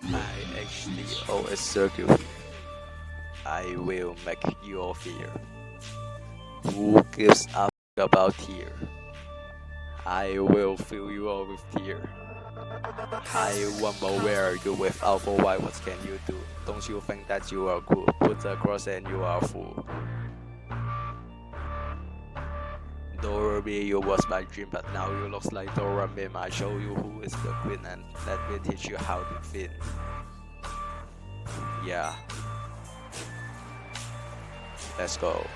My HDO is circular. I will make your fear. Who gives up about tear? I will fill you all with tear. I wonder where you without for why, what can you do? Don't you think that you are cool? Put the cross and you are fool. Dormi, you was my dream, but now you looks like Dormi. I show you who is the queen and let me teach you how to fin. Yeah. Let's go.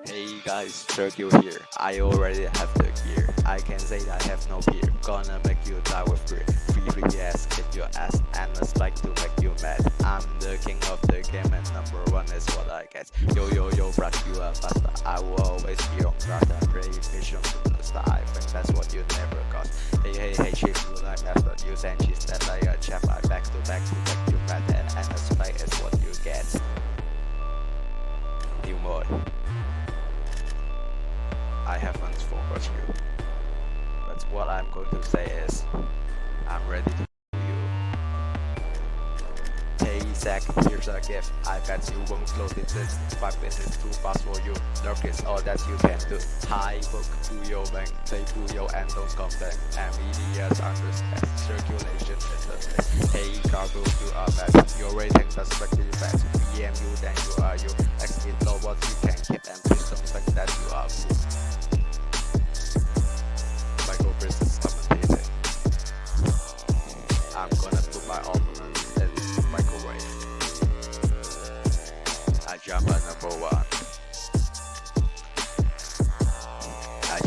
Hey guys, Turkey here. I already have the gear. I can say that I have no peer. Gonna make you die with fear. Free yes, kick your ass and a spike to make you mad. I'm the king of the game and number one is what I get. Yo yo yo, brush you are faster. I will always be on guard and pray mission to the star. I think that's what you never got. Hey hey hey, chief, you like master. You send cheese that like a chap. I back to make you mad and a spike is what you get. Numoy. I haven't forgot you, but what I'm going to say is, I'm ready to you. Hey Zach, here's a gift. I bet you won't close it. This 5 minutes is too fast for you. Lurk is all that you can do. High book to your bank, play to your and don't complain. And medias understand. Circulation is the best. Hey Kazu, you are bad. Your rating suspect is bad. PM you, then you are you. Exit know what you can keep and please don't think that you are cool. Business commentating. I'm gonna put my opponent in the microwave. Jamba number 1.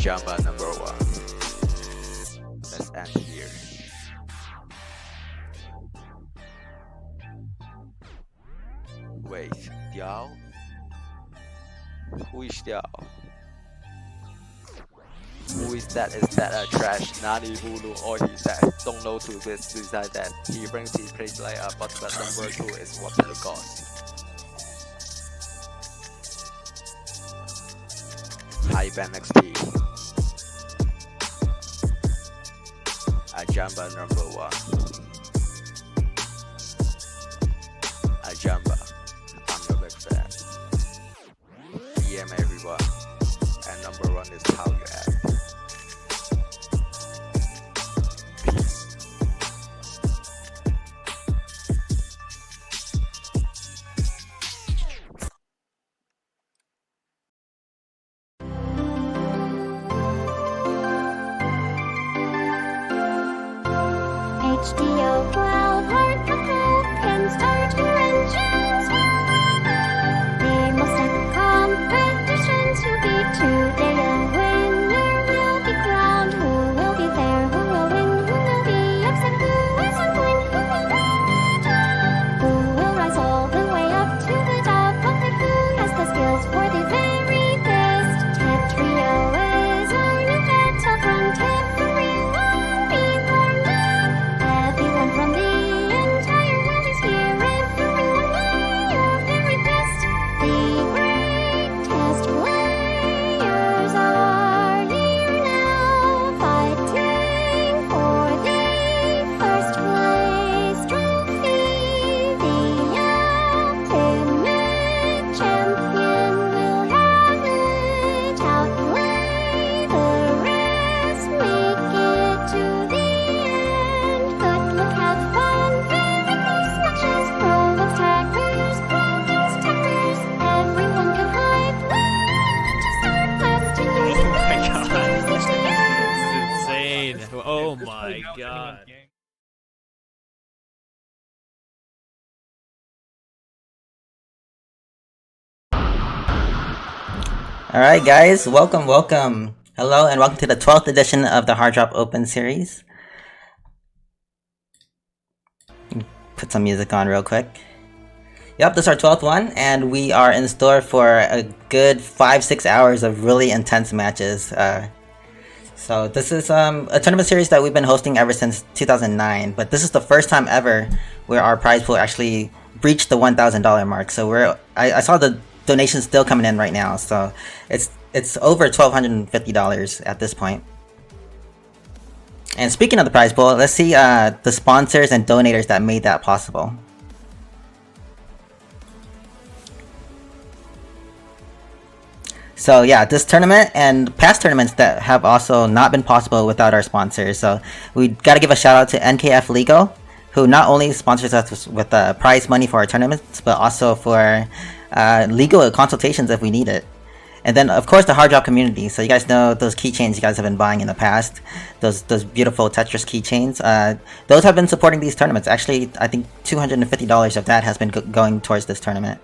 Jamba number 1. Let's end here. Wait, Diao? Who is Diao? Who is that? Is that a trash? Nani Hulu or he's that? Don't know to this beside that. He brings his place like a but number 2 is what he got. High band XP. Jamba number 1. Jamba. I'm your big fan. DM everyone. And number 1 is how you act. HDO 12 hard couple can start your engines. The most competitions you'll be today. A winner will be crowned. Who will be there? Who will win? Who will be upset? Who is on point? Who will win? Who will rise all the way up to the top of it? Who has the skills for the very best? Trio is our new battle frontier. From the entire world is here, everyone play your very best. The greatest players are here now, fighting for the first place trophy. The ultimate champion will have it, outplay the rest, make it to the end. Good luck, have fun, very close matches, prologues, tackers, everyone can hide, to start fast and losing This is insane. Oh my god. Alright guys, welcome. Hello and welcome to the 12th edition of the Hard Drop Open series. Put some music on real quick. Yep, this is our 12th one, and we are in store for a good 5-6 hours of really intense matches. So this is a tournament series that we've been hosting ever since 2009, but this is the first time ever where our prize pool actually breached the $1,000 mark. So I saw the donations still coming in right now, so it's over $1,250 at this point. And speaking of the prize pool, let's see the sponsors and donators that made that possible. So yeah, this tournament and past tournaments that have also not been possible without our sponsors. So we got to give a shout out to NKF Legal, who not only sponsors us with prize money for our tournaments, but also for legal consultations if we need it. And then of course the hard drop community. So you guys know those keychains you guys have been buying in the past, those beautiful Tetris keychains. Those have been supporting these tournaments. Actually, I think $250 of that has been going towards this tournament.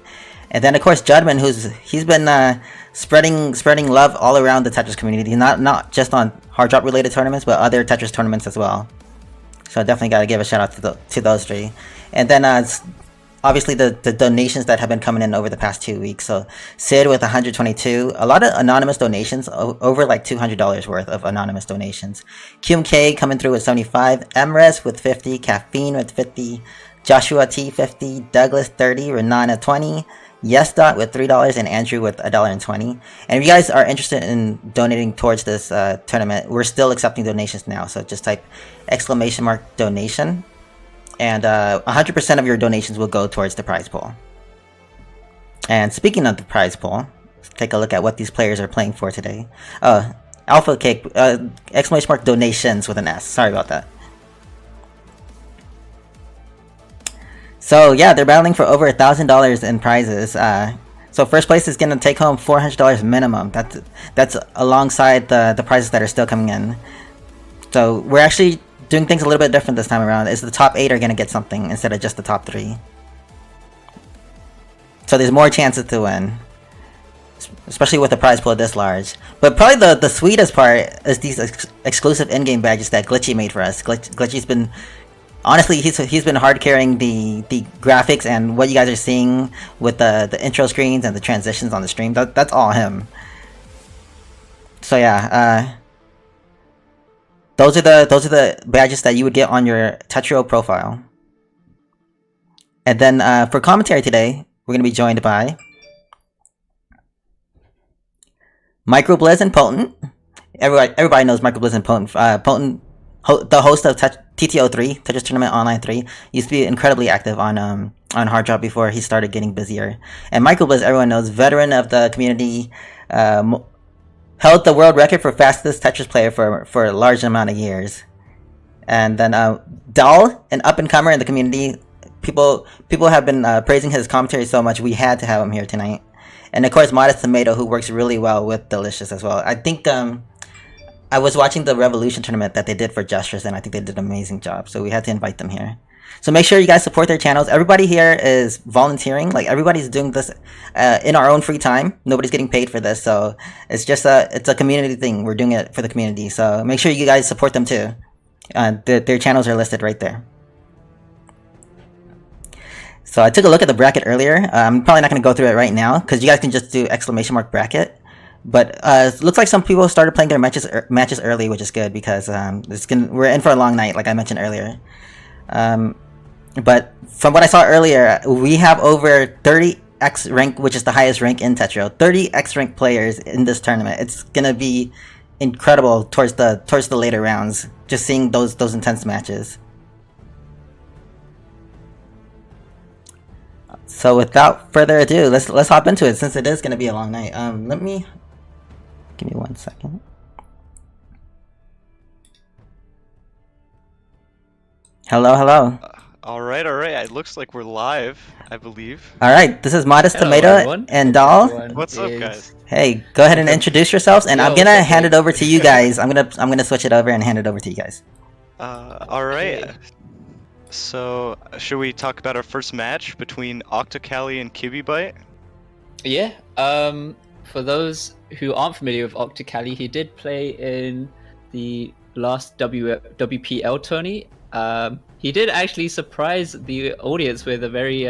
And then of course Judman, he's been spreading love all around the Tetris community, not just on hard drop related tournaments, but other Tetris tournaments as well. So definitely got to give a shout out to those three. And then obviously the donations that have been coming in over the past 2 weeks. So Sid with 122, a lot of anonymous donations, over like $200 worth of anonymous donations. QMK coming through with 75, Emres with 50, Caffeine with 50, Joshua T 50, Douglas 30, Renana 20, Yes Dot with $3, and Andrew with $1.20. And if you guys are interested in donating towards this tournament, we're still accepting donations now. So just type !donation, and 100% of your donations will go towards the prize pool. And speaking of the prize pool, let's take a look at what these players are playing for today. Alpha Cake, !donations with an S. Sorry about that. So yeah, they're battling for over $1,000 in prizes. So first place is gonna take home $400 minimum. That's alongside the prizes that are still coming in. So we're actually doing things a little bit different this time around. Is the top 8 are gonna get something instead of just the top 3. So there's more chances to win, especially with a prize pool this large. But probably the sweetest part is these exclusive in-game badges that Glitchy made for us. Glitchy's been, honestly, he's been hard carrying the graphics and what you guys are seeing with the intro screens and the transitions on the stream. That's all him. So yeah, those are the badges that you would get on your Tetrio profile. And then for commentary today, we're gonna be joined by Microblizz and Potent. Everybody knows Microblizz and Potent. Potent, the host of TTO3, Tetris Tournament Online 3, used to be incredibly active on Hard Drop before he started getting busier. And Microblizz, everyone knows, veteran of the community, held the world record for fastest Tetris player for a large amount of years. And then Dal, an up-and-comer in the community, people have been praising his commentary so much, we had to have him here tonight. And of course, Modest Tomato, who works really well with Delicious as well. I think I was watching the Revolution tournament that they did for Gestures, and I think they did an amazing job, so we had to invite them here. So make sure you guys support their channels. Everybody here is volunteering. Like, everybody's doing this in our own free time. Nobody's getting paid for this, so it's just it's a community thing. We're doing it for the community, so make sure you guys support them too. Their channels are listed right there. So I took a look at the bracket earlier. I'm probably not going to go through it right now, because you guys can just do !bracket. But it looks like some people started playing their matches early, which is good, because we're in for a long night, like I mentioned earlier. But from what I saw earlier, we have over 30 X rank, which is the highest rank in Tetrio. 30 X rank players in this tournament. It's gonna be incredible towards the later rounds. Just seeing those intense matches. So without further ado, let's hop into it, since it is gonna be a long night. Give me 1 second. Hello. All right. It looks like we're live, I believe. All right, this is Modest Tomato everyone. and Doll. What's up, guys? Hey, go ahead and introduce yourselves, and I'm gonna hand it over to you guys. I'm gonna switch it over and hand it over to you guys. All right. So, should we talk about our first match between Octa and Kibi? Yeah. For those who aren't familiar with Octa, he did play in the last WPL tourney. He did actually surprise the audience with a very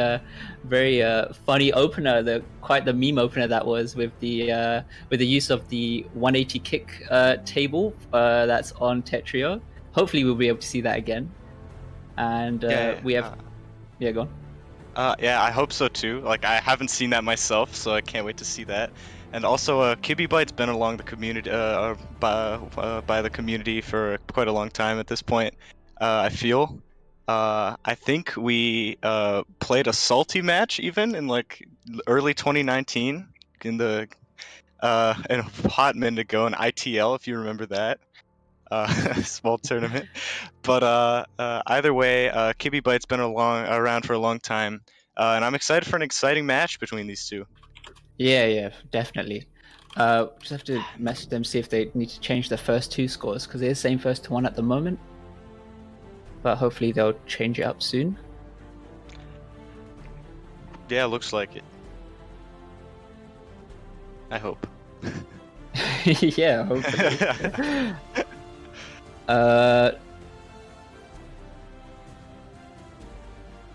funny opener, quite the meme opener that was, with the use of the 180 kick table that's on Tetrio. Hopefully we'll be able to see that again. And we have, yeah, go on. Yeah, I hope so too. Like, I haven't seen that myself, so I can't wait to see that. And also, Kibi Bite's been along the community, by the community for quite a long time at this point. I feel. I think we played a salty match even in like early 2019 in the in a hot minute ago in ITL, if you remember that. Small tournament. But either way, Kibi Bite's been around for a long time, and I'm excited for an exciting match between these two. Yeah, definitely. Just have to message them, see if they need to change the first two scores, because it is same first to one at the moment. But hopefully they'll change it up soon. Yeah, looks like it. I hope. Yeah, hopefully.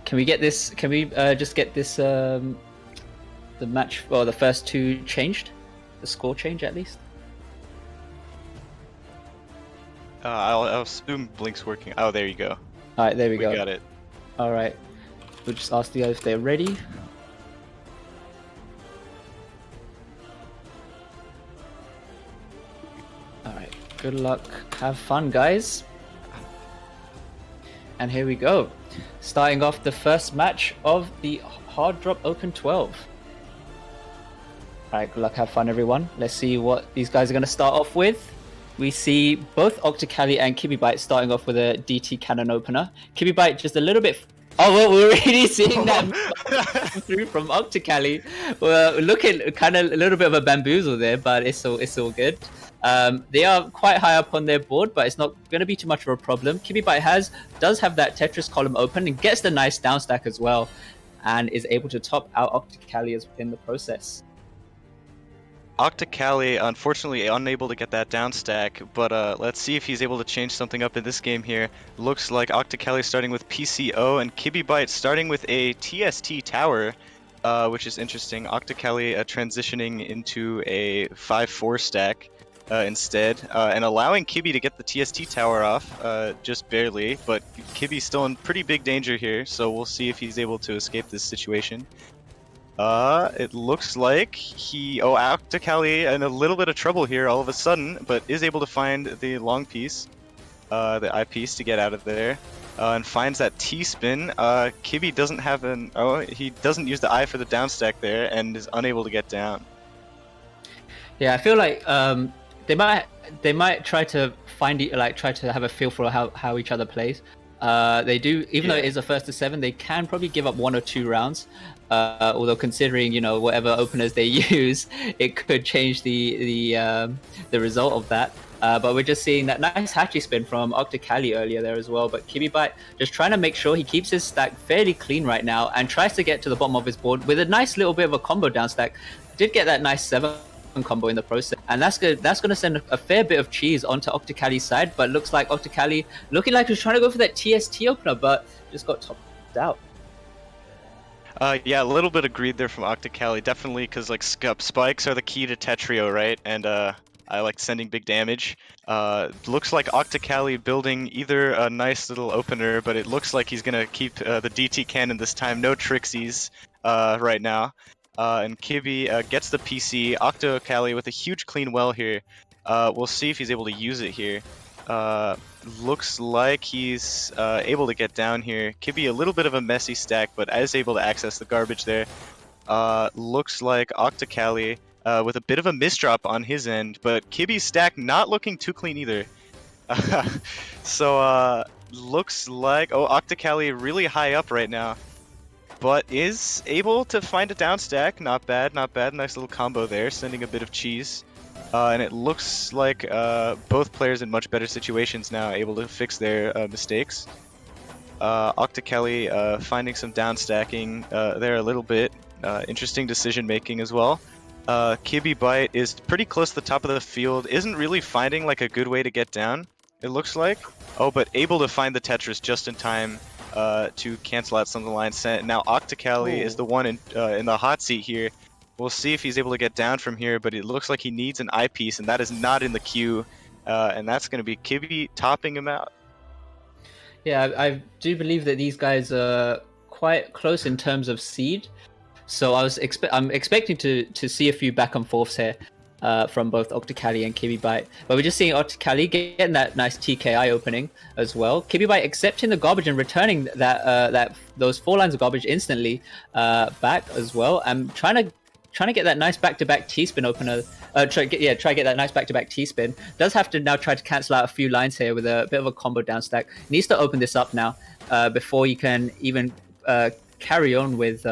Can we get this? Can we just get this? The match, or the first two changed, the score change at least. I'll assume Blink's working. Oh, there you go. All right, there we go. We got it. All right, we'll just ask the guys if they're ready. All right, good luck. Have fun, guys. And here we go. Starting off the first match of the Hard Drop Open 12. Alright, good luck, have fun everyone. Let's see what these guys are going to start off with. We see both Octa and Kibi Bite starting off with a DT cannon opener. Kibi Bite just a little bit... Oh, well, we're already seeing that through from Octa. Well, looking kind of a little bit of a bamboozle there, but it's all good. They are quite high up on their board, but it's not going to be too much of a problem. Kibi Bite does have that Tetris column open and gets the nice down stack as well, and is able to top out Octa in the process. Octa unfortunately unable to get that down stack, but let's see if he's able to change something up in this game here. Looks like Octa starting with PCO and Kibi Bite starting with a TST tower, which is interesting. Octa transitioning into a 5-4 stack instead, and allowing Kibi to get the TST tower off just barely, but Kibi's still in pretty big danger here, so we'll see if he's able to escape this situation. It looks like Octa in a little bit of trouble here all of a sudden, but is able to find the long piece, the eye piece to get out of there, and finds that T-spin. Kibi doesn't have he doesn't use the eye for the down stack there, and is unable to get down. Yeah, I feel like they might try to try to have a feel for how each other plays. They do, even though it is a first to 7, they can probably give up 1 or 2 rounds. Although considering whatever openers they use, it could change the result of that. But we're just seeing that nice hatchy spin from Octa earlier there as well. But Kibi Bite just trying to make sure he keeps his stack fairly clean right now and tries to get to the bottom of his board with a nice little bit of a combo down stack. Did get that nice 7 combo in the process, and that's good. That's going to send a fair bit of cheese onto Octa side. But looks like Octa looking like he's trying to go for that TST opener, but just got topped out. Yeah, a little bit of greed there from Octa definitely, because like spikes are the key to Tetrio, right? And I like sending big damage. Looks like Octa building either a nice little opener, but it looks like he's gonna keep the DT cannon this time. No trixies right now. And Kibi gets the PC. Octa with a huge clean well here. We'll see if he's able to use it here. Looks like he's able to get down here. Kibi a little bit of a messy stack, but is able to access the garbage there. Looks like Octa with a bit of a misdrop on his end, but Kibi's stack not looking too clean either. So looks like Octa really high up right now, but is able to find a down stack. Not bad, not bad. Nice little combo there, sending a bit of cheese. And it looks like both players in much better situations now, able to fix their mistakes. Octa finding some down stacking there a little bit. Interesting decision making as well. Kibi Bite is pretty close to the top of the field. Isn't really finding like a good way to get down, it looks like. Oh, but able to find the Tetris just in time to cancel out some of the line sent. Now Octa is the one in the hot seat here. We'll see if he's able to get down from here, but it looks like he needs an eyepiece, and that is not in the queue, and that's going to be Kibi topping him out. Yeah, I do believe that these guys are quite close in terms of seed. So I'm expecting to see a few back and forths here from both Octa and Kibi. But we're just seeing Octa getting that nice TKI opening as well. Kibi accepting the garbage and returning those 4 lines of garbage instantly back as well. I'm trying to get that nice back-to-back T-spin opener. Try to get that nice back-to-back T-spin. Does have to now try to cancel out a few lines here with a bit of a combo down stack. Needs to open this up now before you can even carry on with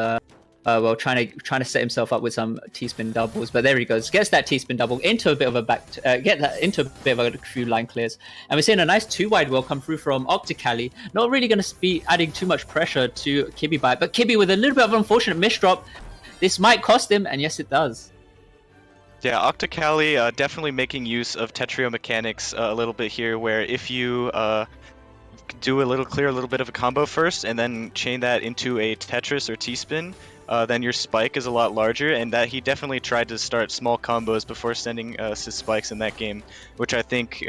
trying to set himself up with some T-spin doubles. But there he goes, gets that T-spin double into a bit of a few line clears, and we're seeing a nice 2-wide wheel come through from Octa. Not really going to be adding too much pressure to Kibi, but Kibi with a little bit of unfortunate misdrop. This might cost him, and yes, it does. Yeah, Octa definitely making use of Tetrio mechanics a little bit here, where if you do a little bit of a combo first, and then chain that into a Tetris or T-spin, then your spike is a lot larger, and that he definitely tried to start small combos before sending his spikes in that game, which I think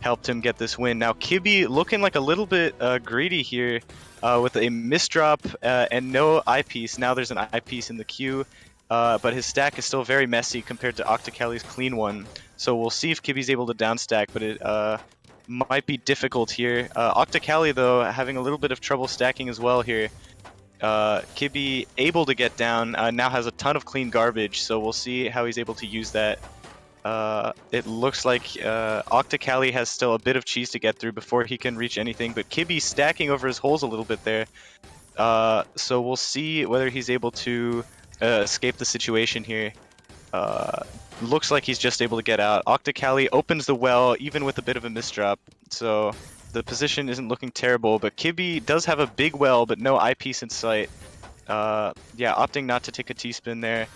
helped him get this win. Now Kibi looking like a little bit greedy here with a misdrop and no eyepiece. Now there's an eyepiece in the queue, but his stack is still very messy compared to Octa clean one. So we'll see if Kibi's able to downstack, but it might be difficult here. Octa though having a little bit of trouble stacking as well here. Kibi able to get down, now has a ton of clean garbage, so we'll see how he's able to use that. It looks like Octa has still a bit of cheese to get through before he can reach anything, but Kibi stacking over his holes a little bit there. So we'll see whether he's able to escape the situation here. Looks like he's just able to get out. Octa opens the well even with a bit of a misdrop, so the position isn't looking terrible, but Kibi does have a big well but no eyepiece in sight. Yeah, opting not to take a T-spin there.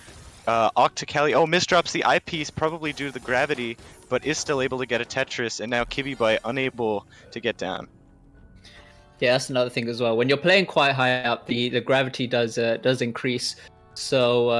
Octa misdrops the eyepiece, probably due to the gravity, but is still able to get a Tetris, and now Kibi unable to get down. Yeah, that's another thing as well. When you're playing quite high up, the gravity does increase. So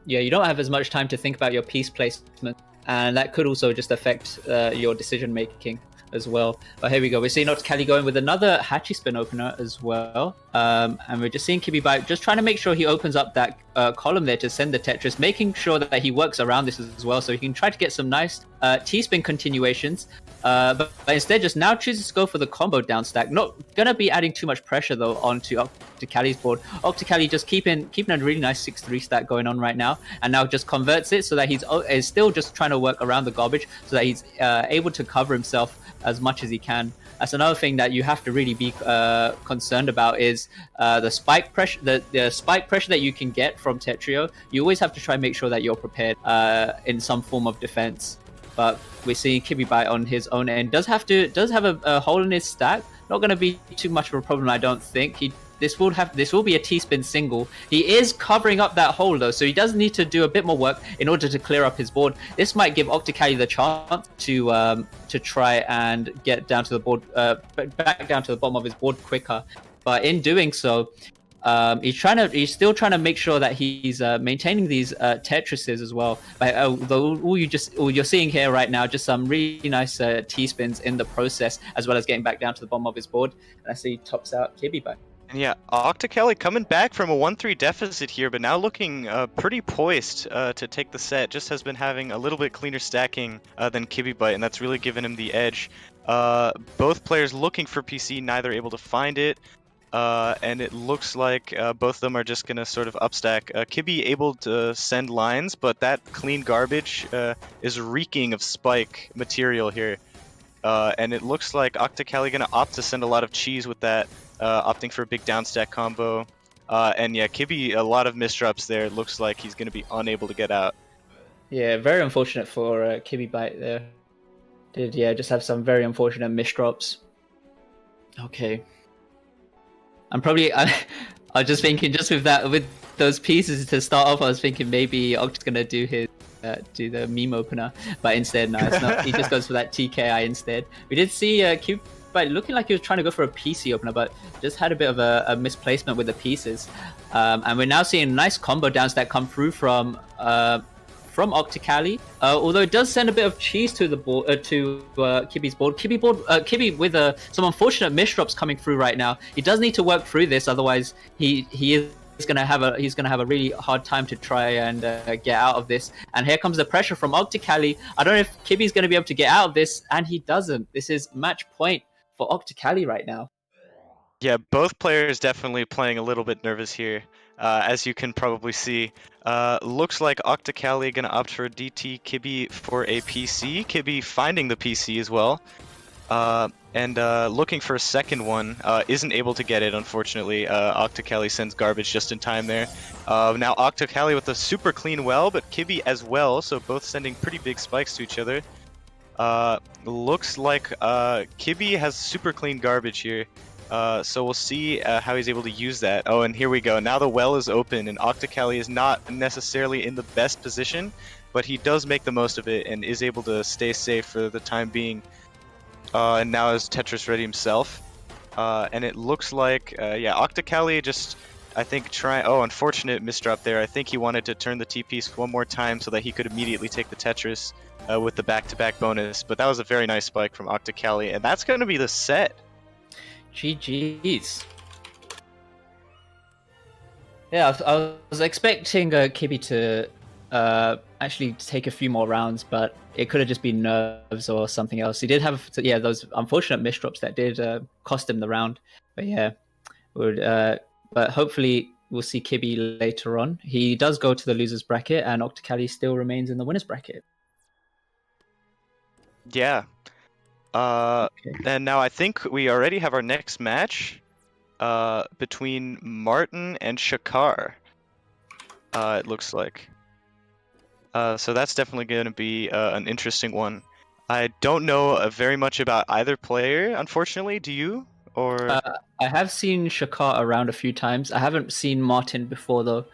yeah, you don't have as much time to think about your piece placement, and that could also just affect your decision making as well. But here we go, we're seeing Octa going with another Hachi spin opener as well, and we're just seeing Kibi just trying to make sure he opens up that column there to send the Tetris, making sure that he works around this as well, so he can try to get some nice T-spin continuations, but instead just now chooses to go for the combo down stack. Not gonna be adding too much pressure though onto Octa board. Octa just keeping a really nice 6-3 stack going on right now, and now just converts it so that he's still just trying to work around the garbage so that he's able to cover himself as much as he can. That's another thing that you have to really be concerned about is the spike pressure. The spike pressure that you can get from Tetrio. You always have to try and make sure that you're prepared in some form of defense. But we're seeing Kibi on his own end does have a hole in his stack. Not going to be too much of a problem, I don't think. This will be a T-spin single. He is covering up that hole though, so he does need to do a bit more work in order to clear up his board. This might give Octa the chance to try and get down to the board, back down to the bottom of his board quicker. But in doing so, he's still trying to make sure that he's maintaining these Tetrises as well. But all you're seeing here right now, just some really nice T-spins in the process, as well as getting back down to the bottom of his board. And I see he tops out Kibi back. And yeah, Octa coming back from a 1-3 deficit here, but now looking pretty poised to take the set. Just has been having a little bit cleaner stacking than Kibi, and that's really given him the edge. Both players looking for PC, neither able to find it. And it looks like both of them are just going to sort of upstack. Kibi able to send lines, but that clean garbage is reeking of spike material here. And it looks like Octa going to opt to send a lot of cheese with that. Opting for a big downstack combo. And yeah, Kibi, a lot of misdrops there. It looks like he's going to be unable to get out. Yeah, very unfortunate for Kibi there. Just have some very unfortunate misdrops. Okay. I was just thinking, just with those pieces to start off, I was thinking maybe Octa's going to do the meme opener, but instead, no, it's not. He just goes for that TKI instead. We did see Kibi looking like he was trying to go for a PC opener, but just had a bit of a misplacement with the pieces. And we're now seeing a nice combo downstack come through from from Octa, although it does send a bit of cheese to the board, to Kibi's board. Kibi with some unfortunate misdrops coming through right now. He does need to work through this, otherwise he is gonna have a really hard time to try and get out of this. And here comes the pressure from Octa. I don't know if Kibi's gonna be able to get out of this, and he doesn't. This is match point for Octa right now. Yeah, both players definitely playing a little bit nervous here, as you can probably see. Looks like Octa gonna opt for DT, Kibi for a PC. Kibi finding the PC as well, and looking for a second one. Isn't able to get it, unfortunately. Octa sends garbage just in time there. Now Octa with a super clean well, but Kibi as well, so both sending pretty big spikes to each other. Looks like Kibi has super clean garbage here. So we'll see how he's able to use that. Oh, and here we go. Now the well is open, and Octa is not necessarily in the best position, but he does make the most of it and is able to stay safe for the time being. And now is Tetris ready himself. And it looks like, yeah, Octa just, I think, oh, unfortunate misdrop there. I think he wanted to turn the T-piece one more time so that he could immediately take the Tetris with the back-to-back bonus. But that was a very nice spike from Octa, and that's going to be the set. GG's. Yeah, I was expecting Kibi to actually take a few more rounds, but it could have just been nerves or something else. He did have, yeah, those unfortunate misdrops that did cost him the round. But yeah, but hopefully we'll see Kibi later on. He does go to the losers bracket, and Octa still remains in the winners bracket. Yeah. Okay. And now I think we already have our next match between Martin and Shakar. It looks like. So that's definitely going to be an interesting one. I don't know very much about either player, unfortunately. Do you? Or I have seen Shakar around a few times. I haven't seen Martin before though.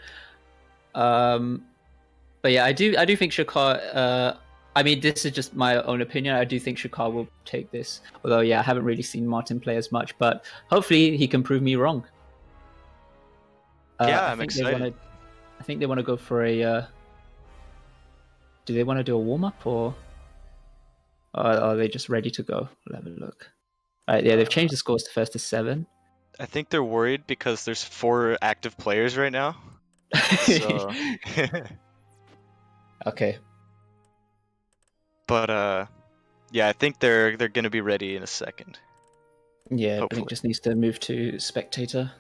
But yeah, I do think Shakar. I mean, this is just my own opinion. I do think Shakar will take this. Although, yeah, I haven't really seen Martin play as much, but hopefully he can prove me wrong. Yeah, I'm excited. I think they want to go for a. Do they want to do a warm up or are they just ready to go? We'll have a look. All right, yeah, they've changed the scores to first to 7. I think they're worried because there's 4 active players right now. So. Okay. But yeah, I think they're gonna be ready in a second. Yeah, Hopefully. Blink just needs to move to spectator.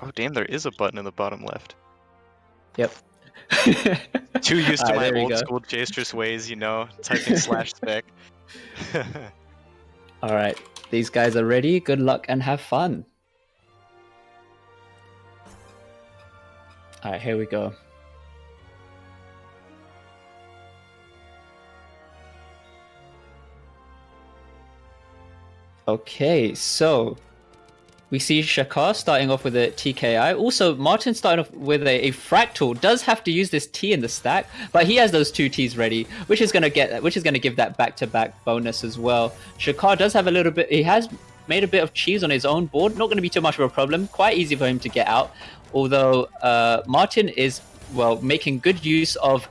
Oh damn, there is a button in the bottom left. Yep. Too used to my there we old go. school Jastrus ways, you know, typing /spec. All right, these guys are ready. Good luck and have fun. All right, here we go. Okay, so we see Shakar starting off with a TKI. Also, Martin starting off with a fractal. Does have to use this T in the stack, but he has those 2 Ts ready, which is gonna give that back-to-back bonus as well. Shakar does have a little bit. He has made a bit of cheese on his own board. Not going to be too much of a problem. Quite easy for him to get out. Although Martin is making good use of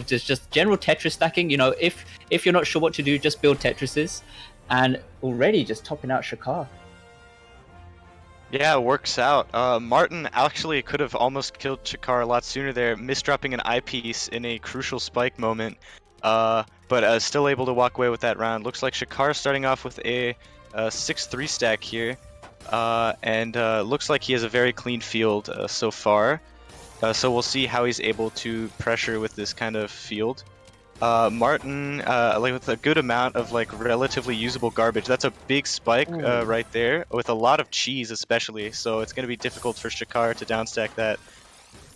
just general Tetris stacking. You know, if you're not sure what to do, just build Tetrises, and already just topping out Shakar. Yeah, it works out. Martin actually could have almost killed Shakar a lot sooner there, misdropping an eyepiece in a crucial spike moment, but still able to walk away with that round. Looks like Shakar starting off with a 6-3 stack here, and looks like he has a very clean field so far. So we'll see how he's able to pressure with this kind of field. Martin, like with a good amount of like relatively usable garbage. That's a big spike right there, with a lot of cheese especially. So it's going to be difficult for Shakar to downstack that.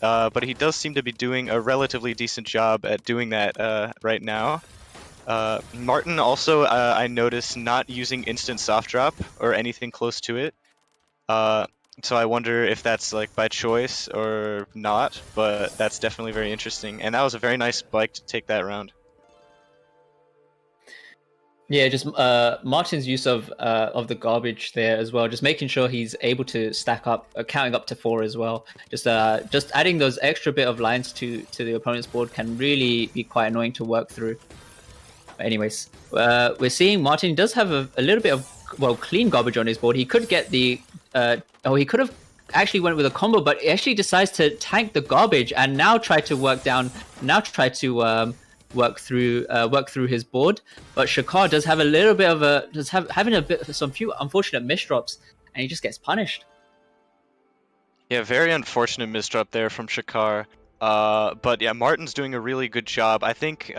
But he does seem to be doing a relatively decent job at doing that right now. Martin also, I noticed, not using instant soft drop or anything close to it. So I wonder if that's like by choice or not, but that's definitely very interesting. And that was a very nice spike to take that round. Yeah, just Martin's use of the garbage there as well, just making sure he's able to stack up, counting up to 4 as well. Just adding those extra bit of lines to the opponent's board can really be quite annoying to work through. But anyways, we're seeing Martin does have a little bit of clean garbage on his board. He could get the he could have actually went with a combo, but he actually decides to tank the garbage and now try to work through his board. But Shakar does have a little bit of some few unfortunate misdrops, and he just gets punished. Yeah, very unfortunate misdrop there from Shakar. But yeah, Martin's doing a really good job. I think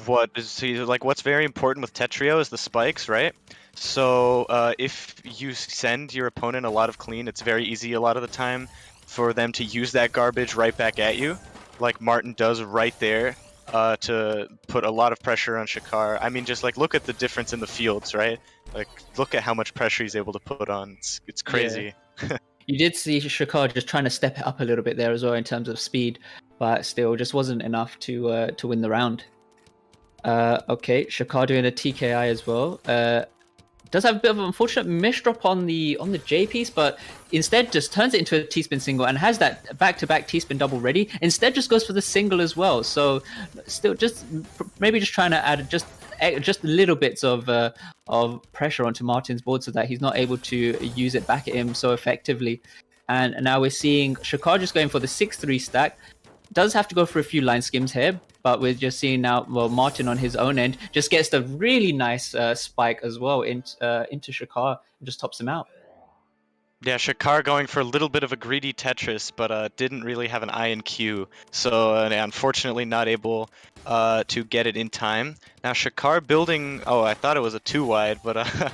what's very important with Tetrio is the spikes, right? So if you send your opponent a lot of clean, it's very easy a lot of the time for them to use that garbage right back at you, like Martin does right there. To put a lot of pressure on Shakar. I mean, just like look at the difference in the fields, right? Like look at how much pressure he's able to put on. It's crazy. Yeah. You did see Shakar just trying to step it up a little bit there as well in terms of speed, but still just wasn't enough to win the round. Okay, Shakar doing a TKI as well. Does have a bit of an unfortunate misdrop on the J piece, but instead just turns it into a T-spin single and has that back-to-back T-spin double ready. Instead just goes for the single as well. So still just maybe just trying to add just little bits of pressure onto Martin's board so that he's not able to use it back at him so effectively. And now we're seeing Shakar just going for the 6-3 stack. Does have to go for a few line skims here, but we're just seeing now, Martin on his own end just gets the really nice spike as well into Shakar and just tops him out. Yeah, Shakar going for a little bit of a greedy Tetris, but didn't really have an eye in Q, so unfortunately not able to get it in time. Now Shakar building, I thought it was a 2-wide, but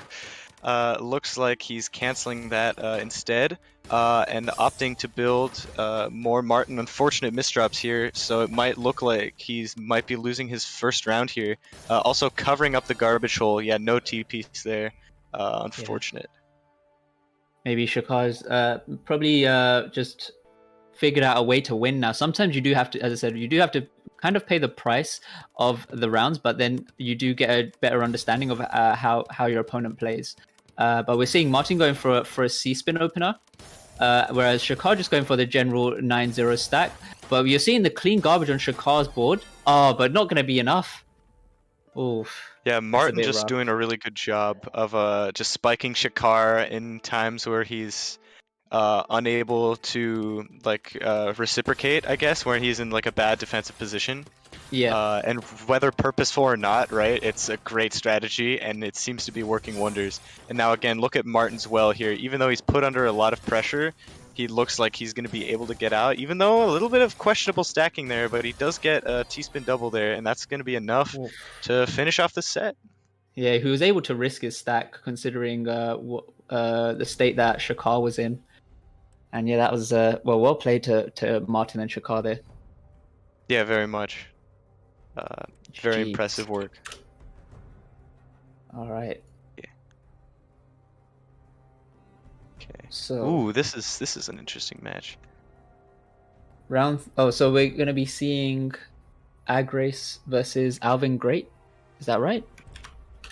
looks like he's canceling that instead. And opting to build more Martin. Unfortunate misdrops here, so it might look like might be losing his first round here. Also covering up the garbage hole. Yeah, no T-piece there. Unfortunate. Yeah. Maybe Shakar's probably just figured out a way to win now. Sometimes you do have to, as I said, you do have to kind of pay the price of the rounds, but then you do get a better understanding of how your opponent plays. But we're seeing Martin going for a C-spin opener, whereas Shakar just going for the general 9-0 stack. But you're seeing the clean garbage on Shakar's board. Oh, but not going to be enough. Oof. Yeah, Martin just rough. doing a really good job of just spiking Shakar in times where he's unable to reciprocate, I guess, where he's in like a bad defensive position. Yeah. And whether purposeful or not, right, it's a great strategy, and it seems to be working wonders. And now again, look at Martin's well here. Even though he's put under a lot of pressure, he looks like he's going to be able to get out, even though a little bit of questionable stacking there, but he does get a T-spin double there, and that's going to be enough to finish off the set. Yeah, he was able to risk his stack considering the state that Shakar was in. And yeah, that was well played to Martin and Shakar there. Yeah, very much. Very impressive work. All right. Yeah. Okay. So. Ooh, this is an interesting match. So we're gonna be seeing Agrace versus Alvin Great. Is that right?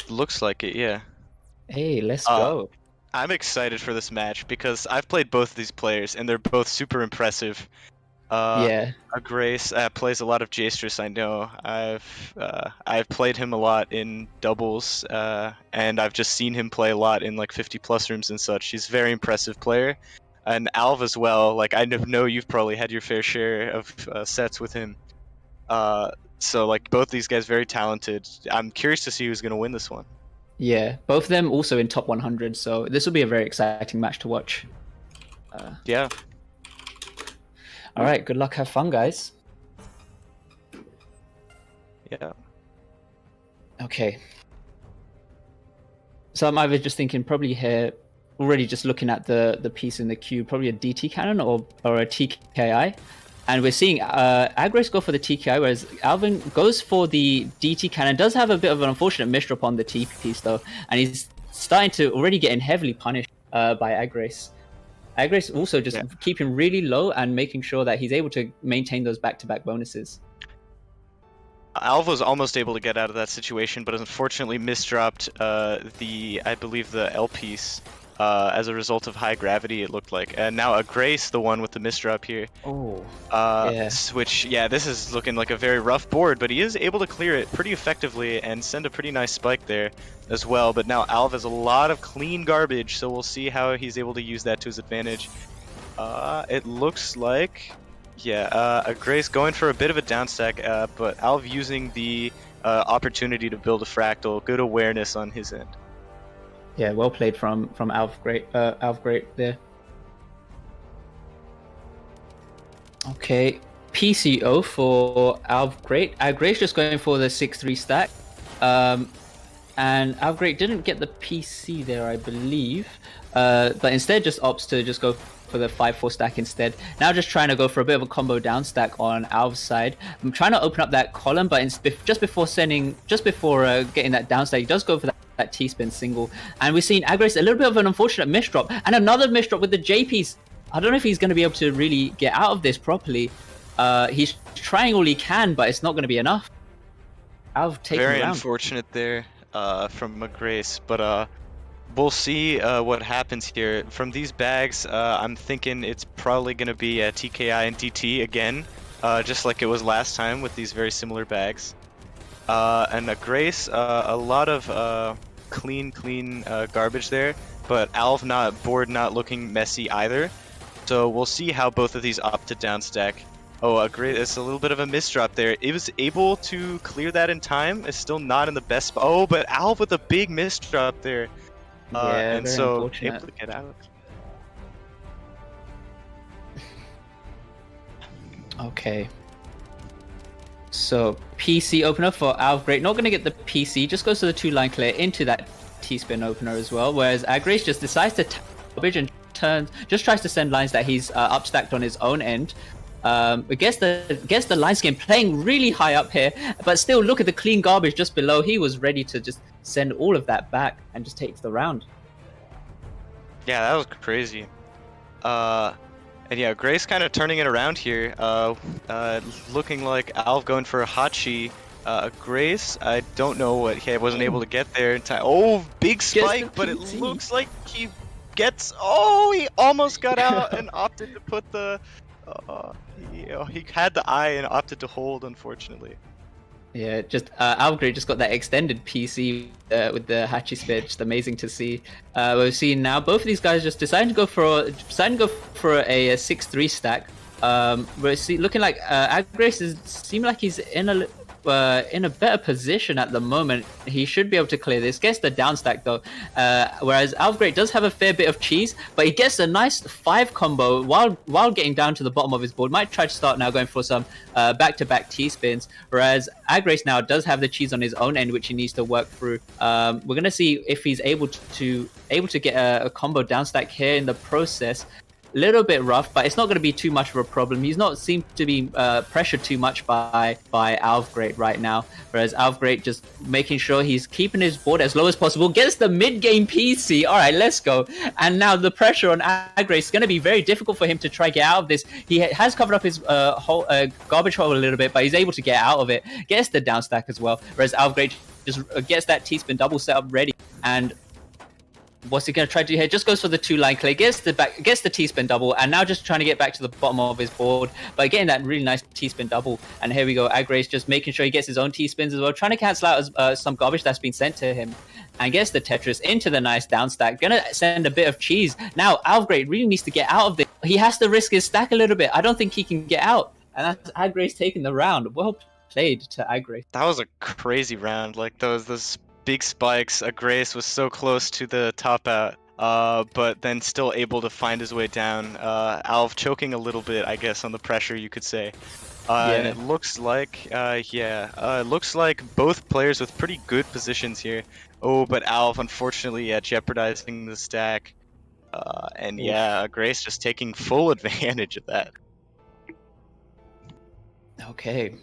Looks like it, yeah. Hey, let's go. I'm excited for this match because I've played both of these players and they're both super impressive. Yeah. Grace plays a lot of Jastrus, I know. I've played him a lot in doubles, and I've just seen him play a lot in like 50+ rooms and such. He's a very impressive player. And Alv as well, like I know you've probably had your fair share of sets with him. So like both these guys very talented. I'm curious to see who's going to win this one. Yeah, both of them also in top 100, so this will be a very exciting match to watch. Yeah. All right, good luck, have fun, guys. Yeah. Okay. So I'm either just thinking probably here, already just looking at the piece in the queue, probably a DT cannon or a TKI. And we're seeing Agrace go for the TKI, whereas Alvin goes for the DT cannon. Does have a bit of an unfortunate misdrop on the T piece though, and he's starting to already getting heavily punished by Agrace. Agrace also just keeping really low and making sure that he's able to maintain those back-to-back bonuses. Alv was almost able to get out of that situation, but unfortunately misdropped I believe the L piece as a result of high gravity, it looked like. And now a Grace, the one with the misdrop here. Oh. Which, yeah, this is looking like a very rough board, but he is able to clear it pretty effectively and send a pretty nice spike there as well. But now Alv has a lot of clean garbage, so we'll see how he's able to use that to his advantage. It looks like, yeah, a Grace going for a bit of a downstack, but Alv using the opportunity to build a fractal. Good awareness on his end. Yeah, well played from Alv Great there. Okay, PCO for Alv Great. Great's just going for the 6-3 stack. And Alv Great didn't get the PC there, I believe. But instead just opts to just go for the 5-4 stack instead. Now just trying to go for a bit of a combo down stack on Alv's side. I'm trying to open up that column, but just before getting that down stack, he does go for that T-spin single. And we've seen Grace a little bit of an unfortunate misdrop, and another misdrop with the J piece. I don't know if he's going to be able to really get out of this properly. He's trying all he can, but it's not going to be enough. Alv taking Very round. unfortunate there from Grace, but we'll see what happens here. From these bags, I'm thinking it's probably going to be TKI and DT again, just like it was last time with these very similar bags. And a Grace, a lot of clean garbage there, but Alv board not looking messy either. So we'll see how both of these opt to down stack. Oh, it's a little bit of a misdrop there. It was able to clear that in time. It's still not in the best spot. Oh, but Alv with a big misdrop there. And so able to get out. Okay. So PC opener for Alv Great. Not going to get the PC. Just goes to the 2-line clear into that T-spin opener as well. Whereas Grace just decides to garbage and just tries to send lines that he's upstacked on his own end. Gets the line skin playing really high up here, but still look at the clean garbage just below. He was ready to just send all of that back and just take the round. Yeah, that was crazy. And yeah, Grace kind of turning it around here. Looking like Alv going for a Hachi. Grace, I don't know what he wasn't able to get there in time. Oh, big spike, but it looks like he gets. Oh, he almost got out and opted to put the. He had the eye and opted to hold, unfortunately. Yeah, just Alv Great just got that extended PC with the Hachi spit. Just amazing to see. We've seen now both of these guys just deciding to go for a 6-3 stack. We're looking like Grace seems like he's in a better position at the moment. He should be able to clear this. Gets the down stack though, whereas Alv Great does have a fair bit of cheese, but he gets a nice 5 combo while getting down to the bottom of his board. Might try to start now going for some back-to-back T-spins, whereas Grace now does have the cheese on his own end, which he needs to work through. We're gonna see if he's able to get a combo down stack here in the process. Little bit rough, but it's not going to be too much of a problem. He's not seemed to be pressured too much by Alv Great right now, whereas Alv Great just making sure he's keeping his board as low as possible. Gets the mid-game PC. All right, let's go. And now the pressure on Grace is going to be very difficult for him to try get out of this. He has covered up his whole garbage hole a little bit, but he's able to get out of it. Gets the down stack as well, whereas Alv Great just gets that T-spin double setup ready. And what's he going to try to do here? Just goes for the 2-line clear, gets the T-spin double, and now just trying to get back to the bottom of his board by getting that really nice T-spin double. And here we go, Grace just making sure he gets his own T-spins as well, trying to cancel out some garbage that's been sent to him, and gets the Tetris into the nice down stack. Gonna send a bit of cheese. Now, Alv Great really needs to get out of this. He has to risk his stack a little bit. I don't think he can get out. And that's Grace taking the round. Well played to Grace. That was a crazy round. Like those big spikes. Grace was so close to the top out, but then still able to find his way down. Alv choking a little bit, I guess, on the pressure, you could say. And it looks like, it looks like both players with pretty good positions here. Oh, but Alv, unfortunately, jeopardizing the stack. And Grace just taking full advantage of that. Okay.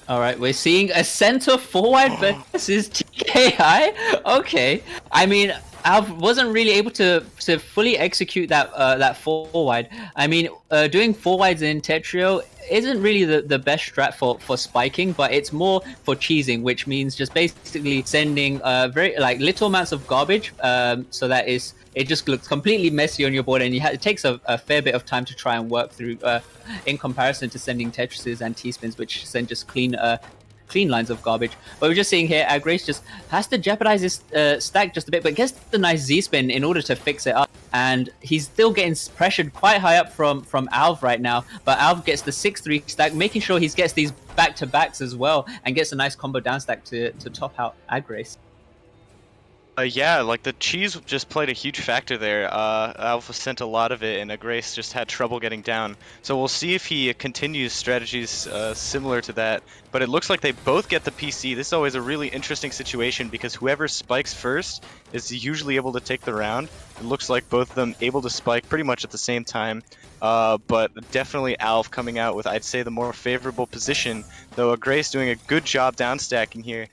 All right, we're seeing a center forward versus TKI. Okay, I mean, Alv wasn't really able to fully execute that 4 wide. I mean, doing 4 wides in Tetrio isn't really the best strat for spiking, but it's more for cheesing, which means just basically sending very like little amounts of garbage, so that it just looks completely messy on your board, and it takes a fair bit of time to try and work through, in comparison to sending Tetrises and T-spins, which send just clean lines of garbage. But we're just seeing here, Grace just has to jeopardize his stack just a bit, but gets the nice Z-spin in order to fix it up. And he's still getting pressured quite high up from Alv right now. But Alv gets the 6-3 stack, making sure he gets these back-to-backs as well, and gets a nice combo down stack to top out Grace. Yeah, like the cheese just played a huge factor there. Alpha sent a lot of it, and Grace just had trouble getting down. So we'll see if he continues strategies similar to that. But it looks like they both get the PC. This is always a really interesting situation because whoever spikes first is usually able to take the round. It looks like both of them able to spike pretty much at the same time. But definitely Alf coming out with, I'd say, the more favorable position, though Grace doing a good job down stacking here.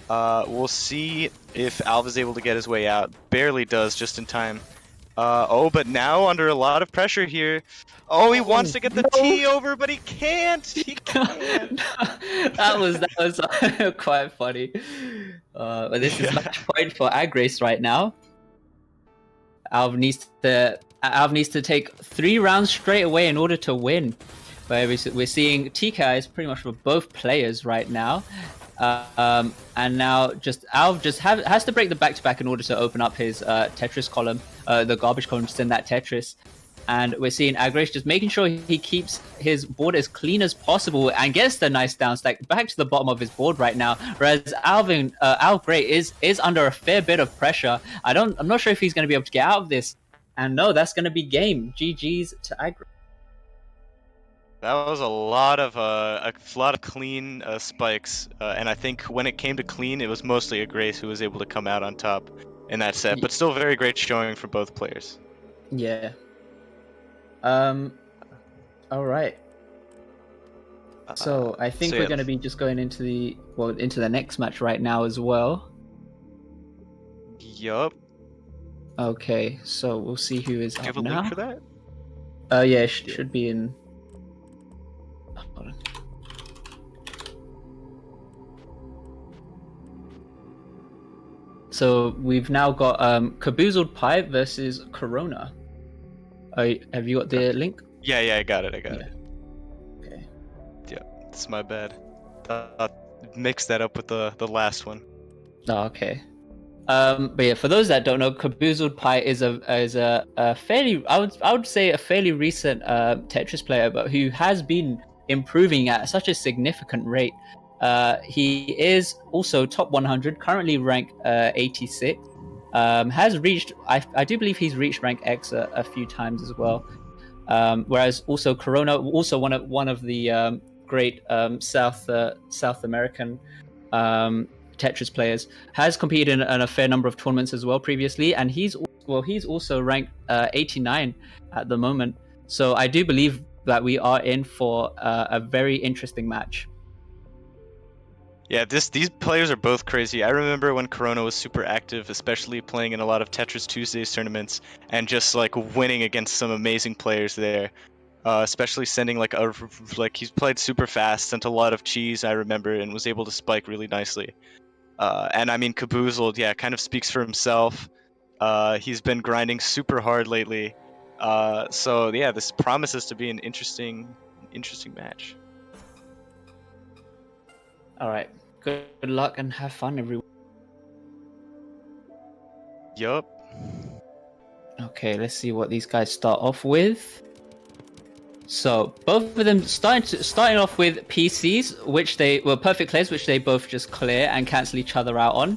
We'll see if Alv is able to get his way out. Barely does, just in time. Oh, but now under a lot of pressure here. Oh, he wants to get the T over, but he can't. He can't. that was quite funny. But this is match point for Grace right now. Alv needs to take 3 rounds straight away in order to win. But we're seeing TK is pretty much for both players right now. And now Alv has to break the back-to-back in order to open up his Tetris column, the garbage column, to send that Tetris. And we're seeing Grace just making sure he keeps his board as clean as possible and gets the nice down stack back to the bottom of his board right now. Whereas Alv Gray is under a fair bit of pressure. I'm not sure if he's going to be able to get out of this. And no, that's going to be game. GG's to Grace. That was a lot of clean spikes, and I think when it came to clean, it was mostly Grace who was able to come out on top in that set. But still, very great showing for both players. Yeah. All right. So I think we're going to be just going into the next match right now as well. Yup. Okay, so we'll see who is up now. Do you have a link for that? Yeah, should be in. Hold on. So we've now got Kaboodle Pie versus Corona. Have you got the link? Yeah, I got it. Okay. Yeah, it's my bad. Mix that up with the last one. Oh, okay. But yeah, for those that don't know, Kaboodle Pie is a fairly, I would say a fairly recent Tetris player, but who has been improving at such a significant rate. He is also top 100, currently ranked 86. Has reached, I do believe he's reached rank X a few times as well. Whereas also Corona, also one of the great South American Tetris players, has competed in a fair number of tournaments as well previously, and he's also ranked 89 at the moment. So I do believe that we are in for a very interesting match. Yeah, these players are both crazy. I remember when Corona was super active, especially playing in a lot of Tetris Tuesdays tournaments, and just like winning against some amazing players there. Especially sending he's played super fast, sent a lot of cheese, I remember, and was able to spike really nicely. And I mean, Kaboozled, yeah, kind of speaks for himself. He's been grinding super hard lately. So yeah, this promises to be an interesting match. All right, good luck and have fun, everyone. Yup. Okay, let's see what these guys start off with. So both of them starting off with PCs, which they were perfect clears, which they both just clear and cancel each other out on.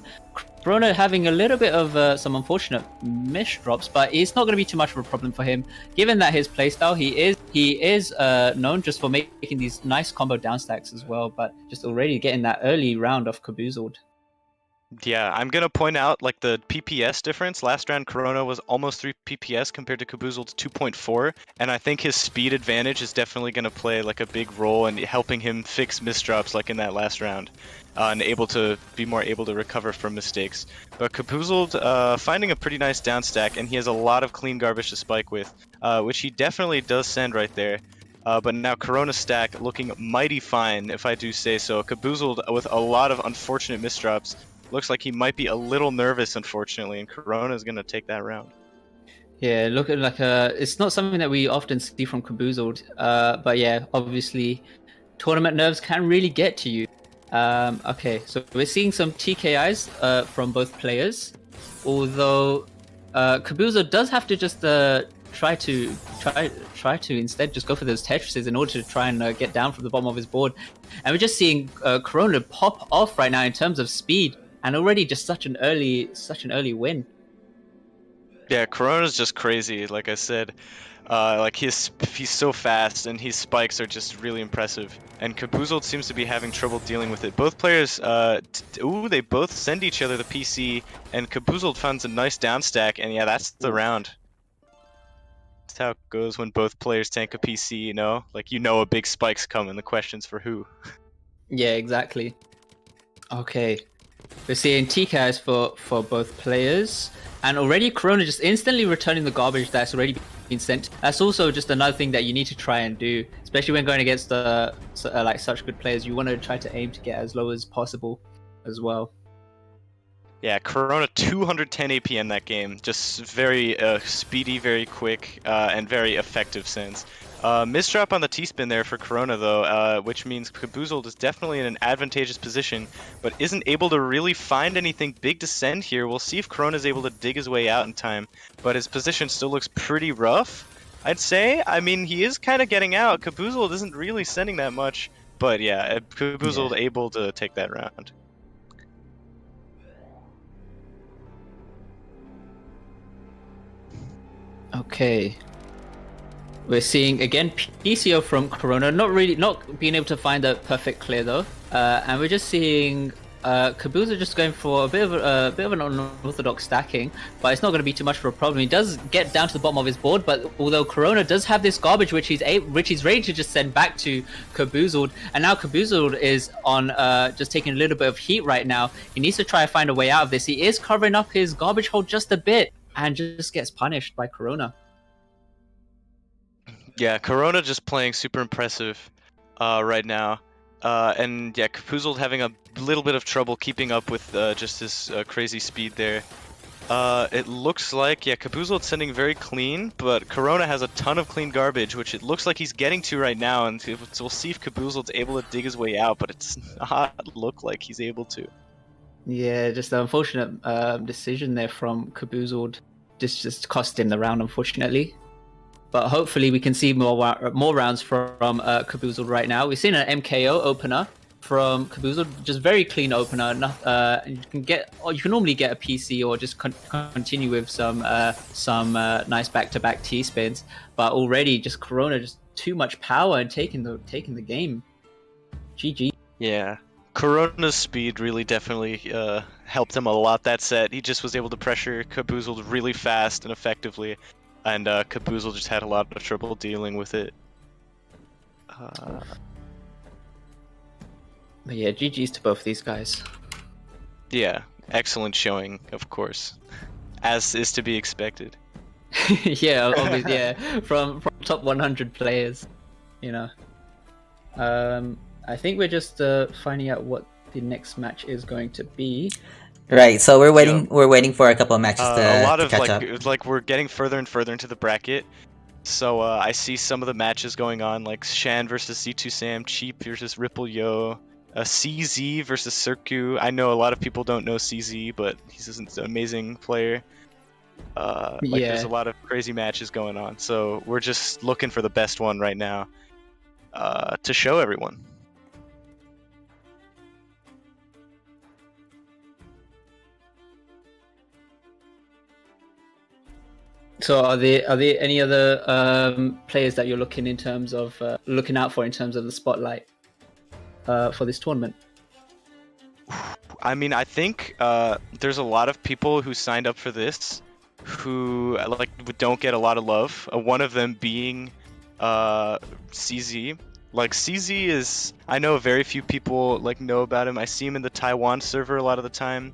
Corona having a little bit of some unfortunate miss drops, but it's not going to be too much of a problem for him, given that his playstyle, he is known just for making these nice combo downstacks as well, but just already getting that early round of Kaboozled. Yeah, I'm gonna point out like the PPS difference. Last round, Corona was almost 3 PPS compared to Kaboodle's 2.4, and I think his speed advantage is definitely gonna play like a big role in helping him fix misdrops like in that last round, and able to be more able to recover from mistakes. But Kaboodle finding a pretty nice down stack, and he has a lot of clean garbage to spike with, which he definitely does send right there. But now Corona stack looking mighty fine, if I do say so. Kaboozled with a lot of unfortunate misdrops. Looks like he might be a little nervous, unfortunately, and Corona is going to take that round. Yeah, looking like it's not something that we often see from Kaboozled. But yeah, obviously, tournament nerves can really get to you. Okay, so we're seeing some TKIs from both players, although Kaboozled does have to just try to instead just go for those Tetrises in order to try and get down from the bottom of his board. And we're just seeing Corona pop off right now in terms of speed, and already just such an early win. Yeah, Corona's just crazy. Like I said, like he's so fast, and his spikes are just really impressive. And Kaboozled seems to be having trouble dealing with it. Both players, they both send each other the PC, and Kaboozled finds a nice down stack, and yeah, that's the round. That's how it goes when both players tank a PC, you know? Like, you know a big spike's coming, the question's for who. Yeah, exactly. Okay, we're seeing TKIs for both players, and already Corona just instantly returning the garbage that's already been sent. That's also just another thing that you need to try and do, especially when going against like such good players. You want to try to aim to get as low as possible as well. Yeah, Corona 210 APM that game. Just very speedy, very quick, and very effective sends. Misdrop on the T-spin there for Corona though, which means Kaboozled is definitely in an advantageous position, but isn't able to really find anything big to send here. We'll see if Corona is able to dig his way out in time, but his position still looks pretty rough, I'd say. I mean, he is kind of getting out. Kaboozled isn't really sending that much, but yeah, Kaboozled able to take that round. Okay. We're seeing again PCO from Corona, not being able to find a perfect clear though, and we're just seeing Kaboozle just going for a bit of an unorthodox stacking, but it's not going to be too much of a problem. He does get down to the bottom of his board, but although Corona does have this garbage which he's ready to just send back to Kaboozled, and now Kaboozled is on just taking a little bit of heat right now. He needs to try to find a way out of this. He is covering up his garbage hole just a bit, and just gets punished by Corona. Yeah, Corona just playing super impressive right now. And yeah, Kaboozled having a little bit of trouble keeping up with just this crazy speed there. It looks like, yeah, Kaboozled sending very clean, but Corona has a ton of clean garbage, which it looks like he's getting to right now, and so we'll see if Kaboozled's able to dig his way out, but it's not look like he's able to. Yeah, just an unfortunate decision there from Kaboozled. Just cost him the round, unfortunately. But hopefully we can see more rounds from Kaboozled right now. We've seen an MKO opener from Kaboozled, just very clean opener. You can normally get a PC or just continue with some nice back-to-back T-spins. But already just Corona just too much power and taking the game. GG. Yeah. Corona's speed really definitely helped him a lot that set. He just was able to pressure Kaboozled really fast and effectively, and Kaboozled just had a lot of trouble dealing with it. But yeah, GG's to both these guys. Yeah, excellent showing, of course, as is to be expected. Yeah, obviously, yeah, from top 100 players, you know. I think we're just finding out what the next match is going to be. Right, so we're waiting. Yeah. We're waiting for a couple of matches a lot to of catch up. Like we're getting further and further into the bracket. So I see some of the matches going on, like Shan versus C2 Sam, Cheap versus Ripple Yo, CZ versus Circu. I know a lot of people don't know CZ, but he's an amazing player. There's a lot of crazy matches going on. So we're just looking for the best one right now to show everyone. So are there any other players that you're looking in terms of looking out for in terms of the spotlight for this tournament? I mean, I think there's a lot of people who signed up for this who like don't get a lot of love. One of them being CZ. Like CZ is, I know very few people like know about him. I see him in the Taiwan server a lot of the time,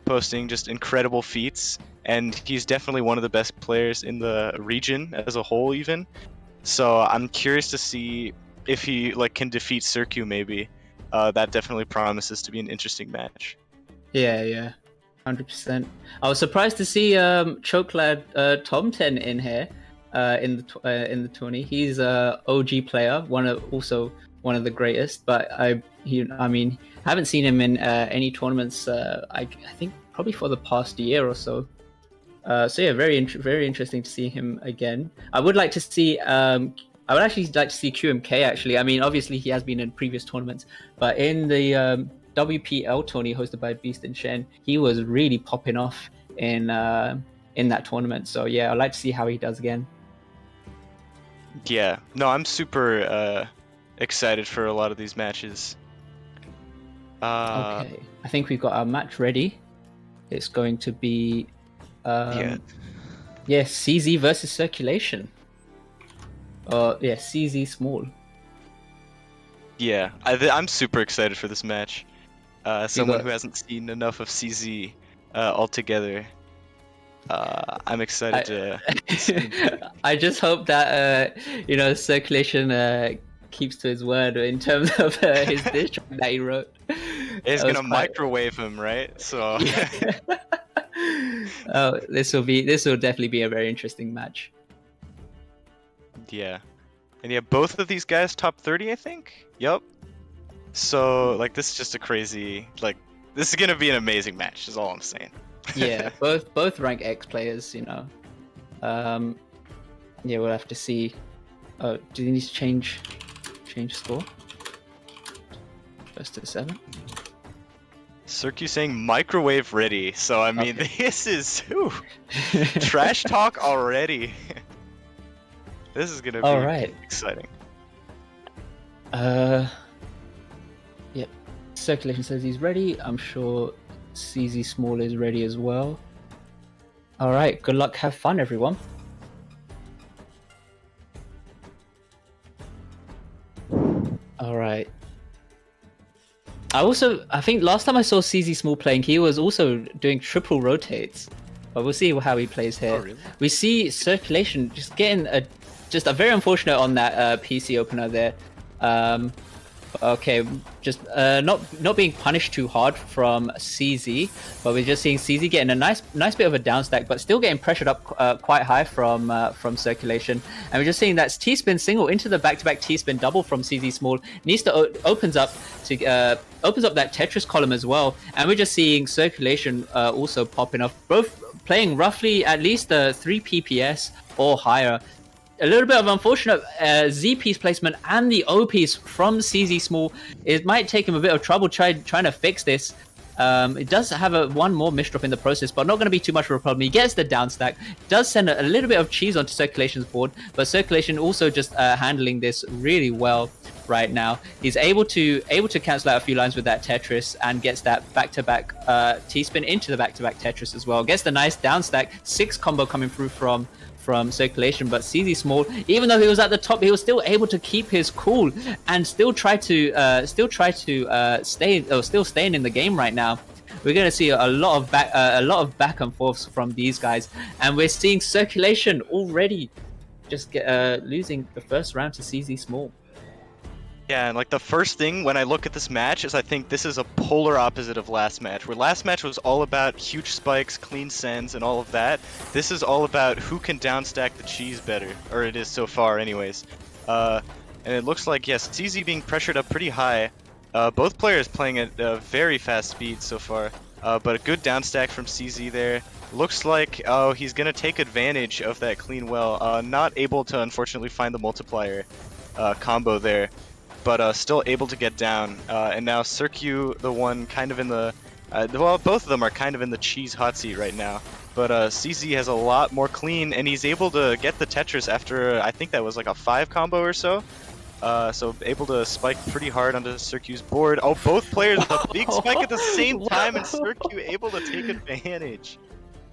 posting just incredible feats, and he's definitely one of the best players in the region as a whole even. So I'm curious to see if he like can defeat Circu maybe. That definitely promises to be an interesting match. Yeah, 100%. I was surprised to see Chocolad Tom10 in here in the tourney. He's a OG player, also one of the greatest. But I haven't seen him in any tournaments. I think probably for the past year or so. So yeah, very interesting to see him again. I would like to see. I would actually like to see QMK actually. I mean, obviously he has been in previous tournaments, but in the WPL tourney hosted by Beast and Shen, he was really popping off in that tournament. So yeah, I'd like to see how he does again. Yeah, no, I'm super excited for a lot of these matches. Okay, I think we've got our match ready. It's going to be CZ versus Circulation. CZ Small. Yeah, I'm super excited for this match. Someone who hasn't seen enough of CZ altogether. I'm excited to. I just hope that Circulation keeps to his word in terms of his diss track that he wrote. He's gonna microwave him, right? So. Oh, this will definitely be a very interesting match. Yeah, and yeah, both of these guys top 30, I think. Yep. So like, this is just a crazy this is gonna be an amazing match. Is all I'm saying. Yeah, both rank X players, Yeah, we'll have to see. Oh, do you need to change score? First to 7. Circu saying microwave ready. So I mean, This is trash talk already. This is gonna be exciting. Yep. Circulation says he's ready. I'm sure CZ Small is ready as well. All right. Good luck. Have fun, everyone. All right. I think last time I saw CZ Small playing, he was also doing triple rotates. But we'll see how he plays here. Oh, really? We see Circulation just getting a very unfortunate on that PC opener there. Okay, just not being punished too hard from CZ, but we're just seeing CZ getting a nice bit of a down stack, but still getting pressured up quite high from Circulation. And we're just seeing that T-spin single into the back-to-back T-spin double from CZ Small. Needs to opens up that Tetris column as well, and we're just seeing Circulation also popping off, both playing roughly at least 3 PPS or higher. A little bit of unfortunate Z piece placement and the O piece from CZ Small. It might take him a bit of trouble trying to fix this. It does have one more misdrop in the process, but not going to be too much of a problem. He gets the down stack, does send a little bit of cheese onto Circulation's board, but Circulation also just handling this really well right now. He's able to cancel out a few lines with that Tetris and gets that back-to-back T-spin into the back-to-back Tetris as well. Gets the nice down stack, 6 combo coming through from Circulation, but CZ Small, even though he was at the top, he was still able to keep his cool and still staying in the game right now. We're going to see a lot of back and forths from these guys, and we're seeing Circulation already just losing the first round to CZ Small. Yeah, and like the first thing when I look at this match is I think this is a polar opposite of last match, where last match was all about huge spikes, clean sends, and all of that. This is all about who can downstack the cheese better, or it is so far anyways. And it looks like, yes, CZ being pressured up pretty high. Both players playing at a very fast speed so far, but a good downstack from CZ there. Looks like, he's going to take advantage of that clean well. Not able to, unfortunately, find the multiplier combo there, but still able to get down. And now Circu, the one kind of in the... well, both of them are kind of in the cheese hot seat right now. But CZ has a lot more clean, and he's able to get the Tetris after, I think that was like a 5 combo or so. So able to spike pretty hard onto Circu's board. Oh, both players with a big spike at the same time, and Circu able to take advantage.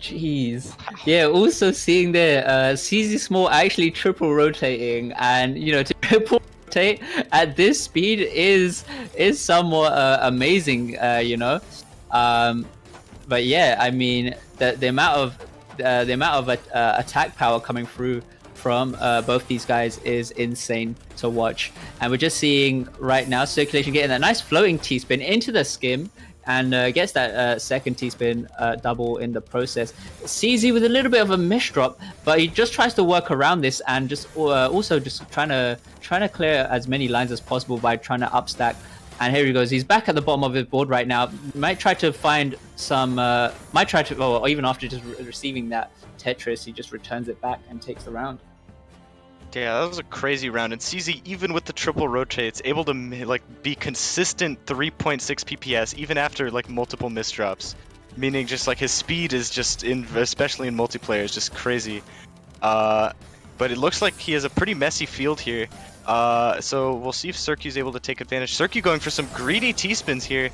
Jeez. Yeah, also seeing there, CZ Small actually triple rotating, and you know, to triple rotate at this speed is somewhat amazing, you know. But yeah, I mean, the amount of attack power coming through from both these guys is insane to watch. And we're just seeing right now Circulation getting that nice floating T-spin into the skim, and gets that second T-spin double in the process. CZ with a little bit of a misdrop, but he just tries to work around this and just also just trying to clear as many lines as possible by trying to upstack. And here he goes. He's back at the bottom of his board right now. Might try to find some. Or even after just receiving that Tetris, he just returns it back and takes the round. Yeah, that was a crazy round, and CZ, even with the triple rotates, able to like be consistent 3.6 PPS even after like multiple misdrops, meaning just like his speed is just especially in multiplayer, is just crazy. But it looks like he has a pretty messy field here. So we'll see if Circu's able to take advantage. Circu going for some greedy T-spins here,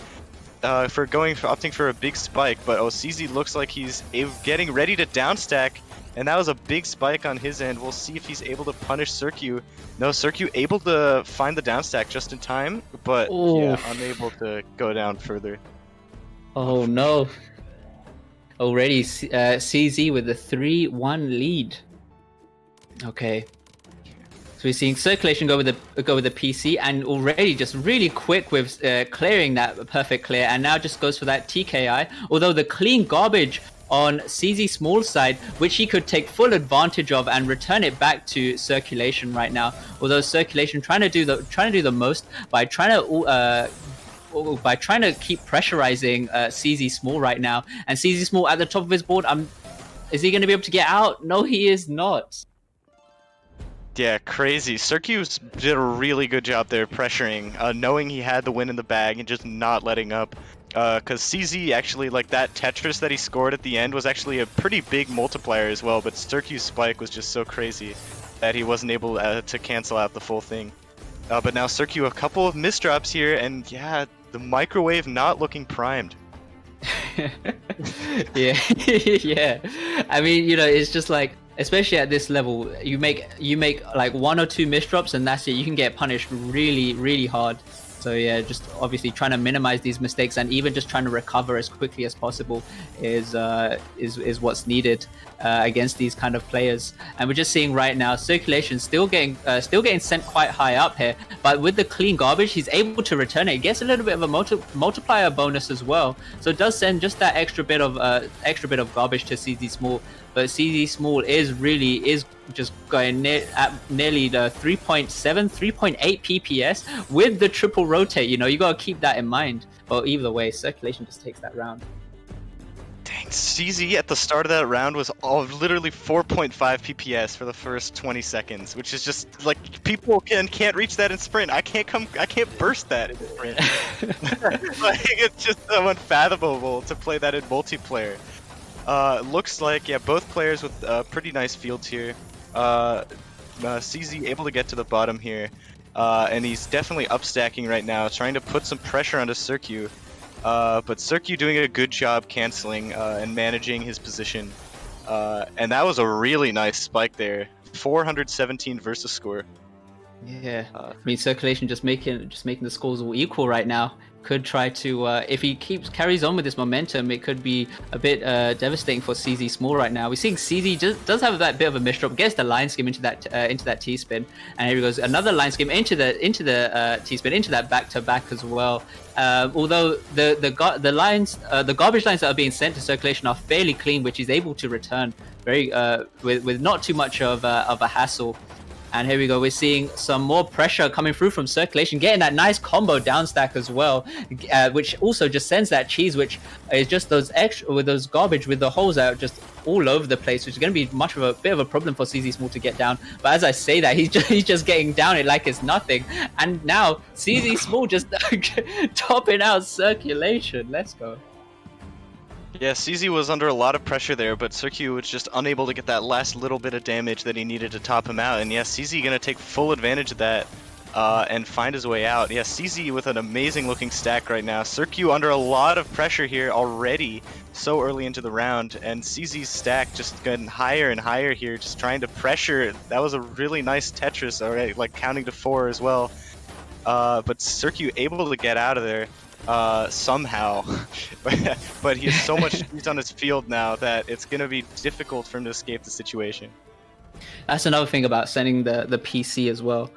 opting for a big spike, but CZ looks like he's getting ready to downstack. And that was a big spike on his end. We'll see if he's able to punish Circu. No, Circu able to find the downstack just in time, but yeah, unable to go down further. Oh no. Already CZ with a 3-1 lead. Okay. So we're seeing Circulation go with the PC, and already just really quick with clearing that perfect clear, and now just goes for that TKI. Although the clean garbage on CZ Small side, which he could take full advantage of and return it back to Circulation right now. Although Circulation trying to do the most by trying to keep pressurizing CZ Small right now, and CZ Small at the top of his board. Is he going to be able to get out? No, he is not. Yeah, crazy. Circu did a really good job there pressuring, knowing he had the win in the bag and just not letting up. Because CZ actually, like that Tetris that he scored at the end was actually a pretty big multiplier as well, but Circu's spike was just so crazy that he wasn't able to cancel out the full thing. But now Circu a couple of misdrops here, and yeah, the microwave not looking primed. Yeah, yeah. I mean, you know, it's just like, especially at this level, you make like 1 or 2 misdrops and that's it. You can get punished really, really hard. So yeah, just obviously trying to minimize these mistakes and even just trying to recover as quickly as possible is what's needed against these kind of players. And we're just seeing right now Circulation still getting sent quite high up here, but with the clean garbage, he's able to return it. He gets a little bit of a multiplier bonus as well, so it does send just that extra bit of garbage to CZ Small. But CZ Small is just going at nearly the 3.8 PPS with the triple rotate. You know, you gotta keep that in mind. But either way, Circulation just takes that round. Dang, CZ at the start of that round was literally 4.5 PPS for the first 20 seconds, which is just like people can't reach that in sprint. I can't burst that in sprint. Like it's just so unfathomable to play that in multiplayer. Looks like, yeah, both players with pretty nice fields here. CZ able to get to the bottom here, and he's definitely upstacking right now, trying to put some pressure onto Circu. But Circu doing a good job canceling and managing his position. And that was a really nice spike there. 417 versus score. Yeah, I mean, Circulation just making the scores all equal right now. Could try to, if he carries on with this momentum, it could be a bit devastating for CZ Small right now. We're seeing CZ does have that bit of a misdrop, gets the line skim into that T-spin, and here he goes, another line skim into the T-spin, into that back-to-back as well. Although the garbage lines that are being sent to Circulation are fairly clean, which he's able to return very with not too much of a hassle. And here we go, we're seeing some more pressure coming through from Circulation, getting that nice combo down stack as well, which also just sends that cheese, which is just those extra, with those garbage, with the holes out just all over the place, which is going to be much of a bit of a problem for CZ Small to get down. But as I say that, he's just getting down it like it's nothing. And now CZ Small just topping out Circulation. Let's go. Yeah, CZ was under a lot of pressure there, but Circu was just unable to get that last little bit of damage that he needed to top him out. And yeah, CZ gonna take full advantage of that. and find his way out. Yeah, CZ with an amazing looking stack right now. Circu under a lot of pressure here already, so early into the round, and CZ's stack just getting higher and higher here, just trying to pressure. That was a really nice Tetris already, like counting to 4 as well. But Circu able to get out of there somehow. But he has so much speed on his field now that it's going to be difficult for him to escape the situation. That's another thing about sending the PC as well.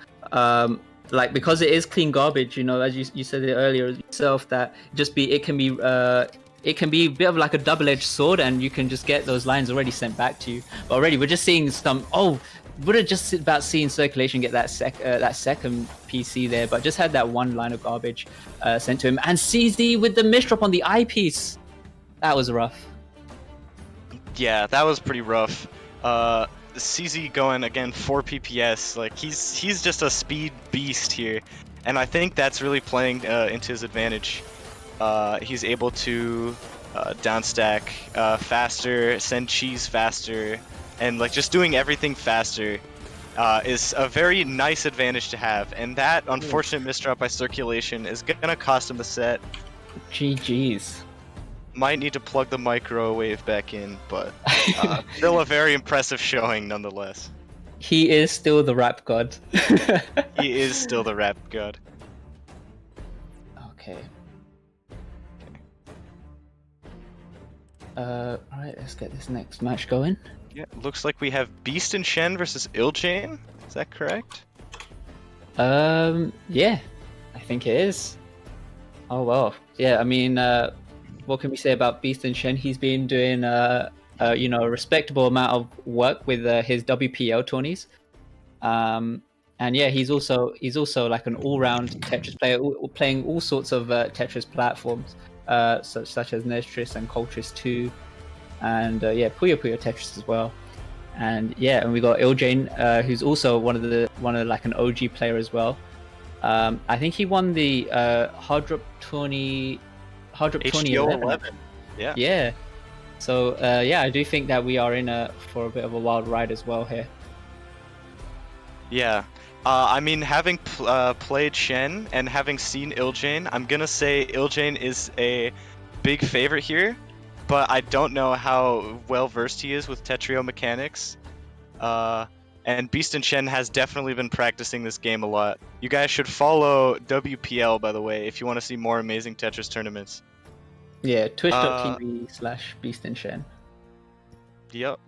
Like, because it is clean garbage, you know, as you said it earlier yourself, that it can be a bit of like a double-edged sword, and you can just get those lines already sent back to you. But already we're just seeing some. Oh, we're just about seeing Circulation get that second PC there, but just had that one line of garbage sent to him, and CZ with the misdrop on the eyepiece. That was rough. Yeah, that was pretty rough. CZ going again 4 PPS, like he's just a speed beast here, and I think that's really playing into his advantage. He's able to downstack faster, send cheese faster, and like just doing everything faster is a very nice advantage to have. And that unfortunate misdrop by Circulation is gonna cost him the set. GG's. Might need to plug the microwave back in, but still a very impressive showing nonetheless. He is still the rap god. He is still the rap god. Okay. Alright, let's get this next match going. Yeah, looks like we have Beast and Shen versus Iljane. Is that correct? Yeah, I think it is. Oh well. Yeah, I mean, what can we say about Beast and Shen? He's been doing you know, a respectable amount of work with his WPL tourneys. And yeah, he's also like an all-round Tetris player, playing all sorts of Tetris platforms, such as Netris and Coltris 2, and yeah, Puyo Puyo Tetris as well. And yeah, and we got Iljane, who's also one of like an OG player as well. I think he won the Hard Drop Tourney. HDO 11. Yeah. Yeah. So yeah, I do think that we are in for a bit of a wild ride as well here. Yeah. I mean, having played Shen and having seen Iljane, I'm gonna say Iljane is a big favorite here, but I don't know how well versed he is with Tetrio mechanics. And Beast and Shen has definitely been practicing this game a lot. You guys should follow WPL, by the way, if you want to see more amazing Tetris tournaments. Yeah, twitch.tv/Beast and Shen. Yep.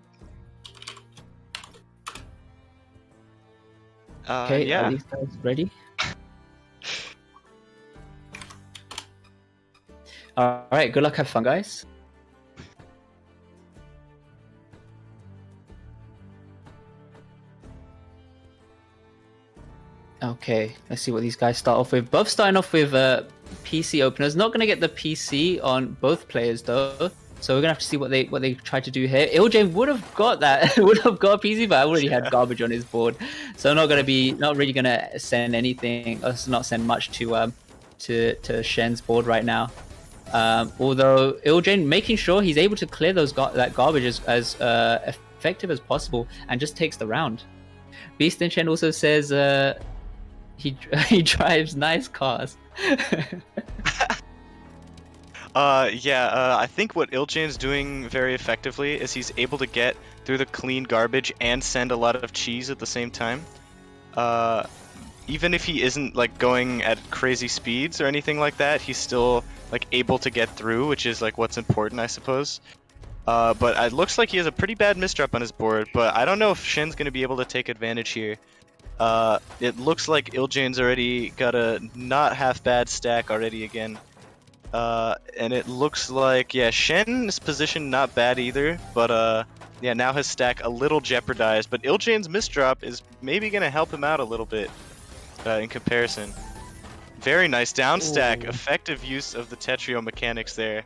Okay, yeah. are these guys ready? Alright, good luck, have fun, guys. Okay, let's see what these guys start off with. Both starting off with PC openers. Not going to get the PC on both players though, so we're gonna have to see what they try to do here. Iljane would have got that, would have got a PC, but I already had garbage on his board, so not really gonna send anything. Not send much to Shen's board right now. Although Iljane making sure he's able to clear that garbage as effective as possible, and just takes the round. Beast and Shen also says he drives nice cars. I think what Iljane's doing very effectively is he's able to get through the clean garbage and send a lot of cheese at the same time. Even if he isn't like going at crazy speeds or anything like that, he's still like able to get through, which is like what's important, I suppose. But it looks like he has a pretty bad misdrop on his board, but I don't know if Shen's going to be able to take advantage here. It looks like Iljane's already got a not half bad stack already again. And it looks like, yeah, Shen's position not bad either, but yeah, now his stack a little jeopardized, but Iljane's misdrop is maybe going to help him out a little bit in comparison. Very nice down stack, effective use of the Tetrio mechanics there.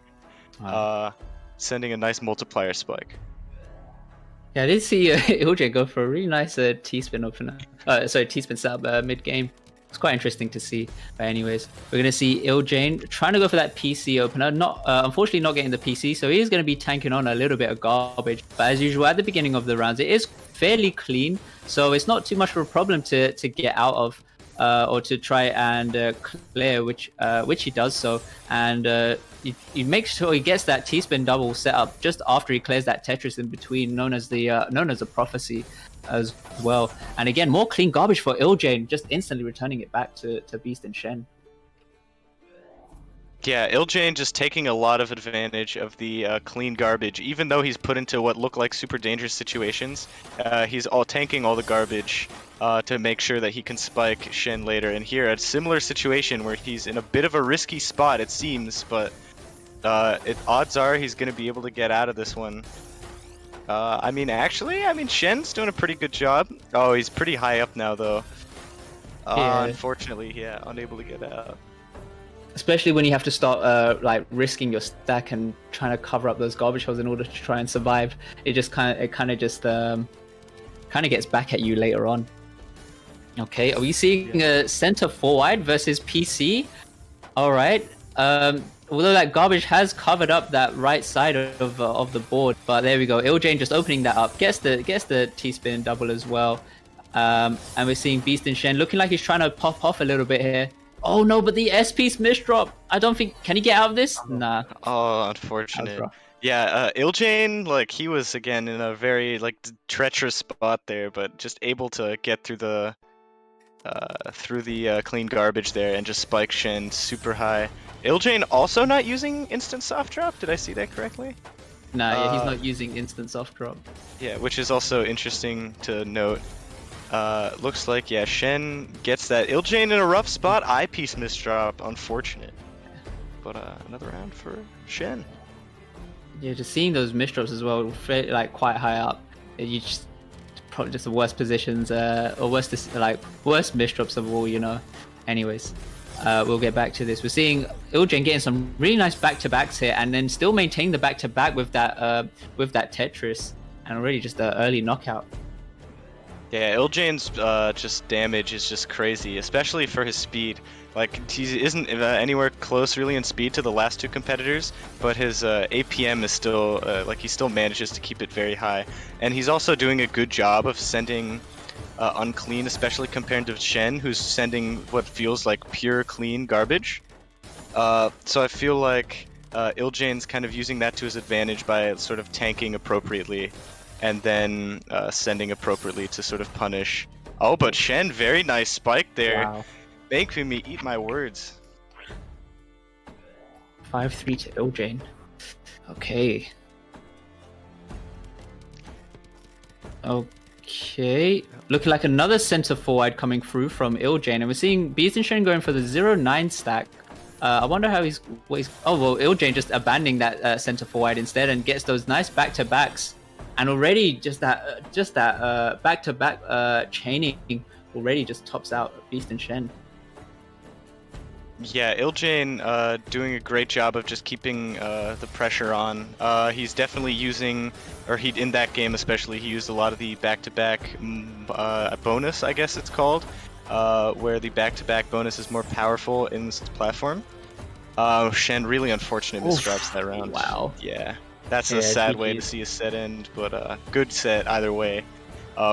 Wow. Sending a nice multiplier spike. Yeah, I did see Iljane go for a really nice T-spin opener. T-spin sub mid-game. It's quite interesting to see. But anyways, we're going to see Iljane trying to go for that PC opener. Unfortunately not getting the PC, so he is going to be tanking on a little bit of garbage. But as usual, at the beginning of the rounds, it is fairly clean, so it's not too much of a problem to get out of. or to try and clear, which he does so, and he makes sure he gets that T-spin double set up just after he clears that Tetris in between, known as the prophecy as well. And again, more clean garbage for Iljane, just instantly returning it back to Beast and Shen. Yeah, Iljane just taking a lot of advantage of the clean garbage, even though he's put into what look like super dangerous situations. He's tanking all the garbage to make sure that he can spike Shen later. And here, a similar situation where he's in a bit of a risky spot, it seems, but odds are he's going to be able to get out of this one. I mean, Shen's doing a pretty good job. Oh, he's pretty high up now, though. Yeah. Unfortunately, yeah, unable to get out. Especially when you have to start like risking your stack and trying to cover up those garbage holes in order to try and survive. It just kind of gets back at you later on. Okay, are we seeing a center forward versus PC? All right. Although that garbage has covered up that right side of the board, but there we go. Iljane just opening that up, gets the T-spin double as well. And we're seeing Beast and Shen looking like he's trying to pop off a little bit here. Oh no, but the S-piece misdrop. I don't think... Can he get out of this? Nah. Oh, unfortunate. Yeah, Iljane, like, he was, again, in a very, like, treacherous spot there, but just able to get through the clean garbage there and just spike Shen super high. Iljane also not using instant soft drop? Did I see that correctly? Nah, yeah, he's not using instant soft drop. Yeah, which is also interesting to note. Looks like, yeah, Shen gets that. Iljane in a rough spot. Eyepiece misdrop. Unfortunate. But another round for Shen. Yeah, just seeing those misdrops as well, like quite high up. You just probably just the worst positions, or worst misdrops of all, you know. Anyways, we'll get back to this. We're seeing Iljane getting some really nice back-to-backs here, and then still maintaining the back-to-back with that Tetris, and already just an early knockout. Yeah, Iljane's just damage is just crazy, especially for his speed. Like, he isn't anywhere close really in speed to the last two competitors, but his APM is still, he still manages to keep it very high. And he's also doing a good job of sending unclean, especially compared to Shen, who's sending what feels like pure clean garbage. So I feel like Iljane's kind of using that to his advantage by sort of tanking appropriately. And then sending appropriately to sort of punish. Oh, but Shen, very nice spike there. Wow. Making me eat my words. 5-3 to Iljane. Okay. Okay. Looking like another center forward coming through from Iljane. And we're seeing Beast and Shen going for the 0-9 stack. I wonder how he's... Oh, well, Iljane just abandoning that center forward instead and gets those nice back-to-backs. And already just that back-to-back chaining already just tops out Beast and Shen. Yeah, Iljane doing a great job of just keeping the pressure on. He's definitely using, in that game especially, he used a lot of the back-to-back bonus, I guess it's called, where the back-to-back bonus is more powerful in this platform. Shen really unfortunate misdrops that round. Wow. Yeah. That's a sad way to see a set end, but good set either way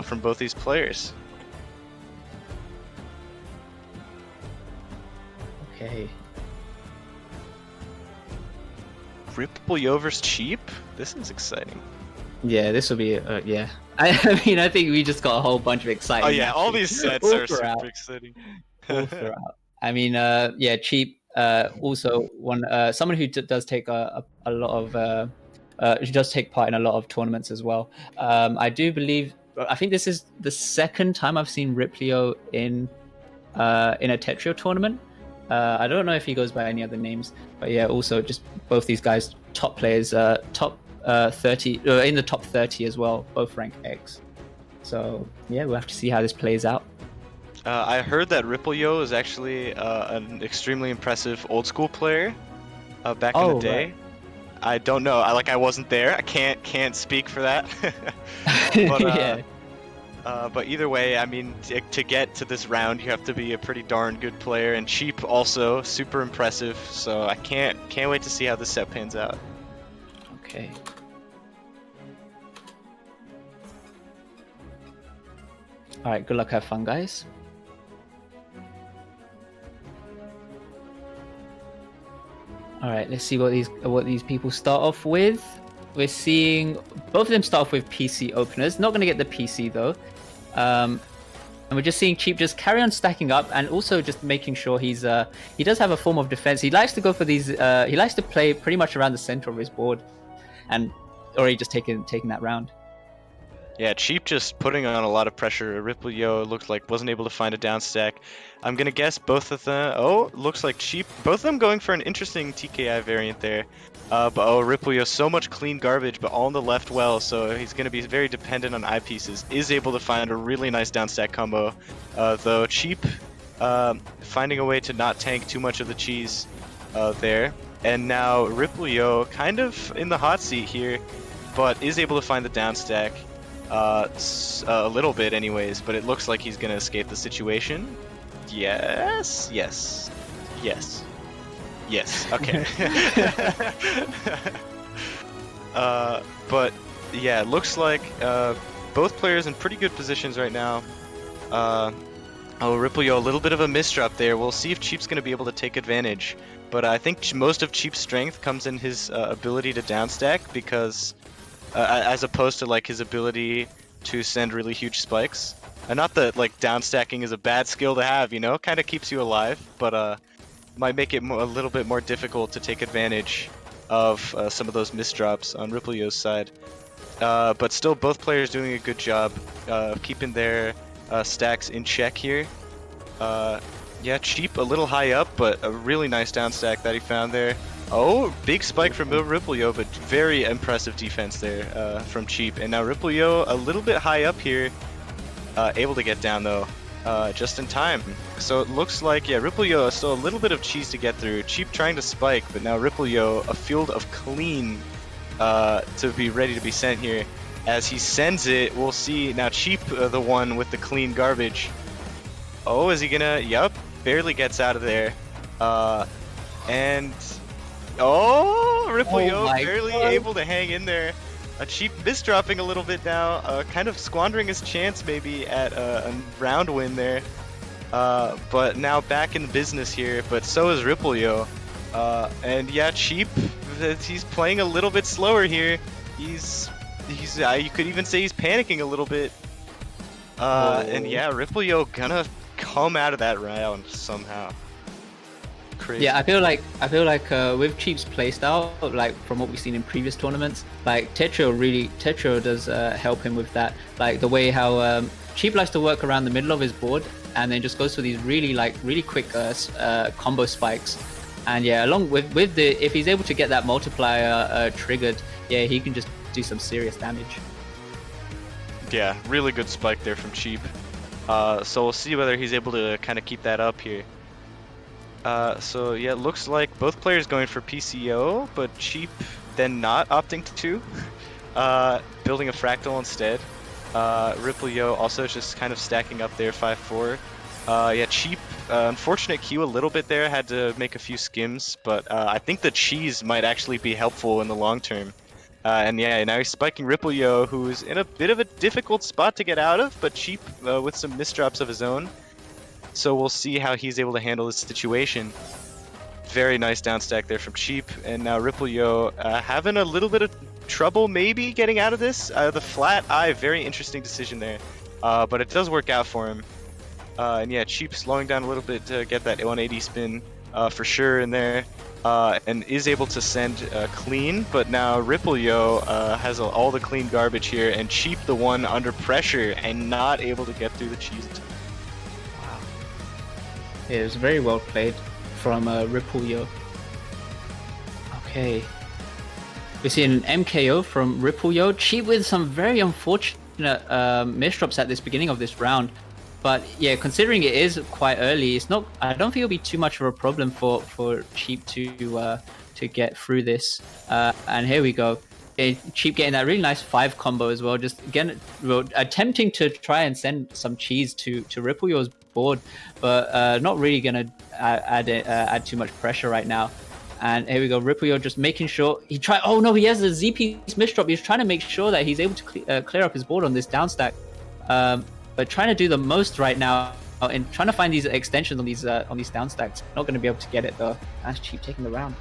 from both these players. Okay. Ripple Yover's cheap? This is exciting. Yeah, this will be, yeah. I mean, I think we just got a whole bunch of exciting. Oh yeah, all these sets are super exciting. All throughout. I mean, yeah, cheap. Also, someone who does take a lot of... she does take part in a lot of tournaments as well. I think this is the second time I've seen Riplio in a Tetrio tournament. I don't know if he goes by any other names, but yeah, also just both these guys, top players, top 30, in the top 30 as well, both rank X. So yeah, we'll have to see how this plays out. I heard that Riplio is actually an extremely impressive old school player back in the day. Right. I don't know. I wasn't there. I can't speak for that. But, yeah. But either way, I mean, to get to this round, you have to be a pretty darn good player, and cheap also super impressive. So I can't wait to see how this set pans out. Okay. All right. Good luck. Have fun, guys. All right, let's see what these people start off with. We're seeing both of them start off with PC openers. Not going to get the PC though. And we're just seeing Cheap just carry on stacking up, and also just making sure he does have a form of defense. He likes to go for these. He likes to play pretty much around the center of his board, and already just taking that round. Yeah, Cheap just putting on a lot of pressure. Reviclia looked like wasn't able to find a down stack. I'm gonna guess both of them. Oh, looks like Cheap. Both of them going for an interesting TKI variant there. But Reviclia, so much clean garbage, but all on the left well, so he's gonna be very dependent on eyepieces. Is able to find a really nice down stack combo, though Cheap finding a way to not tank too much of the cheese there. And now Reviclia kind of in the hot seat here, but is able to find the down stack. A little bit anyways, but it looks like he's gonna escape the situation. Yes, okay. But yeah, it looks like both players in pretty good positions right now. Reviclia, a little bit of a misdrop there. We'll see if Cheap's gonna be able to take advantage, but I think most of Cheap's strength comes in his ability to downstack, because as opposed to like his ability to send really huge spikes. And not that like downstacking is a bad skill to have, you know, kind of keeps you alive, but might make it a little bit more difficult to take advantage of some of those misdrops on Reviclia's side. But still, both players doing a good job keeping their stacks in check here. Yeah, Cheap a little high up, but a really nice down stack that he found there. Oh, big spike from Reviclia, but very impressive defense there from Cheap. And now Reviclia a little bit high up here, able to get down though, just in time. So it looks like, yeah, Reviclia still a little bit of cheese to get through. Cheap trying to spike, but now Reviclia a field of clean to be ready to be sent here. As he sends it, we'll see now Cheap the one with the clean garbage. Oh, is he gonna? Yup, barely gets out of there. And oh, Reviclia barely able to hang in there. A Cheap misdropping a little bit now, kind of squandering his chance maybe at a round win there. But now back in business here, but so is Reviclia. And yeah, Cheap, he's playing a little bit slower here. He's you could even say he's panicking a little bit. And yeah, Reviclia gonna come out of that round somehow. Crazy. Yeah, I feel like with Cheap's playstyle, like from what we've seen in previous tournaments, like Tetrio does help him with that. Like the way how Cheap likes to work around the middle of his board, and then just goes for these really quick combo spikes. And yeah, along with the, if he's able to get that multiplier triggered, yeah, he can just do some serious damage. Yeah, really good spike there from Cheap. So we'll see whether he's able to kind of keep that up here. So yeah, it looks like both players going for PCO, but Cheap then not opting to building a fractal instead. Reviclia also just kind of stacking up there, 5-4. Yeah, Cheap, unfortunate Q a little bit there, had to make a few skims, but I think the cheese might actually be helpful in the long term. And yeah, now he's spiking Reviclia, who's in a bit of a difficult spot to get out of, but Cheap with some misdrops of his own. So we'll see how he's able to handle this situation. Very nice downstack there from Cheap, and now Reviclia having a little bit of trouble maybe getting out of this. The flat eye, very interesting decision there, but it does work out for him. And yeah, Cheap slowing down a little bit to get that 180 spin for sure in there, and is able to send clean, but now Reviclia has all the clean garbage here, and Cheap the one under pressure and not able to get through the cheese. Yeah, it was very well played from Reviclia. Okay. We see an MKO from Reviclia. Cheap with some very unfortunate misdrops at this beginning of this round. But yeah, considering it is quite early, it's not. I don't think it'll be too much of a problem for Cheap to get through this. And here we go. Cheap getting that really nice 5 combo as well. Just again, attempting to try and send some cheese to Reviclia's board, but not really gonna add too much pressure right now. And here we go, Reviclia just making sure he try. Oh no, he has a ZP misdrop. He's trying to make sure that he's able to clear up his board on this downstack. But trying to do the most right now and trying to find these extensions on these downstacks. Not going to be able to get it though. That's Cheap taking the round.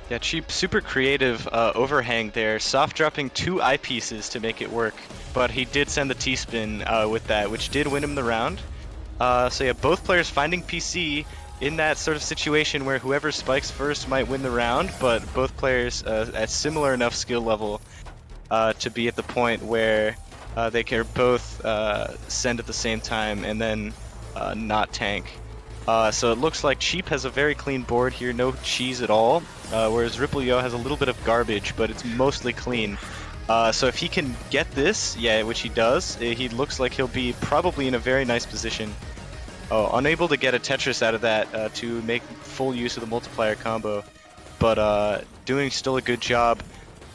Yeah, Cheap, super creative overhang there, soft dropping 2 eyepieces to make it work, but he did send the T-spin with that, which did win him the round. So yeah, both players finding PC in that sort of situation where whoever spikes first might win the round, but both players at similar enough skill level to be at the point where they can both send at the same time and then not tank. So it looks like Cheap has a very clean board here, no cheese at all, whereas Reviclia has a little bit of garbage, but it's mostly clean. So if he can get this, yeah, which he does, he looks like he'll be probably in a very nice position. Oh, unable to get a Tetris out of that to make full use of the multiplier combo, but doing still a good job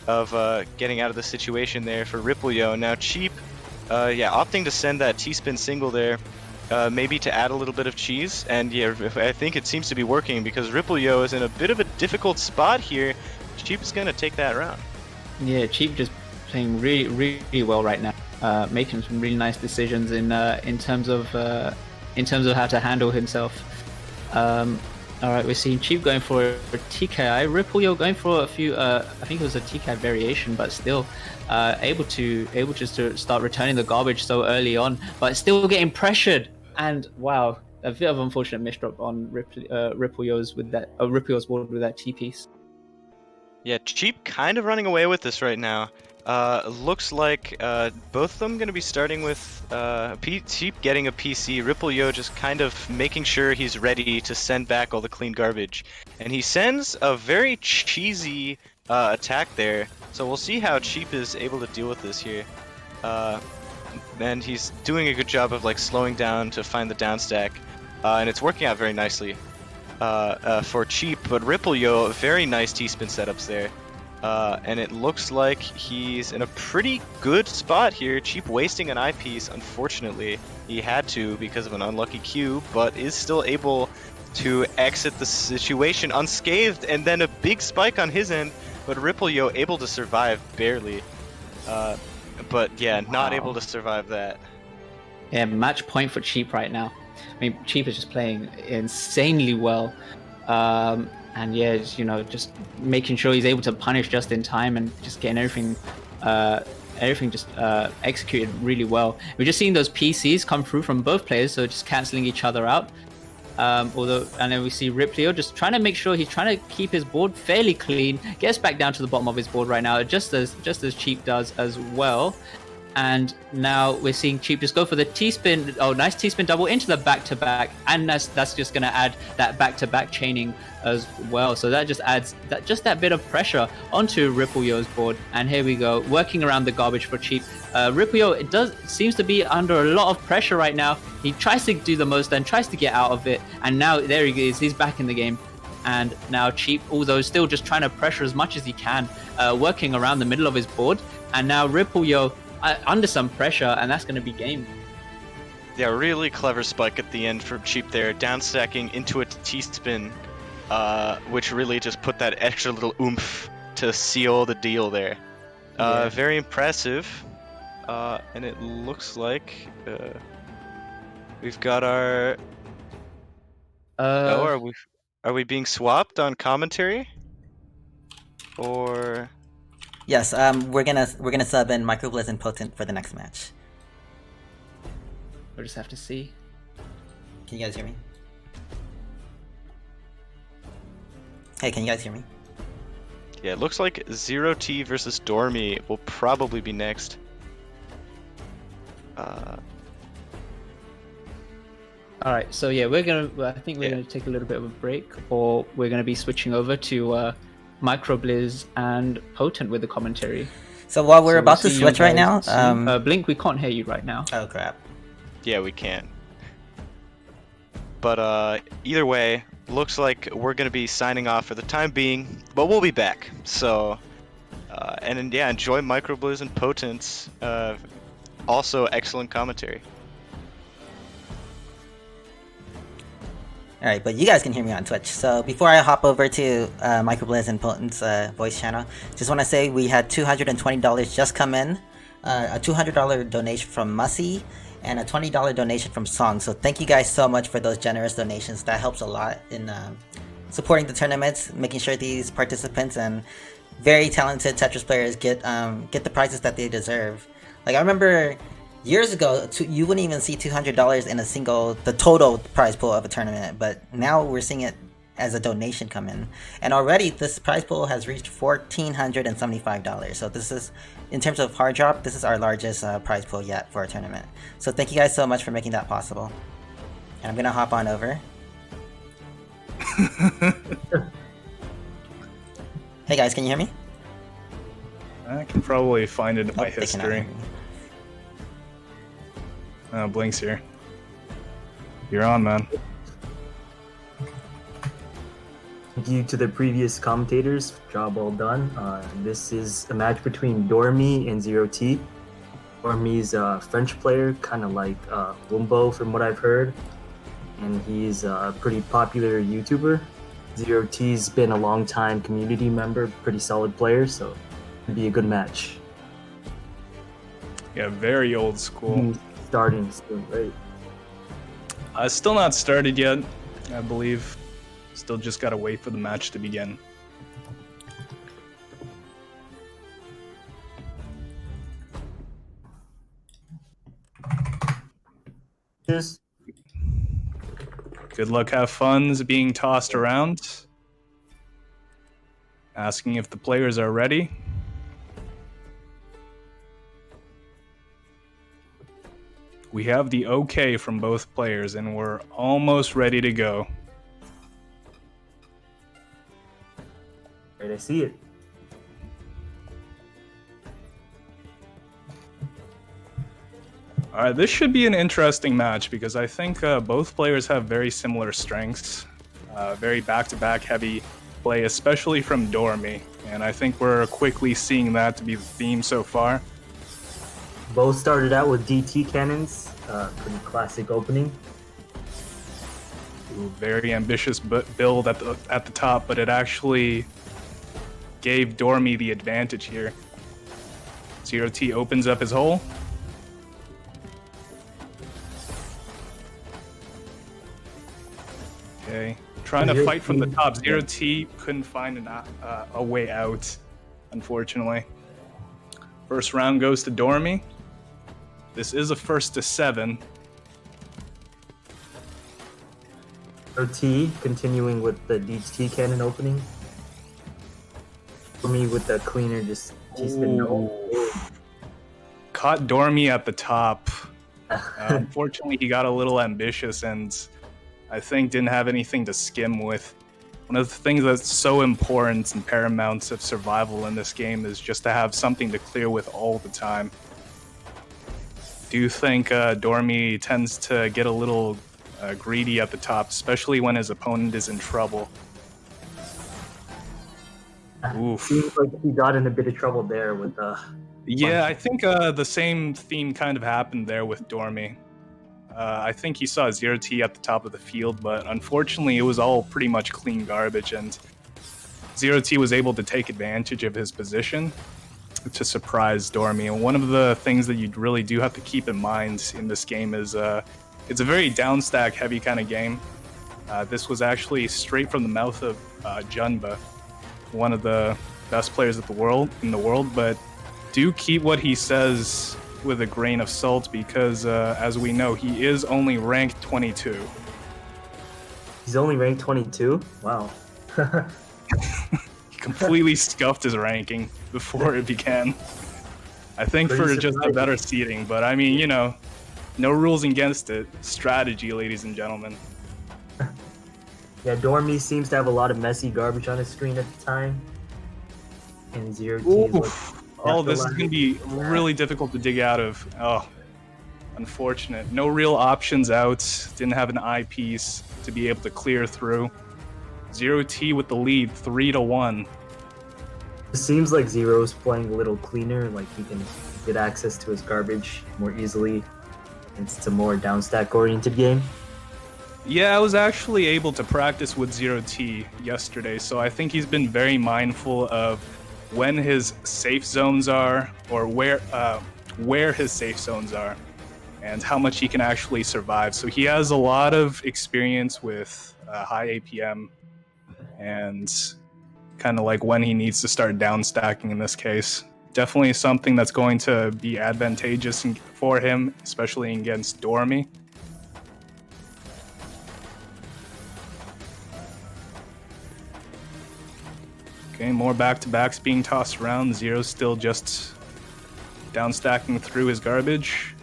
of getting out of the situation there for Reviclia. Now Cheap, yeah, opting to send that T-spin single there, maybe to add a little bit of cheese, and yeah, I think it seems to be working because Reviclia is in a bit of a difficult spot here. Cheap is going to take that round. Yeah, Cheap just playing really, really well right now, making some really nice decisions in terms of how to handle himself. All right, we're seeing Cheap going for a TKI, Reviclia going for a few. I think it was a TKI variation, but still able just to start returning the garbage so early on, but still getting pressured. And wow, a bit of unfortunate misdrop on Reviclia's board with that T piece. Yeah, Cheap kind of running away with this right now. Looks like both of them going to be starting with Cheap getting a PC, Reviclia just kind of making sure he's ready to send back all the clean garbage. And he sends a very cheesy attack there, so we'll see how Cheap is able to deal with this here. And he's doing a good job of like slowing down to find the down stack, and it's working out very nicely for Cheap. But Reviclia, very nice T-spin setups there. And it looks like he's in a pretty good spot here. Cheap wasting an eyepiece, unfortunately. He had to because of an unlucky Q, but is still able to exit the situation unscathed, and then a big spike on his end, but Reviclia able to survive barely. But yeah, not able to survive that. Yeah, match point for Cheap right now. I mean, Cheap is just playing insanely well. And yeah, just making sure he's able to punish just in time and just getting everything executed really well. We're just seeing those PCs come through from both players, so just cancelling each other out. And then we see Reviclia just trying to make sure he's trying to keep his board fairly clean, gets back down to the bottom of his board right now, just as Cheap does as well. And now we're seeing Cheap just go for the T-spin. Oh, nice T-spin double into the back-to-back, and that's just going to add that back-to-back chaining as well. So that just adds that bit of pressure onto Reviclia's board. And here we go, working around the garbage for Cheap. Reviclia seems to be under a lot of pressure right now. He tries to do the most and tries to get out of it, and now there he is. He's back in the game. And now Cheap, although still just trying to pressure as much as he can, working around the middle of his board. And now Reviclia under some pressure, and that's going to be game. Yeah, really clever spike at the end from Cheap there, down stacking into a T-spin, which really just put that extra little oomph to seal the deal there. Yeah. Very impressive. And it looks like we've got our. Are we being swapped on commentary? Or. Yes, we're gonna sub in Microblizz and Potent for the next match. We'll just have to see. Can you guys hear me? Hey, can you guys hear me? Yeah, it looks like 0T versus Dormi will probably be next. All right, so yeah, I think we're gonna take a little bit of a break, or we're gonna be switching over to Microblizz and Potent with the commentary. So while we're about to see you switch right now, soon. Blink, we can't hear you right now. oh crap. Yeah, we can. But either way, looks like we're gonna be signing off for the time being, but we'll be back. So, and yeah, enjoy Microblizz and Potent. Also, excellent commentary. Alright, but you guys can hear me on Twitch. So before I hop over to Microblizz and Potent's voice channel, just want to say we had $220 just come in, a $200 donation from Mussy, and a $20 donation from Song. So thank you guys so much for those generous donations. That helps a lot in supporting the tournaments, making sure these participants and very talented Tetris players get the prizes that they deserve. Like I remember years ago, you wouldn't even see $200 in the total prize pool of a tournament, but now we're seeing it as a donation come in. And already this prize pool has reached $1,475. So this is, in terms of hard drop, this is our largest prize pool yet for a tournament. So thank you guys so much for making that possible. And I'm gonna hop on over. Hey guys, can you hear me? I can probably find it in my They cannot history. hear me. Blink's here. You're on, man. Thank you to the previous commentators. Job well done. This is a match between Dormi and Zero T. Dormi's a French player, kind of like Wumbo from what I've heard. And he's a pretty popular YouTuber. Zero T's been a long time community member, pretty solid player, so it'd be a good match. Yeah, very old school. He's starting soon, right? Still not started yet, I believe. Still just gotta wait for the match to begin. Cheers. Good luck, have fun's being tossed around. Asking if the players are ready. We have the okay from both players and we're almost ready to go. Right, I see it. Alright, this should be an interesting match because I think both players have very similar strengths. Very back-to-back heavy play, especially from Dormi. And I think we're quickly seeing that to be the theme so far. Both started out with DT cannons. Pretty classic opening. Ooh, very ambitious build at the top, but it actually gave Dormi the advantage here. Zero T opens up his hole. Okay, trying to fight from the top. Zero T couldn't find a way out, unfortunately. First round goes to Dormi. This is a 1-7. OT continuing with the DT cannon opening. For me with the cleaner, just he's been Caught Dormi at the top. Unfortunately, he got a little ambitious and I think didn't have anything to skim with. One of the things that's so important and paramount of survival in this game is just to have something to clear with all the time. Do you think Dormi tends to get a little greedy at the top, especially when his opponent is in trouble? Oof. Seems like he got in a bit of trouble there with Yeah, I think the same theme kind of happened there with Dormi. I think he saw Zero T at the top of the field, but unfortunately it was all pretty much clean garbage, and Zero T was able to take advantage of his position to surprise Dormi. And one of the things that you really do have to keep in mind in this game is it's a very downstack heavy kind of game. This was actually straight from the mouth of Jamba, one of the best players in the world, but do keep what he says with a grain of salt because as we know, he is only ranked 22. He's only ranked 22? Wow. He completely scuffed his ranking before it began. I think Pretty for just a surprising. better seeding, but I mean, you know, no rules against it. Strategy, ladies and gentlemen. Yeah, Dormi seems to have a lot of messy garbage on his screen at the time. And Zero T is like... Oh, this is going to be really difficult to dig out of. Oh, unfortunate. No real options out. Didn't have an eyepiece to be able to clear through. Zero T with the lead, 3-1. It seems like Zero's playing a little cleaner, like he can get access to his garbage more easily. It's a more downstack oriented game. Yeah, I was actually able to practice with Zero T yesterday, so I think he's been very mindful of when his safe zones are, or where his safe zones are, and how much he can actually survive. So he has a lot of experience with high APM and kind of like when he needs to start down stacking in this case. Definitely something that's going to be advantageous for him, especially against Dormi. Okay, more back-to-backs being tossed around. Zero's still just down stacking through his garbage,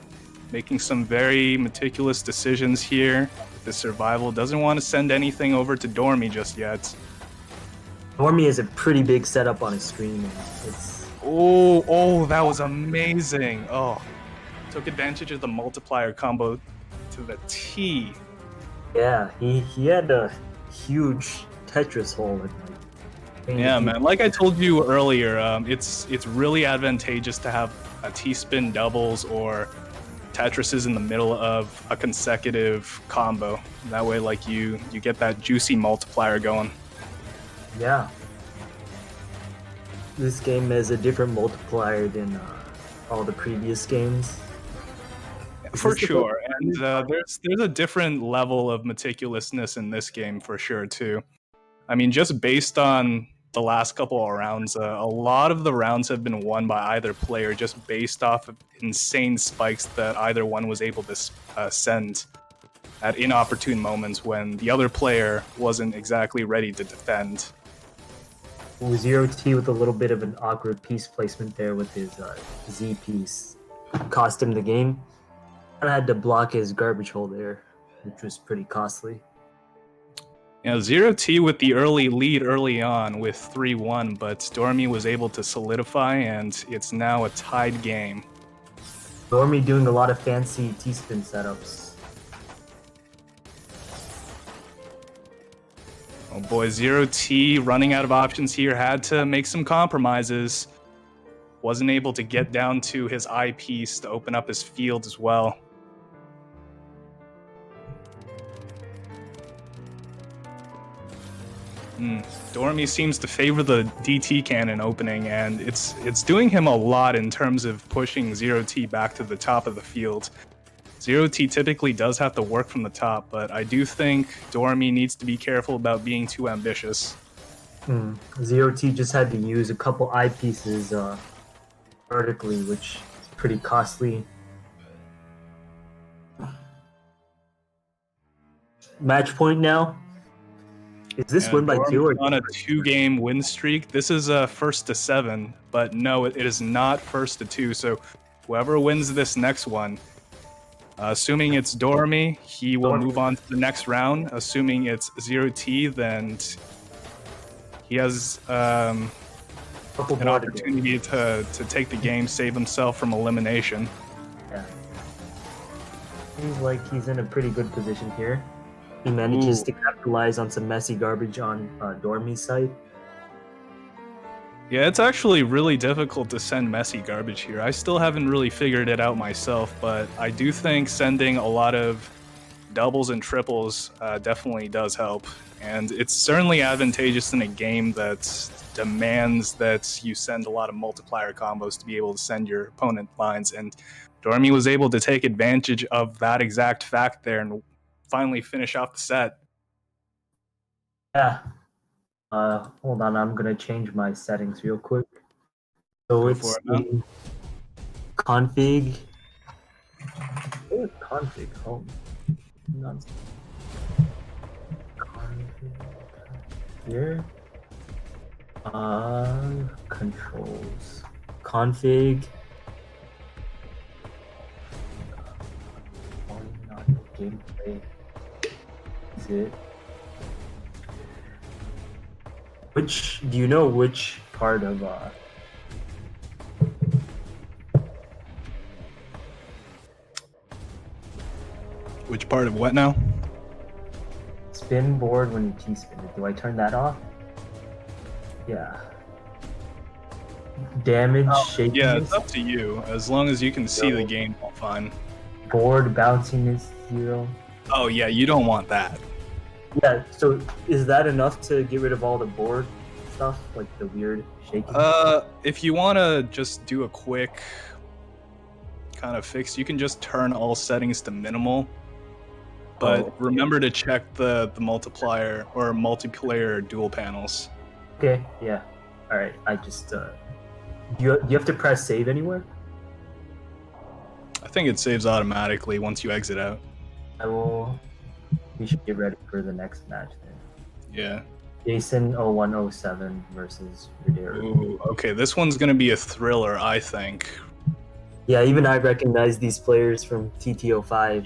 making some very meticulous decisions here. The survival doesn't want to send anything over to Dormi just yet. Dormi has a pretty big setup on his screen. And it's Oh, that was amazing. Oh, took advantage of the multiplier combo to the T. yeah, he had a huge Tetris hole. Yeah, man. Like I told you earlier, it's really advantageous to have a T-spin doubles or Tetrises in the middle of a consecutive combo. That way, like you get that juicy multiplier going. Yeah. This game has a different multiplier than all the previous games. For sure, and there's a different level of meticulousness in this game for sure too. I mean, just based on the last couple of rounds, a lot of the rounds have been won by either player just based off of insane spikes that either one was able to send at inopportune moments when the other player wasn't exactly ready to defend. Zero T with a little bit of an awkward piece placement there with his Z piece cost him the game. I had to block his garbage hole there, which was pretty costly. Yeah, Zero T with the early lead early on with 3-1, but Dormi was able to solidify, and it's now a tied game. Dormi doing a lot of fancy T-spin setups. Oh boy, Zero T running out of options here, had to make some compromises. Wasn't able to get down to his eye piece to open up his field as well. Dormi seems to favor the DT cannon opening, and it's doing him a lot in terms of pushing Zero T back to the top of the field. Zero T typically does have to work from the top, but I do think Dormi needs to be careful about being too ambitious. Zero T just had to use a couple eyepieces vertically, which is pretty costly. Match point now. Is this win by Dormi's 2 or on a 2-game win streak? This is a 1-7, but no, it is not 1-2. So whoever wins this next one, assuming it's Dormi, he will move on to the next round. Assuming it's Zero T, then he has an opportunity to take the game, save himself from elimination. Yeah. Seems like he's in a pretty good position here. He manages to capitalize on some messy garbage on Dormi's side. Yeah, it's actually really difficult to send messy garbage here. I still haven't really figured it out myself, but I do think sending a lot of doubles and triples definitely does help. And it's certainly advantageous in a game that demands that you send a lot of multiplier combos to be able to send your opponent lines. And Dormi was able to take advantage of that exact fact there and finally finish off the set. Yeah. Hold on, I'm gonna change my settings real quick. So it's config. Config home. Here. Controls. Config. Gameplay. Is it? Do you know which part of Which part of what now? spin board when you T-spin it? Do I turn that off? Yeah. Damage, shakiness. Yeah, it's up to you. As long as you can see the game, all fine. Board bounciness 0. Oh yeah, you don't want that. Yeah, so is that enough to get rid of all the board stuff, like the weird shaking? If you want to just do a quick kind of fix, you can just turn all settings to minimal. But Oh. remember to check the multiplier or multiplayer dual panels. Okay, yeah. Alright, I just, do you have to press save anywhere? I think it saves automatically once you exit out. We should get ready for the next match then. Yeah. Jason 0107 versus Ritter. Ooh, okay, this one's gonna be a thriller, I think. Yeah, even I recognize these players from TTO5.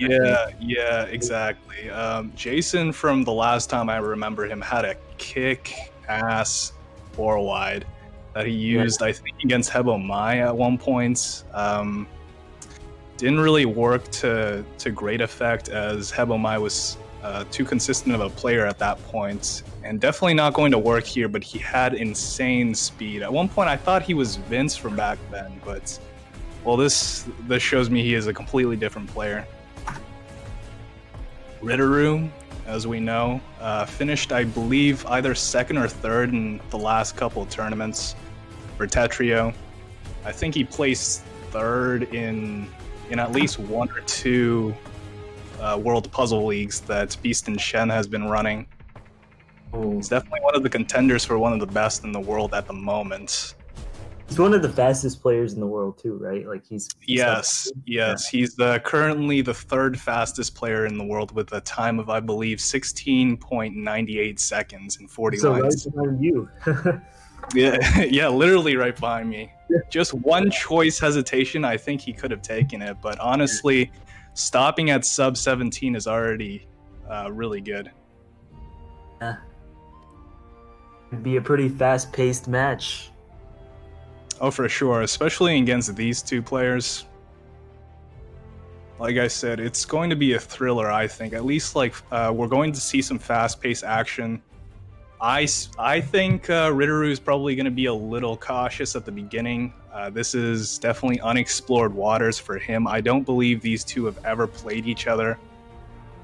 Yeah, exactly. Jason, from the last time I remember him, had a kick-ass 4-wide that he used, I think, against Hebo Mai at one point. Didn't really work to great effect as Hebo Mai was too consistent of a player at that point, and definitely not going to work here, but he had insane speed. At one point, I thought he was Vince from back then, but... well, this shows me he is a completely different player. Ritter, as we know, finished, I believe, either second or third in the last couple of tournaments for Tetrio. I think he placed third in at least one or two World Puzzle Leagues that Beast and Shen has been running. He's definitely one of the contenders for one of the best in the world at the moment. He's one of the fastest players in the world too, right? Like he's Yes. He's currently the third fastest player in the world with a time of, I believe, 16.98 seconds in 40 lines. Right behind you. Yeah, literally right behind me. Just one choice hesitation, I think he could have taken it, but honestly, stopping at sub 17 is already really good. Yeah. It'd be a pretty fast-paced match. Oh, for sure, especially against these two players. Like I said, it's going to be a thriller, I think. At least, like, we're going to see some fast-paced action. I think Ritter is probably going to be a little cautious at the beginning. This is definitely unexplored waters for him. I don't believe these two have ever played each other.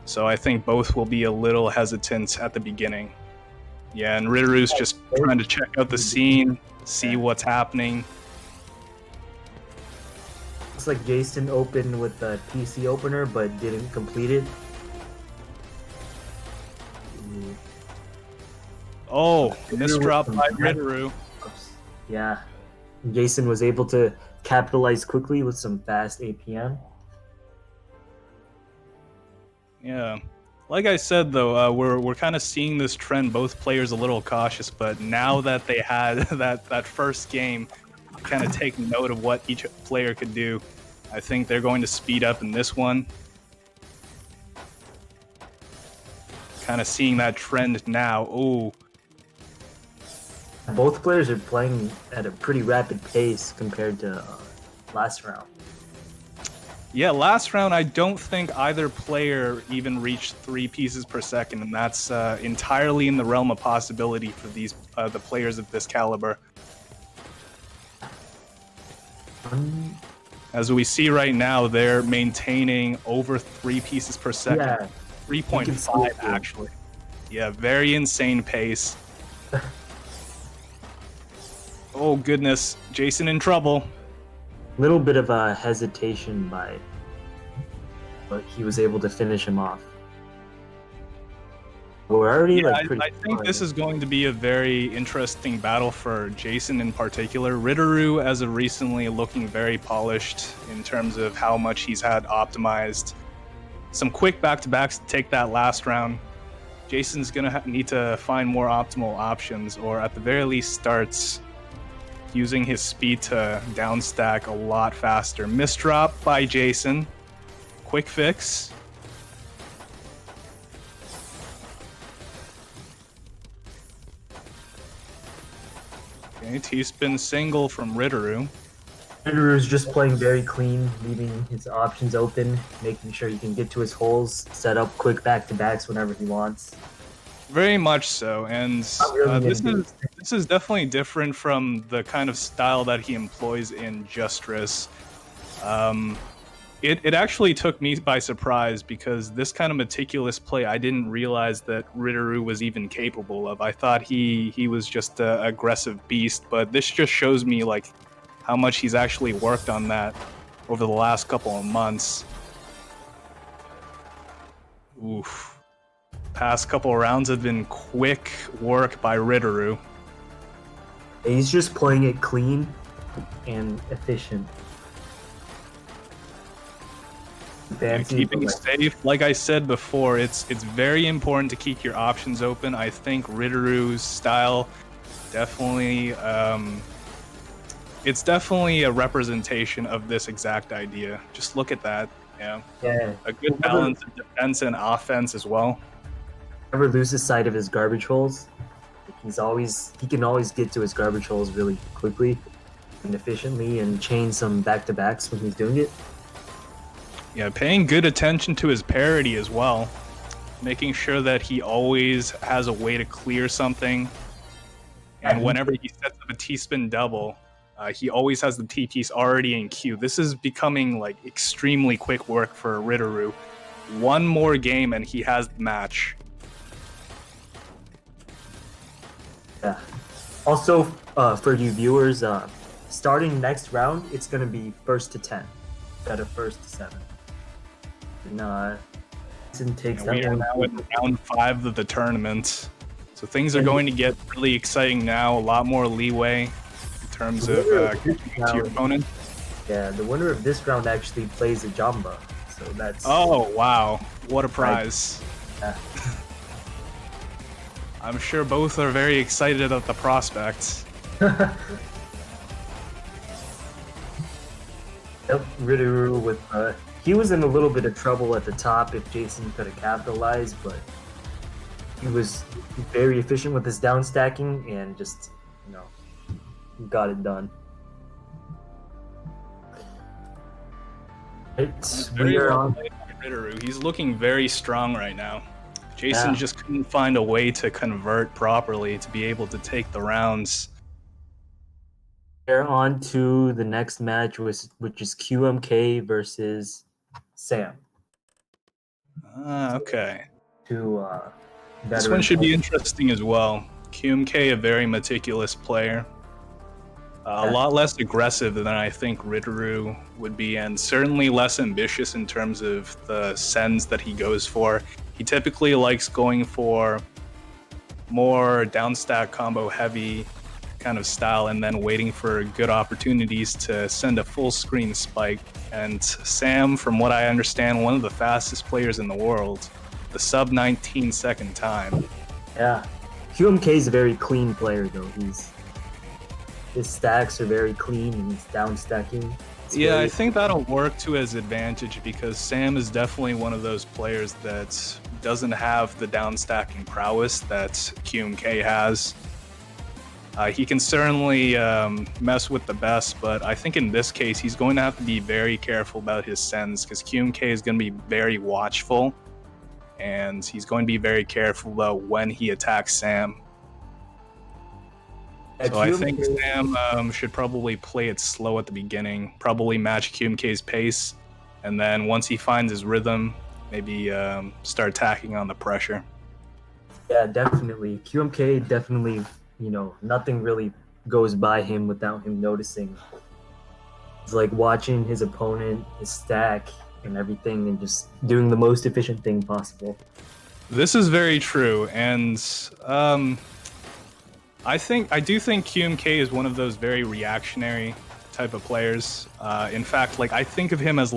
So I think both will be a little hesitant at the beginning. Yeah, and Ritteru's just trying to check out the scene, see what's happening. Looks like Jason opened with the PC opener, but didn't complete it. Oh, misdrop by Ritter. Yeah. Jason was able to capitalize quickly with some fast APM. Yeah. Like I said, though, we're kind of seeing this trend, both players a little cautious, but now that they had that first game, kind of take note of what each player could do, I think they're going to speed up in this one. Kind of seeing that trend now. Ooh. Both players are playing at a pretty rapid pace compared to last round. Yeah, last round, I don't think either player even reached 3 pieces per second, and that's entirely in the realm of possibility for these the players of this caliber. As we see right now, they're maintaining over 3 pieces per second. Yeah, 3.5 actually. Yeah, very insane pace. Oh goodness, Jason in trouble. Little bit of a hesitation but he was able to finish him off. We're already I think this is going to be a very interesting battle for Jason in particular. Ritter, as of recently, looking very polished in terms of how much he's had optimized. Some quick back-to-backs to take that last round. Jason's gonna need to find more optimal options, or at the very least starts using his speed to downstack a lot faster. Misdrop by Jason. Quick fix. Okay, T-spin single from Ritter. Ritter is just playing very clean, leaving his options open, making sure he can get to his holes, set up quick back-to-backs whenever he wants. Very much so, and this is definitely different from the kind of style that he employs in Justress. It actually took me by surprise because this kind of meticulous play I didn't realize that Ritter was even capable of. I thought he was just an aggressive beast, but this just shows me like how much he's actually worked on that over the last couple of months. Oof. Past couple rounds have been quick work by Ritter. He's just playing it clean and efficient. Fancy, Keeping but, safe, like I said before, it's very important to keep your options open. I think Ritter's style definitely, it's definitely a representation of this exact idea. Just look at that, yeah. A good balance of defense and offense as well. Never loses sight of his garbage holes. He can always get to his garbage holes really quickly and efficiently and chain some back-to-backs when he's doing it. Yeah, paying good attention to his parity as well. Making sure that he always has a way to clear something. And whenever he sets up a T-spin double, he always has the T-piece already in queue. This is becoming like extremely quick work for Ritter. One more game and he has the match. Yeah. Also, for you viewers, starting next round, it's going to be first to 10 instead of first to 7. And Jason takes that we are one now in round 5 of the tournament. So things are going to get really exciting now. A lot more leeway in terms of getting to your opponent. Yeah, the winner of this round actually plays a Jamba. So that's... Oh, wow. What a prize. Yeah. I'm sure both are very excited at the prospect. Yep, Ritter with... he was in a little bit of trouble at the top if Jason could have capitalized, but he was very efficient with his down stacking and just, got it done. Very well played by Ritter. He's looking very strong right now. Jason just couldn't find a way to convert properly to be able to take the rounds. We're on to the next match, which is QMK versus Sam. Okay. Two This one should be interesting as well. QMK, a very meticulous player. A lot less aggressive than I think Ritter would be, and certainly less ambitious in terms of the sends that he goes for. He typically likes going for more downstack combo heavy kind of style and then waiting for good opportunities to send a full screen spike. And Sam, from what I understand, one of the fastest players in the world, the sub 19 second time. Yeah. QMK is a very clean player though. His stacks are very clean and he's down stacking. Yeah, I think that'll work to his advantage because Sam is definitely one of those players that doesn't have the downstacking prowess that QMK has. He can certainly mess with the best, but I think in this case he's going to have to be very careful about his sends because QMK is going to be very watchful and he's going to be very careful about when he attacks Sam. So I think Sam should probably play it slow at the beginning, probably match QMK's pace, and then once he finds his rhythm, maybe start attacking on the pressure. Yeah, definitely. QMK definitely, nothing really goes by him without him noticing. It's like watching his opponent, his stack, and everything, and just doing the most efficient thing possible. This is very true, and I do think QMK is one of those very reactionary type of players. In fact, I think of him as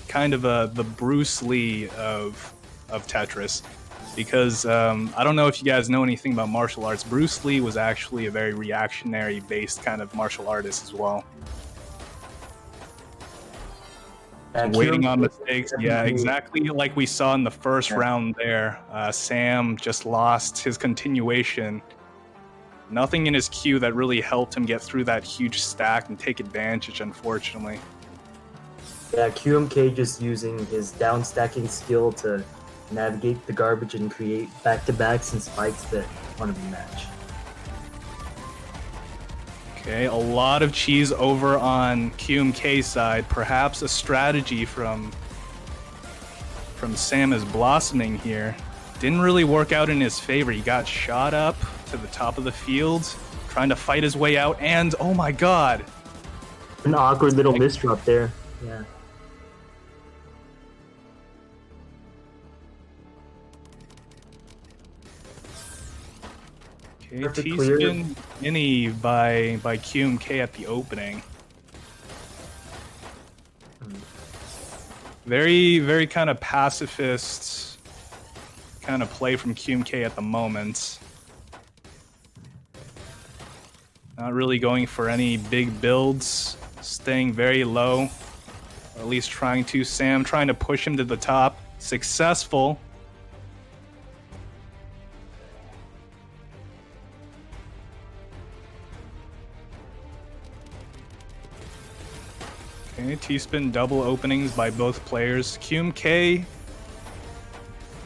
kind of the Bruce Lee of Tetris, because I don't know if you guys know anything about martial arts. Bruce Lee was actually a very reactionary based kind of martial artist as well. Waiting on mistakes, yeah, exactly like we saw in the first round there. Sam just lost his continuation. Nothing in his queue that really helped him get through that huge stack and take advantage, unfortunately. Yeah, QMK just using his down stacking skill to navigate the garbage and create back-to-backs and spikes that won him the match. Okay, a lot of cheese over on QMK's side. Perhaps a strategy from Sam is blossoming here. Didn't really work out in his favor. He got shot up to the top of the field, trying to fight his way out, and oh my god! An awkward little misdrop there. Yeah. Okay, Perfect clear. T-spin mini by QMK at the opening. Very, very kind of pacifist kind of play from QMK at the moment. Not really going for any big builds, staying very low, or at least trying to. Sam trying to push him to the top. Successful. Okay, T-spin double openings by both players. QMK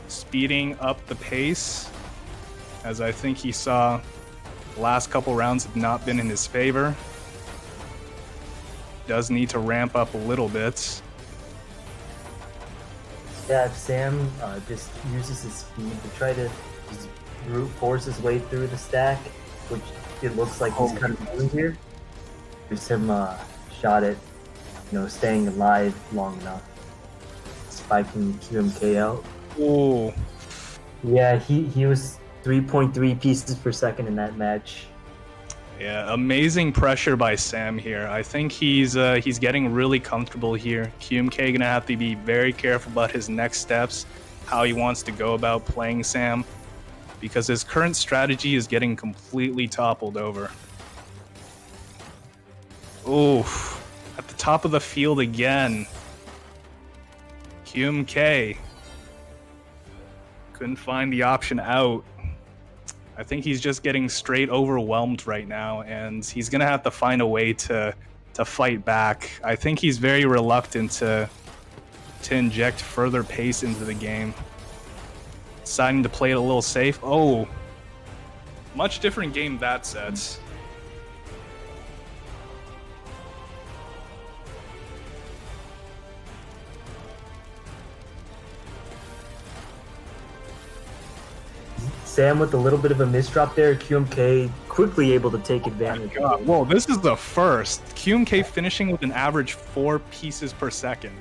speeding up the pace, as I think he saw the last couple rounds have not been in his favor. Does need to ramp up a little bit. Yeah, if Sam just uses his speed to try to just brute force his way through the stack, which it looks like he's kind of doing here, gives him a shot at, staying alive long enough, spiking QMK out. Oh, Yeah, he was 3.3 pieces per second in that match. yeah, amazing pressure by Sam here. I think he's getting really comfortable here. QMK gonna have to be very careful about his next steps, how he wants to go about playing Sam, because his current strategy is getting completely toppled over. Oof. At the top of the field again. QMK couldn't find the option out. I think he's just getting straight overwhelmed right now, and he's gonna have to find a way to fight back. I think he's very reluctant to inject further pace into the game. Deciding to play it a little safe. Oh, much different game that sets. Sam with a little bit of a misdrop there. QMK quickly able to take advantage. God, whoa, this is the first. QMK finishing with an average 4 pieces per second.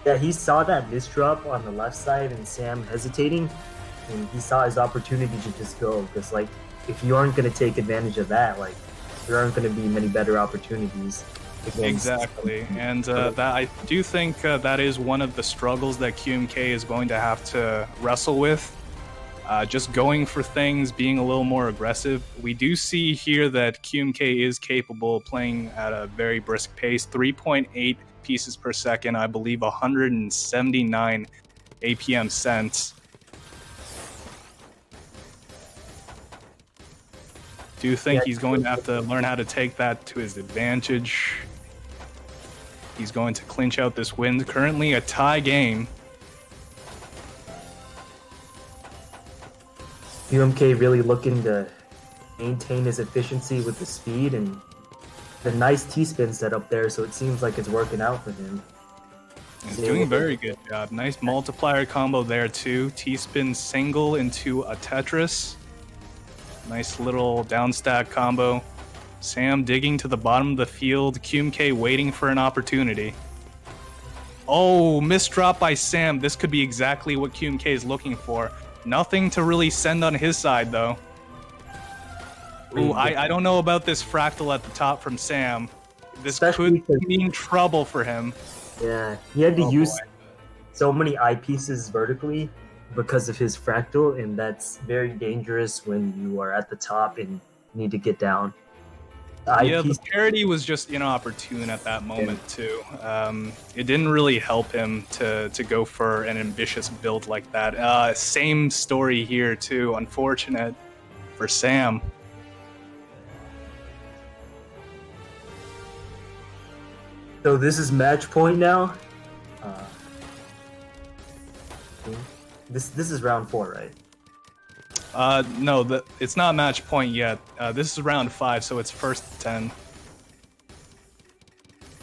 Yeah, he saw that misdrop on the left side and Sam hesitating, and he saw his opportunity to just go. Because, if you aren't going to take advantage of that, there aren't going to be many better opportunities. Exactly, and that I do think that is one of the struggles that QMK is going to have to wrestle with. Just going for things, being a little more aggressive. We do see here that QMK is capable of playing at a very brisk pace, 3.8 pieces per second, I believe 179 APM cents. Do think he's going to have to learn how to take that to his advantage. He's going to clinch out this win. Currently a tie game. QMK really looking to maintain his efficiency with the speed and the nice T-spin set up there, so it seems like it's working out for him. He's doing a very good job. Nice multiplier combo there too. T-spin single into a Tetris. Nice little downstack combo. Sam digging to the bottom of the field. QMK waiting for an opportunity. Oh, misdrop by Sam. This could be exactly what QMK is looking for. Nothing to really send on his side, though. Ooh, I don't know about this fractal at the top from Sam. This Especially could mean trouble for him. Yeah, he had to use boy. so many eyepieces vertically because of his fractal, and that's very dangerous when you are at the top and need to get down. Yeah, the parity was just inopportune at that moment too. It didn't really help him to go for an ambitious build like that. Same story here too. Unfortunate for Sam. So this is match point now. This is round 4, right? No, it's not match point yet. This is round 5, so it's first to 10.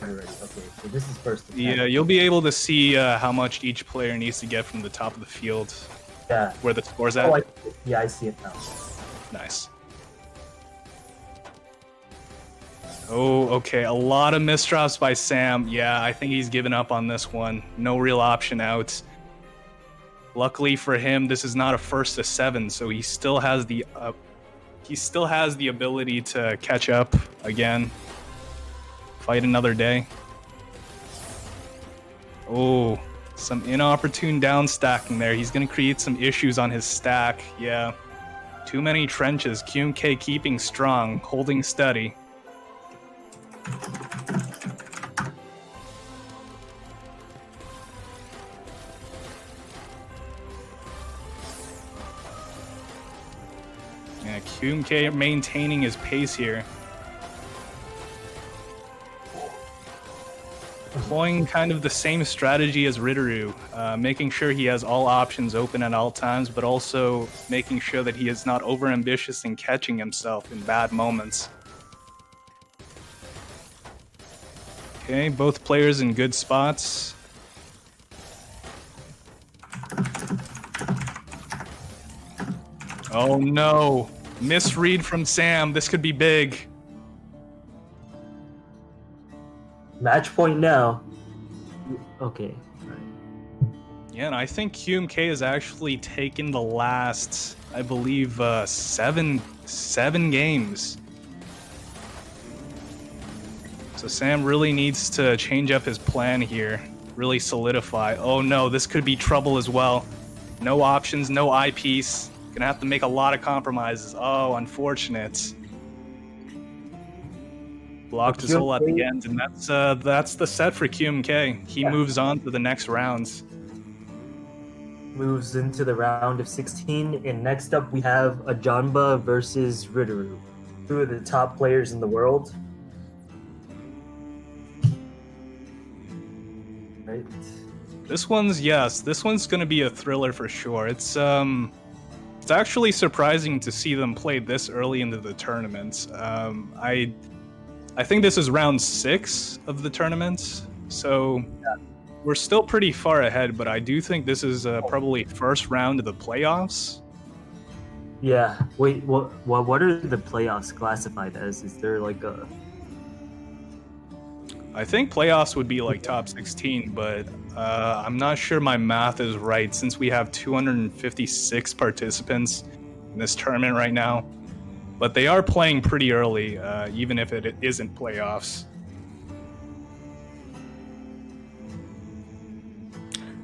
Right. Okay, so this is first to 10. Yeah, you'll be able to see how much each player needs to get from the top of the field. Yeah. Where the score's at. Oh, I see it now. Nice. Oh, okay. A lot of misdrops by Sam. Yeah, I think he's given up on this one. No real option out. Luckily for him, this is not a first to 7, so he still has the he still has the ability to catch up again. Fight another day. Oh, some inopportune down stacking there. He's going to create some issues on his stack. Yeah. Too many trenches. QMK keeping strong, holding steady. Yeah, QMK maintaining his pace here. Employing kind of the same strategy as Ritter, making sure he has all options open at all times, but also making sure that he is not overambitious in catching himself in bad moments. Okay, both players in good spots. Oh no, misread from Sam. This could be big. Match point now. Okay. Yeah, and I think QMK has actually taken the last, I believe, seven games. So Sam really needs to change up his plan here, really solidify. Oh no, this could be trouble as well. No options, no eyepiece. Gonna have to make a lot of compromises. Oh, unfortunate. Blocked his hole at the end, and that's the set for QMK. He moves on to the next rounds. Moves into the round of 16, and next up we have a Jamba versus Ritter, two of the top players in the world. Right. This one's gonna be a thriller for sure. It's actually surprising to see them play this early into the tournament. I think this is round 6 of the tournament, so we're still pretty far ahead, but I do think this is probably first round of the playoffs. Yeah. Wait. What are the playoffs classified as? Is there like a? I think playoffs would be like top 16, but I'm not sure my math is right since we have 256 participants in this tournament right now. But they are playing pretty early, even if it isn't playoffs.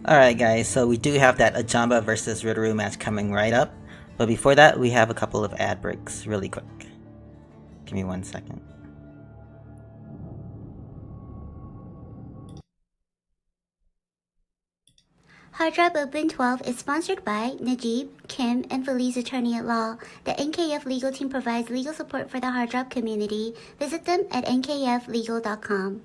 Alright guys, so we do have that Jamba versus Ritter match coming right up. But before that, we have a couple of ad breaks really quick. Give me 1 second. Hard Drive Open 12 is sponsored by Najib, Kim, and Feli's Attorney at Law. The NKF Legal Team provides legal support for the Hard Drive community. Visit them at nkflegal.com.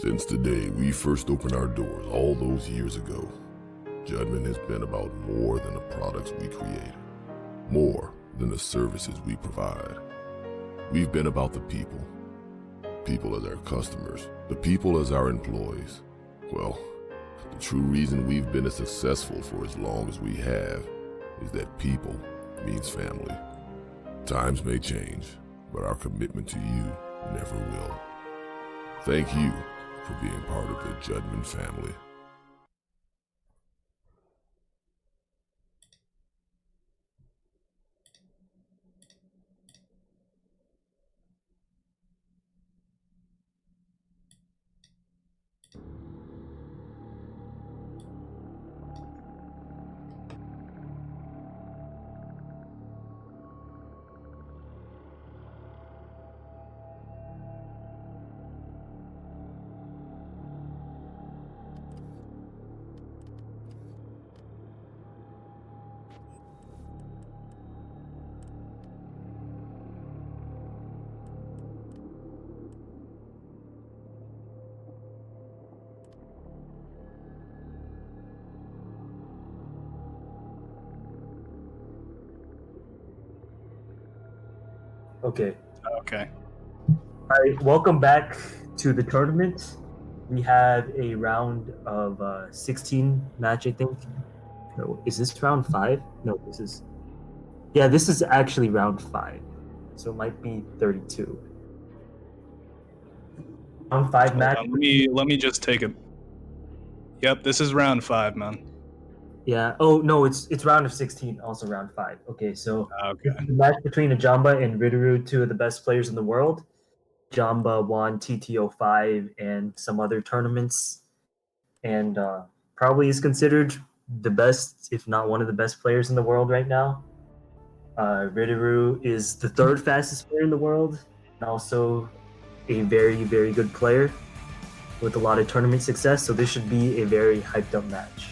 Since the day we first opened our doors all those years ago, Judgment has been about more than the products we create, more than the services we provide. We've been about the people. People as our customers, the people as our employees. Well, the true reason we've been as successful for as long as we have is that people means family. Times may change, but our commitment to you never will. Thank you for being part of the Judgment family. Okay. Okay. All right. Welcome back to the tournament. We have a round of 16 match, I think. No, is this round 5? No, this is. Yeah, this is actually round 5. so it might be 32. Round 5 match. Let me just take it. Yep, this is round 5, man. Yeah. Oh no, it's round of 16, also round 5. Okay, so Okay. this is the match between a Jamba and Ritter, two of the best players in the world. Jamba won TTO5 and some other tournaments, and probably is considered the best, if not one of the best players in the world right now. Ritter is the 3rd fastest player in the world, and also a very, very good player with a lot of tournament success. So this should be a very hyped up match.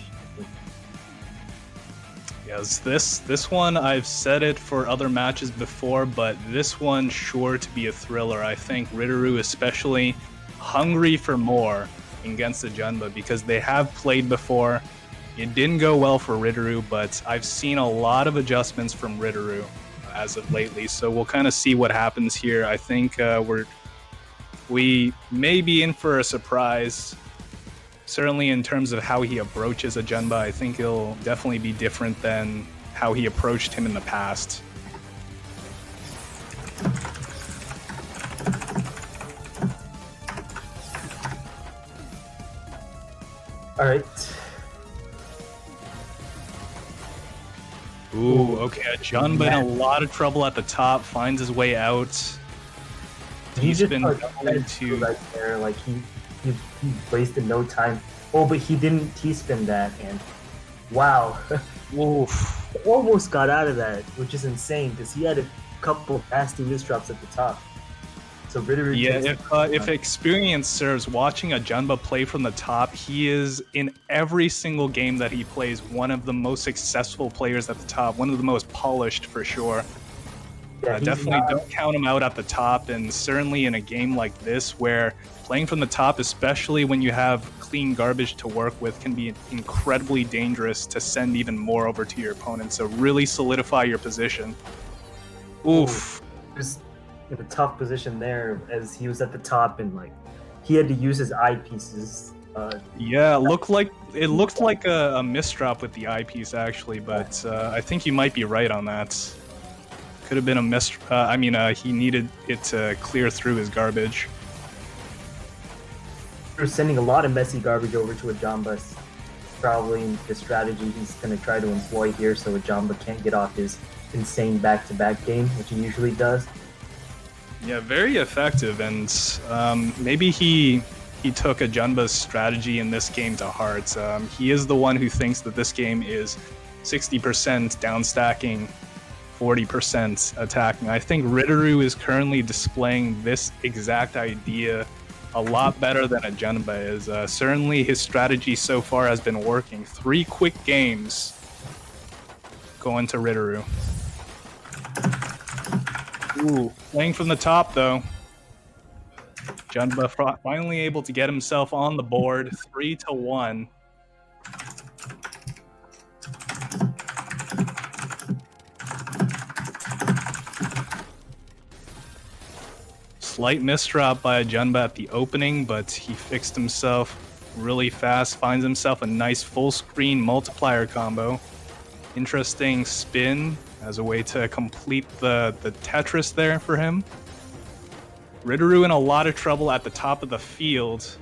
Yes, this one, I've said it for other matches before, but this one sure to be a thriller. I think Ritter especially hungry for more against the Jamba because they have played before. It didn't go well for Ritter, but I've seen a lot of adjustments from Ritter as of lately, so we'll kind of see what happens here. I think we may be in for a surprise. Certainly in terms of how he approaches a Jamba, I think it'll definitely be different than how he approached him in the past. All right. Ooh, okay, a Jamba in a lot of trouble at the top, finds his way out. He's been going to... right there, like he wasted no time. Oh, but he didn't T-spin that, and wow. Oof. Almost got out of that, which is insane because he had a couple nasty misdrops at the top. So Ritter, yeah, if experience serves, watching a Jamba play from the top, he is in every single game that he plays one of the most successful players at the top, one of the most polished for sure. Yeah, definitely don't count him out at the top, and certainly in a game like this where playing from the top, especially when you have clean garbage to work with, can be incredibly dangerous to send even more over to your opponent. So really solidify your position. Oof. Was in a tough position there as he was at the top and like he had to use his eyepieces. Yeah, it looked like a misdrop with the eyepiece actually, but I think you might be right on that. Could have been a miss. He needed it to clear through his garbage. We're sending a lot of messy garbage over to a Jamba. Probably the strategy he's going to try to employ here so a Jamba can't get off his insane back-to-back game, which he usually does. Yeah, very effective, and maybe he took a Jamba's strategy in this game to heart. He is the one who thinks that this game is 60% down stacking, 40% attacking. I think Ritter is currently displaying this exact idea a lot better than a Jamba is. Certainly his strategy so far has been working. 3 quick games going to Ritter. Ooh, playing from the top though. Jamba finally able to get himself on the board, 3-1. Slight misdrop by a Jamba at the opening, but he fixed himself really fast, finds himself a nice full screen multiplier combo. Interesting spin as a way to complete the Tetris there for him. Ritter in a lot of trouble at the top of the field.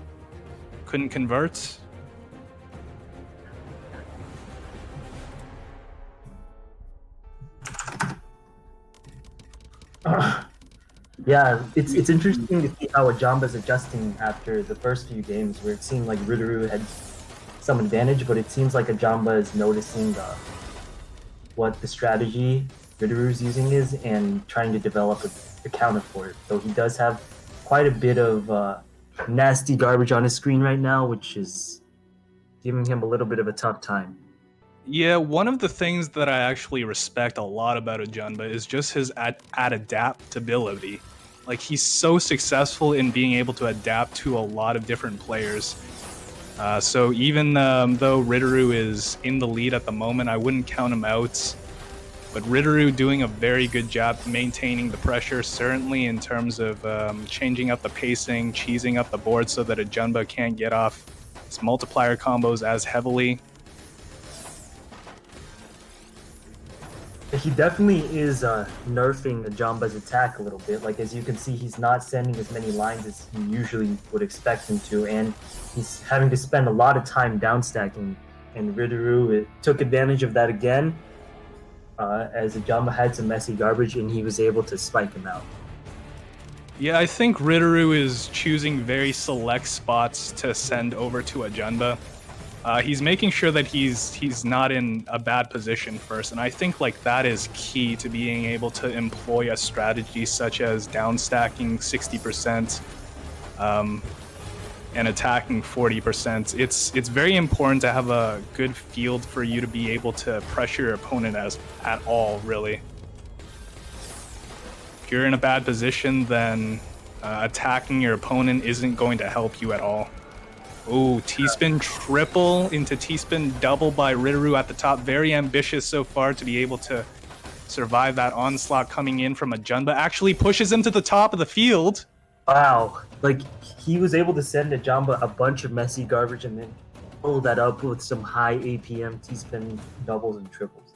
Couldn't convert. Yeah, it's interesting to see how a Jamba's adjusting after the first few games where it seemed like Ritter had some advantage, but it seems like a Jamba is noticing what the strategy Ritter is using is and trying to develop a counter for it. So he does have quite a bit of nasty garbage on his screen right now, which is giving him a little bit of a tough time. Yeah, one of the things that I actually respect a lot about a Jamba is just his adaptability. Like, he's so successful in being able to adapt to a lot of different players. So even though Ritter is in the lead at the moment, I wouldn't count him out. But Ritter doing a very good job maintaining the pressure, certainly in terms of changing up the pacing, cheesing up the board so that a Jamba can't get off his multiplier combos as heavily. He definitely is nerfing Jamba's attack a little bit. Like, as you can see, he's not sending as many lines as he usually would expect him to, and he's having to spend a lot of time downstacking. And Ritter took advantage of that again, as Jamba had some messy garbage, and he was able to spike him out. Yeah, I think Ritter is choosing very select spots to send over to a Jamba. He's making sure that he's not in a bad position first, and I think like that is key to being able to employ a strategy such as downstacking 60% and attacking 40%. It's very important to have a good field for you to be able to pressure your opponent at all, really. If you're in a bad position, then attacking your opponent isn't going to help you at all. Ooh, T-spin triple into T-spin double by Ritter at the top. Very ambitious so far to be able to survive that onslaught coming in from a Jamba. Actually pushes him to the top of the field. Wow. Like, he was able to send a Jamba a bunch of messy garbage and then follow that up with some high APM T-spin doubles and triples.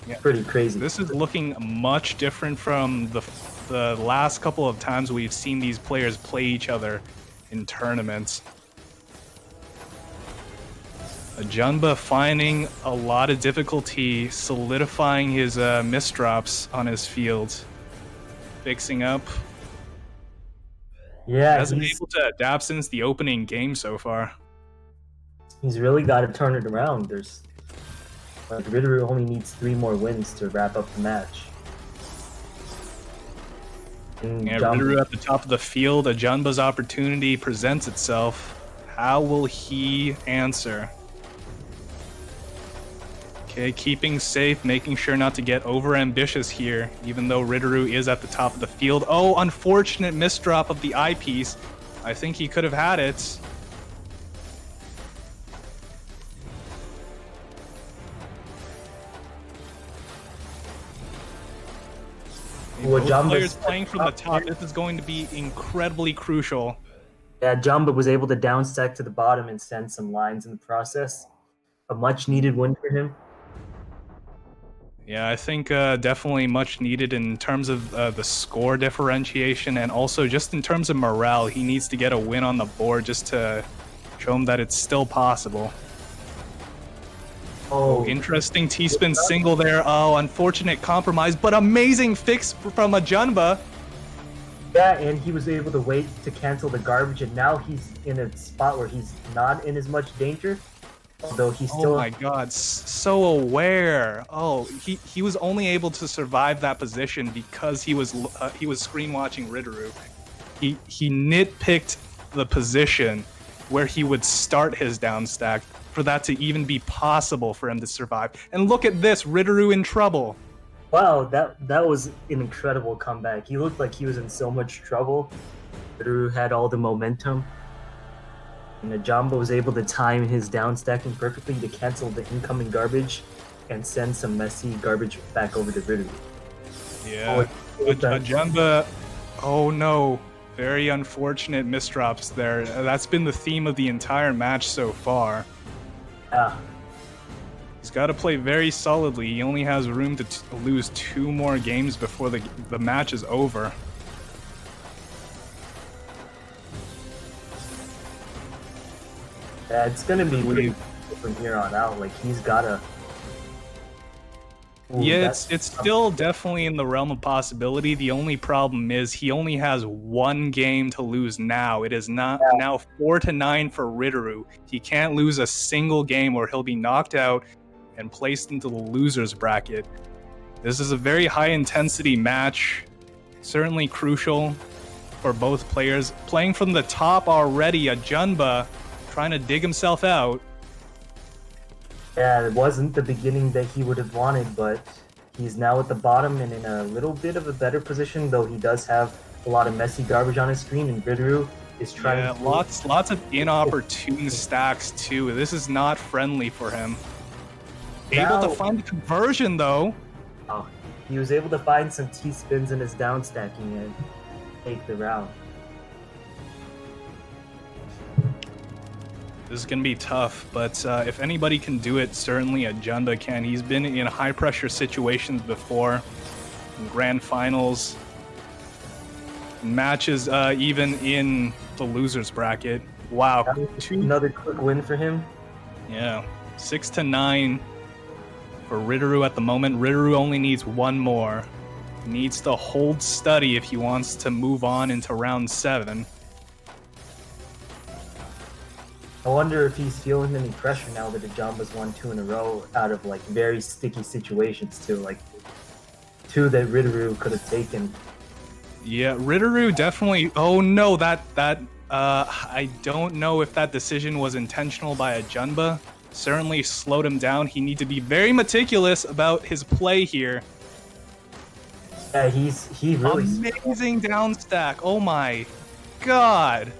Yeah. Pretty crazy. This is looking much different from the last couple of times we've seen these players play each other in tournaments. A Jamba finding a lot of difficulty solidifying his misdrops on his field. Fixing up. Yeah, Hasn't been able to adapt since the opening game so far. He's really got to turn it around. Ritter only needs 3 more wins to wrap up the match. Yeah, Ritter at the top of the field. A Jamba's opportunity presents itself. How will he answer? Okay, keeping safe, making sure not to get over-ambitious here, even though Ritter is at the top of the field. Oh, unfortunate misdrop of the eyepiece. I think he could have had it. Both players playing from the top, this is going to be incredibly crucial. Yeah, Jamba was able to downstack to the bottom and send some lines in the process. A much-needed win for him. Yeah, I think definitely much needed in terms of the score differentiation, and also just in terms of morale. He needs to get a win on the board just to show him that it's still possible. Oh, interesting T-spin single there. Oh, unfortunate compromise, but amazing fix from a Jamba. Yeah, and he was able to wait to cancel the garbage, and now he's in a spot where he's not in as much danger. Although he's still... Oh my god, so aware. Oh, he was only able to survive that position because he was screen watching Ritter. He nitpicked the position where he would start his downstack for that to even be possible for him to survive. And look at this, Ritter in trouble. Wow, that was an incredible comeback. He looked like he was in so much trouble. Ritter had all the momentum. And the Jamba was able to time his downstacking perfectly to cancel the incoming garbage and send some messy garbage back over to Ritter. Yeah, a Jamba, oh no, very unfortunate misdrops there. That's been the theme of the entire match so far. Yeah. He's got to play very solidly. He only has room to lose 2 more games before the match is over. Yeah, it's gonna be pretty from here on out. Like, he's gotta... Ooh, yeah, it's still definitely in the realm of possibility. The only problem is he only has 1 game to lose now. It is now 4-9 for Ritter. He can't lose a single game or he'll be knocked out and placed into the loser's bracket. This is a very high intensity match, certainly crucial for both players. Playing from the top already, a Jamba trying to dig himself out. Yeah, it wasn't the beginning that he would have wanted, but he's now at the bottom and in a little bit of a better position, though he does have a lot of messy garbage on his screen, and Ritter is trying to... lots of inopportune stacks too. This is not friendly for him. Able to find the conversion though. Oh, he was able to find some T-spins in his downstacking and take the round. This is going to be tough, but if anybody can do it, certainly a Jamba can. He's been in high-pressure situations before, in grand finals, matches even in the losers bracket. Wow. Another quick win for him. Yeah, 6-9 for Ritter at the moment. Ritter only needs one more. Needs to hold steady if he wants to move on into round 7. I wonder if he's feeling any pressure now that the Jamba's won 2 in a row out of like very sticky situations too, like 2 that Ritter could have taken. Yeah, Ritter definitely. Oh no, I don't know if that decision was intentional by a Jamba. Certainly slowed him down. He needs to be very meticulous about his play here. Yeah, he really amazing down stack. Oh my god.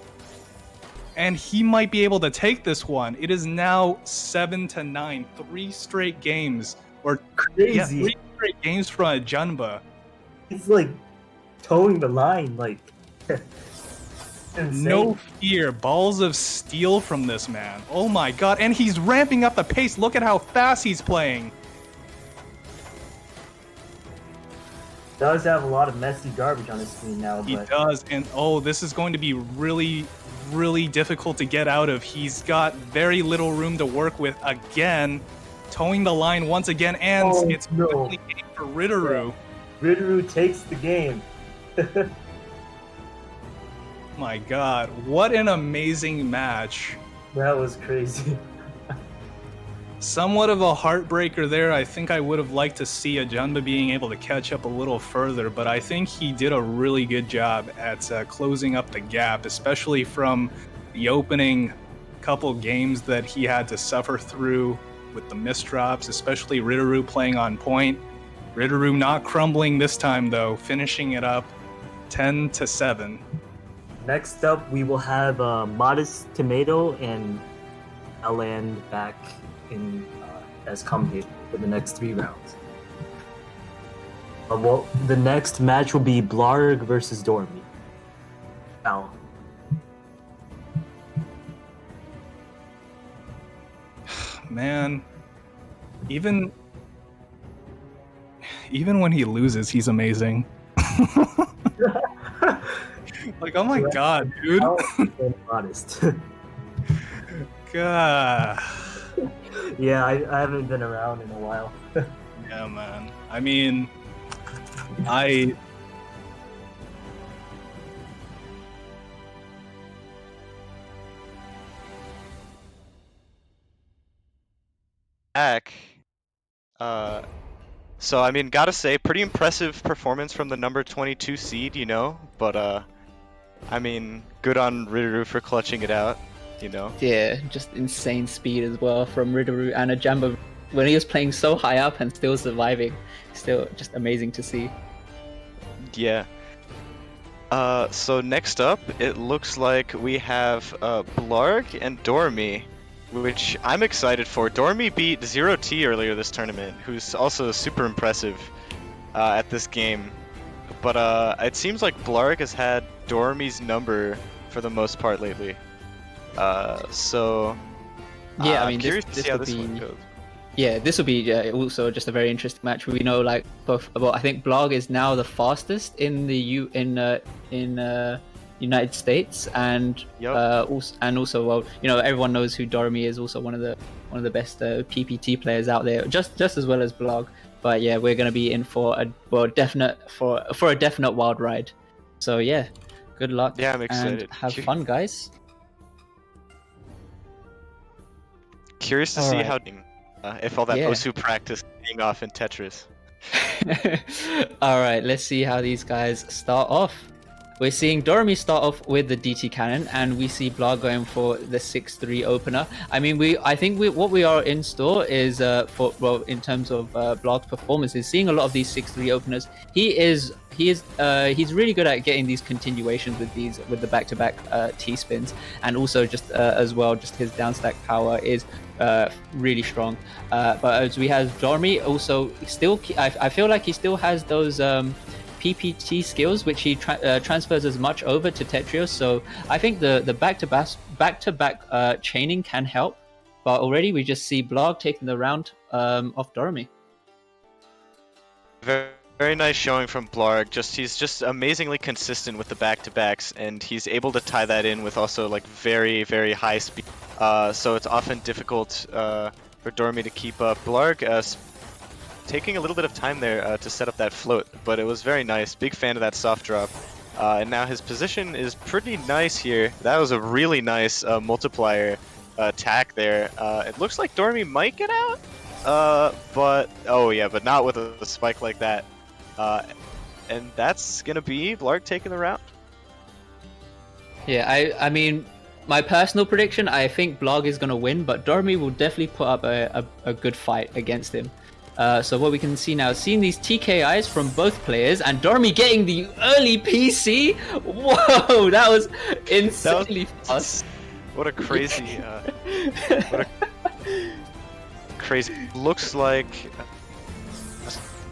And he might be able to take this one. It is now 7-9. 3 straight games. Or crazy. Yeah, 3 straight games from a Jamba. He's like towing the line, like insane. No fear. Balls of steel from this man. Oh my god. And he's ramping up the pace. Look at how fast he's playing. Does have a lot of messy garbage on his screen now. He but... does. And oh, this is going to be really difficult to get out of. He's got very little room to work with again, towing the line once again, and it's quickly game for Ritter. Yeah. Ritter takes the game. My god, what an amazing match. That was crazy. Somewhat of a heartbreaker there. I think I would have liked to see a Jamba being able to catch up a little further, but I think he did a really good job at closing up the gap, especially from the opening couple games that he had to suffer through with the misdrops, especially Ritter playing on point. Ritter not crumbling this time though, finishing it up 10-7. Next up, we will have Modest Tomato and Alan back in as commentator for the next 3 rounds. Well, the next match will be Blarg versus Dormi. Now, man, even when he loses, he's amazing. Like, oh my god, dude. Modest. God. Yeah, I haven't been around in a while. Yeah, man. I mean, back. So I mean, gotta say, pretty impressive performance from the number 22 seed, you know. But I mean, good on Ritter for clutching it out, you know. Yeah, just insane speed as well from Ritter and a Jamba when he was playing so high up and still surviving. Still just amazing to see. Yeah. So next up, it looks like we have Blarg and Dormi, which I'm excited for. Dormi beat 0T earlier this tournament, who's also super impressive at this game. But it seems like Blarg has had Dormi's number for the most part lately. So yeah, I mean, I'm curious this to see how will this be... one goes. Yeah, this will be also just a very interesting match. We know, like, both. Well, I think Blarg is now the fastest in the United States, and also, well, you know, everyone knows who Dormi is. Also, one of the best PPT players out there, just as well as Blarg. But yeah, we're gonna be in for a definite wild ride. So yeah, good luck. Yeah, I'm excited. And have fun, guys. Curious to see how. If all that Osu practice paying off in Tetris. Alright, let's see how these guys start off. We're seeing Dormi start off with the DT cannon, and we see Blarg going for the 6-3 opener. I mean, I think what we are in store is in terms of Blarg's performances, seeing a lot of these 6-3 openers. He's really good at getting these continuations with the back-to-back T spins, and also just as well, just his downstack power is really strong. But as we have Dormi, also still, I feel like he still has those PPT skills, which he transfers as much over to Tetrios. So I think the back-to-back chaining can help. But already we just see Blarg taking the round off Dormi. Very nice showing from Blarg. He's just amazingly consistent with the back-to-backs, and he's able to tie that in with also like very, very high speed. So it's often difficult for Dormi to keep up. Blarg taking a little bit of time there to set up that float, but it was very nice. Big fan of that soft drop. And now his position is pretty nice here. That was a really nice multiplier attack there. It looks like Dormi might get out, but oh yeah, but not with a spike like that. And that's gonna be Blarg taking the round. Yeah, I mean, my personal prediction, I think Blarg is gonna win, but Dormi will definitely put up a good fight against him. So what we can see now, seeing these TKIs from both players, and Dormi getting the early PC. Whoa, that was insanely fast. What a crazy, crazy. Looks like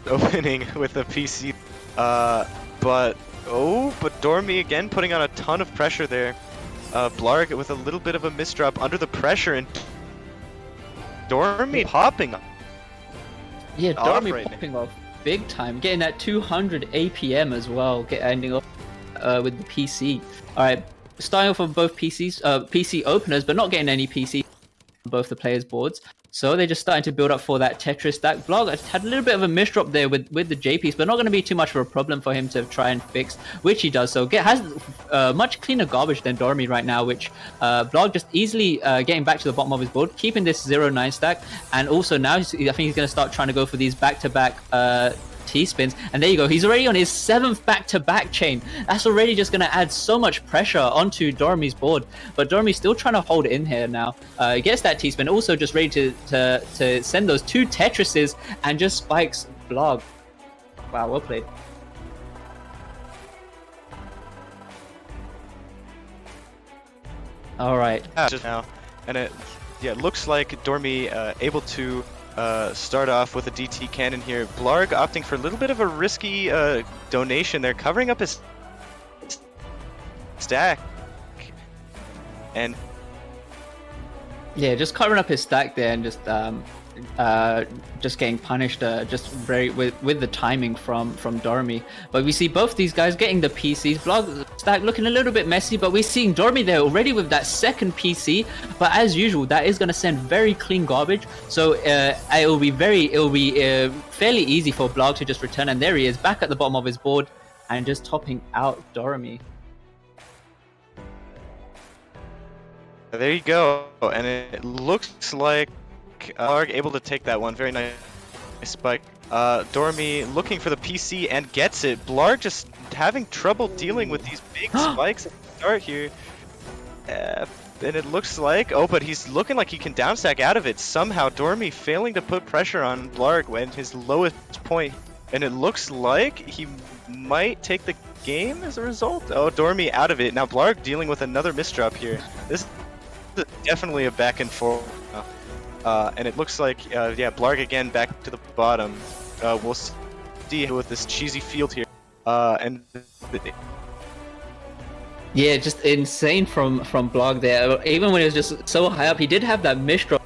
opening with a PC, but Dormi again putting on a ton of pressure there. Blarg with a little bit of a misdrop under the pressure, and Dormi popping. Yeah, Dormi popping off big time, getting that 200 APM as well, ending off with the PC. All right, starting off on both PCs, PC openers, but not getting any PC on both the players' boards. So they're just starting to build up for that Tetris stack. Blarg had a little bit of a misdrop there with the J piece, but not going to be too much of a problem for him to try and fix, which he does. So has much cleaner garbage than Dormi right now, which Blarg just easily getting back to the bottom of his board, keeping this 0-9 stack, and also now I think he's going to start trying to go for these back-to-back T-spins, and there you go, he's already on his 7th back-to-back chain. That's already just going to add so much pressure onto Dormi's board, but Dormi's still trying to hold it in here now. Gets that T-spin, also just ready to send those 2 Tetrises, and just spikes Blarg. Wow, well played. Alright. Just now, and it looks like Dormi able to start off with a DT cannon here. Blarg opting for a little bit of a risky donation there, covering up his stack. And yeah, just covering up his stack there, and just getting punished just very with the timing from Dormi. But we see both these guys getting the PCs. Blarg stack looking a little bit messy, but we're seeing Dormi there already with that second PC. But as usual, that is going to send very clean garbage. So it'll be fairly easy for Blarg to just return. And there he is, back at the bottom of his board, and just topping out Dormi. there you go, and it looks like Blarg able to take that one. Very nice spike. Dormi looking for the PC and gets it. Blarg just having trouble dealing with these big spikes at the start here. And it looks like, but he's looking like he can downstack out of it. Somehow Dormi failing to put pressure on Blarg when his lowest point. And it looks like he might take the game as a result. Oh, Dormi out of it. Now Blarg dealing with another misdrop here. This is definitely a back and forth. And it looks like, yeah, Blarg again back to the bottom. We'll see with this cheesy field here. Yeah, just insane from Blarg there. Even when he was just so high up, he did have that misdrop.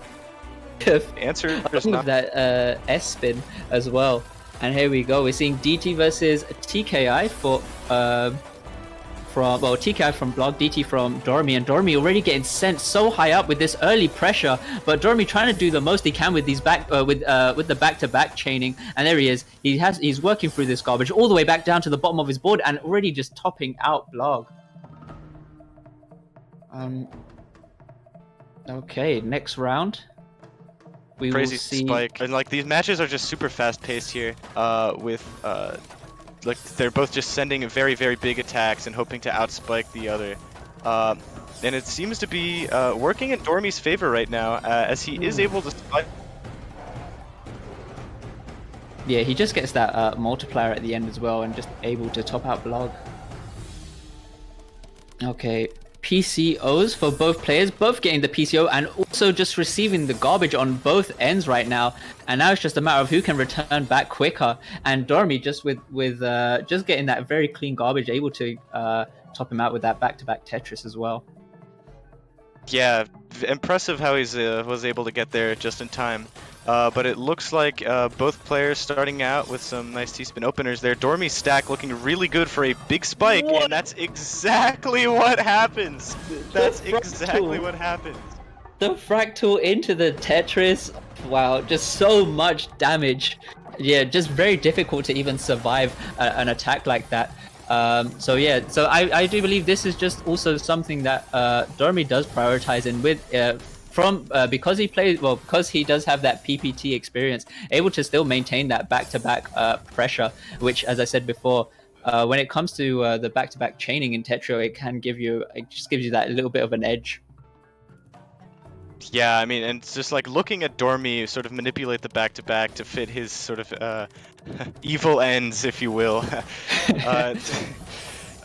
Answer with that S spin as well. And here we go. We're seeing DT versus TKI TKI from Blarg, DT from Dormi, and Dormi already getting sent so high up with this early pressure, but Dormi trying to do the most he can with these with the back-to-back chaining, and there he is. He's working through this garbage all the way back down to the bottom of his board, and already just topping out Blarg. Okay, next round. We Crazy will see... spike, and like these matches are just super fast-paced here. With like they're both just sending very, very big attacks and hoping to outspike the other. And it seems to be working in Dormi's favor right now, as he is able to spike. Yeah, he just gets that multiplier at the end as well, and just able to top out Blarg. Okay, PCOs for both players, both getting the PCO and also just receiving the garbage on both ends right now. And now it's just a matter of who can return back quicker. And Dormi just with just getting that very clean garbage, able to top him out with that back-to-back Tetris as well. Yeah, impressive how he's was able to get there just in time. But it looks like both players starting out with some nice T-spin openers there. Dormi's stack looking really good for a big spike, and that's exactly what happens. That's exactly what happens. The fractal into the Tetris, wow, just so much damage. Yeah, just very difficult to even survive an attack like that. So yeah, so I do believe this is just also something that Dormi does prioritize, and with because he plays well, because he does have that PPT experience, able to still maintain that back-to-back pressure, which, as I said before, when it comes to the back-to-back chaining in Tetrio, it just gives you that little bit of an edge. Yeah, I mean, and it's just like looking at Dormi sort of manipulate the back-to-back to fit his sort of evil ends, if you will.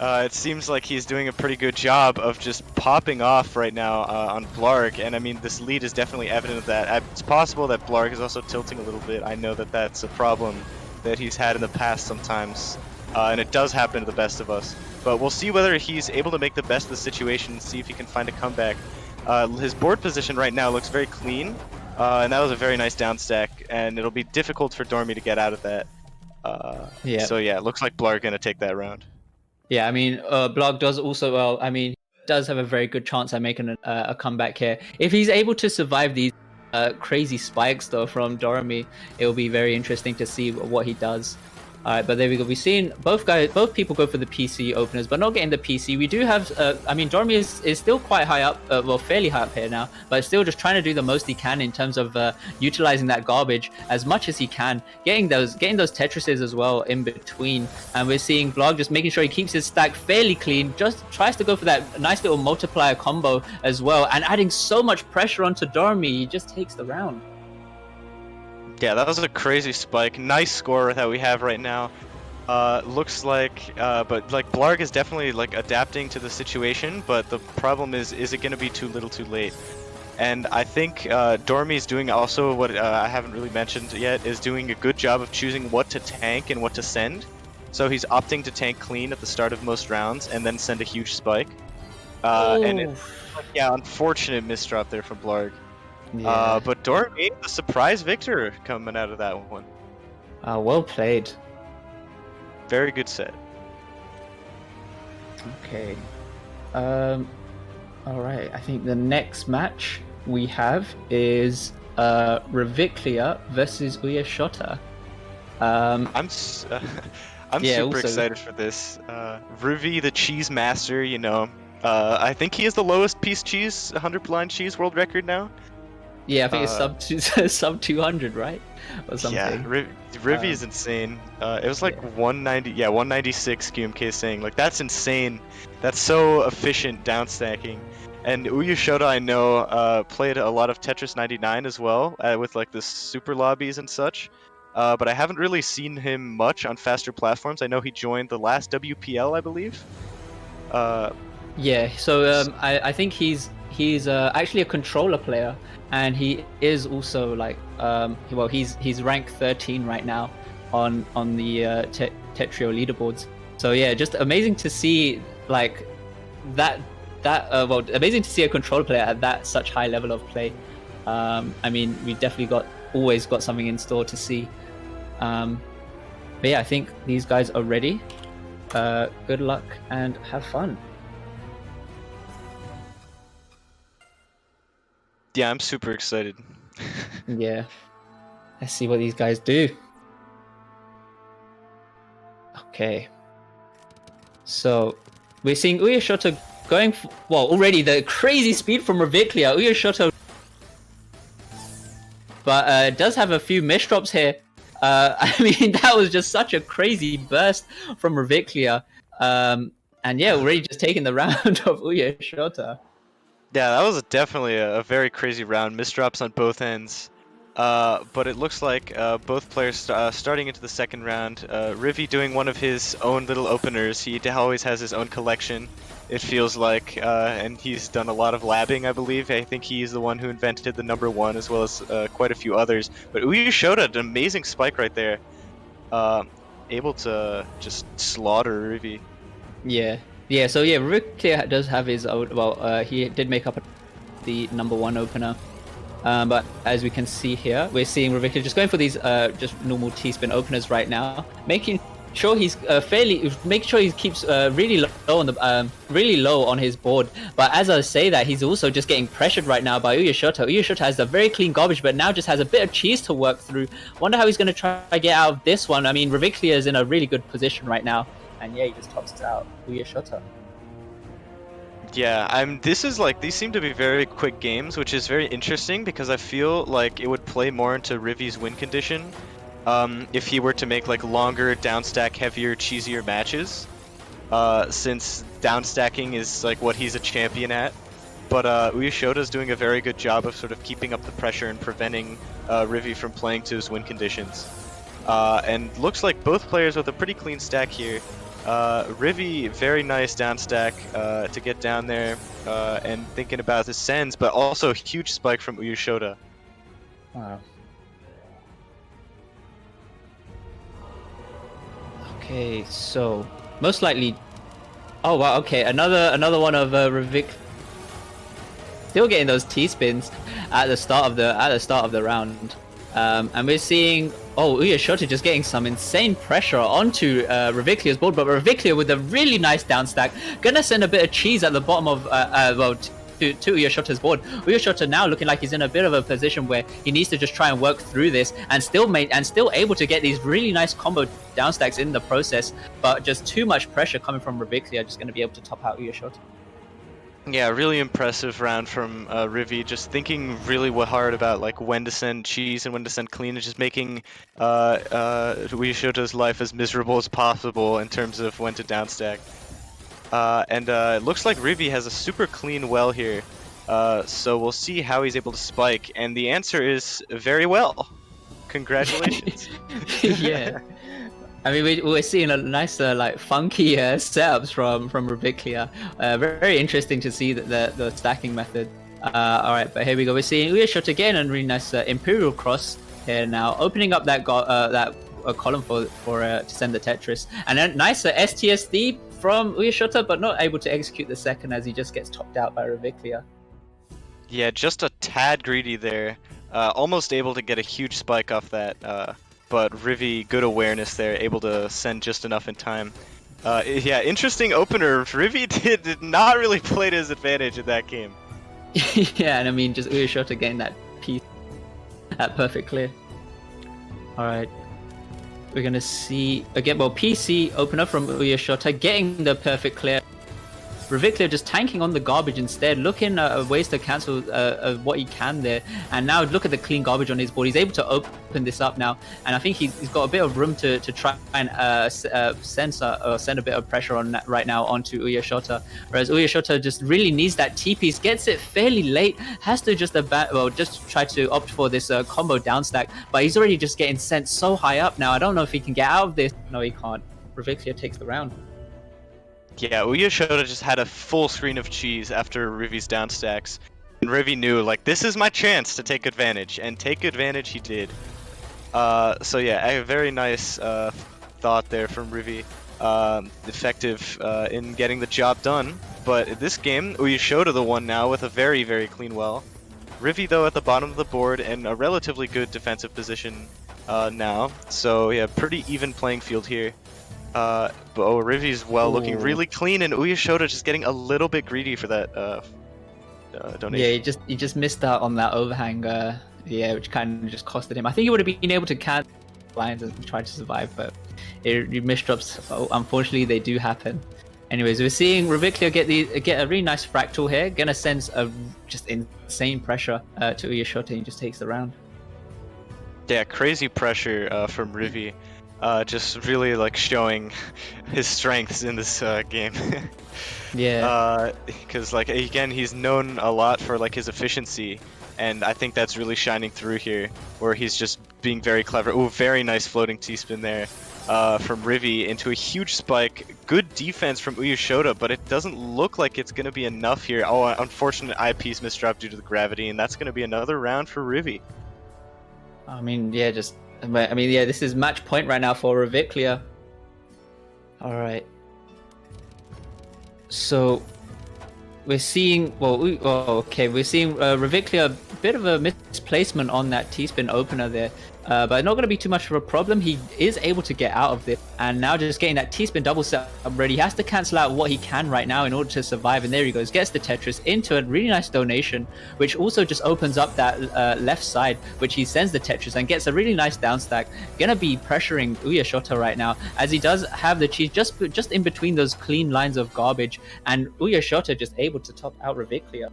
It seems like he's doing a pretty good job of just popping off right now on Blarg, and I mean, this lead is definitely evident of that. It's possible that Blarg is also tilting a little bit. I know that that's a problem that he's had in the past sometimes, and it does happen to the best of us. But we'll see whether he's able to make the best of the situation and see if he can find a comeback. His board position right now looks very clean, and that was a very nice down stack, and it'll be difficult for Dormi to get out of that. So yeah, it looks like Blarg gonna take that round. Yeah, I mean, Blarg does also, well, I mean, does have a very good chance at making a comeback here. If he's able to survive these crazy spikes, though, from Dormi, it will be very interesting to see what he does. Alright, but there we go. We've seen both people go for the PC openers, but not getting the PC. We do have, I mean, Dormi is still quite high up, well, fairly high up here now, but still just trying to do the most he can in terms of utilizing that garbage as much as he can, getting those Tetrises as well in between. And we're seeing Blarg just making sure he keeps his stack fairly clean, just tries to go for that nice little multiplier combo as well, and adding so much pressure onto Dormi, he just takes the round. Yeah, that was a crazy spike. Nice score that we have right now. Looks like, but like Blarg is definitely like adapting to the situation, but the problem is it going to be too little too late? And I think Dormi's doing also what I haven't really mentioned yet, is doing a good job of choosing what to tank and what to send. So he's opting to tank clean at the start of most rounds and then send a huge spike. And it's, yeah, unfortunate misdrop there from Blarg. Yeah. But Dormi, the surprise victor coming out of that one. Well played. Very good set. Okay. All right. I think the next match we have is Reviclia versus Shota. I'm super excited for this. Rivi, the cheese master, you know. I think he has the lowest piece cheese, 100 blind cheese world record now. Yeah, I think it's sub 200, right? Or something. Yeah, Rivi is insane. It was like 190, 196 QMK saying. Like, that's insane. That's so efficient down stacking. And Shota, I know, played a lot of Tetris 99 as well, with like the super lobbies and such. But I haven't really seen him much on faster platforms. I know he joined the last WPL, I believe. Yeah, so I think he's actually a controller player, and he is also like he's rank 13 right now on the Tetrio leaderboards. So yeah, just amazing to see like amazing to see a controller player at that such high level of play. I mean, we definitely always got something in store to see. But yeah, I think these guys are ready. Good luck and have fun. Yeah, I'm super excited. Yeah. Let's see what these guys do. Okay. So, we're seeing Shota going already the crazy speed from Reviclia. Shota, but does have a few misdrops here. I mean, that was just such a crazy burst from Reviclia. And yeah, already just taking the round of Shota. Yeah, that was definitely a very crazy round. Misdrops on both ends. But it looks like both players starting into the second round. Rivi doing one of his own little openers. He always has his own collection, it feels like, and he's done a lot of labbing, I believe. I think he's the one who invented the #1 as well as quite a few others. But Uyu Shota, an amazing spike right there. Able to just slaughter Rivi. Yeah. Yeah, so yeah, Reviclia does have his own, well, he did make up the #1 opener. But as we can see here, we're seeing Reviclia just going for these just normal T-spin openers right now, making sure he's make sure he keeps really low on the really low on his board. But as I say that, he's also just getting pressured right now by Uyu Shota. Uyu Shota has a very clean garbage, but now just has a bit of cheese to work through. Wonder how he's going to try to get out of this one. I mean, Reviclia is in a really good position right now, and yeah, he just tops it out. Uyu Shota. Yeah, these seem to be very quick games, which is very interesting because I feel like it would play more into Rivi's win condition if he were to make like longer, downstack, heavier, cheesier matches, since downstacking is like what he's a champion at. But Uyu Shota is doing a very good job of sort of keeping up the pressure and preventing Rivi from playing to his win conditions. And looks like both players with a pretty clean stack here. Rivi, very nice down stack to get down there and thinking about his sends, but also huge spike from Uyu Shota. Wow. Okay, so most likely. Oh wow. Okay, another one of Revic. Still getting those T-spins at the start of the round. And we're seeing, Uyu Shota just getting some insane pressure onto Reviclia's board, but Reviclia with a really nice down stack, gonna send a bit of cheese at the bottom of, to Uyu Shota's board. Uyu Shota now looking like he's in a bit of a position where he needs to just try and work through this and still able to get these really nice combo down stacks in the process, but just too much pressure coming from Reviclia, just gonna be able to top out Uyu Shota. Yeah, really impressive round from Rivi, just thinking really hard about like when to send cheese and when to send clean, and just making Uyu Shota's life as miserable as possible in terms of when to downstack. And it looks like Rivi has a super clean well here, so we'll see how he's able to spike, and the answer is very well. Congratulations. Yeah. I mean, we're seeing a nice, like, funky setups from Reviclia. Very interesting to see the stacking method. All right, but here we go. We're seeing Uyu Shota again, and really nice Imperial Cross here now, opening up that column for to send the Tetris, and then nice STSD from Uyu Shota, but not able to execute the second as he just gets topped out by Reviclia. Yeah, just a tad greedy there. Almost able to get a huge spike off that. But Rivi, good awareness there, able to send just enough in time. Yeah, interesting opener. Rivi did not really play to his advantage in that game. Yeah, and I mean, just Uyu Shota getting that piece, that perfect clear. All right, we're gonna see again. Well, PC opener from Uyu Shota getting the perfect clear. Reviclia just tanking on the garbage instead, looking at ways to cancel what he can there. And now look at the clean garbage on his board. He's able to open this up now, and I think he's got a bit of room to try and send a bit of pressure on that right now onto Uyu Shota. Whereas Uyu Shota just really needs that T-piece, gets it fairly late, has to just try to opt for this combo down stack, but he's already just getting sent so high up now. I don't know if he can get out of this. No, he can't. Reviclia takes the round. Yeah, Uyu Shota just had a full screen of cheese after Rivi's downstacks, and Rivi knew, like, this is my chance to take advantage, and take advantage he did. So yeah, a very nice thought there from Rivi, effective in getting the job done. But this game, Uyu Shota the one now with a very, very clean well. Rivi though at the bottom of the board and a relatively good defensive position now, so yeah, pretty even playing field here. But Rivi's well looking really clean, and Uyu Shota just getting a little bit greedy for that donation. Yeah, he just missed out on that overhang, which kind of just costed him. I think he would have been able to catch lines and try to survive, but misdrops, unfortunately, they do happen. Anyways, we're seeing Reviclia get a really nice fractal here, gonna send a just insane pressure to Uyu Shota, and he just takes the round. Yeah, crazy pressure from Rivi. Just really like showing his strengths in this game. Yeah. Because like again, he's known a lot for like his efficiency, and I think that's really shining through here, where he's just being very clever. Oh, very nice floating T-spin there from Rivi into a huge spike. Good defense from Shota, but it doesn't look like it's going to be enough here. Oh, unfortunate eyepiece misdrop due to the gravity, and that's going to be another round for Rivi. I mean, yeah, this is match point right now for Reviclia. All right. So we're seeing, we're seeing Reviclia, a bit of a misplacement on that T-spin opener there, but not going to be too much of a problem. He is able to get out of this, and now just getting that T-spin double set up ready. He has to cancel out what he can right now in order to survive, and there he goes, gets the Tetris into a really nice donation, which also just opens up that left side, which he sends the Tetris and gets a really nice down stack. Gonna be pressuring Shota right now, as he does have the cheese just in between those clean lines of garbage, and Shota just able to top out Reviclia.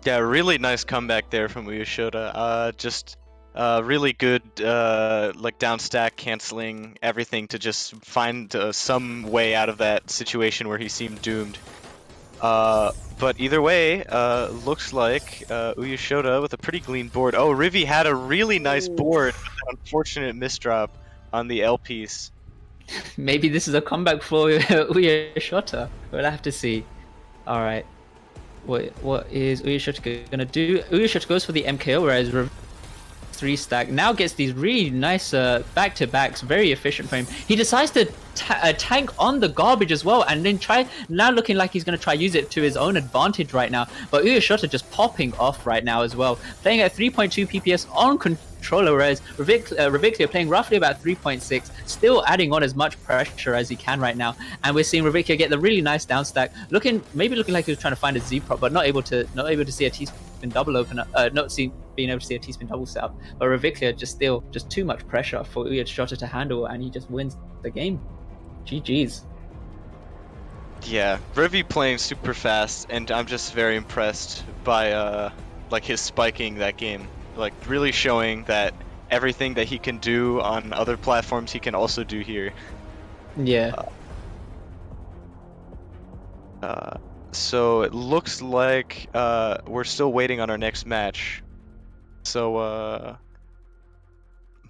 Yeah, really nice comeback there from Shota. Just really good like down stack, canceling everything to just find some way out of that situation where he seemed doomed. But either way, looks like Shota with a pretty clean board. Oh, Rivi had a really nice board with an unfortunate misdrop on the L piece. Maybe this is a comeback for Shota. We'll have to see. All right. What is Shota gonna do? Shota goes for the MKO, whereas 3 stack now gets these really nice back-to-backs, very efficient for him. He decides to tank on the garbage as well, and then now looking like he's going to try use it to his own advantage right now. But Shota just popping off right now as well, playing at 3.2 PPS on controller, whereas Reviclia playing roughly about 3.6, still adding on as much pressure as he can right now. And we're seeing Reviclia get the really nice down stack, looking like he was trying to find a Z prop, but not able to see a T-spin double opener, being able to see a T-spin double setup. But Reviclia just too much pressure for Shota to handle, and he just wins the game. GG's. Yeah, Rivi playing super fast, and I'm just very impressed by like his spiking that game. Like really showing that everything that he can do on other platforms he can also do here. Yeah. So it looks like we're still waiting on our next match. So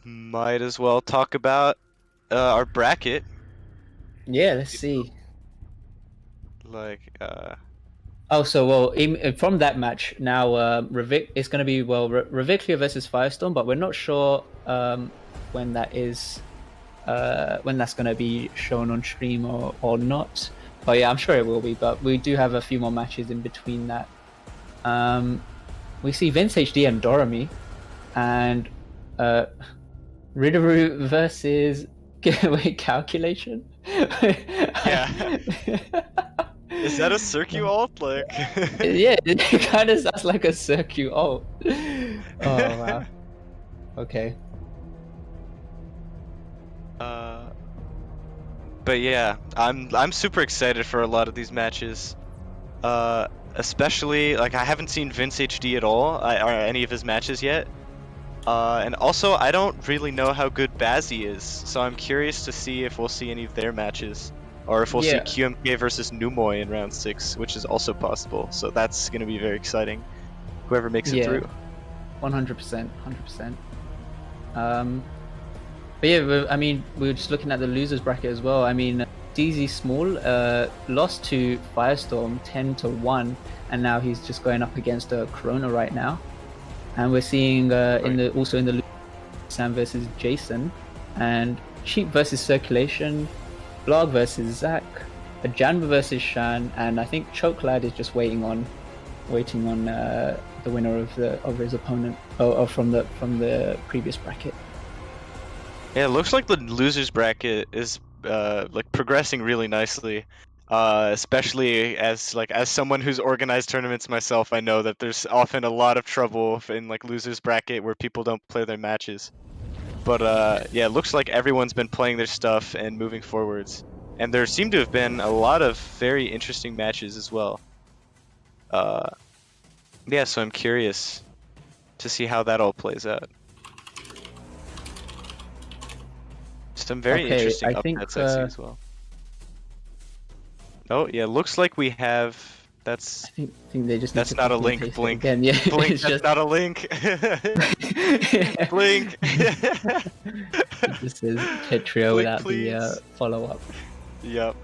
might as well talk about our bracket. Yeah, let's see. Like from that match now, it's going to be Reviclia versus Firestorm, but we're not sure when that's going to be shown on stream or not. But yeah, I'm sure it will be. But we do have a few more matches in between that. We see VinceHD and Dormi, and Ritter versus calculation. Yeah. Is that a circuit alt? Like yeah, it kind of sounds like a circuit alt. Oh wow. Okay. But yeah, I'm super excited for a lot of these matches. Especially like I haven't seen VinceHD at all, or any of his matches yet. And also I don't really know how good Bazzi is, so I'm curious to see if we'll see any of their matches. Or if we'll see QMK versus Numoy in round 6, which is also possible. So that's going to be very exciting. Whoever makes it through. 100%. But yeah, I mean, we were just looking at the losers bracket as well. I mean, DZ Small lost to Firestorm 10-1, and now he's just going up against Corona right now. And we're seeing also in the Sam versus Jason, and Cheap versus Circulation, Blarg versus Zach, a Jamba versus Shan, and I think Chokelad is just waiting on the winner of his opponent from the previous bracket. Yeah, it looks like the losers bracket is like progressing really nicely. Especially as someone who's organized tournaments myself, I know that there's often a lot of trouble in like losers bracket where people don't play their matches. But yeah, it looks like everyone's been playing their stuff and moving forwards. And there seem to have been a lot of very interesting matches as well. Yeah, so I'm curious to see how that all plays out. Some very interesting upsets I see as well. Oh yeah, looks like we have That's I think they just. Need that's to not a copy and link. paste it Blink. again. Yeah, Blink. it's That's just not a link. Blink. it just says Tetrio Blink, without the please. follow up. Yep.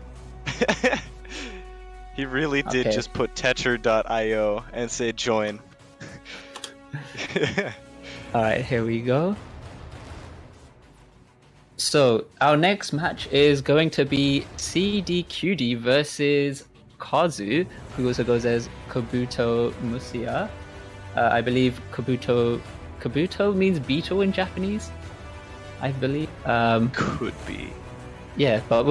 He really did Okay. just put Tetcher.io and say join. All right, here we go. So our next match is going to be CDQD versus Kazu, who also goes as Kabuto Musia. I believe Kabuto means beetle in Japanese, I believe. Could be. Yeah, but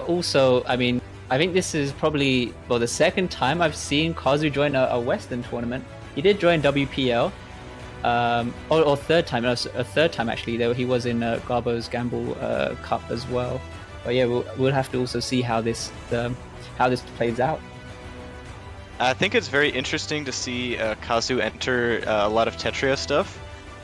also, I think this is probably the second time I've seen Kazu join a Western tournament. He did join WPL, or third time. No, a third time actually. Though he was in Garbo's Gamble Cup as well. But yeah, we'll have to also see how this plays out. I think it's very interesting to see Kazu enter a lot of Tetria stuff,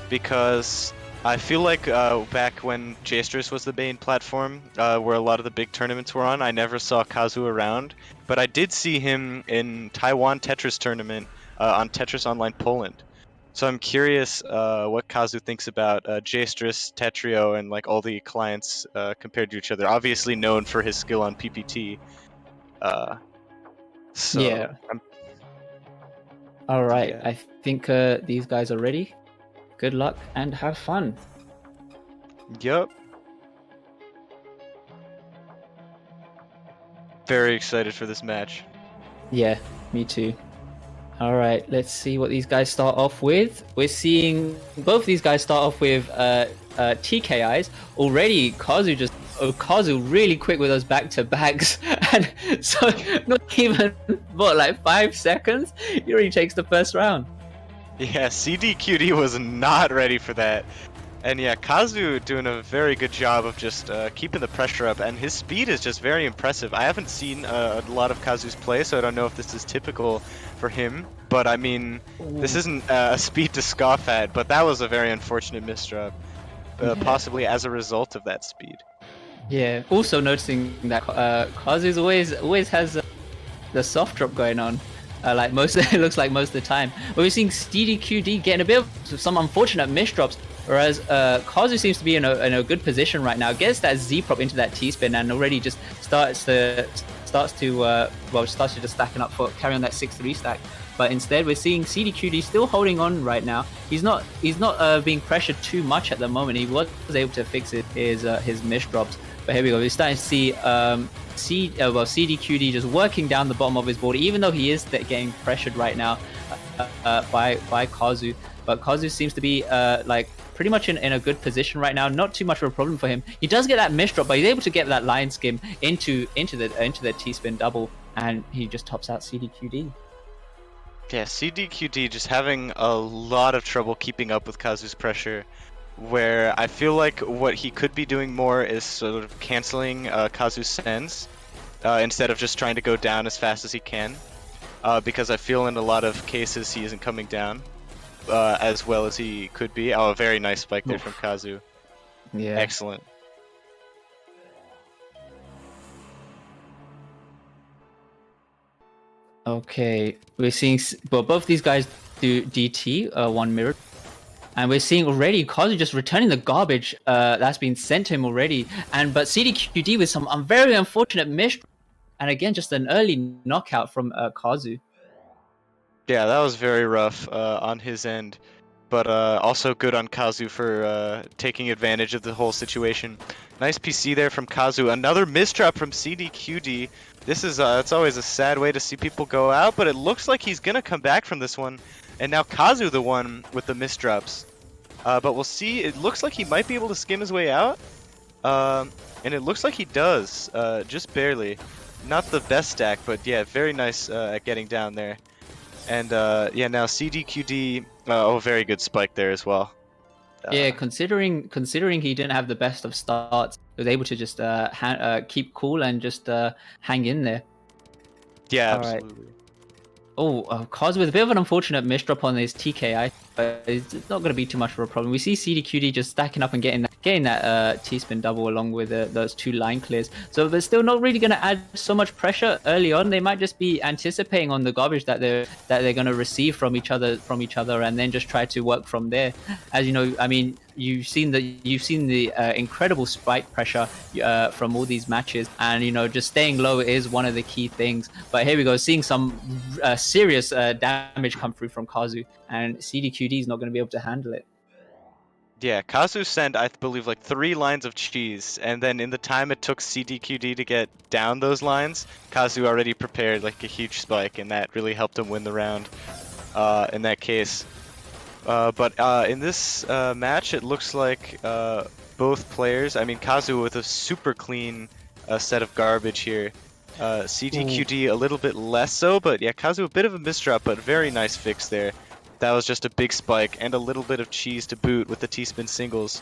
because I feel like back when Jastrus was the main platform, where a lot of the big tournaments were on, I never saw Kazu around, but I did see him in Taiwan Tetris tournament on Tetris Online Poland. So I'm curious what Kazu thinks about Jastrus, Tetrio, and like all the clients compared to each other. Obviously known for his skill on PPT. So Yeah. All right, Yeah. I think these guys are ready. Good luck and have fun. Yup. Very excited for this match. Yeah, me too. All right, let's see what these guys start off with. We're seeing both these guys start off with TKIs. Already, Kazu really quick with those back-to-backs. And so, not even, 5 seconds? He already takes the first round. Yeah, CDQD was not ready for that. And yeah, Kazu doing a very good job of just keeping the pressure up, and his speed is just very impressive. I haven't seen a lot of Kazu's play, so I don't know if this is typical for him. But I mean, this isn't a speed to scoff at, but that was a very unfortunate misdrop, possibly as a result of that speed. Yeah, also noticing that Kazu's always has the soft drop going on. It looks like most of the time. But we're seeing CDQD getting a bit of some unfortunate misdrops, whereas Kazu seems to be in a good position right now. Gets that Z prop into that T spin and already just starts to just stacking up for carry on that 6-3 stack. But instead, we're seeing CDQD still holding on right now. He's not being pressured too much at the moment. He was able to fix his misdrops. But here we go. We're starting to see CDQD just working down the bottom of his board, even though he is getting pressured right now by Kazu. But Kazu seems to be pretty much in a good position right now. Not too much of a problem for him. He does get that misdrop, but he's able to get that line skim into the T-spin double, and he just tops out CDQD. Yeah, CDQD just having a lot of trouble keeping up with Kazu's pressure, where I feel like what he could be doing more is sort of canceling Kazu's sends instead of just trying to go down as fast as he can, because I feel in a lot of cases he isn't coming down as well as he could be. Oh, a very nice spike there from Kazu. Yeah. Excellent. Okay, we're seeing both these guys do DT, one mirror. And we're seeing already Kazu just returning the garbage that's been sent to him already. But CDQD with some very unfortunate miss. And again, just an early knockout from Kazu. Yeah, that was very rough on his end. But also good on Kazu for taking advantage of the whole situation. Nice PC there from Kazu. Another misdrop from CDQD. This is it's always a sad way to see people go out, but it looks like he's going to come back from this one. And now Kazu the one with the misdrops. But we'll see. It looks like he might be able to skim his way out. And it looks like he does, just barely. Not the best stack, but yeah, very nice at getting down there. And yeah, now CDQD, very good spike there as well. Yeah, considering he didn't have the best of starts, he was able to just keep cool and just hang in there. Yeah, All right. absolutely. Oh, Kazu with a bit of an unfortunate misdrop on his TKI, but it's not going to be too much of a problem. We see CDQD just stacking up and getting that getting that T-spin double along with those 2 line clears. So they're still not really going to add so much pressure early on. They might just be anticipating on the garbage that they're going to receive from each other, and then just try to work from there. As you know, I mean, you've seen the incredible spike pressure from all these matches, and you know, just staying low is one of the key things. But here we go, seeing some serious damage come through from Kazu, and CDQD is not going to be able to handle it. Yeah, Kazu sent, I believe, like 3 lines of cheese, and then in the time it took CDQD to get down those lines, Kazu already prepared like a huge spike, and that really helped him win the round in that case. But in this match, it looks like both players, I mean, Kazu with a super clean set of garbage here. CDQD a little bit less so, but yeah, Kazu a bit of a misdrop, but very nice fix there. That was just a big spike and a little bit of cheese to boot with the T-spin singles.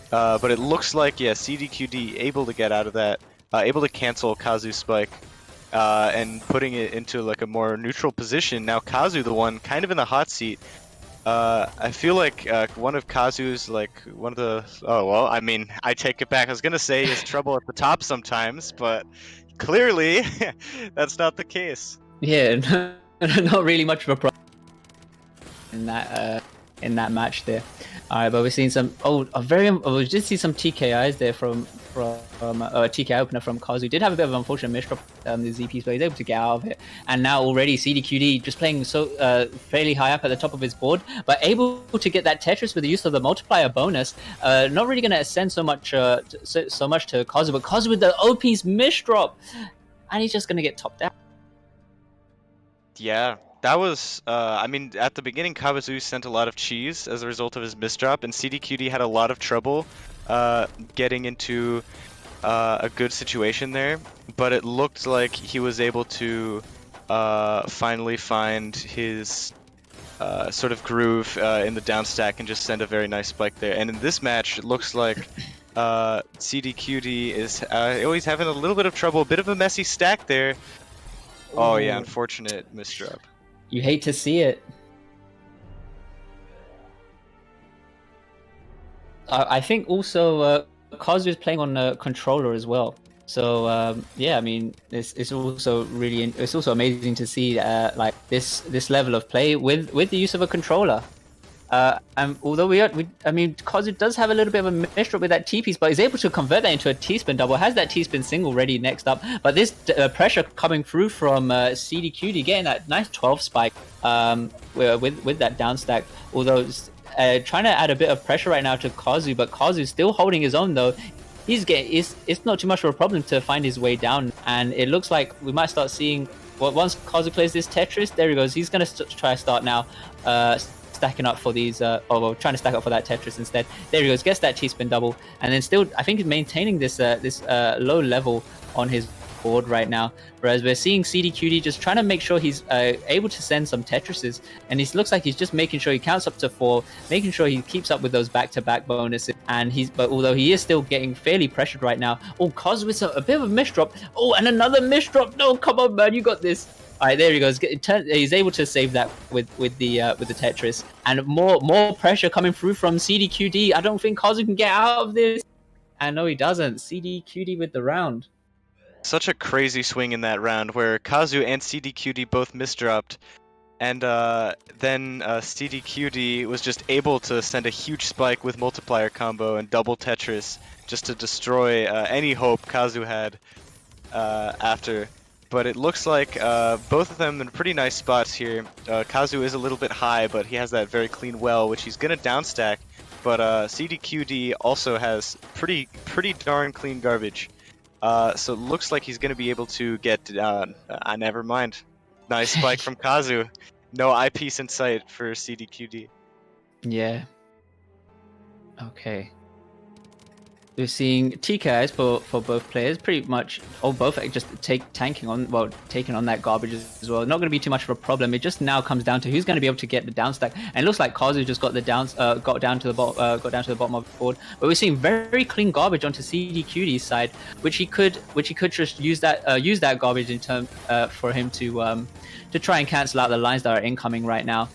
But it looks like, yeah, CDQD able to get out of that, able to cancel Kazu's spike, and putting it into like a more neutral position. Now Kazu, the one kind of in the hot seat. I feel like one of Kazu's, like, one of the... Oh, well, I mean, I take it back. I was going to say he has trouble at the top sometimes, but clearly that's not the case. Yeah, not really much of a problem in that match there. All right, but we're seeing some we did see some TKIs there from TKI opener from Kazu. Did have a bit of an unfortunate misdrop the ZP, but he's able to get out of it. And now already CDQD just playing so fairly high up at the top of his board, but able to get that Tetris with the use of the multiplier bonus. Not really going to ascend so much to Kazu, but Kazu with the OP's misdrop, and he's just going to get topped out. Yeah. That was, I mean, at the beginning, Kazu sent a lot of cheese as a result of his misdrop, and CDQD had a lot of trouble getting into a good situation there. But it looked like he was able to finally find his sort of groove in the down stack and just send a very nice spike there. And in this match, it looks like CDQD is always having a little bit of trouble, a bit of a messy stack there. Oh yeah, unfortunate misdrop. You hate to see it. I think also Kazu is playing on a controller as well. So yeah, I mean, it's also amazing to see like this level of play with the use of a controller. And although I mean, Kazu does have a little bit of a misdrop with that T-piece, but he's able to convert that into a T-spin double, has that T-spin single ready next up. But this pressure coming through from CDQD, getting that nice 12 spike with that down stack, although trying to add a bit of pressure right now to Kazu, but Kazu's still holding his own though. It's not too much of a problem to find his way down, and it looks like we might start seeing, well, once Kazu plays this Tetris, there he goes, he's going to try to start now stacking up for these, trying to stack up for that Tetris instead. There he goes, gets that T-spin double, and then still, I think he's maintaining this low level on his board right now, whereas we're seeing CDQD just trying to make sure he's able to send some Tetrises, and it looks like he's just making sure he counts up to 4, making sure he keeps up with those back-to-back bonuses, and but although he is still getting fairly pressured right now. Oh, Kazu with a bit of a misdrop. Oh, and another misdrop. No, come on, man, you got this. All right, there he goes. He's able to save that with the Tetris, and more pressure coming through from CDQD. I don't think Kazu can get out of this. And no, he doesn't. CDQD with the round. Such a crazy swing in that round where Kazu and CDQD both misdropped, and then CDQD was just able to send a huge spike with multiplier combo and double Tetris just to destroy any hope Kazu had after. But it looks like both of them in pretty nice spots here. Kazu is a little bit high, but he has that very clean well, which he's going to downstack. But CDQD also has pretty darn clean garbage. So it looks like he's going to be able to get... never mind. Nice spike from Kazu. No eyepiece in sight for CDQD. Yeah. Okay. We're seeing TKIs for both players, pretty much, both just taking on that garbage as well. Not going to be too much of a problem. It just now comes down to who's going to be able to get the down stack. And it looks like Kazu just got down to the bottom of the board. But we're seeing very clean garbage onto CDQD's side, which he could just use that garbage in term for him to try and cancel out the lines that are incoming right now.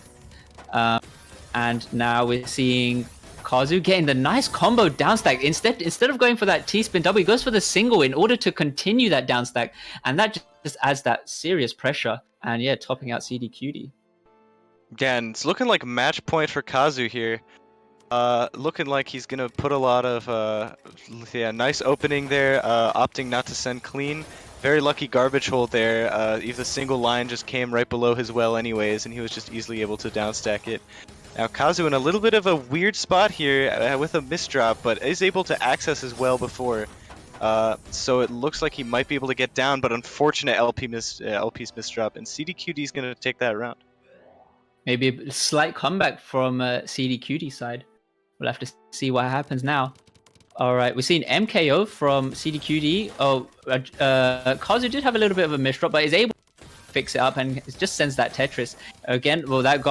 And now we're seeing Kazu getting the nice combo down stack. Instead of going for that T-spin double, he goes for the single in order to continue that down stack, and that just adds that serious pressure. And yeah, topping out CDQD. Again, it's looking like match point for Kazu here. Looking like he's gonna put a lot of nice opening there. Opting not to send clean. Very lucky garbage hole there. If the single line just came right below his well anyways, and he was just easily able to downstack it. Now Kazu in a little bit of a weird spot here with a misdrop, but is able to access his well before. So it looks like he might be able to get down, but unfortunate LP's misdrop, and CDQD is gonna take that round. Maybe a slight comeback from CDQD side. We'll have to see what happens now. All right, we're seeing MKO from CDQD. Oh, Kazu did have a little bit of a misdrop, but is able to fix it up and it just sends that Tetris. Again, well, that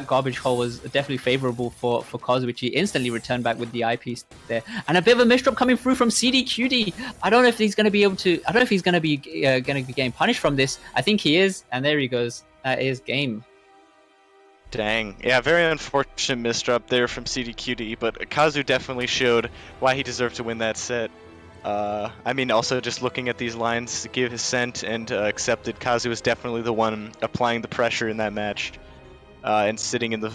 garbage hole was definitely favorable for Kazu, which he instantly returned back with the eyepiece there. And a bit of a misdrop coming through from CDQD. I don't know if he's going to be able to... I don't know if he's going to be getting punished from this. I think he is, and there he goes. That is game. Dang. Yeah, very unfortunate misdrop there from CDQD, but Kazu definitely showed why he deserved to win that set. I mean, also just looking at these lines to give his sent and accepted, Kazu was definitely the one applying the pressure in that match and sitting in the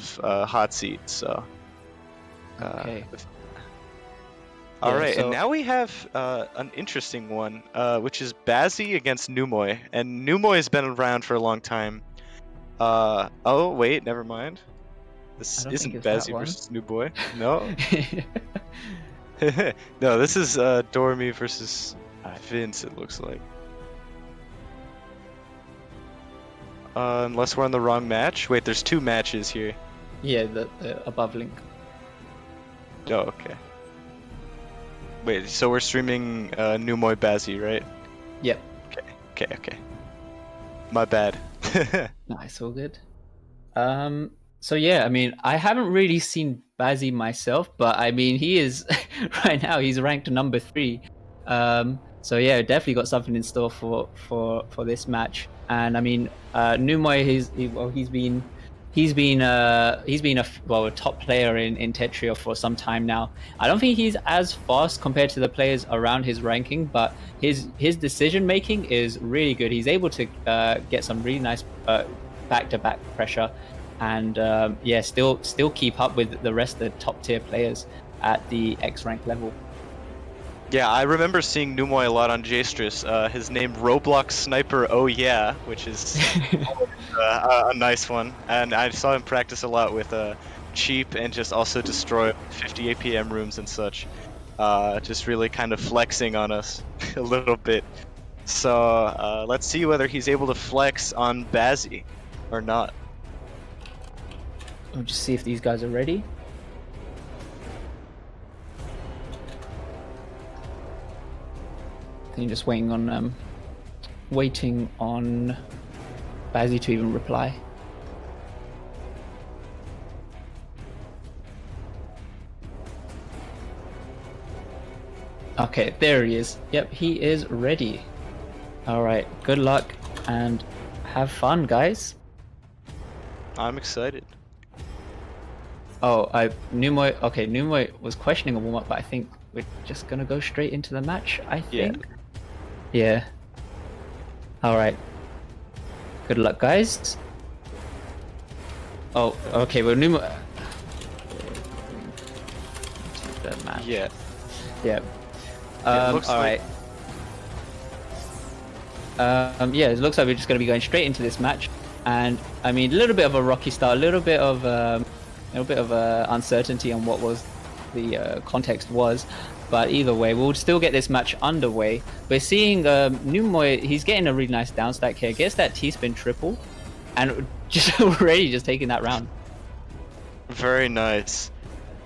hot seat, so... Okay. Alright, and now we have an interesting one, which is Bazzi against Numoy, and Numoy has been around for a long time. Oh wait, never mind. This isn't Bazzi versus Numoy. No. No, this is Dormi versus Vince, it looks like. Unless we're on the wrong match. Wait, there's two matches here. Yeah, the above link. Oh, okay. Wait, so we're streaming Numoy Bazzi, right? Yep. Okay. My bad. Nice, all good. So yeah, I mean, I haven't really seen Bazzi myself, but I mean, he is right now. He's ranked number 3. So yeah, definitely got something in store for this match. And I mean, Numoy, he's been a top player in Tetria for some time now. I don't think he's as fast compared to the players around his ranking, but his decision making is really good. He's able to get some really nice back-to-back pressure, and yeah, still keep up with the rest of the top tier players at the X rank level. Yeah, I remember seeing Numoy a lot on Jstress. His name Roblox Sniper, oh yeah, which is a nice one. And I saw him practice a lot with Cheap and just also destroy 50 APM rooms and such. Just really kind of flexing on us a little bit. So let's see whether he's able to flex on Bazzi or not. We'll just see if these guys are ready. I think just waiting on Bazzi to even reply. Okay, there he is. Yep, he is ready. All right, good luck and have fun, guys. I'm excited. Oh, Numoy. Okay, Numoy was questioning a warm up, but I think we're just gonna go straight into the match. I think. Yeah. All right. Good luck, guys. Oh, okay. Well, Numoy. The match. Yeah. Yeah. It looks all right. Yeah, it looks like we're just going to be going straight into this match, and I mean, a little bit of a rocky start, a little bit of uncertainty on what was the context was, but either way, we'll still get this match underway. We're seeing Numoy. He's getting a really nice down stack here, gets that T-spin triple, and just already just taking that round. Very nice.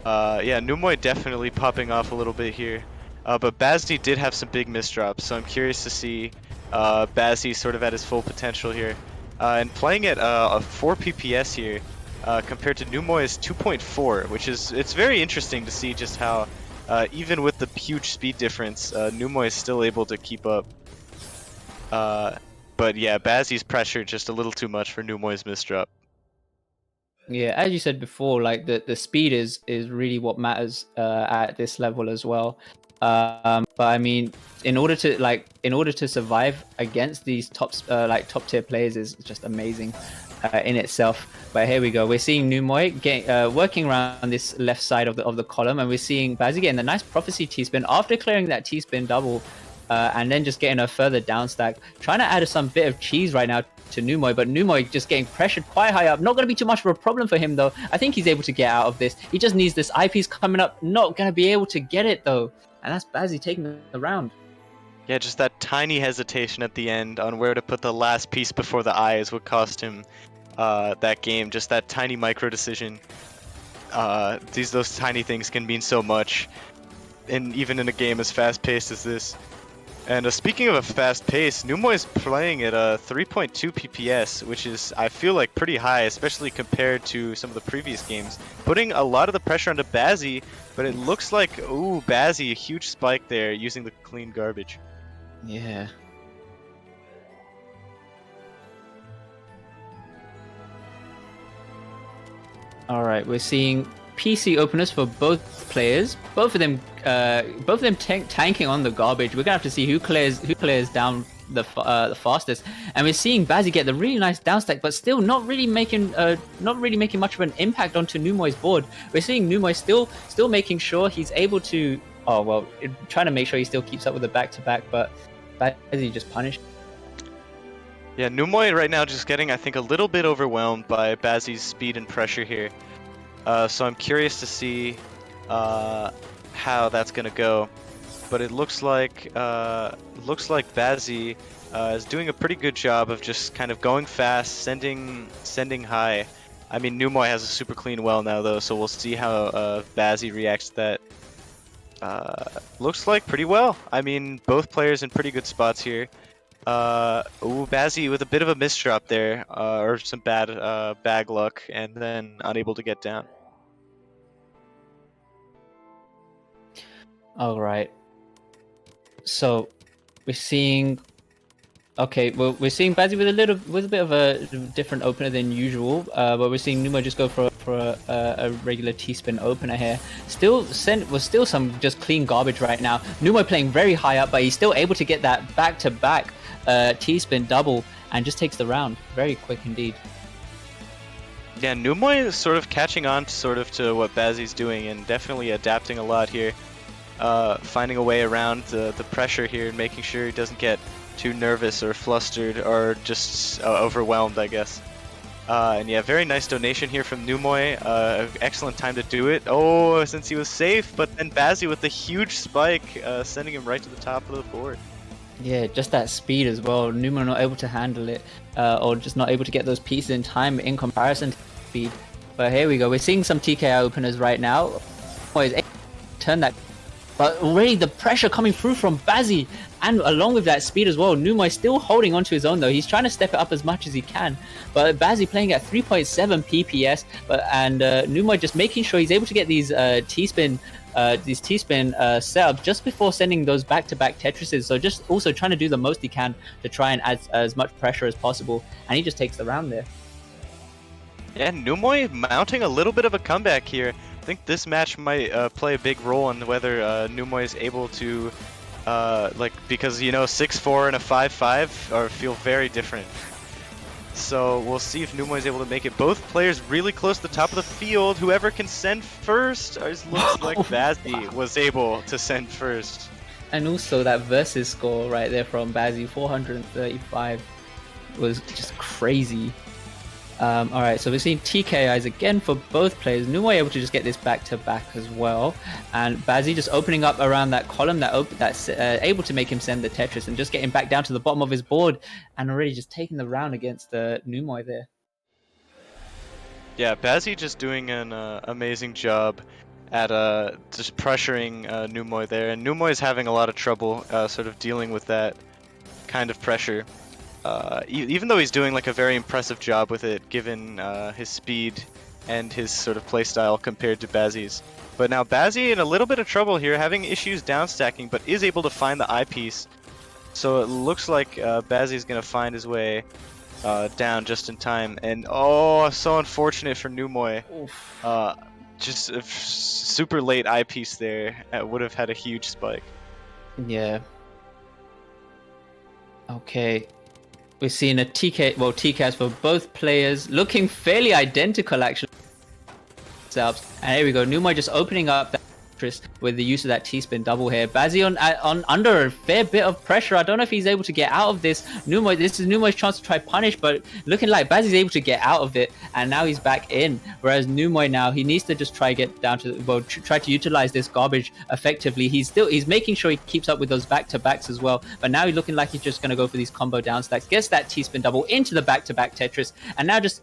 Yeah, Numoy definitely popping off a little bit here. But Bazzi did have some big misdrops, so I'm curious to see Bazzi sort of at his full potential here. And playing at a 4 PPS here compared to Numoy's 2.4, which is, it's very interesting to see just how, even with the huge speed difference, Numoy is still able to keep up. But yeah, Bazzi's pressure just a little too much for Numoy's misdrop. Yeah, as you said before, like the speed is really what matters at this level as well. But I mean, in order to survive against these top tier players is just amazing in itself. But here we go. We're seeing Numoy working around this left side of the column, and we're seeing Bazzi getting the nice prophecy T-spin after clearing that T-spin double. And then just getting a further down stack, trying to add some bit of cheese right now to Numoy, but Numoy just getting pressured quite high up. Not going to be too much of a problem for him though. I think he's able to get out of this. He just needs this eyepiece coming up. Not going to be able to get it though, and that's Bazzi taking the round. Yeah, just that tiny hesitation at the end on where to put the last piece before the eye is what cost him that game. Just that tiny micro decision. Those tiny things can mean so much, and even in a game as fast paced as this. And speaking of a fast pace, Numoy's playing at 3.2 PPS, which is, I feel like, pretty high, especially compared to some of the previous games. Putting a lot of the pressure onto Bazzi, but it looks like, ooh, Bazzi, a huge spike there using the clean garbage. Yeah. Alright, we're seeing PC openers for both players. Both of them tanking on the garbage. We're gonna have to see who clears down the fastest. And we're seeing Bazzi get the really nice down stack, but still not really making much of an impact onto Numoy's board. We're seeing Numoy still making sure he's able to. Oh well, trying to make sure he still keeps up with the back-to-back, but Bazzi just punished. Yeah, Numoy right now just getting, I think, a little bit overwhelmed by Bazzi's speed and pressure here. So I'm curious to see how that's gonna go. But it looks like Bazzi is doing a pretty good job of just kind of going fast, sending high. I mean, Numoy has a super clean well now though, so we'll see how Bazzi reacts to that. Looks like pretty well. I mean, both players in pretty good spots here. Ooh, Bazzi with a bit of a misdrop there, or some bad bag luck, and then unable to get down. All right. So we're seeing. Okay, well, we're seeing Bazzi with a bit of a different opener than usual, but we're seeing Numoy just go for a regular T-spin opener here. Still some just clean garbage right now. Numoy playing very high up, but he's still able to get that back-to-back T-spin double and just takes the round. Very quick indeed. Yeah, Numoy is sort of catching on to what Bazzi's doing and definitely adapting a lot here. Finding a way around the pressure here and making sure he doesn't get too nervous or flustered or just overwhelmed, I guess. And yeah, very nice donation here from Numoy. Excellent time to do it. Oh, since he was safe, but then Bazzi with the huge spike, sending him right to the top of the board. Yeah, just that speed as well. Numoy not able to handle it, or just not able to get those pieces in time in comparison to speed. But here we go. We're seeing some TKI openers right now. Numoy is able to turn that. But already the pressure coming through from Bazzi, and along with that speed as well. Numoy still holding onto his own though. He's trying to step it up as much as he can. But Bazzi playing at 3.7 PPS, and Numoy just making sure he's able to get these T-spin setup just before sending those back-to-back Tetrises. So just also trying to do the most he can to try and add as much pressure as possible. And he just takes the round there. Yeah, Numoy mounting a little bit of a comeback here. I think this match might play a big role in whether Numoy is able to, because, you know, 6-4 and a 5-5 feel very different. So we'll see if Numoy is able to make it. Both players really close to the top of the field. Whoever can send first, it looks like Bazzi was able to send first. And also that versus score right there from Bazzi, 435, was just crazy. Alright, so we're seeing TKIs again for both players. Numoy able to just get this back-to-back as well. And Bazzi just opening up around that column that's able to make him send the Tetris and just getting back down to the bottom of his board and already just taking the round against Numoy there. Yeah, Bazzi just doing an amazing job at just pressuring Numoy there. And Numoy is having a lot of trouble sort of dealing with that kind of pressure. Even though he's doing like a very impressive job with it, given his speed and his sort of playstyle compared to Bazzi's. But now Bazzi in a little bit of trouble here, having issues downstacking, but is able to find the eyepiece. So it looks like Bazzi's going to find his way down just in time. And oh, so unfortunate for Numoy. Just a super late eyepiece there. Would have had a huge spike. Yeah. Okay. We're seeing a TKs for both players, looking fairly identical actually. And here we go, Numoy just opening up that with the use of that T-spin double here. Bazzi on under a fair bit of pressure. I don't know if he's able to get out of this. This is Numoy's chance to try punish, but looking like Bazzi's able to get out of it, and now he's back in. Whereas Numoy now, he needs to just try get down to try to utilize this garbage effectively. He's making sure he keeps up with those back-to-backs as well. But now he's looking like he's just gonna go for these combo down stacks. Gets that T-spin double into the back-to-back Tetris, and now just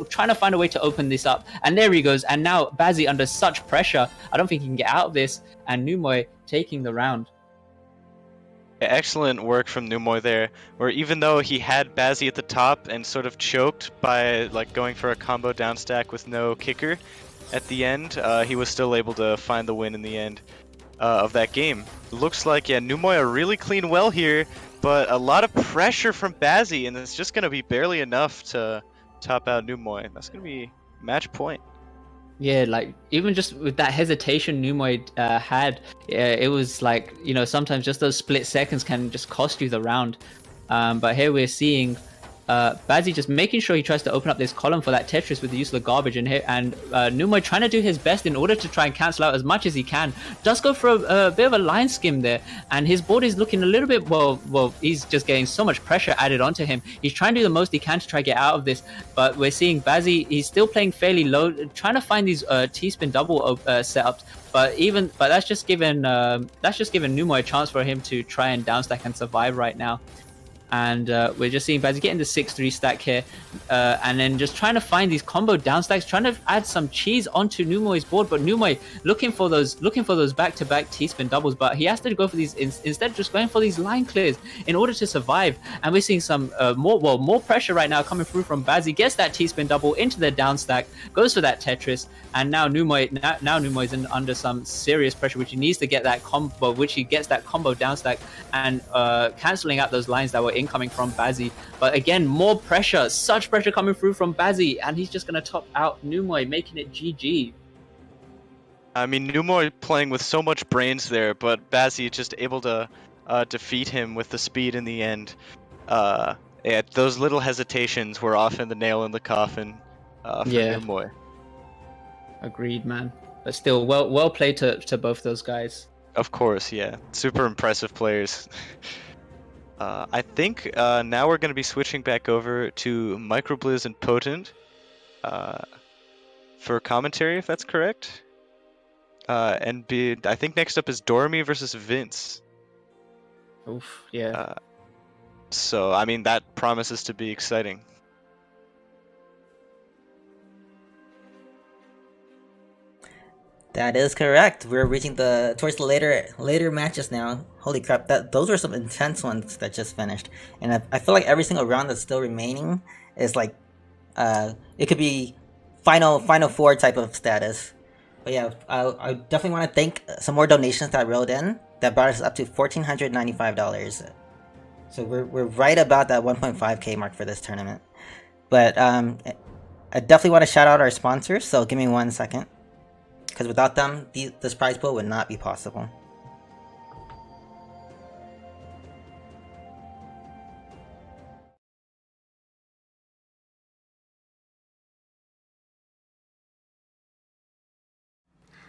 trying to find a way to open this up, and there he goes. And now Bazzi under such pressure, I don't think he can get out of this, and Numoy taking the round. Excellent work from Numoy there, where even though he had Bazzi at the top and sort of choked by like going for a combo down stack with no kicker at the end, he was still able to find the win in the end of that game. Looks like, yeah, Numoy a really clean well here, but a lot of pressure from Bazzi, and it's just going to be barely enough to top out Numoy. That's gonna be match point. Yeah, like even just with that hesitation Numoy had, it was like, you know, sometimes just those split seconds can just cost you the round. But here we're seeing Bazzi just making sure he tries to open up this column for that Tetris with the use of the garbage, and Numoy trying to do his best in order to try and cancel out as much as he can. Does go for a bit of a line skim there, and his board is looking a little bit, well, he's just getting so much pressure added onto him. He's trying to do the most he can to try to get out of this, but we're seeing Bazzi, he's still playing fairly low, trying to find these T-spin double setups. But that's just given Numoy a chance for him to try and downstack and survive right now. And we're just seeing Bazzi getting the 6-3 stack here, and then just trying to find these combo down stacks, trying to add some cheese onto Numoy's board. But Numoy looking for those back-to-back T-spin doubles, but he has to go for these instead of just going for these line clears in order to survive. And we're seeing some more pressure right now coming through from Bazzi. Gets that T-spin double into the down stack, goes for that Tetris, and now Numoy's under some serious pressure, which he needs to get that combo, which he gets that combo down stack and canceling out those lines that were incoming from Bazzi. But again, more pressure, such pressure coming through from Bazzi, and he's just going to top out Numoy, making it GG. I mean, Numoy playing with so much brains there, but Bazzi just able to defeat him with the speed in the end. Yeah, those little hesitations were often the nail in the coffin for Numoy. Agreed, man. But still, well played to both those guys. Of course, yeah. Super impressive players. I think now we're going to be switching back over to Microblizz and Potent for commentary, if that's correct. I think next up is Dormi versus Vince. Oof, yeah. So, I mean, that promises to be exciting. That is correct. We're reaching towards the later matches now. Holy crap! Those are some intense ones that just finished, and I feel like every single round that's still remaining is like, it could be final four type of status. But yeah, I definitely want to thank some more donations that rolled in that brought us up to $1,495. So we're right about that 1.5K mark for this tournament. But I definitely want to shout out our sponsors. So give me 1 second. Because without them, this prize pool would not be possible.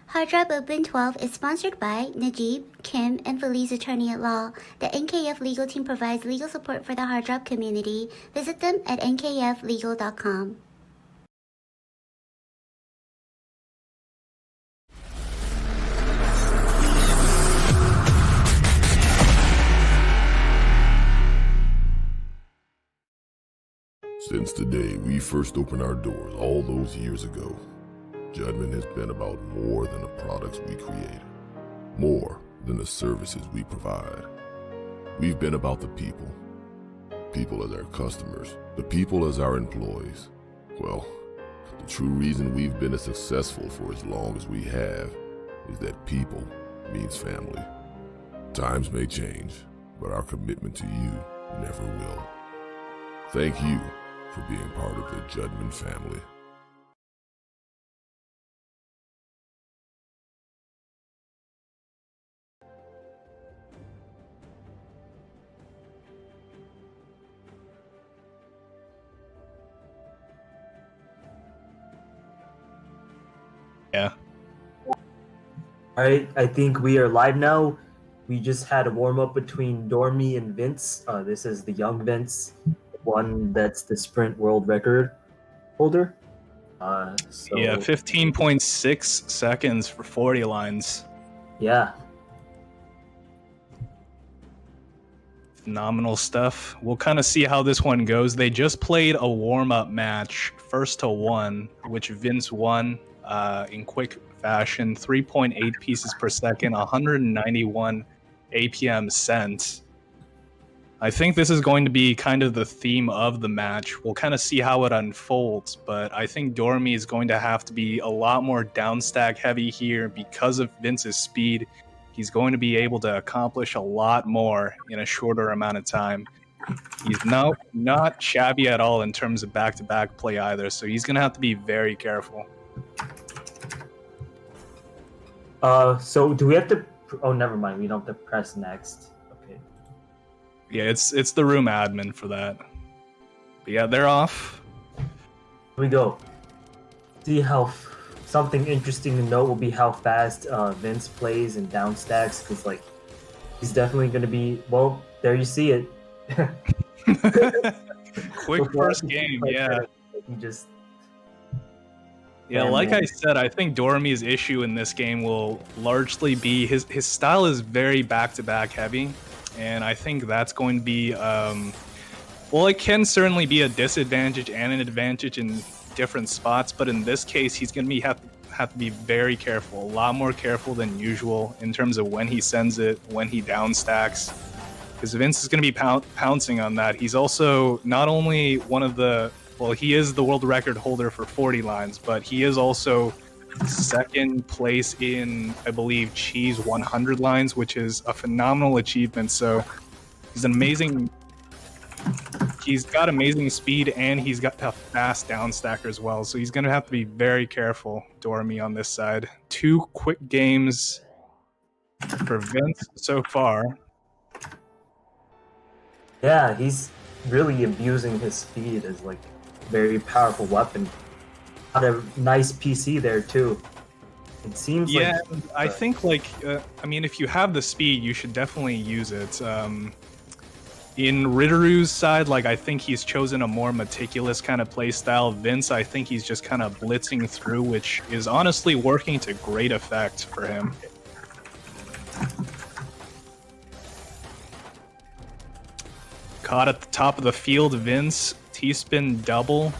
Hard Drop Open 12 is sponsored by Najib, Kim, and Feli's attorney at law. The NKF legal team provides legal support for the Hard Drop community. Visit them at nkflegal.com. Since the day we first opened our doors all those years ago, Judgment has been about more than the products we create, more than the services we provide. We've been about the people. People as our customers, the people as our employees. Well, the true reason we've been as successful for as long as we have is that people means family. Times may change, but our commitment to you never will. Thank you for being part of the Judgment family. Yeah. Alright, I think we are live now. We just had a warm-up between Dormi and Vince. This is the young Vince, one that's the sprint world record holder. Yeah, 15.6 seconds for 40 lines. Yeah. Phenomenal stuff. We'll kind of see how this one goes. They just played a warm-up match, 1-1, which Vince won in quick fashion, 3.8 pieces per second, 191 APM sent. I think this is going to be kind of the theme of the match. We'll kind of see how it unfolds, but I think Dormi is going to have to be a lot more downstack heavy here because of Vince's speed. He's going to be able to accomplish a lot more in a shorter amount of time. He's not shabby at all in terms of back-to-back play either, so he's going to have to be very careful. So do we have to... Oh, never mind. We don't have to press next. Okay. Yeah, it's the room admin for that. But yeah, they're off. Here we go. See how... Something interesting to note will be how fast Vince plays and downstacks, because like he's definitely going to be... Well, there you see it. Quick first game, yeah. He just... Yeah, like I said, I think Dormi's issue in this game will largely be his style is very back-to-back heavy, and I think that's going to be... well, it can certainly be a disadvantage and an advantage in different spots, but in this case, he's going to have to be very careful, a lot more careful than usual in terms of when he sends it, when he downstacks, because Vince is going to be pouncing on that. He's also not only one of the... Well, he is the world record holder for 40 lines, but he is also second place in, I believe, Cheese 100 lines, which is a phenomenal achievement. So he's an amazing... He's got amazing speed, and he's got a fast downstacker as well. So he's going to have to be very careful, Dormi, on this side. 2 quick games for Vince so far. Yeah, he's really abusing his speed as like very powerful weapon. Got a nice PC there too. It seems like... Yeah, I think like, I mean, if you have the speed, you should definitely use it. In Ritteru's side, like I think he's chosen a more meticulous kind of play style. Vince, I think he's just kind of blitzing through, which is honestly working to great effect for him. Caught at the top of the field, Vince. T-spin double.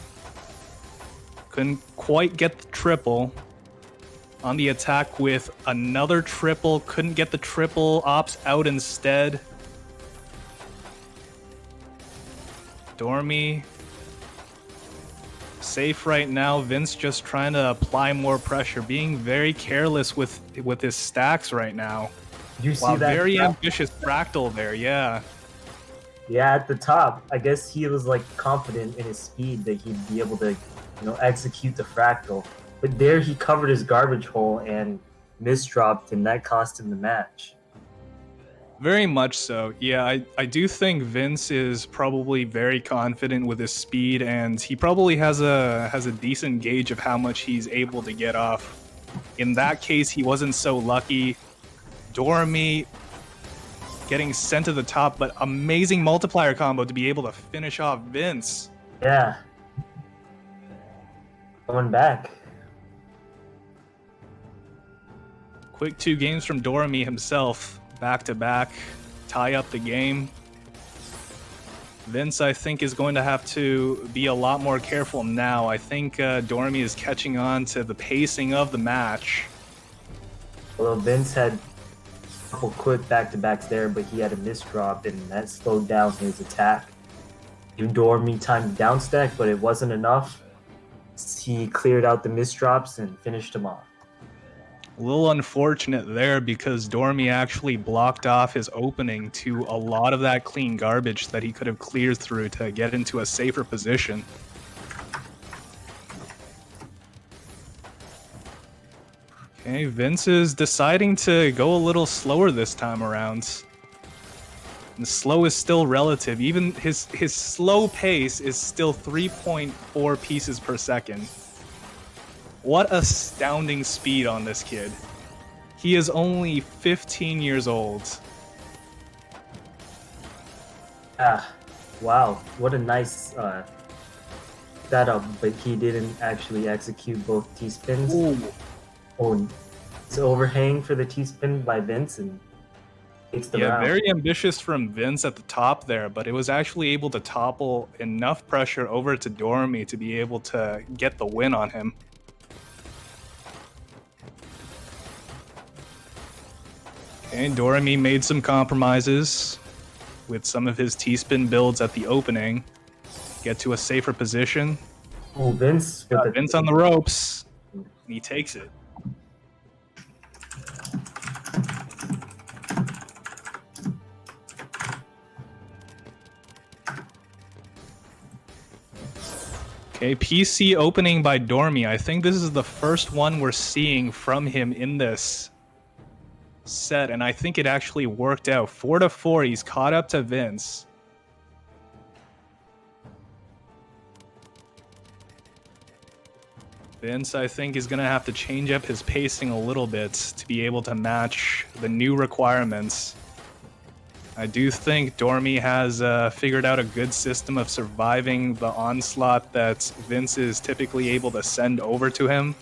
Couldn't quite get the triple. On the attack with another triple. Couldn't get the triple. Opts out instead. Dormi safe right now. Vince just trying to apply more pressure, being very careless with his stacks right now. You see wow, that? Very ambitious fractal there, yeah. Yeah, at the top, I guess he was like confident in his speed that he'd be able to, execute the fractal. But there he covered his garbage hole and misdropped, and that cost him the match. Very much so. Yeah, I do think Vince is probably very confident with his speed, and he probably has a decent gauge of how much he's able to get off. In that case, he wasn't so lucky. Dormi getting sent to the top, but amazing multiplier combo to be able to finish off Vince. Yeah. Going back. Quick 2 games from Dormi himself. Back to back, tie up the game. Vince, I think, is going to have to be a lot more careful now. I think Dormi is catching on to the pacing of the match. Although Vince had a couple quick back-to-backs there, but he had a misdrop, and that slowed down his attack. Dormi timed downstack, but it wasn't enough. He cleared out the misdrops and finished him off. A little unfortunate there because Dormi actually blocked off his opening to a lot of that clean garbage that he could have cleared through to get into a safer position. Okay, Vince is deciding to go a little slower this time around. And slow is still relative. Even his slow pace is still 3.4 pieces per second. What astounding speed on this kid. He is only 15 years old. Ah, wow. What a nice setup, but he didn't actually execute both T-spins. Oh, it's overhang for the T-spin by Vince and takes the round. Very ambitious from Vince at the top there, but it was actually able to topple enough pressure over to Dormi to be able to get the win on him. Okay, Dormi made some compromises with some of his T-spin builds at the opening. Get to a safer position. Oh, Vince with Vince on the ropes. And he takes it. Okay, PC opening by Dormi. I think this is the first one we're seeing from him in this set, and I think it actually worked out. 4-4, he's caught up to Vince. Vince, I think, is going to have to change up his pacing a little bit to be able to match the new requirements. I do think Dormi has figured out a good system of surviving the onslaught that Vince is typically able to send over to him.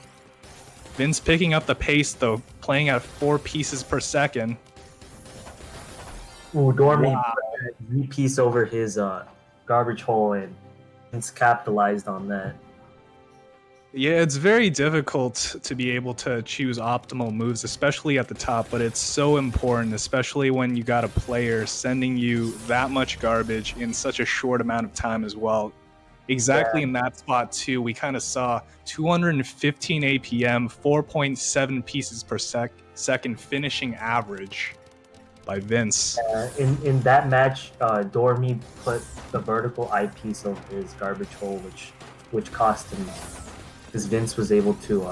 Vince picking up the pace, though, playing at 4 pieces per second. Ooh, Dormi put a V-piece over his garbage hole, and Vince capitalized on that. Yeah, it's very difficult to be able to choose optimal moves, especially at the top, but it's so important, especially when you got a player sending you that much garbage in such a short amount of time as well. Exactly in that spot, too, we kind of saw 215 APM, 4.7 pieces per second finishing average by Vince. In that match, Dormi put the vertical eyepiece over his garbage hole, which cost him, because Vince was able to...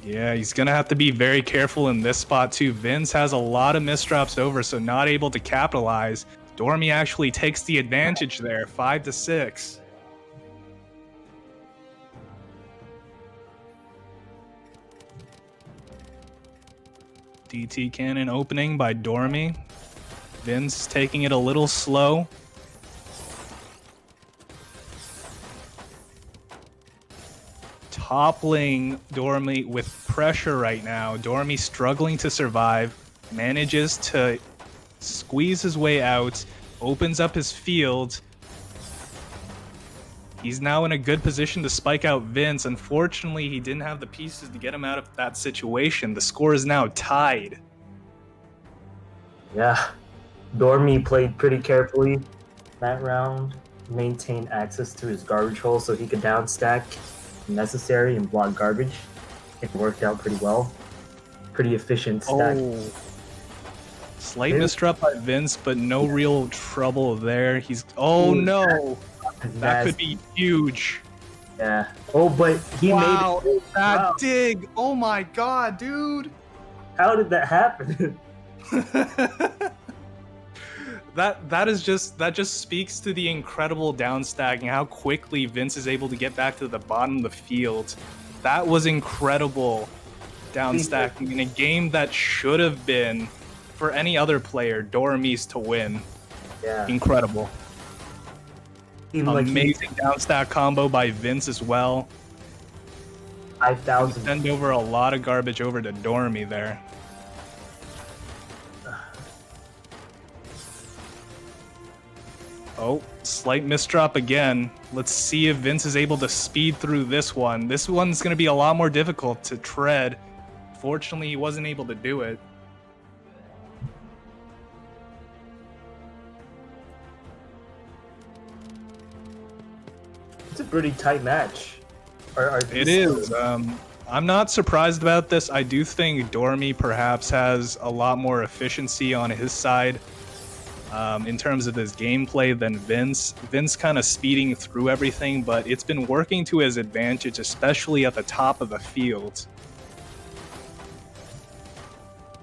Yeah, he's going to have to be very careful in this spot, too. Vince has a lot of misdrops over, so not able to capitalize. Dormi actually takes the advantage there, 5-6. DT cannon opening by Dormi. Vince taking it a little slow. Toppling Dormi with pressure right now. Dormi struggling to survive. Manages to squeeze his way out. Opens up his field. He's now in a good position to spike out Vince. Unfortunately, he didn't have the pieces to get him out of that situation. The score is now tied. Yeah, Dormi played pretty carefully that round. Maintained access to his garbage hole so he could downstack when necessary and block garbage. It worked out pretty well. Pretty efficient stack. Oh. Slight misdrop by Vince, but no real trouble there. He's... Oh, no! That could be huge. Yeah. Oh, but he made it. That dig! Oh my god, dude! How did that happen? that just speaks to the incredible downstacking, how quickly Vince is able to get back to the bottom of the field. That was incredible downstacking in a game that should have been, for any other player, Dormi's to win. Yeah. Incredible. Amazing downstack combo by Vince as well. 5,000. Send over a lot of garbage over to Dormi there. Oh, slight misdrop again. Let's see if Vince is able to speed through this one. This one's going to be a lot more difficult to tread. Fortunately, he wasn't able to do it. It's a pretty tight match. It is. I'm not surprised about this. I do think Dormi perhaps has a lot more efficiency on his side in terms of his gameplay than Vince. Vince kind of speeding through everything, but it's been working to his advantage, especially at the top of the field.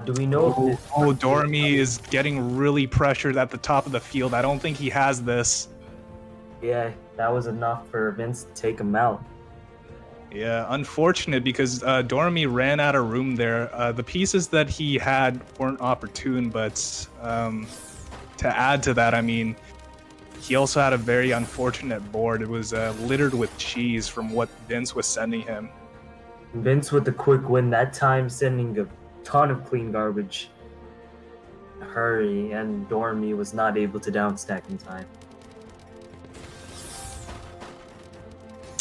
Do we know? Dormi is getting really pressured at the top of the field. I don't think he has this. Yeah, that was enough for Vince to take him out. Yeah, unfortunate because Dormi ran out of room there. The pieces that he had weren't opportune, but to add to that, I mean, he also had a very unfortunate board. It was littered with cheese from what Vince was sending him. Vince with the quick win that time, sending a ton of clean garbage. Hurry, and Dormi was not able to downstack in time.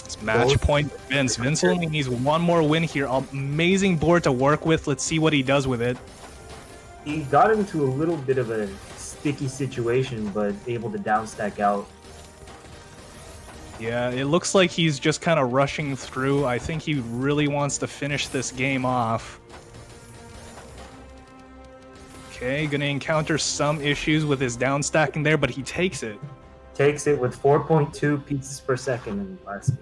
It's match point Vince. Vince only needs one more win here. Amazing board to work with. Let's see what he does with it. He got into a little bit of a sticky situation, but able to downstack out. Yeah, it looks like he's just kind of rushing through. I think he really wants to finish this game off. Okay, gonna encounter some issues with his downstacking there, but he takes it. Takes it with 4.2 pieces per second in the last game.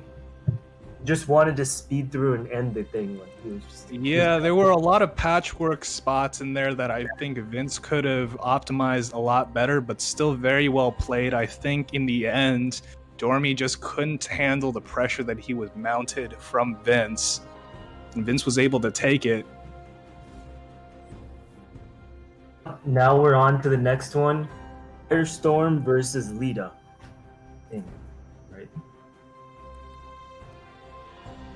Just wanted to speed through and end the thing. Like he was just, yeah, there were a lot of patchwork spots in there that I think Vince could have optimized a lot better, but still very well played. I think in the end, Dormi just couldn't handle the pressure that he was mounted from Vince, and Vince was able to take it. Now we're on to the next one. Firestorm versus Lita. Right.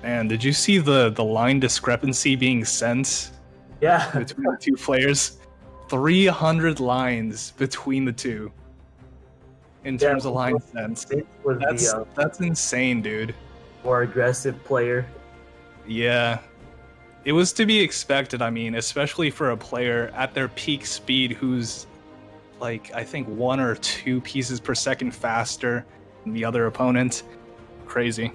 Man, did you see the line discrepancy being sent Yeah. between the two players? 300 lines between the two in terms of line sent. It was That's insane, dude. more aggressive player. Yeah. It was to be expected, I mean, especially for a player at their peak speed who's like, I think 1 or 2 pieces per second faster than the other opponent. Crazy.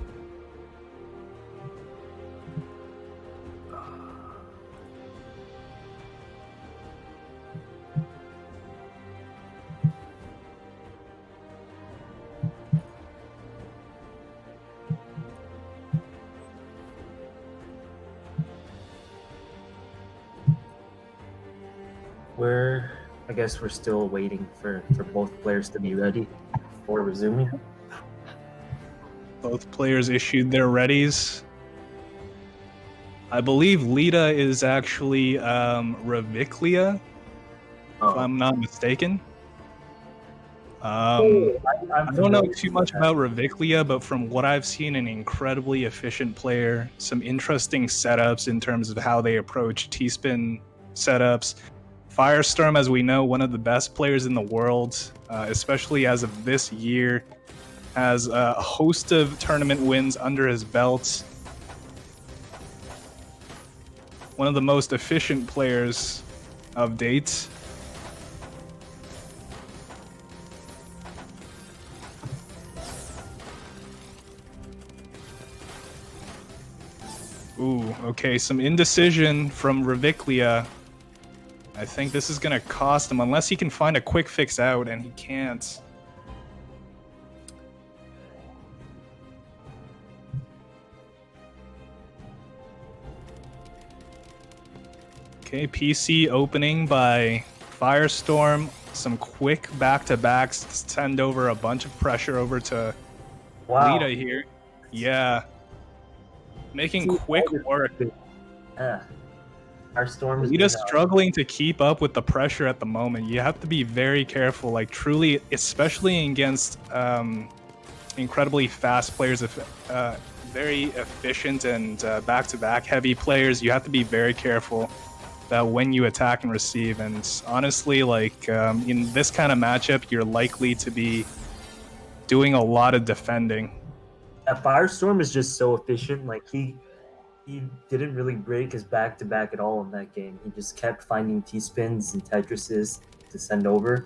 I guess we're still waiting for both players to be ready before resuming. Both players issued their readies. I believe Lita is actually Reviclia, if I'm not mistaken. I don't know too much about Reviclia, but from what I've seen, an incredibly efficient player. Some interesting setups in terms of how they approach T-spin setups. Firestorm, as we know, one of the best players in the world, especially as of this year, has a host of tournament wins under his belt. One of the most efficient players of date. Ooh, okay, some indecision from Reviclia. I think this is going to cost him, unless he can find a quick fix out, and he can't. Okay, PC opening by Firestorm. Some quick back-to-backs to send over a bunch of pressure over to Lita here. Yeah. Making quick work. Yeah. Our storm is Lita's struggling to keep up with the pressure at the moment. You have to be very careful, like truly, especially against incredibly fast players, very efficient and back-to-back heavy players. You have to be very careful about when you attack and receive. And honestly, like in this kind of matchup, you're likely to be doing a lot of defending. Firestorm is just so efficient. Like he didn't really break his back-to-back at all in that game. He just kept finding T-spins and Tetrises to send over,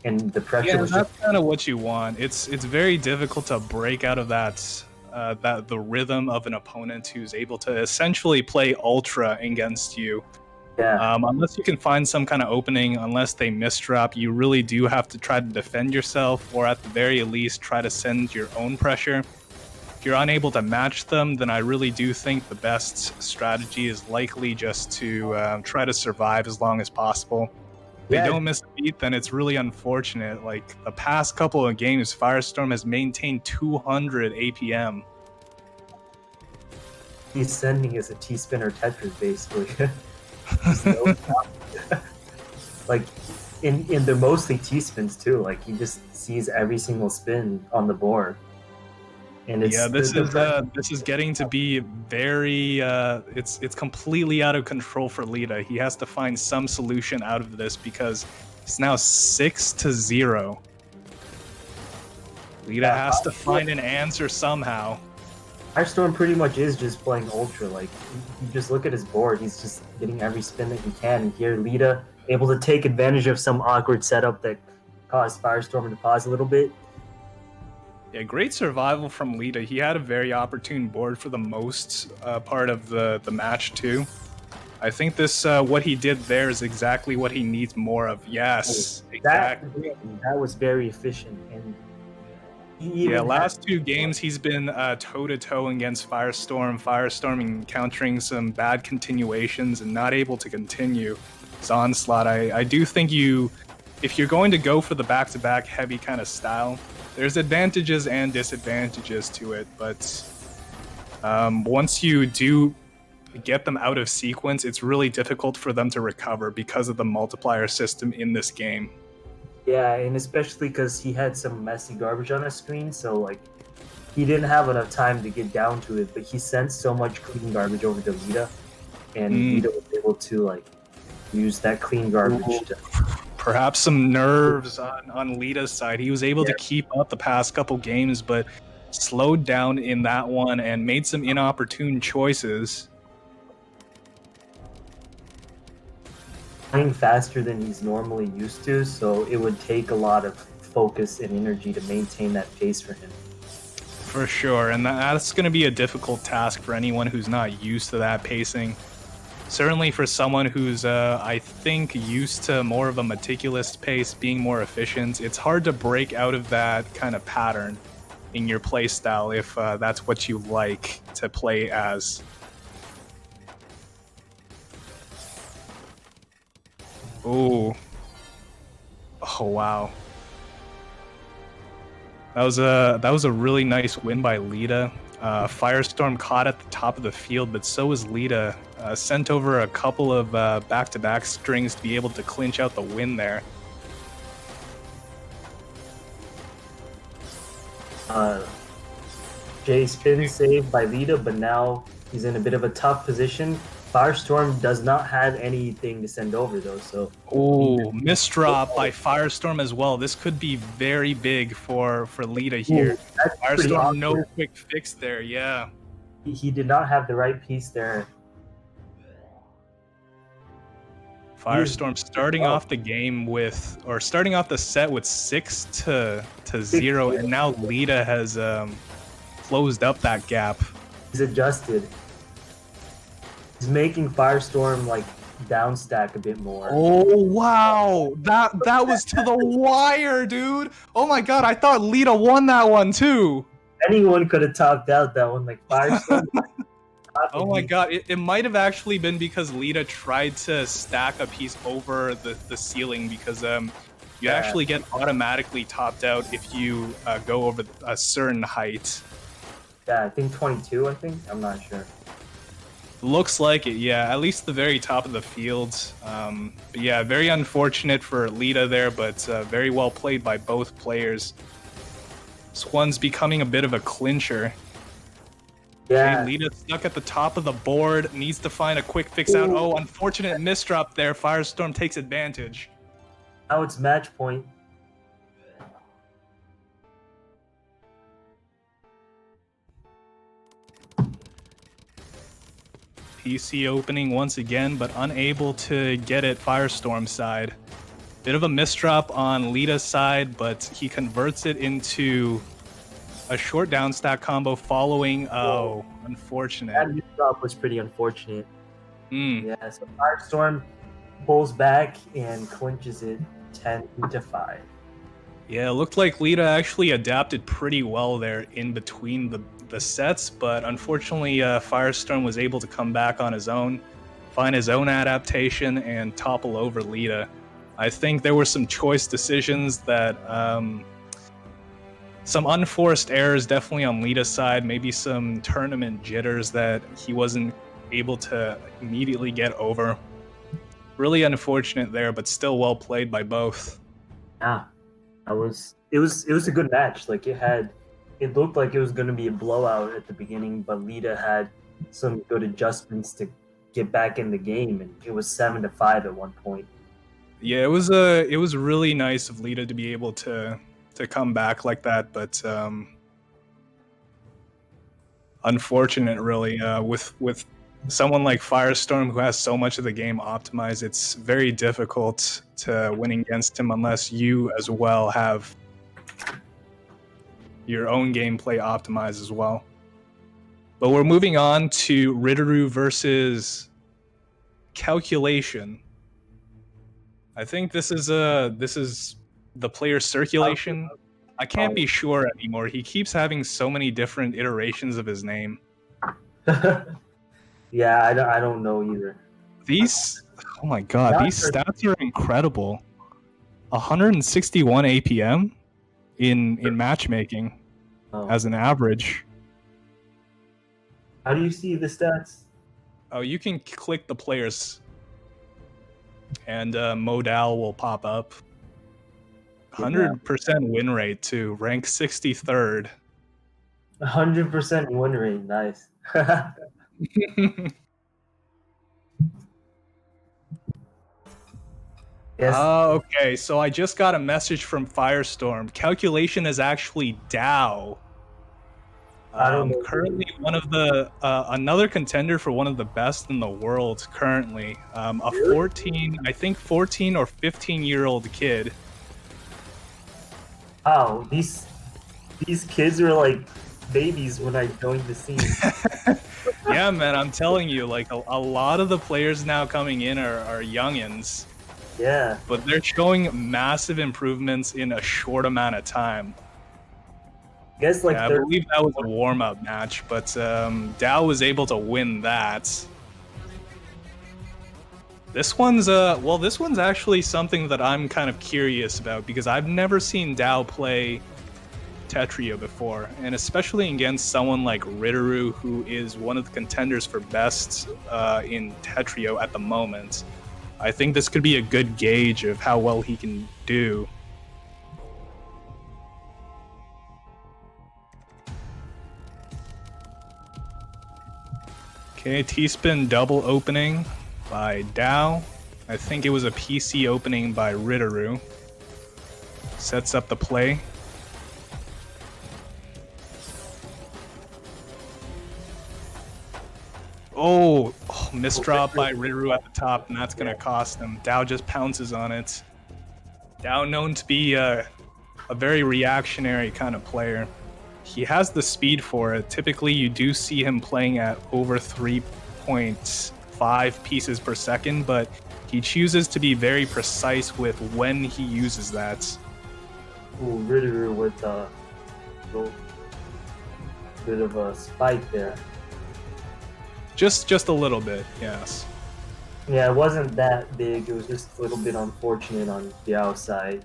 and the pressure was that's kind of what you want. It's very difficult to break out of that the rhythm of an opponent who's able to essentially play Ultra against you. Yeah. Unless you can find some kind of opening, unless they misdrop, you really do have to try to defend yourself, or at the very least try to send your own pressure. If you're unable to match them, then I really do think the best strategy is likely just to try to survive as long as possible. If they don't miss a beat, then it's really unfortunate. Like the past couple of games, Firestorm has maintained 200 APM. He's sending is a T-spinner Tetris, basically. Like in they're mostly T-spins too. Like he just sees every single spin on the board. And it's, this is getting to be very it's completely out of control for Lita. He has to find some solution out of this because it's now 6-0. Lita has to find an answer somehow. Firestorm pretty much is just playing Ultra. Like, you just look at his board, he's just getting every spin that he can. And here, Lita able to take advantage of some awkward setup that caused Firestorm to pause a little bit. Yeah, great survival from Lita. He had a very opportune board for the most part of the match, too. I think this what he did there is exactly what he needs more of. Yes, exactly. That was very efficient. And last two games he's been toe-to-toe against Firestorm. Firestorm encountering some bad continuations and not able to continue his onslaught. I do think if you're going to go for the back-to-back heavy kind of style, there's advantages and disadvantages to it, but once you do get them out of sequence, it's really difficult for them to recover because of the multiplier system in this game. Yeah, and especially because he had some messy garbage on his screen, so like he didn't have enough time to get down to it, but he sent so much clean garbage over to Lita, and Lita was able to like use that clean garbage to... Perhaps some nerves on Lita's side. He was able to keep up the past couple games, but slowed down in that one and made some inopportune choices. Playing faster than he's normally used to, so it would take a lot of focus and energy to maintain that pace for him. For sure, and that's going to be a difficult task for anyone who's not used to that pacing. Certainly for someone who's, I think, used to more of a meticulous pace, being more efficient, it's hard to break out of that kind of pattern in your playstyle if that's what you like to play as. Oh wow. That was a really nice win by Lita. Firestorm caught at the top of the field, but so was Lita. Sent over a couple of back-to-back strings to be able to clinch out the win there. Jay spin saved by Lita, but now he's in a bit of a tough position. Firestorm does not have anything to send over though, so... Oh, misdrop by Firestorm as well. This could be very big for Lita here. Firestorm, no quick fix there, yeah. He did not have the right piece there. Firestorm starting off the game with, or starting off the set with 6-0, and now Lita has closed up that gap. He's adjusted. He's making Firestorm like down stack a bit more. Oh wow, that was to the wire, dude. Oh my god, I thought Lita won that one too. Anyone could have topped out that one, like Firestorm. Oh my god, it might have actually been because Lita tried to stack a piece over the ceiling, because you actually get automatically topped out if you go over a certain height. Yeah, I think 22, I'm not sure. Looks like it, yeah, at least the very top of the field. But yeah, very unfortunate for Lita there, but very well played by both players. This one's becoming a bit of a clincher. Yeah. Okay, Lita stuck at the top of the board, needs to find a quick fix out. Oh, unfortunate misdrop there. Firestorm takes advantage. Now it's match point. PC opening once again, but unable to get it Firestorm's side. Bit of a misdrop on Lita's side, but he converts it into a short down stack combo following. Oh, unfortunate. That mid drop was pretty unfortunate. Mm. Yeah, so Firestorm pulls back and clinches it 10-5. Yeah, it looked like Lita actually adapted pretty well there in between the sets, but unfortunately Firestorm was able to come back on his own, find his own adaptation, and topple over Lita. I think there were some choice decisions that, some unforced errors definitely on Lita's side, maybe some tournament jitters that he wasn't able to immediately get over. Really unfortunate there, but still well played by both. Yeah, it was a good match. Like it looked like it was going to be a blowout at the beginning, but Lita had some good adjustments to get back in the game, and it was 7-5 at one point. Yeah, it was really nice of Lita to be able to come back like that, but unfortunate really with someone like Firestorm who has so much of the game optimized. It's very difficult to win against him unless you as well have your own gameplay optimized as well. But we're moving on to Ritter versus Calculation. I think this is the player circulation. I can't be sure anymore. He keeps having so many different iterations of his name. Yeah, I don't know either. These, oh my god, these stats are incredible. 161 APM in matchmaking as an average. How do you see the stats? Oh, you can click the players, and Modal will pop up. 100% win rate too, rank 63rd. 100% win rate, nice. Yes. Okay, so I just got a message from Firestorm. Calculation is actually Dow. Currently one of the another contender for one of the best in the world currently. A 14 or 15-year-old kid. Wow, these kids were like babies when I joined the scene. Yeah, man, I'm telling you, like a lot of the players now coming in are youngins. Yeah. But they're showing massive improvements in a short amount of time. I guess like I believe that was a warm-up match, but Dow was able to win that. This one's actually something that I'm kind of curious about because I've never seen Dow play Tetrio before, and especially against someone like Ritter, who is one of the contenders for best in Tetrio at the moment. I think this could be a good gauge of how well he can do. Okay, T-spin double opening by Dow. I think it was a PC opening by Ritter. Sets up the play. Oh, misdrop by Ritter at the top, and that's going to cost him. Dow just pounces on it. Dow known to be a very reactionary kind of player. He has the speed for it. Typically, you do see him playing at over 3.5 pieces per second, but he chooses to be very precise with when he uses that. Ooh, Ritter with a little bit of a spike there. Just a little bit, yes. Yeah, it wasn't that big. It was just a little bit unfortunate on the outside.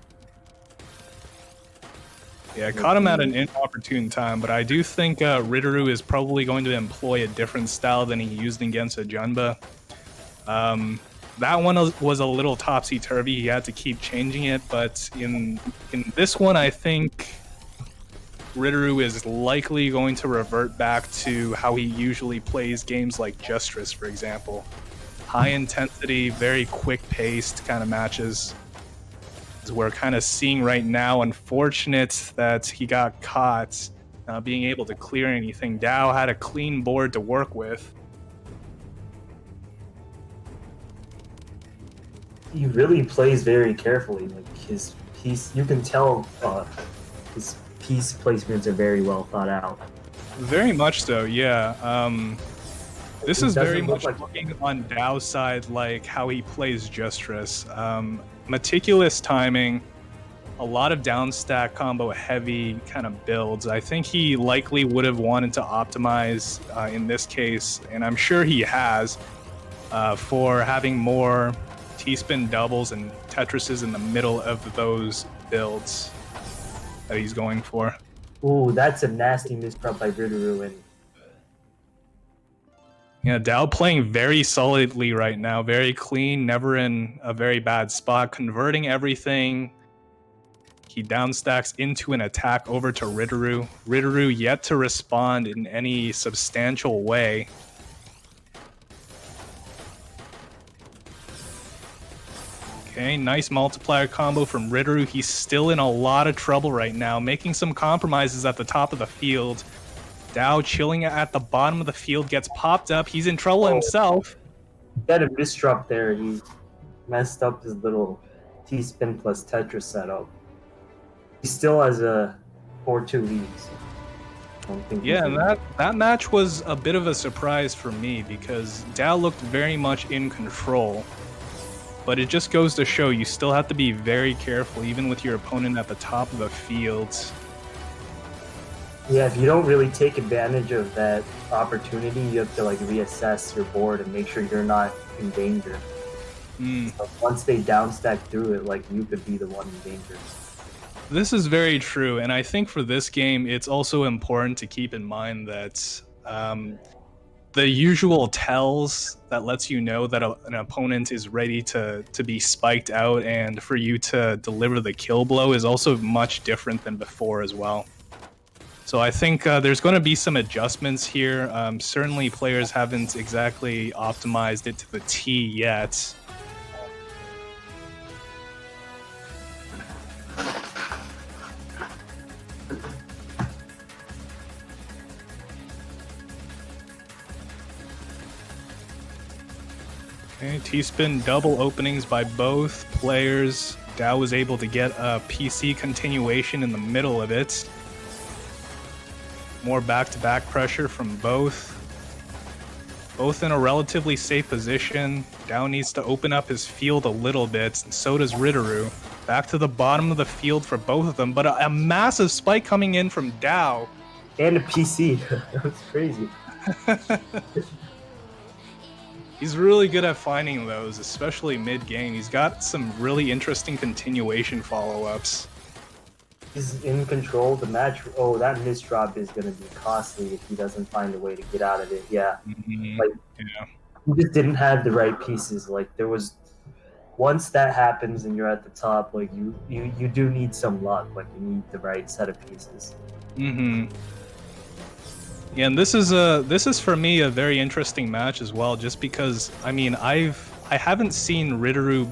Yeah, I caught him at an inopportune time, but I do think Ritter is probably going to employ a different style than he used against a Jamba. That one was a little topsy-turvy. He had to keep changing it, but in this one, I think Ritter is likely going to revert back to how he usually plays games like Justress, for example. High intensity, very quick-paced kind of matches. As we're kind of seeing right now, unfortunate that he got caught not being able to clear anything. Dow had a clean board to work with. He really plays very carefully. Like his piece, you can tell his piece placements are very well thought out. Very much so, yeah. This It is very doesn't look much like- looking on Dao's side like how he plays Justress. Meticulous timing, a lot of downstack combo heavy kind of builds. I think he likely would have wanted to optimize in this case, and I'm sure he has, for having more T-spin doubles and Tetrises in the middle of those builds that he's going for. Ooh, that's a nasty misdrop by Ritter, and Yeah, Dao playing very solidly right now, very clean, never in a very bad spot, converting everything. He downstacks into an attack over to Ritteru. Ritteru yet to respond in any substantial way. Okay, nice multiplier combo from Ritteru. He's still in a lot of trouble right now, making some compromises at the top of the field. Dao chilling at the bottom of the field, gets popped up. He's in trouble himself. he had a misdrop there. He messed up his little T-spin plus Tetris setup. He still has a 4-2 leads. Yeah, and that match was a bit of a surprise for me because Dao looked very much in control. But it just goes to show you still have to be very careful, even with your opponent at the top of the field. Yeah, if you don't really take advantage of that opportunity, you have to like reassess your board and make sure you're not in danger. So once they downstack through it, like you could be the one in danger. This is very true, and I think for this game, it's also important to keep in mind that the usual tells that lets you know that an opponent is ready to be spiked out and for you to deliver the kill blow is also much different than before as well. So I think there's going to be some adjustments here. Certainly players haven't exactly optimized it to the T yet. Okay, T-spin double openings by both players. Dao was able to get a PC continuation in the middle of it. More back-to-back pressure from both. Both in a relatively safe position. Dao needs to open up his field a little bit, and so does Ritteru. Back to the bottom of the field for both of them, but a massive spike coming in from Dao. And a PC. That was crazy. He's really good at finding those, especially mid-game. He's got some really interesting continuation follow-ups. He's in control of the match. Oh, that misdrop is going to be costly if he doesn't find a way to get out of it. Yeah. Like, he just didn't have the right pieces. Like, there was... Once that happens and you're at the top, like, you do need some luck. Like, you need the right set of pieces. Yeah, and this is for me a very interesting match as well, just because I mean I haven't seen Ritteru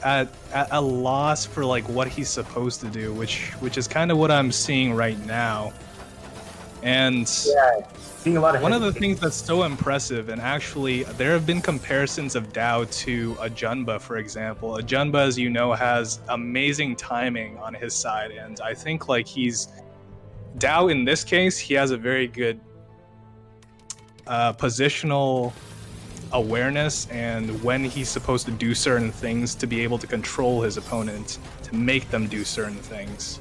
at a loss for like what he's supposed to do, which is kind of what I'm seeing right now. And yeah, seeing a lot of one of the things that's so impressive, and actually there have been comparisons of Dao to a Jamba, for example. A Jamba, as you know, has amazing timing on his side, and I think like Dao in this case, he has a very good positional awareness and when he's supposed to do certain things to be able to control his opponent, to make them do certain things.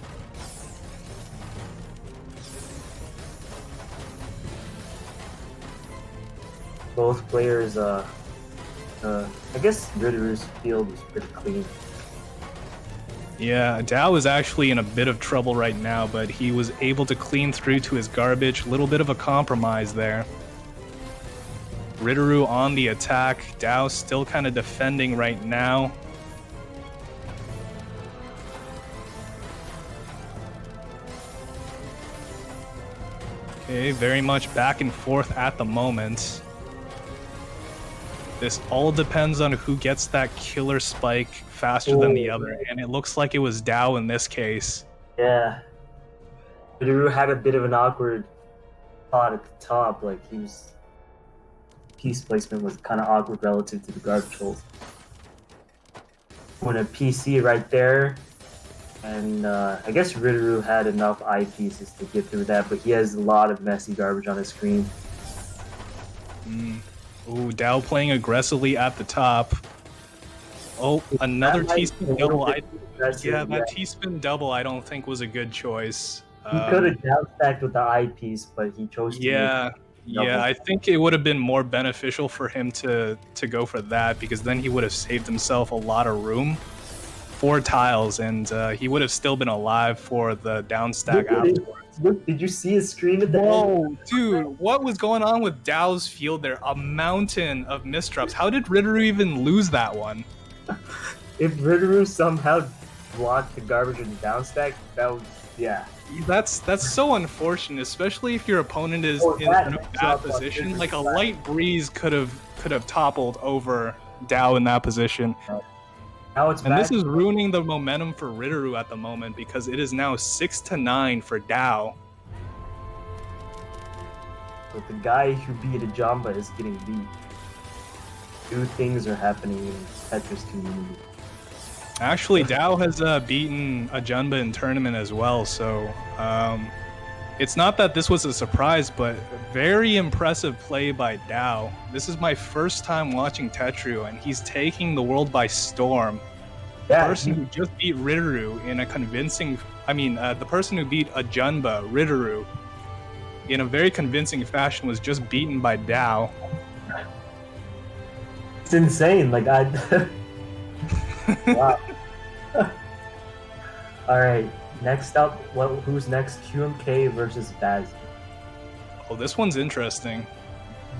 Both players, I guess Ritter's field was pretty clean. Yeah, Dao is actually in a bit of trouble right now, but he was able to clean through to his garbage. A little bit of a compromise there. Ritteru on the attack. Dao still kind of defending right now. Okay, very much back and forth at the moment. This all depends on who gets that killer spike faster than the other, and it looks like it was Dao in this case. Yeah. Ritteru had a bit of an awkward spot at the top, like piece placement was kind of awkward relative to the garbage holes. When a PC right there, And I guess Ritter had enough eyepieces to get through that, but he has a lot of messy garbage on his screen. Ooh, Dow playing aggressively at the top. Oh, another T-spin double. That T-spin double I don't think was a good choice. He could have downstacked with the eyepiece, but he chose to. Yeah, I think it would have been more beneficial for him to go for that, because then he would have saved himself a lot of room. 4 tiles, and he would have still been alive for the downstack afterwards. Look, did you see his screen at the end? Whoa, dude, what was going on with Dow's field there? A mountain of misdrops. How did Ritter even lose that one? If Ritter somehow blocked the garbage in the downstack, that was, yeah. That's so unfortunate, especially if your opponent is in a bad position. Like a light breeze could have toppled over Dow in that position. Now it's and this is ruining the momentum for Ritter at the moment, because it is now 6-9 for Dow. But the guy who beat a Jamba is getting beat. New things are happening in Tetris community. Actually, Dow has beaten a Jamba in tournament as well, so it's not that this was a surprise, but very impressive play by Dow. This is my first time watching Tetru, and he's taking the world by storm. Yeah, the person who just beat Ritteru in a convincing... the person who beat a Jamba, Ritteru, in a very convincing fashion was just beaten by Dow. It's insane, like wow. Alright, next up, who's next? QMK versus Bazzi. Oh, this one's interesting.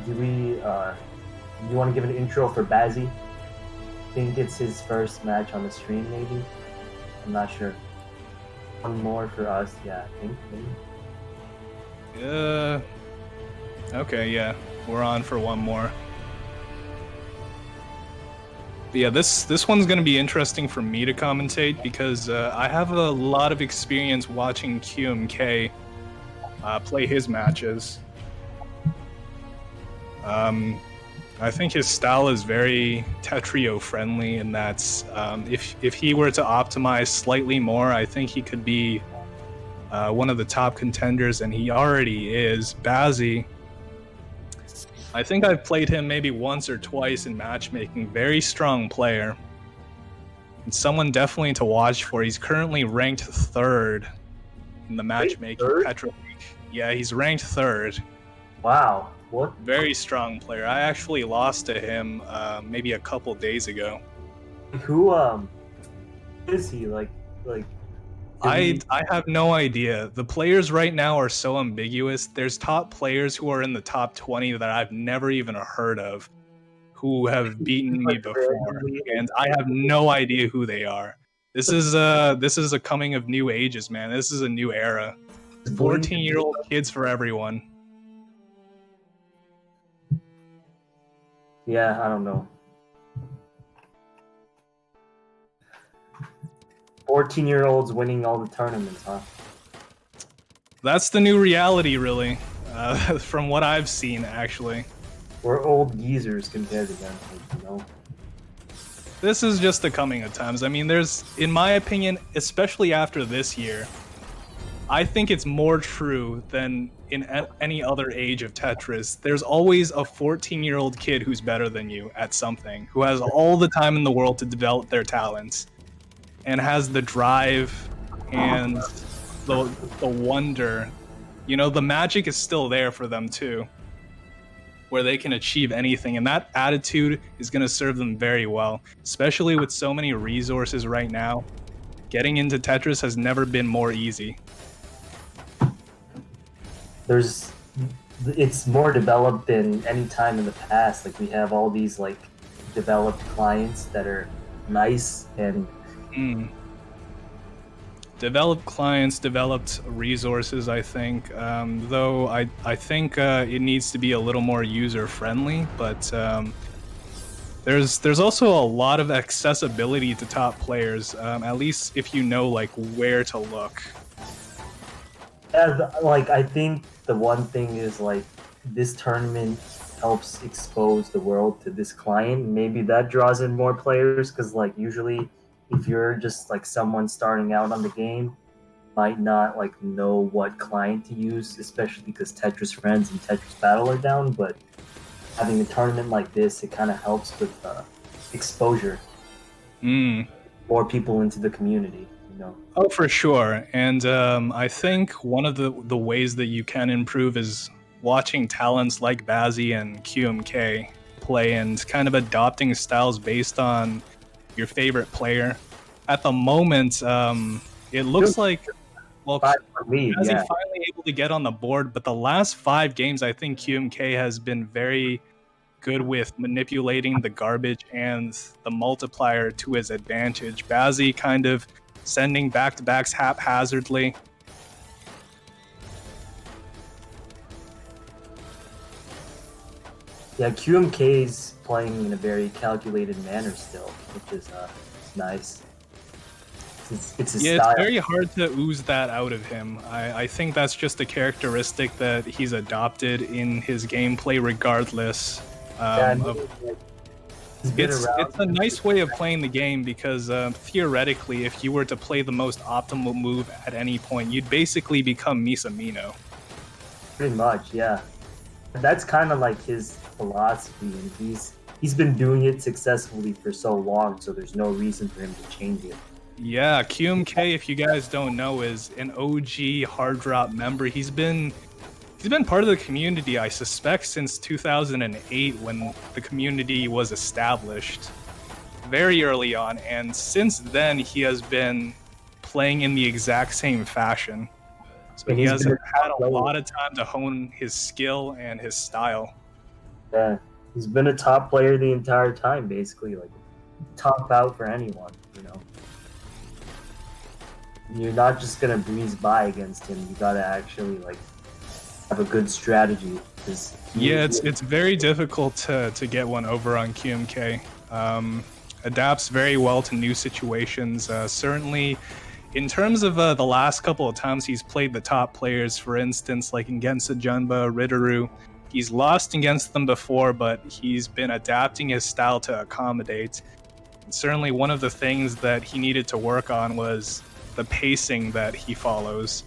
Do you want to give an intro for Bazzi? I think it's his first match on the stream, maybe? I'm not sure. One more for us, yeah, I think, maybe. Okay, yeah. We're on for one more. But yeah, this one's going to be interesting for me to commentate, because I have a lot of experience watching QMK play his matches. I think his style is very Tetrio friendly, and that's if he were to optimize slightly more, I think he could be one of the top contenders, and he already is. Bazzi, I think I've played him maybe once or twice in matchmaking. Very strong player, and someone definitely to watch for. He's currently ranked 3rd in the matchmaking Petro League. Yeah, he's ranked 3rd. Wow, what? Very strong player. I actually lost to him maybe a couple days ago. Who is he? Like I have no idea. The players right now are so ambiguous. There's top players who are in the top 20 that I've never even heard of, who have beaten me before, and I have no idea who they are. This is a coming of new ages, man. This is a new era. 14-year-old kids for everyone. Yeah, I don't know. 14-year-olds winning all the tournaments, huh? That's the new reality, really, from what I've seen, actually. We're old geezers compared to them, you know? This is just the coming of times. I mean, there's, in my opinion, especially after this year, I think it's more true than in any other age of Tetris. There's always a 14-year-old kid who's better than you at something, who has all the time in the world to develop their talents, and has the drive and the wonder. You know, the magic is still there for them too, where they can achieve anything, and that attitude is going to serve them very well, especially with so many resources right now. Getting into Tetris has never been more easy. It's more developed than any time in the past. Like, we have all these like developed clients that are nice and developed clients, developed resources, I think, though I think it needs to be a little more user friendly, but there's also a lot of accessibility to top players, at least if you know like where to look. Like, I think the one thing is like this tournament helps expose the world to this client. Maybe that draws in more players, because like usually if you're just like someone starting out on the game, might not like know what client to use, especially because Tetris Friends and Tetris Battle are down. But having a tournament like this, it kind of helps with exposure. More people into the community, you know. Oh, for sure. And I think one of the ways that you can improve is watching talents like Bazzi and QMK play and kind of adopting styles based on your favorite player. At the moment, it looks like, well, Bazzi finally able to get on the board, but the last 5 games, I think QMK has been very good with manipulating the garbage and the multiplier to his advantage. Bazzi kind of sending back-to-backs haphazardly. Yeah, QMK's playing in a very calculated manner still, which is nice. It's his style. It's very hard to ooze that out of him. I think that's just a characteristic that he's adopted in his gameplay regardless. It's a nice way of playing the game because theoretically, if you were to play the most optimal move at any point, you'd basically become Misamino. Pretty much, yeah. That's kind of like his philosophy, and he's been doing it successfully for so long, so there's no reason for him to change it. Yeah, QMK, if you guys don't know, is an OG Hard Drop member. He's been part of the community, I suspect, since 2008 when the community was established, very early on, and since then he has been playing in the exact same fashion. So he has had a lot of time to hone his skill and his style. Yeah, he's been a top player the entire time, basically, like top out for anyone, you know. You're not just gonna breeze by against him. You gotta actually like have a good strategy. Yeah, it's very difficult to get one over on QMK. Adapts very well to new situations. Certainly, in terms of the last couple of times he's played the top players, for instance, like against Jamba, Ritter, he's lost against them before, but he's been adapting his style to accommodate. And certainly, one of the things that he needed to work on was the pacing that he follows.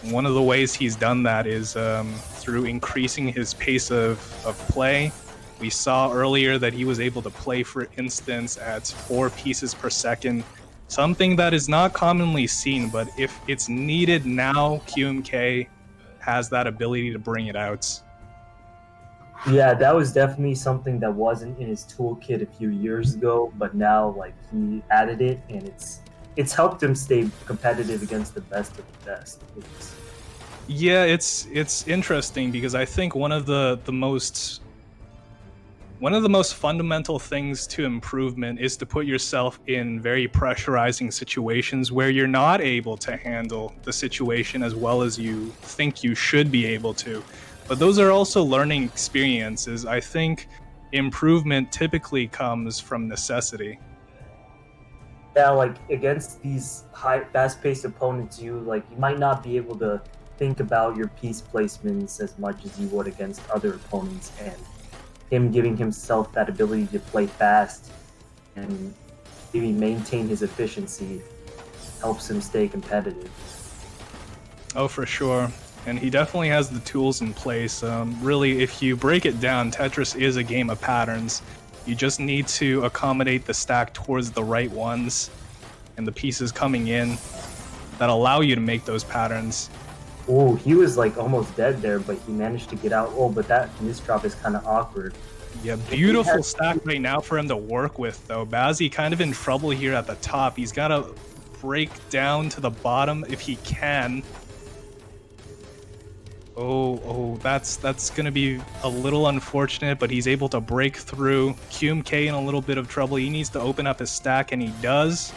One of the ways he's done that is through increasing his pace of play. We saw earlier that he was able to play, for instance, at 4 pieces per second, something that is not commonly seen, but if it's needed now, QMK has that ability to bring it out. Yeah, that was definitely something that wasn't in his toolkit a few years ago, but now like he added it, and it's helped him stay competitive against the best of the best. Yeah, it's interesting because I think one of the most fundamental things to improvement is to put yourself in very pressurizing situations where you're not able to handle the situation as well as you think you should be able to. But those are also learning experiences. I think improvement typically comes from necessity. Yeah, like against these fast-paced opponents, you might not be able to think about your piece placements as much as you would against other opponents, and him giving himself that ability to play fast and maybe maintain his efficiency helps him stay competitive. Oh, for sure. And he definitely has the tools in place. Really, if you break it down, Tetris is a game of patterns. You just need to accommodate the stack towards the right ones and the pieces coming in that allow you to make those patterns. Oh, he was like almost dead there, but he managed to get out. Oh, but that misdrop is kind of awkward. Yeah, beautiful stack right now for him to work with, though. Bazzi kind of in trouble here at the top. He's got to break down to the bottom if he can. Oh, that's going to be a little unfortunate, but he's able to break through. QMK in a little bit of trouble. He needs to open up his stack, and he does.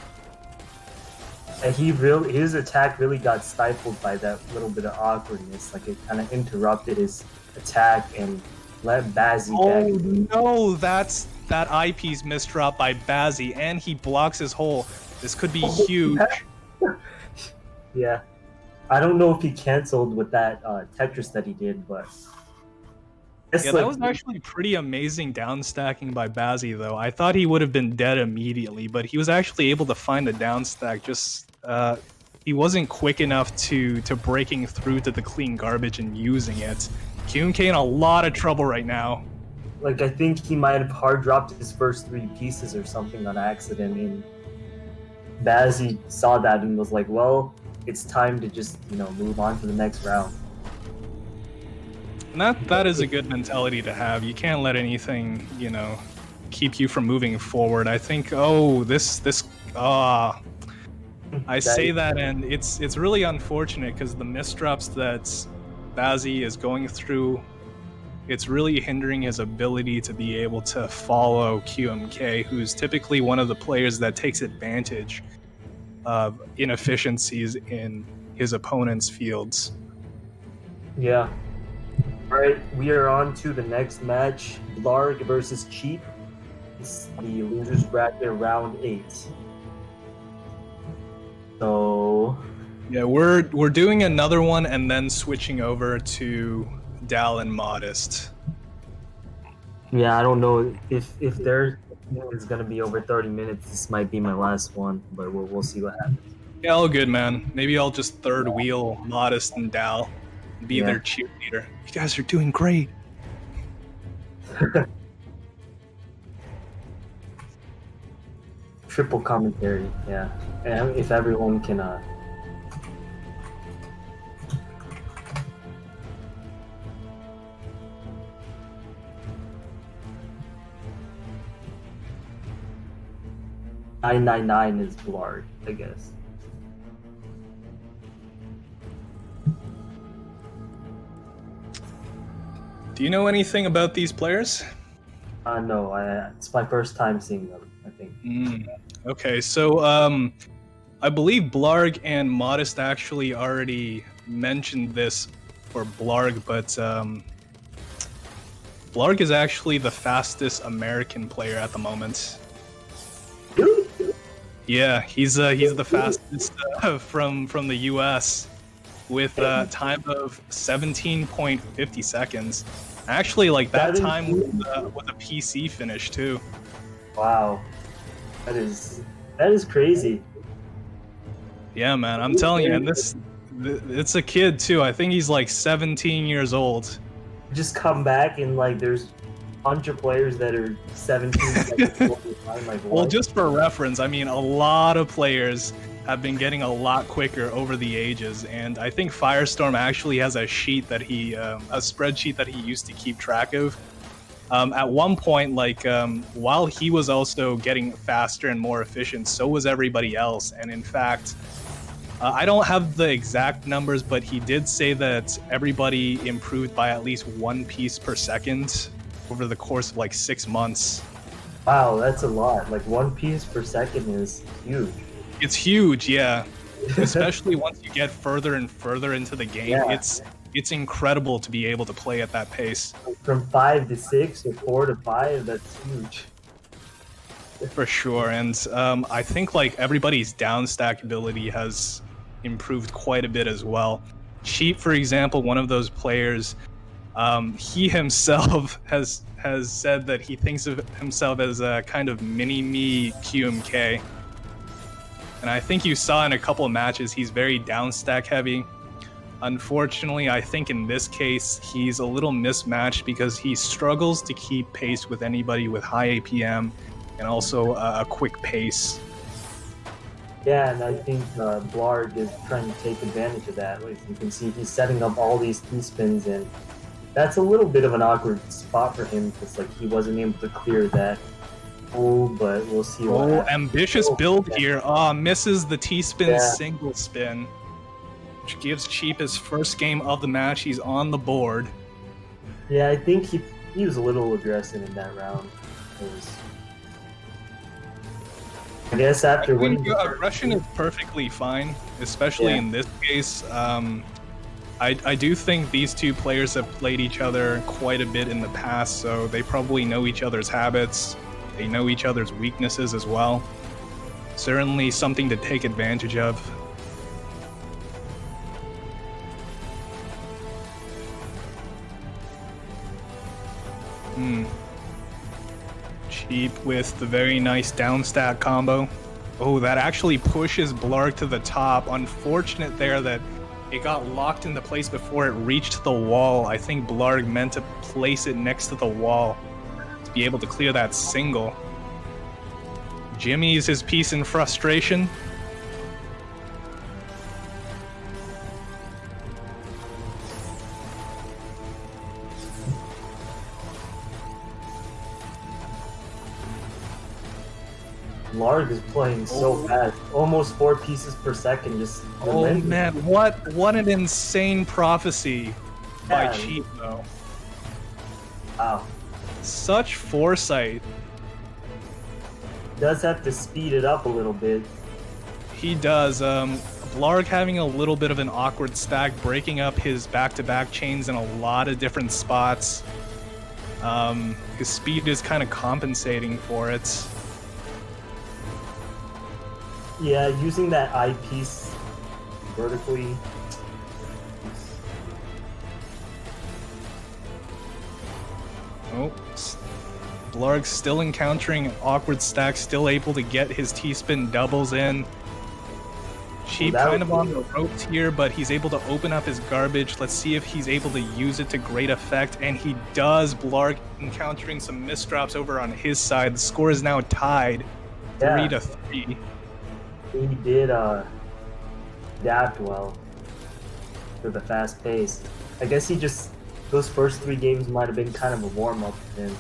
And his attack really got stifled by that little bit of awkwardness. Like it kind of interrupted his attack and let Bazzi back. Oh no, that's that eyepiece misdrop by Bazzi, and he blocks his hole. This could be huge. Yeah. I don't know if he canceled with that Tetris that he did, but Yeah, that was actually pretty amazing down stacking by Bazzi, though. I thought he would have been dead immediately, but he was actually able to find the down stack. Just he wasn't quick enough to breaking through to the clean garbage and using it. QMK in a lot of trouble right now. Like, I think he might have hard dropped his first 3 pieces or something on accident, and Bazzi saw that and was like, well, it's time to just, move on to the next round. And that is a good mentality to have. You can't let anything, keep you from moving forward. I think, I say that, and it's really unfortunate because the misdrops that Bazzi is going through, it's really hindering his ability to be able to follow QMK, who's typically one of the players that takes advantage of inefficiencies in his opponent's fields. Yeah. All right, we are on to the next match, Blarg versus Cheap. It's the losers bracket round 8. So yeah, we're doing another one and then switching over to Dal and Modest. yeah, I don't know if there is gonna be over 30 minutes. This might be my last one, but we'll see what happens. Yeah, all good, man. Maybe I'll just third wheel Modest and Dal, be their cheerleader. You guys are doing great. Triple commentary, yeah. And if everyone can $999 is Blarg, I guess. Do you know anything about these players? No, it's my first time seeing them, I think. Okay, so I believe Blarg and Modest actually already mentioned this for Blarg, but Blarg is actually the fastest American player at the moment. Yeah, he's the fastest from the US with a time of 17.50 seconds. Actually, like that time with a PC finish too. Wow, that is crazy. Yeah, man, I'm telling you, and it's a kid too. I think he's like 17 years old. Just come back and like there's a bunch of players that are 17 seconds old. Like, what? Well, just for reference, I mean, a lot of players have been getting a lot quicker over the ages, and I think Firestorm actually has a sheet that a spreadsheet that he used to keep track of. At one point, while he was also getting faster and more efficient, so was everybody else. And in fact, I don't have the exact numbers, but he did say that everybody improved by at least 1 piece per second over the course of 6 months. Wow, that's a lot. 1 piece per second is huge. It's huge, yeah. Especially once you get further and further into the game, Yeah. it's incredible to be able to play at that pace. From 5 to 6 or 4 to 5, that's huge. For sure, and I think everybody's down stack ability has improved quite a bit as well. Cheap, for example, one of those players, he himself has said that he thinks of himself as a kind of mini-me QMK. And I think you saw in a couple of matches, he's very down stack heavy. Unfortunately, I think in this case, he's a little mismatched because he struggles to keep pace with anybody with high APM and also a quick pace. Yeah, and I think Blarg is trying to take advantage of that. Like you can see, he's setting up all these T-spins, and that's a little bit of an awkward spot for him because he wasn't able to clear that. But we'll see what happens. Ambitious build here. Misses the T-spin single spin, which gives Cheap his first game of the match. He's on the board. Yeah, I think he was a little aggressive in that round. I guess after winning... Aggression is perfectly fine, especially in this case. I do think these two players have played each other quite a bit in the past, so they probably know each other's habits. They know each other's weaknesses as well. Certainly something to take advantage of. Cheap with the very nice down stack combo. Oh, that actually pushes Blarg to the top. Unfortunate there that it got locked into place before it reached the wall. I think Blarg meant to place it next to the wall to be able to clear that single. Jimmy's his piece in frustration. Blarg is playing so fast, almost 4 pieces per second. Just Oh relentless. man, what an insane prophecy by Yeah. Cheap though. Wow. Such foresight. Does have to speed it up a little bit. He does. Blarg having a little bit of an awkward stack, breaking up his back-to-back chains in a lot of different spots. His speed is kind of compensating for it. Yeah, using that eyepiece vertically. Oh, Blarg still encountering awkward stacks, still able to get his T-spin doubles in. Cheap Well, that kind of was- on the ropes here, but he's able to open up his garbage. Let's see if he's able to use it to great effect, and he does. Blarg encountering some misdrops over on his side. The score is now tied, Yeah. 3-3. He did adapt well to the fast pace. I guess he just, those first 3 games might have been kind of a warm-up for him.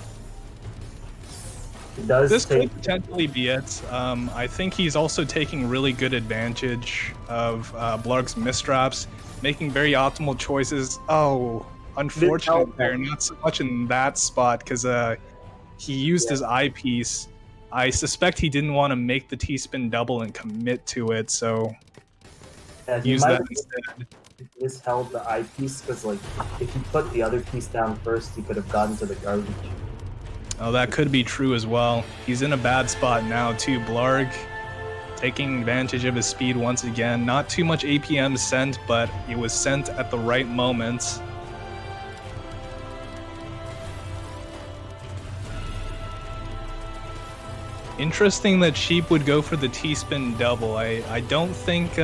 It does This take, could potentially be it. I think he's also taking really good advantage of Blarg's misdrops, making very optimal choices. Oh, unfortunate there, not so much in that spot, because he used his eyepiece. I suspect he didn't want to make the T-spin double and commit to it, so yeah, he use might that have instead. misheld the eyepiece, because like, if he put the other piece down first, he could have gotten to the garbage. Oh, that could be true as well. He's in a bad spot now, too. Blarg taking advantage of his speed once again. Not too much APM sent, but it was sent at the right moment. Interesting that Sheep would go for the T-spin double. I don't think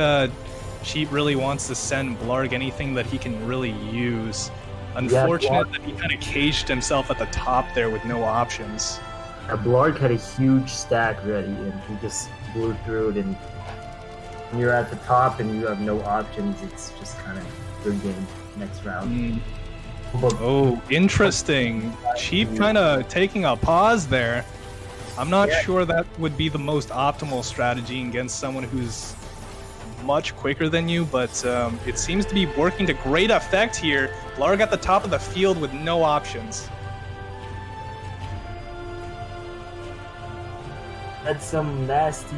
Sheep really wants to send Blarg anything that he can really use. Unfortunate that he kind of caged himself at the top there with no options. Blarg had a huge stack ready, and he just blew through it, and when you're at the top and you have no options, it's just kind of good game next round. But Oh, interesting. Cheap kind of taking a pause there. I'm not sure that would be the most optimal strategy against someone who's much quicker than you, but it seems to be working to great effect here. Blarg at the top of the field with no options. had some nasty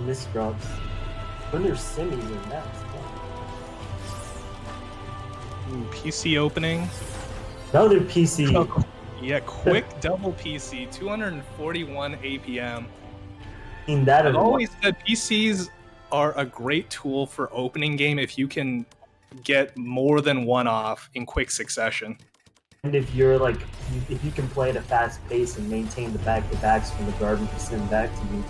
misdrops. When there's semis in that. Ooh, PC opening. Another PC. Yeah, quick double PC, 241 APM. In that I've as well. always said PCs are a great tool for opening game if you can get more than one off in quick succession. And if you're like, if you can play at a fast pace and maintain the back-to-backs from the garbage to send back to you.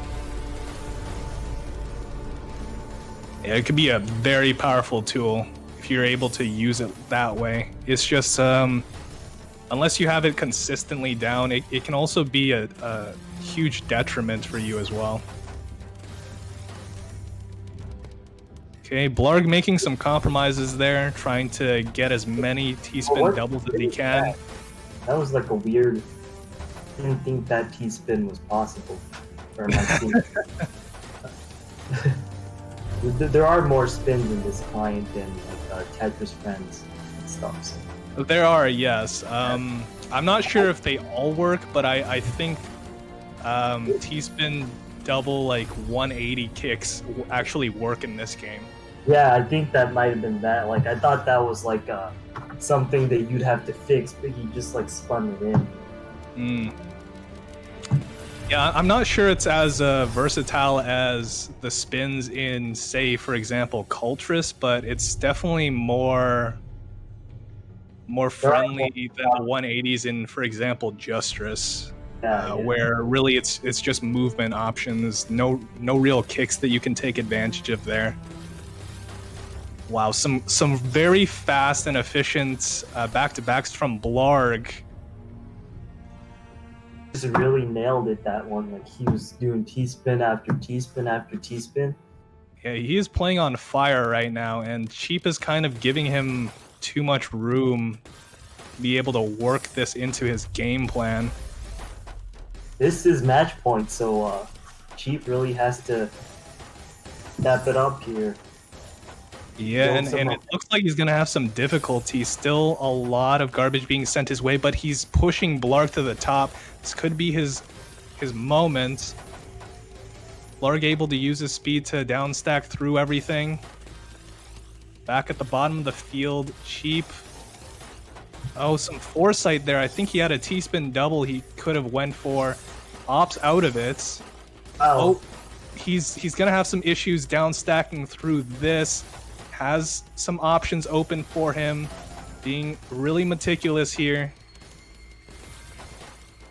Yeah, it could be a very powerful tool if you're able to use it that way. It's just, unless you have it consistently down, it can also be a huge detriment for you as well. Okay, Blarg making some compromises there, trying to get as many T-spin doubles as he can. That was like a weird. I didn't think that T-spin was possible for my team. There are more spins in this client than like Tetris Friends and stuff. So. There are, yes. I'm not sure if they all work, but I think T-spin double like 180 kicks actually work in this game. Yeah, I think that might have been that. Like, I thought that was like something that you'd have to fix, but he just like spun it in. Yeah, I'm not sure it's as versatile as the spins in, say, for example, Cultress, but it's definitely more friendly than the 180s in, for example, Justress. where really it's just movement options, no real kicks that you can take advantage of there. Wow, some very fast and efficient back-to-backs from Blarg. Just really nailed it, that one. Like, he was doing T-spin after T-spin after T-spin. Yeah, he is playing on fire right now, and Cheap is kind of giving him too much room to be able to work this into his game plan. This is match point, so Cheap really has to step it up here. Yeah, and it looks like he's going to have some difficulty. Still a lot of garbage being sent his way, but he's pushing Blarg to the top. This could be his moment. Blarg able to use his speed to downstack through everything. Back at the bottom of the field, Cheap. Oh, some foresight there. I think he had a T-spin double he could have went for. Opts out of it. Oh, he's going to have some issues downstacking through this. Has some options open for him. Being really meticulous here.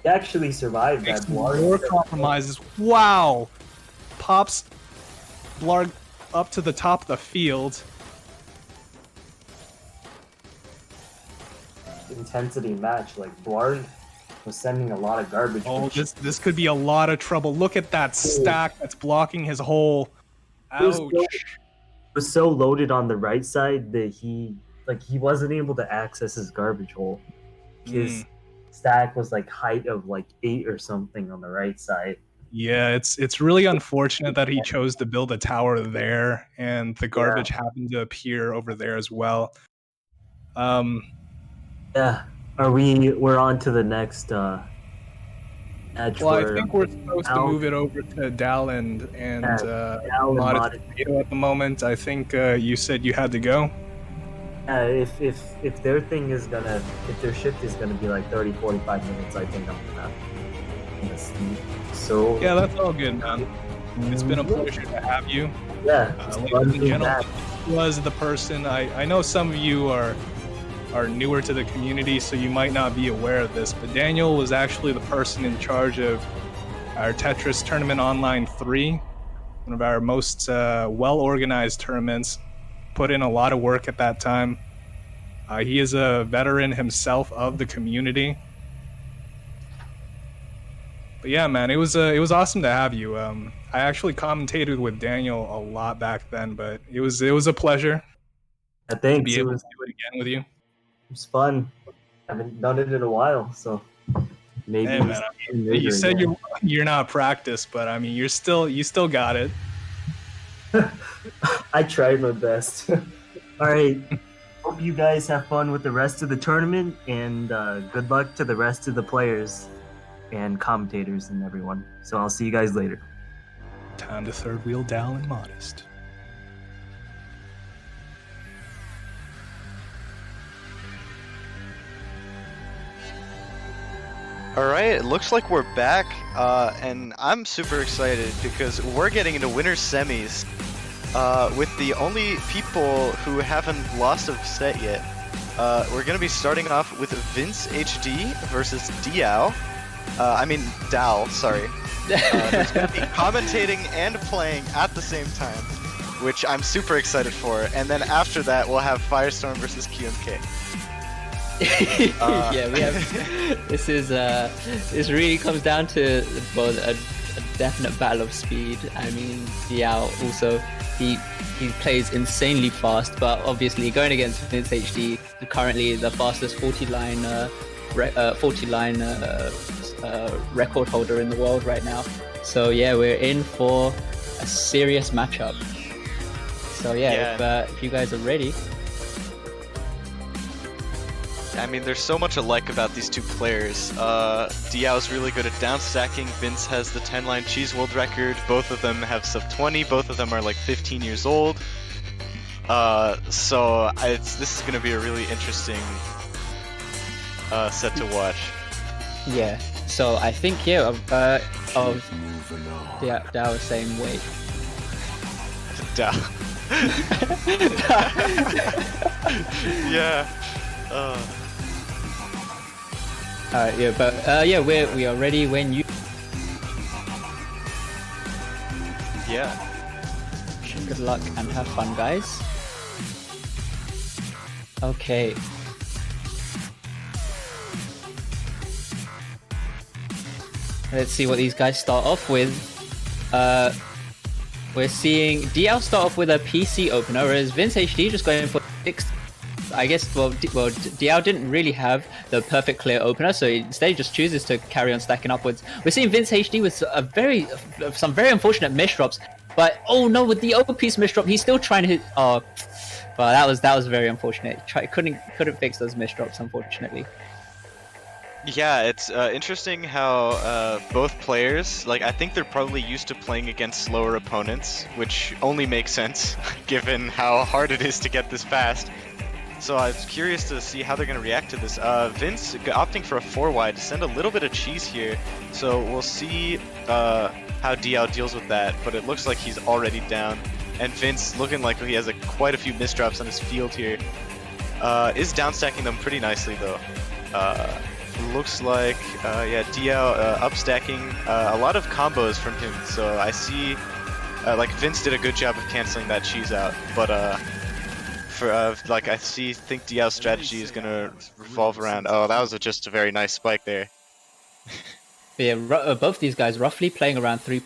He actually survived that. More compromises. Wow! Pops Blarg up to the top of the field. Intensity match. Like, Blarg was sending a lot of garbage. Oh, this could be a lot of trouble. Look at that stack that's blocking his hole. Ouch. Was so loaded on the right side that he wasn't able to access his garbage hole. His stack was like height of like 8 or something on the right side. Yeah, it's really unfortunate that he chose to build a tower there, and the garbage happened to appear over there as well. Yeah, we're on to the next match. Well, I think we're supposed to move it over to Dal and Modest Tomato at the moment. I think you said you had to go. If their thing is gonna, if their shift is gonna be like 30-45 minutes, I think I'm gonna sleep. So yeah, that's all good, man. It's been a pleasure to have you. Yeah, ladies and gentlemen, this was the person. I know some of you are newer to the community, so you might not be aware of this, but Daniel was actually the person in charge of our Tetris Tournament Online 3, one of our most well-organized tournaments. Put in a lot of work at that time. He is a veteran himself of the community. But yeah, man, it was awesome to have you. I actually commentated with Daniel a lot back then, but it was a pleasure. I think to be able to do it again with you. It was fun. I haven't done it in a while, so maybe. Hey, man, I mean, you said you're not practiced, but I mean you still got it. I tried my best. All right. Hope you guys have fun with the rest of the tournament, and good luck to the rest of the players and commentators and everyone. So I'll see you guys later. Time to third wheel Dal and Modest. Alright, it looks like we're back, and I'm super excited because we're getting into winter semis with the only people who haven't lost a set yet. We're going to be starting off with Vince HD versus Dal, sorry. Who's going to be commentating and playing at the same time, which I'm super excited for. And then after that, we'll have Firestorm versus QMK. Yeah, we have. This really comes down to a definite battle of speed. I mean, Dal also he plays insanely fast, but obviously going against Vince HD, currently the fastest 40-line record holder in the world right now. So yeah, we're in for a serious matchup. So yeah. If you guys are ready. I mean, there's so much alike about these two players. Diao's really good at downstacking. Vince has the 10-line cheese world record. Both of them have sub 20. Both of them are like 15 years old. This is going to be a really interesting set to watch. Yeah. So I think Dal is saying wait. Dal. Yeah. Yeah, but yeah, we are ready when you. Yeah. Good luck and have fun, guys. Okay. Let's see what these guys start off with. We're seeing DL start off with a PC opener, whereas Vince HD just going for 6. I guess, well, DL didn't really have the perfect clear opener, so instead he just chooses to carry on stacking upwards. We're seeing Vince HD with some very unfortunate misdrops, but oh no, with the open-piece misdrop, he's still trying to hit. Oh, well, that was very unfortunate. Couldn't fix those misdrops, unfortunately. Yeah, it's interesting how both players, like, I think they're probably used to playing against slower opponents, which only makes sense given how hard it is to get this fast. So I was curious to see how they're going to react to this. Vince opting for a 4-wide to send a little bit of cheese here, so we'll see how DL deals with that, but it looks like he's already down. And Vince looking like he has quite a few misdrops on his field here. Is downstacking them pretty nicely though. Looks like, yeah, DL upstacking a lot of combos from him, so I see, like, Vince did a good job of canceling that cheese out, but like, I think DL's strategy is gonna revolve around. Oh, that was just a very nice spike there. Yeah, both these guys roughly playing around 3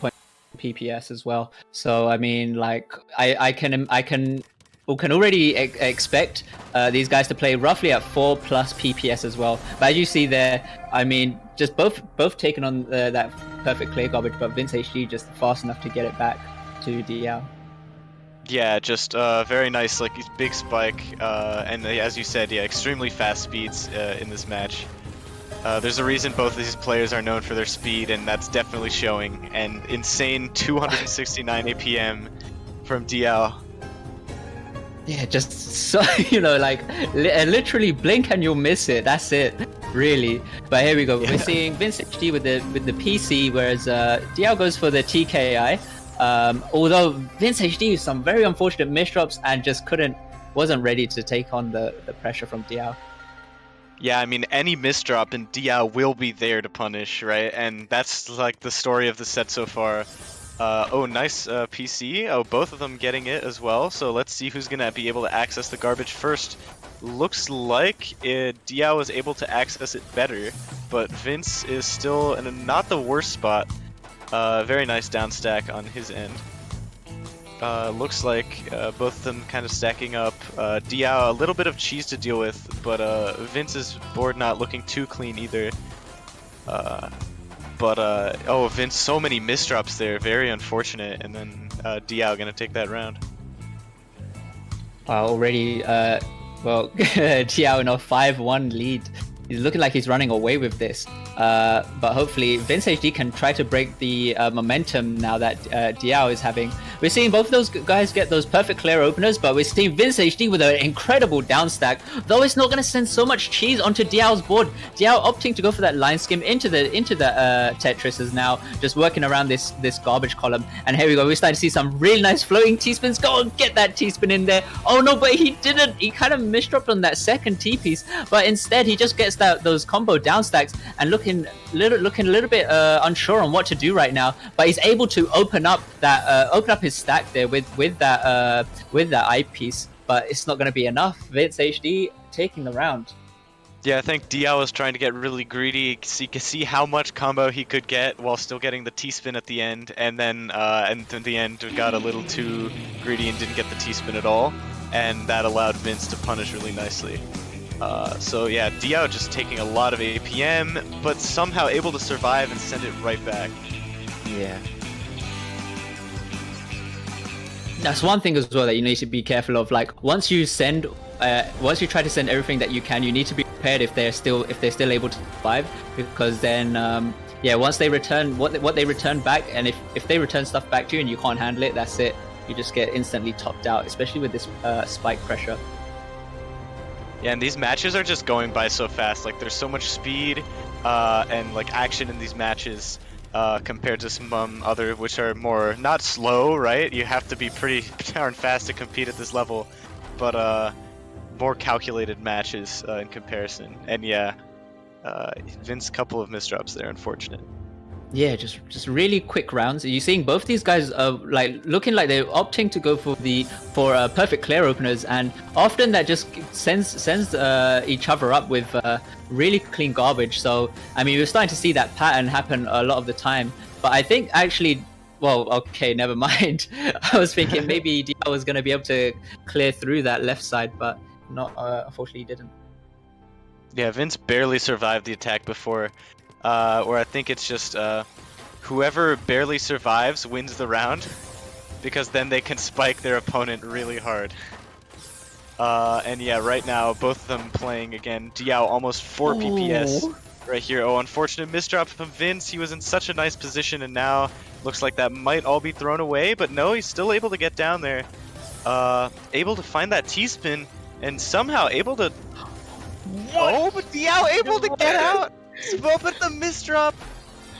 PPS as well. So I mean, like, I can already expect these guys to play roughly at 4+ PPS as well. But as you see there, I mean, just both taking on that perfect clear garbage, but Vince HD just fast enough to get it back to DL. Yeah, just very nice, like, big spike, and as you said, yeah, extremely fast speeds in this match. There's a reason both of these players are known for their speed, and that's definitely showing. And insane 269 APM from DL. Yeah, just so, you know, like, literally blink and you'll miss it. That's it, really. But here we go. Yeah. We're seeing Vince HD with the PC, whereas DL goes for the TKI. Although Vince HD with some very unfortunate misdrops and just wasn't ready to take on the pressure from DL. Yeah, I mean, any misdrop in DL will be there to punish, right? And that's like the story of the set so far. Oh, nice PC. Oh, both of them getting it as well. So let's see who's gonna be able to access the garbage first. Looks like DL was able to access it better, but Vince is still in not the worst spot. Very nice down stack on his end. Looks like both of them kind of stacking up. DL a little bit of cheese to deal with, but Vince's board not looking too clean either. Oh, Vince, so many misdrops there, very unfortunate, and then DL gonna take that round. Already, well, DL in a 5-1 lead. He's looking like he's running away with this. But hopefully Vince HD can try to break the momentum now that DL is having. We're seeing both of those guys get those perfect clear openers, but we're seeing Vince HD with an incredible down stack, though it's not going to send so much cheese onto DL's board. DL opting to go for that line skim into the Tetris is now just working around this garbage column. And here we go, we're starting to see some really nice floating T-spins. Go and get that T-spin in there. Oh no, but he didn't. He kind of misdropped on that second T-piece, but instead he just gets those combo down stacks and looking a little bit unsure on what to do right now. But he's able to open up his stack there with that eyepiece, but it's not going to be enough. Vince HD taking the round. Yeah, I think DL was trying to get really greedy, see how much combo he could get while still getting the T-spin at the end, and then in the end got a little too greedy and didn't get the T-spin at all, and that allowed Vince to punish really nicely. So yeah, DL just taking a lot of APM, but somehow able to survive and send it right back. Yeah. That's one thing as well that you need to be careful of. Like, once you try to send everything that you can, you need to be prepared if they're still able to survive, because then yeah, once they return what they return back, and if they return stuff back to you and you can't handle it, that's it. You just get instantly topped out, especially with this spike pressure. Yeah, and these matches are just going by so fast. Like, there's so much speed and like action in these matches. Compared to some other, which are more, not slow, right? You have to be pretty darn fast to compete at this level, but more calculated matches in comparison. And yeah, Vince, couple of misdrops there, unfortunate. Yeah, just really quick rounds. You're seeing both these guys like looking like they're opting to go for perfect clear openers, and often that just sends each other up with really clean garbage. So I mean, we're starting to see that pattern happen a lot of the time. But I think actually, well, okay, never mind. I was thinking maybe DL was going to be able to clear through that left side, but not. Unfortunately, he didn't. Yeah, Vince barely survived the attack before. Or I think it's just whoever barely survives wins the round, because then they can spike their opponent really hard. And yeah, right now both of them playing again. Diao almost 4 PPS right here. Oh, unfortunate misdrop from Vince. He was in such a nice position, and now looks like that might all be thrown away. But no, he's still able to get down there, able to find that T-spin, and somehow able to. Oh, but Diao able to get out. But the misdrop.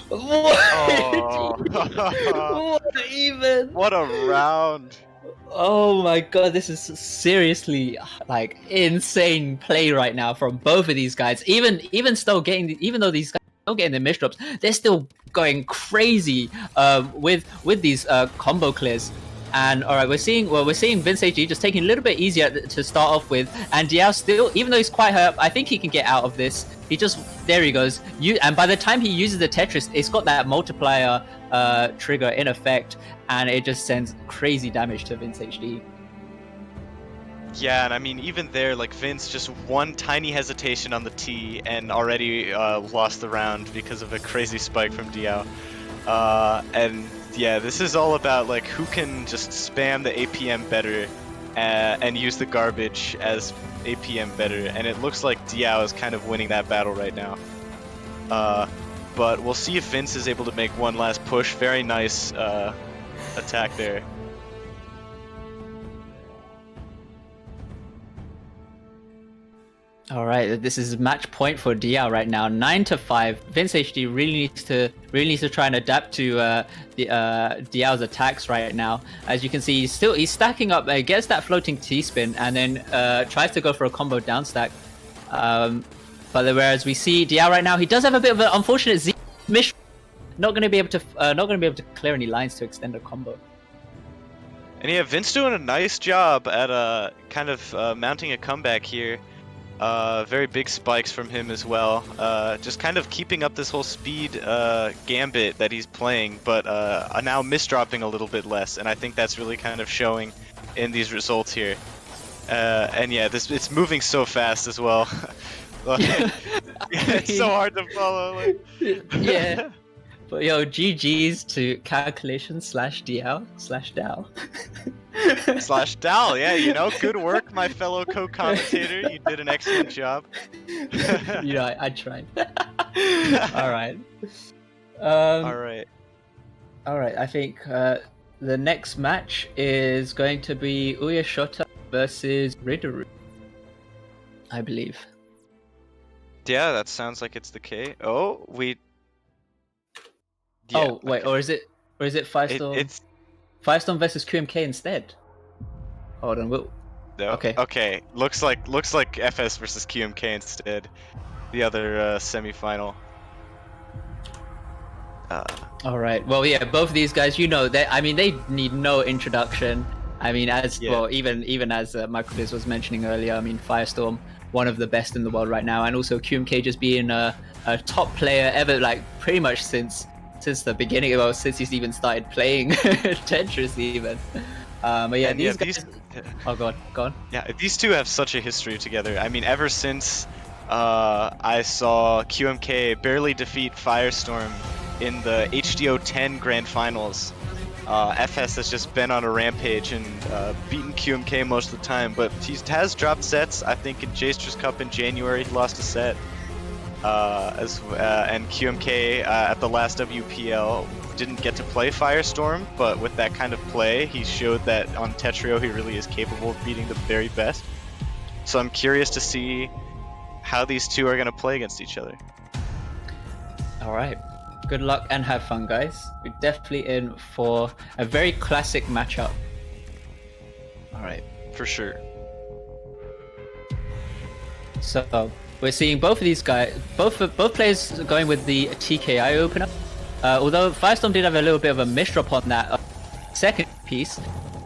What? Oh. What even? What a round. Oh my god, this is seriously like insane play right now from both of these guys. Even though these guys are still getting the misdrops, they're still going crazy with these combo clears. And all right, we're seeing Vince HG just taking a little bit easier to start off with, and Diao still, even though he's quite hurt, I think he can get out of this. There he goes. And by the time he uses the Tetris, it's got that multiplier trigger in effect, and it just sends crazy damage to Vince HD. Yeah, and I mean, even there, like Vince, just one tiny hesitation on the T and already lost the round because of a crazy spike from Diao. And yeah, this is all about like who can just spam the APM better and use the garbage as APM better, and it looks like Diao is kind of winning that battle right now. But we'll see if Vince is able to make one last push. Very nice attack there. All right, this is match point for Diao right now, 9-5. Vince HD really needs to try and adapt to Diao's attacks right now. As you can see, he's stacking up, gets that floating T-spin, and then tries to go for a combo down stack. But whereas we see Diao right now, he does have a bit of an unfortunate Z mission, not going to be able to clear any lines to extend a combo. And yeah, Vince doing a nice job at kind of mounting a comeback here. Very big spikes from him as well. Just kind of keeping up this whole speed gambit that he's playing, but now misdropping a little bit less, and I think that's really kind of showing in these results here. And yeah, it's moving so fast as well. It's so hard to follow. Yeah. But yo, GG's to calculation/DL/DAO. /Dal, yeah, you know, good work, my fellow co-commentator. You did an excellent job. Yeah, I tried. All right. All right. I think the next match is going to be Ouya Shota versus Ritter, I believe. Yeah, that sounds like it's the K. Oh, we. Yeah, oh wait, okay. or is it Firestorm? It's Firestorm versus QMK instead. Hold on, no. Okay. Looks like FS versus QMK instead. The other semi-final. All right. Well, yeah, both of these guys, you know, they need no introduction. I mean, well, even as Michael was mentioning earlier, I mean, Firestorm, one of the best in the world right now, and also QMK just being a top player ever, like pretty much since the beginning, well, since he's even started playing Tetris even. But yeah, these guys... Oh, go on. Yeah, these two have such a history together. I mean, ever since I saw QMK barely defeat Firestorm in the HDO 10 Grand Finals, FS has just been on a rampage and beaten QMK most of the time, but he has dropped sets. I think in Jaster's Cup in January, he lost a set. And QMK at the last WPL didn't get to play Firestorm, but with that kind of play, he showed that on Tetrio he really is capable of beating the very best. So I'm curious to see how these two are going to play against each other. All right. Good luck and have fun, guys. We're definitely in for a very classic matchup. All right. For sure. So, we're seeing both of these guys, both players going with the TKI opener. Although Firestorm did have a little bit of a misdrop on that second piece,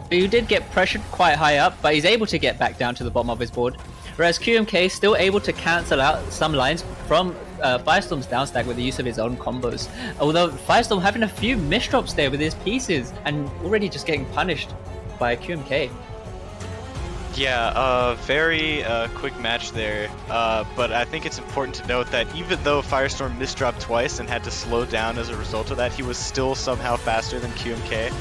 he did get pressured quite high up, but he's able to get back down to the bottom of his board. Whereas QMK still able to cancel out some lines from Firestorm's downstack with the use of his own combos. Although Firestorm having a few misdrops there with his pieces and already just getting punished by QMK. Yeah, very quick match there, but I think it's important to note that even though Firestorm misdropped twice and had to slow down as a result of that, he was still somehow faster than QMK.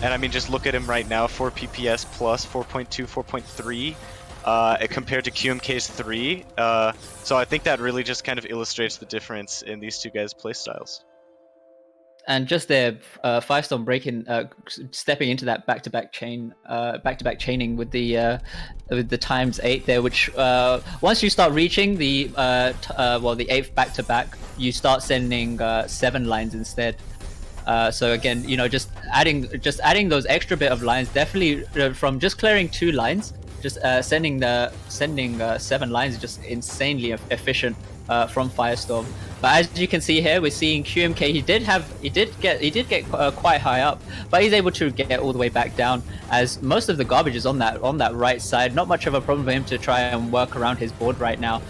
And I mean, just look at him right now, 4 PPS plus 4.2, 4.3. Compared to QMK's 3, so I think that really just kind of illustrates the difference in these two guys' playstyles. And just there, Firestorm stepping into that back-to-back chaining with the ×8 there, which once you start reaching the the 8th back-to-back, you start sending 7 lines instead. So again, you know, just adding those extra bit of lines, definitely from just clearing 2 lines. Just sending 7 lines is just insanely efficient from Firestorm. But as you can see here, we're seeing QMK. He did get quite high up, but he's able to get all the way back down, as most of the garbage is on that right side. Not much of a problem for him to try and work around his board right now.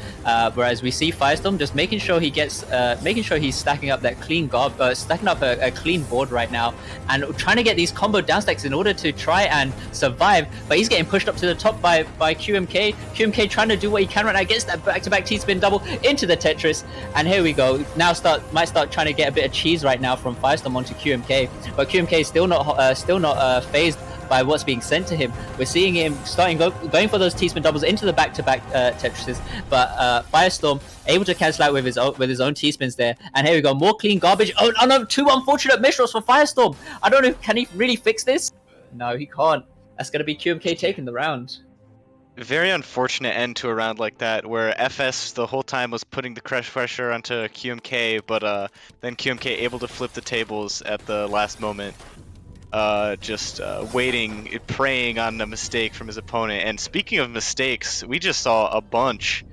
Whereas we see Firestorm just making sure he's stacking up that clean stacking up a clean board right now, and trying to get these combo downstacks in order to try and survive. But he's getting pushed up to the top by QMK. QMK trying to do what he can right now, gets that back-to-back T-spin double into the Tetris, and here we go. Now might start trying to get a bit of cheese right now from Firestorm onto QMK, but QMK is still not phased by what's being sent to him. We're seeing him going for those T-spin doubles into the back-to-back Tetrises, but Firestorm able to cancel out with his own T-spins there. And here we go, more clean garbage. Oh no, 2 unfortunate misdrops for Firestorm. I don't know, can he really fix this? No, he can't. That's gonna be QMK taking the round. Very unfortunate end to a round like that, where FS the whole time was putting the crush pressure onto QMK, but then QMK able to flip the tables at the last moment, waiting, preying on a mistake from his opponent. And speaking of mistakes, we just saw a bunch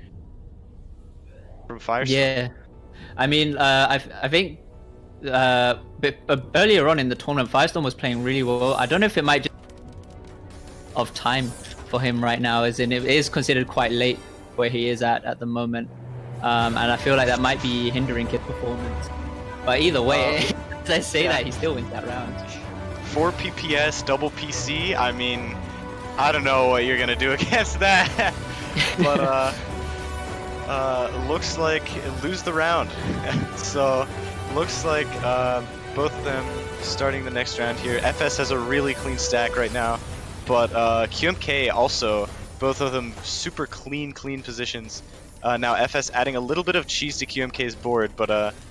from Firestorm. Yeah, I mean, I think earlier on in the tournament, Firestorm was playing really well. I don't know if it might just of time for him right now, as in it is considered quite late where he is at the moment, and I feel like that might be hindering his performance. But either way, let's say that he still wins that round. 4 PPS, double PC. I mean, I don't know what you're gonna do against that, but looks like lose the round. So looks like both of them starting the next round here. FS has a really clean stack right now. But QMK also, both of them super clean positions. Now FS adding a little bit of cheese to QMK's board, but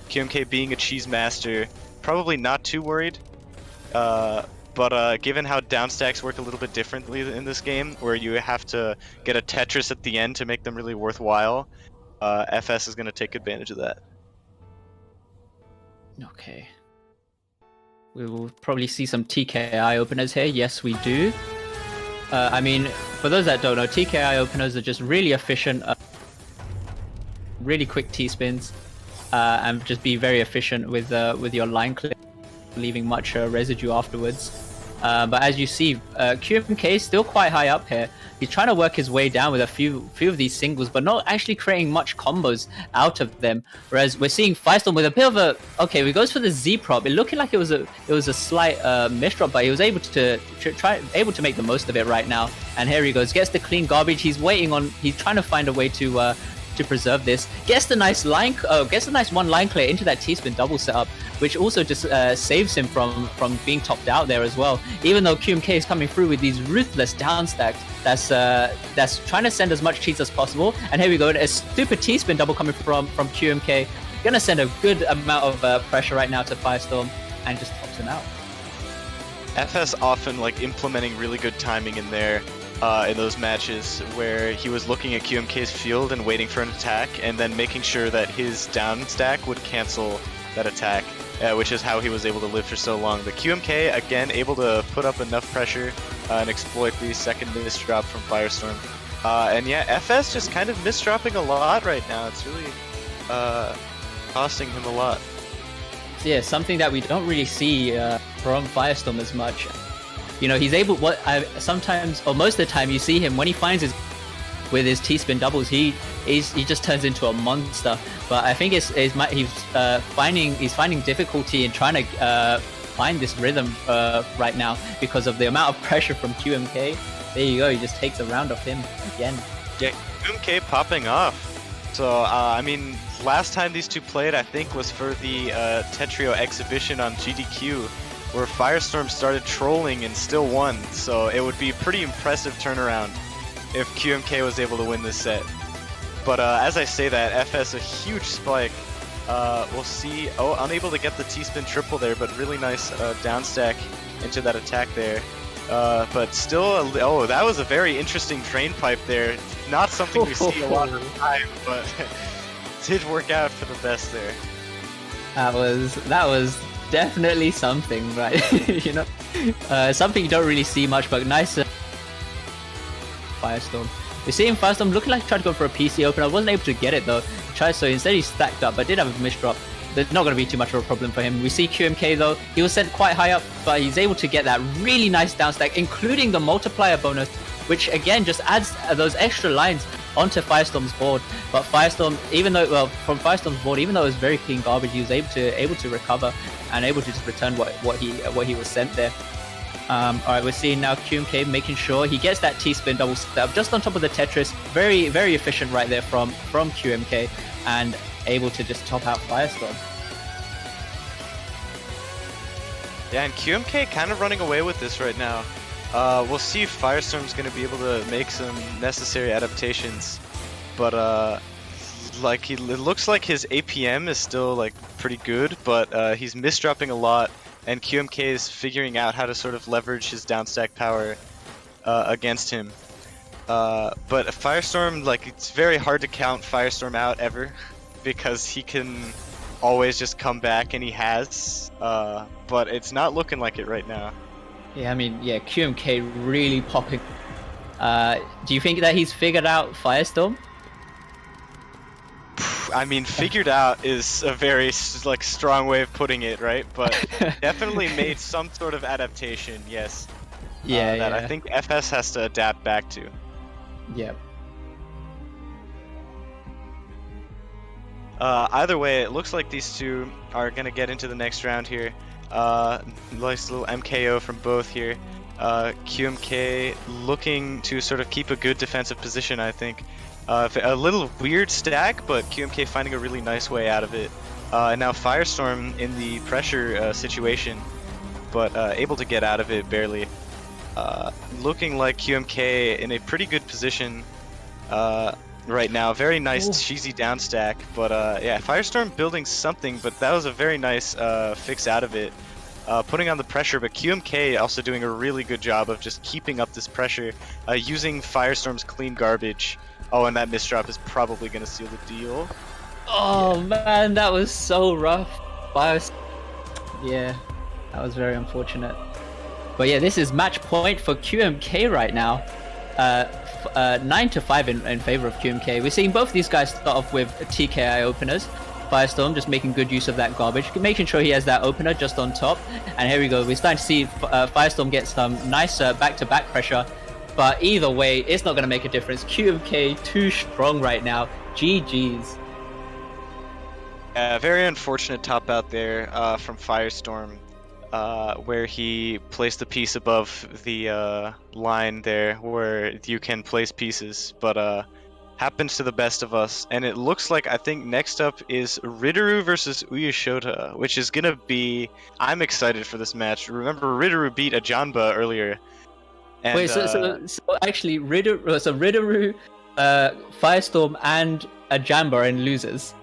QMK being a cheese master, probably not too worried. But given how downstacks work a little bit differently in this game, where you have to get a Tetris at the end to make them really worthwhile, FS is going to take advantage of that. Okay. We will probably see some TKI openers here. Yes, we do. I mean, for those that don't know, TKI openers are just really efficient, really quick T-spins, and just be very efficient with your line clip, leaving much residue afterwards. But as you see, QMK is still quite high up here. He's trying to work his way down with a few of these singles, but not actually creating much combos out of them. Whereas we're seeing Firestorm with a bit of a he goes for the Z prop. It looking like it was a slight misdrop, but he was able to make the most of it right now. And here he goes, gets the clean garbage. He's trying to find a way to preserve this. Gets the nice one line clear into that T-spin double setup, which also just saves him from being topped out there as well. Even though QMK is coming through with these ruthless downstacks, that's trying to send as much cheese as possible. And here we go, a stupid T-spin double coming from QMK, gonna send a good amount of pressure right now to Firestorm, and just tops him out. FS often implementing really good timing in there. In those matches where he was looking at QMK's field and waiting for an attack, and then making sure that his down stack would cancel that attack, which is how he was able to live for so long. But QMK, again, able to put up enough pressure and exploit the second misdrop from Firestorm. And yeah, FS just kind of misdropping a lot right now. It's really costing him a lot. Yeah, something that we don't really see from Firestorm as much. You know, he's able. Sometimes, or most of the time, you see him when he finds his with his T-spin doubles. He just turns into a monster. But I think he's finding difficulty in trying to find this rhythm right now because of the amount of pressure from QMK. There you go. He just takes a round off him again. Yeah, QMK popping off. So I mean, last time these two played, I think, was for the Tetrio exhibition on GDQ, where Firestorm started trolling and still won. So it would be a pretty impressive turnaround if QMK was able to win this set. But as I say that, FS a huge spike. We'll see. Oh, unable to get the T-spin triple there, but really nice down stack into that attack there. But still, oh, that was a very interesting drain pipe there. Not something we see a lot of the time, but did work out for the best there. That was definitely something, right? You know, something you don't really see much, but nice. Firestorm. We're seeing Firestorm looking like he tried to go for a PC opener. Wasn't able to get it though. So instead he stacked up, but did have a misdrop. There's not going to be too much of a problem for him. We see QMK though. He was sent quite high up, but he's able to get that really nice down stack, including the multiplier bonus, which again just adds those extra lines onto Firestorm's board. But Firestorm, from Firestorm's board, even though it was very clean garbage, he was able to recover and able to just return what he was sent there. Alright, we're seeing now QMK making sure he gets that T-spin double step just on top of the Tetris. Very, very efficient right there from QMK, and able to just top out Firestorm. Yeah, and QMK kind of running away with this right now. We'll see if Firestorm's going to be able to make some necessary adaptations, but it looks like his APM is still like pretty good, but he's misdropping a lot, and QMK is figuring out how to sort of leverage his downstack power against him. But Firestorm, like, it's very hard to count Firestorm out ever, because he can always just come back, and he has, but it's not looking like it right now. Yeah, I mean, yeah, QMK really popping. Do you think that he's figured out Firestorm? I mean, figured out is a very like strong way of putting it, right? But definitely made some sort of adaptation, yes. Yeah, that I think FS has to adapt back to. Yep. Either way, it looks like these two are gonna get into the next round here. Nice little MKO from both here. QMK looking to sort of keep a good defensive position, I think. A little weird stack, but QMK finding a really nice way out of it. And now Firestorm in the pressure situation, but able to get out of it barely. Looking like QMK in a pretty good position right now. Very nice cheesy down stack, but yeah, Firestorm building something, but that was a very nice fix out of it. Putting on the pressure, but QMK also doing a really good job of just keeping up this pressure, using Firestorm's clean garbage. Oh, and that misdrop is probably going to seal the deal. Oh, yeah. Man, that was so rough. Yeah, that was very unfortunate. But yeah, this is match point for QMK right now. 9-5 in favor of QMK. We're seeing both these guys start off with TKI openers. Firestorm just making good use of that garbage, making sure he has that opener just on top. And here we go. We're starting to see Firestorm get some nice back-to-back pressure. But either way, it's not going to make a difference. QMK too strong right now. GG's. Very unfortunate top out there from Firestorm, where he placed the piece above the line there where you can place pieces. But happens to the best of us. And it looks like, I think next up is Ritter versus Shota, which is going to be... I'm excited for this match. Remember, Ritter beat a Jamba earlier. And, wait, so actually, Ritter, Firestorm, and a Jamba are in losers.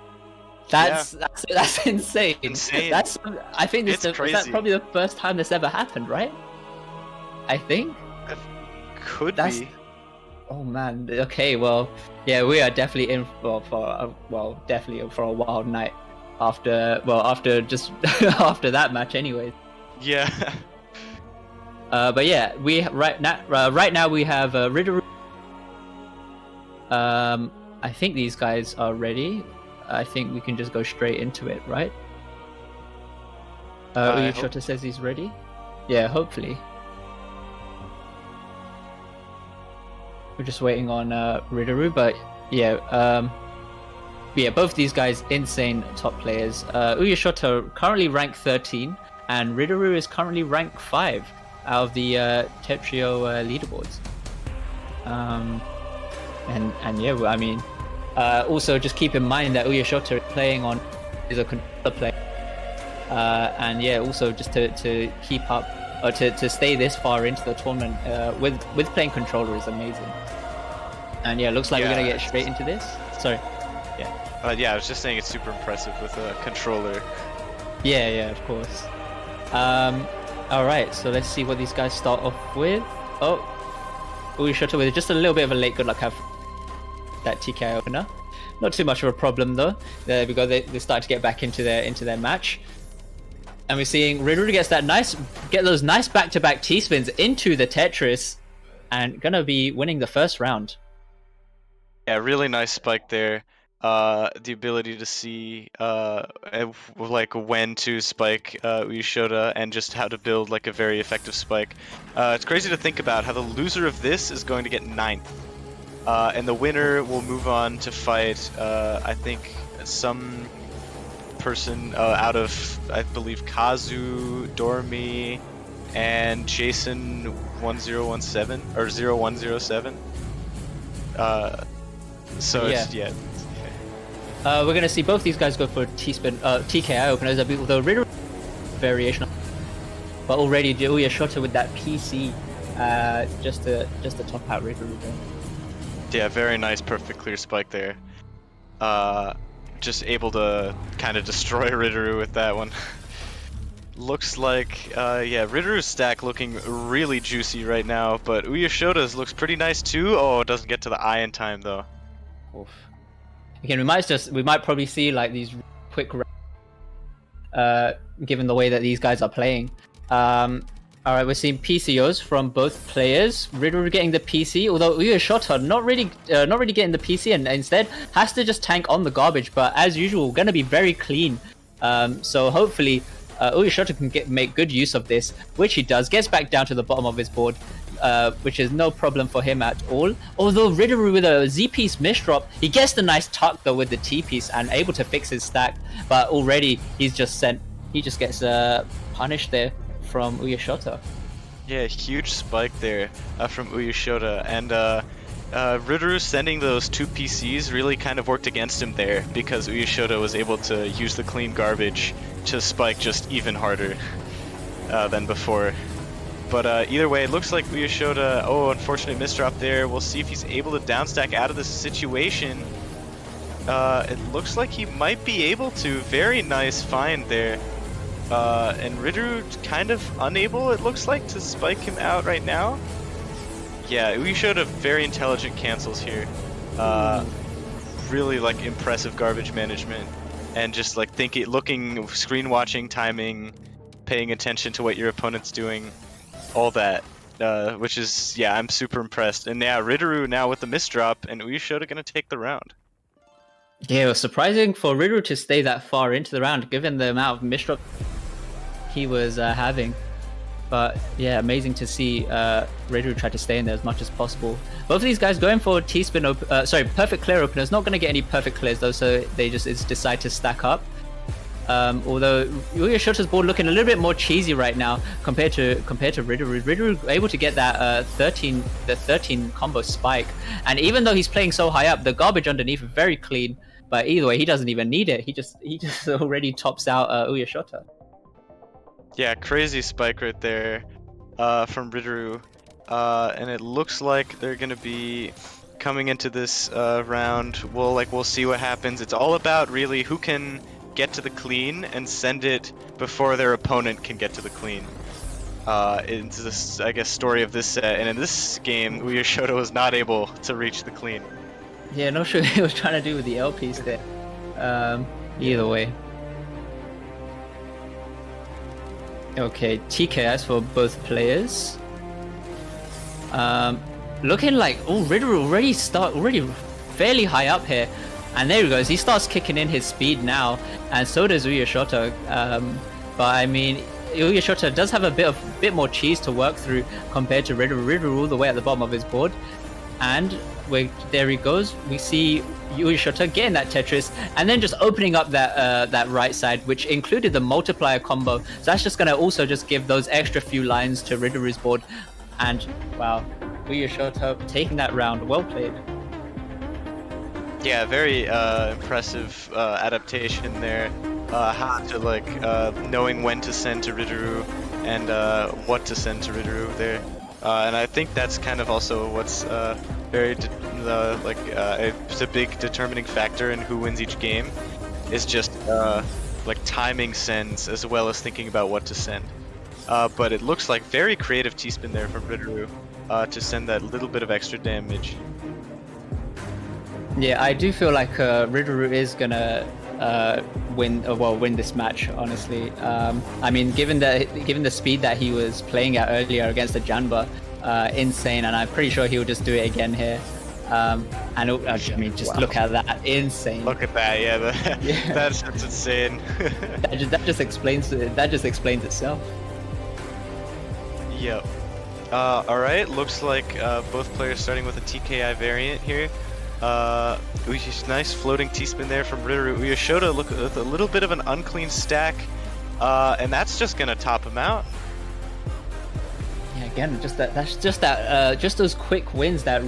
That's insane. I think that's probably the first time this ever happened, right? I think. Could be. Oh man. Okay. Well, yeah, we are definitely in for definitely for a wild night after just after that match, anyway. Yeah. But yeah, right now we have Ritter I think these guys are ready. I think we can just go straight into it, right? Shota says he's ready. Yeah, hopefully. We're just waiting on Ritter, but yeah, both these guys insane top players. Shota currently ranked 13, and Ritter is currently ranked 5 out of the Tetrio leaderboards. And yeah, I mean, also just keep in mind that Shota playing on is a controller player. And yeah, also just to keep up or to stay this far into the tournament with playing controller is amazing. And yeah, looks like we're gonna get straight into this. Sorry. Yeah, I was just saying it's super impressive with a controller. Yeah, of course. All right, so let's see what these guys start off with. Oh, Shota with just a little bit of a late good luck have that TKI opener. Not too much of a problem though. There we go. They start to get back into their match. And we're seeing Ritter get those nice back-to-back T-spins into the Tetris, and gonna be winning the first round. Yeah, really nice spike there. The ability to see like when to spike Shota and just how to build like a very effective spike. It's crazy to think about how the loser of this is going to get 9th, and the winner will move on to fight I think some person out of, I believe, Kazu, Dormi, and Jason 1017 or 0107. So yeah. it's yeah. We're gonna see both these guys go for T-spin, TKI openers. The Ritter variation, but already Shota with that PC, just to top out Ritter. Yeah, very nice, perfect clear spike there. Just able to kind of destroy Ritter with that one. Looks like, yeah, Ritter's stack looking really juicy right now, but Shota's looks pretty nice too. Oh, it doesn't get to the eye in time though. Oof. Again, we might probably see like these quick given the way that these guys are playing. All right, we're seeing PCOs from both players. Ritter getting the PC, although Shota not really getting the PC, and instead has to just tank on the garbage. But as usual, gonna be very clean. So hopefully, Shota can make good use of this, which he does. Gets back down to the bottom of his board, which is no problem for him at all. Although Ritter with a Z-piece misdrop, he gets the nice tuck though with the T-piece and able to fix his stack. But already he just gets punished there from Shota. Yeah, huge spike there from Shota, and Ritter sending those 2 PCs really kind of worked against him there, because Shota was able to use the clean garbage to spike just even harder than before. But either way, it looks like Shota, oh, unfortunate misdrop there. We'll see if he's able to downstack out of this situation. It looks like he might be able to. Very nice find there. And Ritter kind of unable, it looks like, to spike him out right now. Yeah, Shota very intelligent cancels here. Really like impressive garbage management, and just like looking, screen watching, timing, paying attention to what your opponent's doing, all that. Which is, yeah, I'm super impressed. And yeah, Ritter now with the misdrop, and Shota gonna take the round. Yeah, it was surprising for Ritter to stay that far into the round, given the amount of misdrop he was having. But yeah, amazing to see Ritter try to stay in there as much as possible. Both of these guys going for T-spin, perfect clear openers. Not going to get any perfect clears though, so they just decide to stack up. Although Shota's board looking a little bit more cheesy right now compared to Ritter. Ritter able to get that 13 combo spike, and even though he's playing so high up, the garbage underneath is very clean. But either way, he doesn't even need it. He just already tops out Shota. Yeah, crazy spike right there from Ritter, and it looks like they're gonna be coming into this round. We'll see what happens. It's all about really who can get to the clean and send it before their opponent can get to the clean. It's this, I guess, story of this set, and in this game, Shota was not able to reach the clean. Yeah, not sure what he was trying to do with the L piece there. Either way. Okay, TKS for both players. Looking like Ritter already fairly high up here. And there he goes. He starts kicking in his speed now, and so does Shota. But I mean, Shota does have a bit more cheese to work through compared to Ritter. Ritter all the way at the bottom of his board, and there he goes. We see Shota getting that Tetris, and then just opening up that right side, which included the multiplier combo. So that's just gonna also just give those extra few lines to Ritter's board. And wow, Shota taking that round. Well played. Yeah, very impressive adaptation there. How to knowing when to send to Ritter and what to send to Ritter there. And I think that's kind of also what's it's a big determining factor in who wins each game. Is just timing sends as well as thinking about what to send. But it looks like very creative T-spin there from Ritter to send that little bit of extra damage. Yeah, I do feel like Ritter is gonna win this match. Honestly, I mean, given the speed that he was playing at earlier against the Jamba, insane, and I'm pretty sure he'll just do it again here. And I mean, just look at that, insane. Look at that, yeah, that's insane. that just explains it. That just explains itself. Yep. All right, looks like both players starting with a TKI variant here. Nice floating T-spin there from Ritter. Shota look with a little bit of an unclean stack, and that's just gonna top him out. Yeah, again, just those quick wins that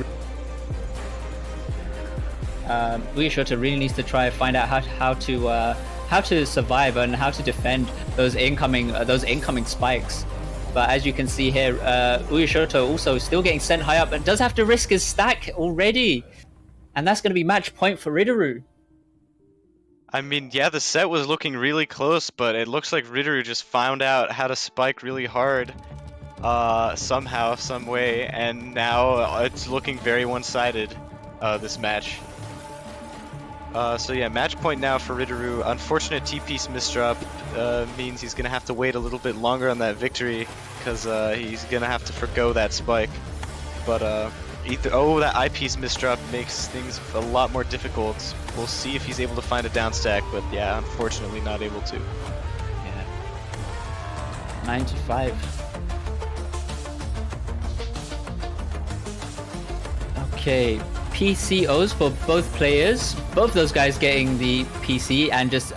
Shota really needs to try and find out how to survive and how to defend those incoming spikes. But as you can see here, Shota also still getting sent high up and does have to risk his stack already. And that's going to be match point for Ritter. I mean, yeah, the set was looking really close, but it looks like Ritter just found out how to spike really hard somehow, some way, and now it's looking very one-sided, this match. So yeah, match point now for Ritter. Unfortunate T-piece misdrop means he's going to have to wait a little bit longer on that victory, because he's going to have to forgo that spike. But that eyepiece misdrop makes things a lot more difficult. We'll see if he's able to find a down stack, but yeah, unfortunately not able to. Yeah. 95. Okay, PCOs for both players. Both those guys getting the PC and just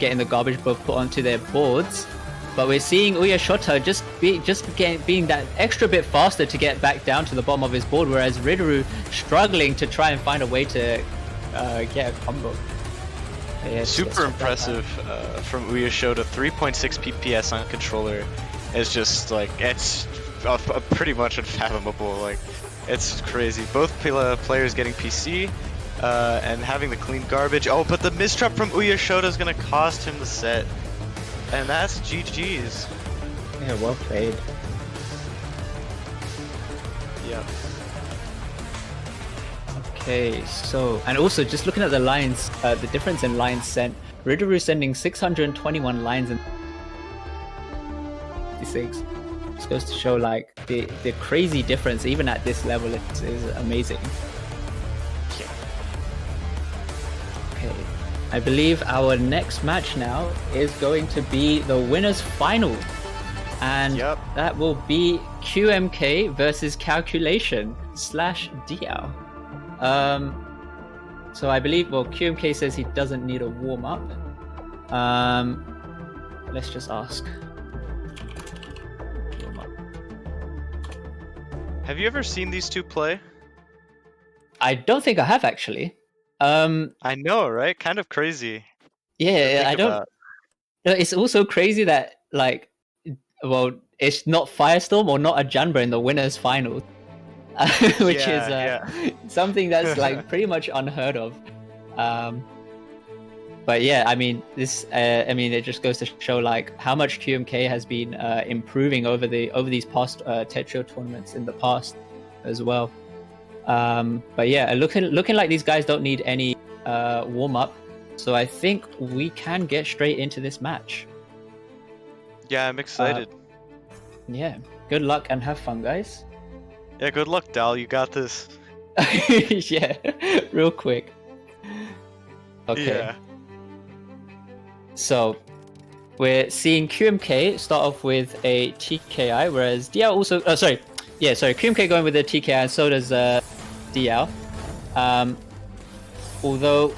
getting the garbage both put onto their boards. But we're seeing Shota being that extra bit faster to get back down to the bottom of his board, whereas Ritter struggling to try and find a way to get a combo. Yeah, super impressive from Shota. 3.6 PPS on controller is just it's pretty much unfathomable. It's crazy. Both players getting PC and having the clean garbage. Oh, but the misdrop from Shota is gonna cost him the set. And that's GG's. Yeah, well played. Yep. Okay, so, and also just looking at the lines, the difference in lines sent, Ritter sending 621 lines and 56. This goes to show the crazy difference even at this level is amazing. Okay. I believe our next match now is going to be the winners final, and that will be QMK versus Calculation /DL. So I believe, QMK says he doesn't need a warm up. Let's just ask. Warm up. Have you ever seen these two play? I don't think I have actually. I know, right? Kind of crazy. Yeah, I don't. It's also crazy that it's not Firestorm or not a Jamba in the winners final, which is something that's pretty much unheard of. But yeah, I mean it just goes to show how much QMK has been improving over these past Tetra tournaments in the past as well. But yeah, looking like these guys don't need any warm up, so I think we can get straight into this match. Yeah, I'm excited. Yeah, good luck and have fun, guys. Yeah, good luck, Dal. You got this. Yeah, real quick. Okay. Yeah. So we're seeing QMK start off with a TKI, whereas DL also. QMK going with a TKI, and so does DL. Although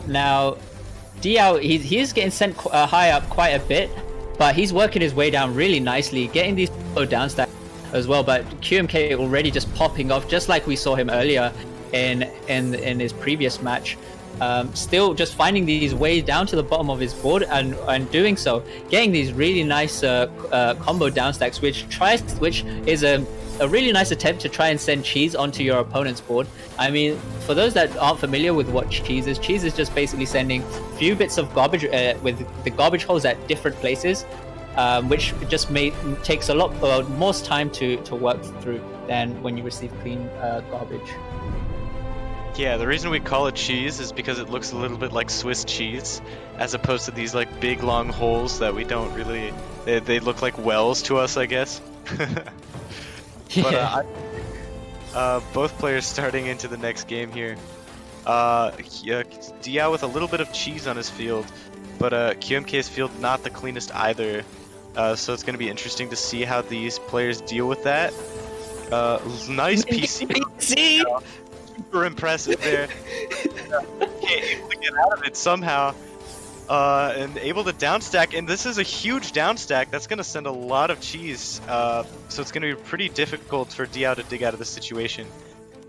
now DL he is getting sent high up quite a bit, but he's working his way down really nicely, getting these down stack as well. But QMK already just popping off, just like we saw him earlier in his previous match. Still just finding these ways down to the bottom of his board and doing so, getting these really nice combo downstacks, which is a really nice attempt to try and send cheese onto your opponent's board. I mean, for those that aren't familiar with what cheese is just basically sending a few bits of garbage with the garbage holes at different places, which just takes a lot more time to work through than when you receive clean garbage. Yeah, the reason we call it cheese is because it looks a little bit like Swiss cheese, as opposed to these like big long holes that we don't really. They look like wells to us, I guess. Yeah. But both players starting into the next game here. Diao with a little bit of cheese on his field, but QMK's field not the cleanest either. So it's going to be interesting to see how these players deal with that. Nice PC. Super impressive there. Able to get out of it somehow, and able to downstack. And this is a huge downstack. That's going to send a lot of cheese. So it's going to be pretty difficult for Diao to dig out of this situation.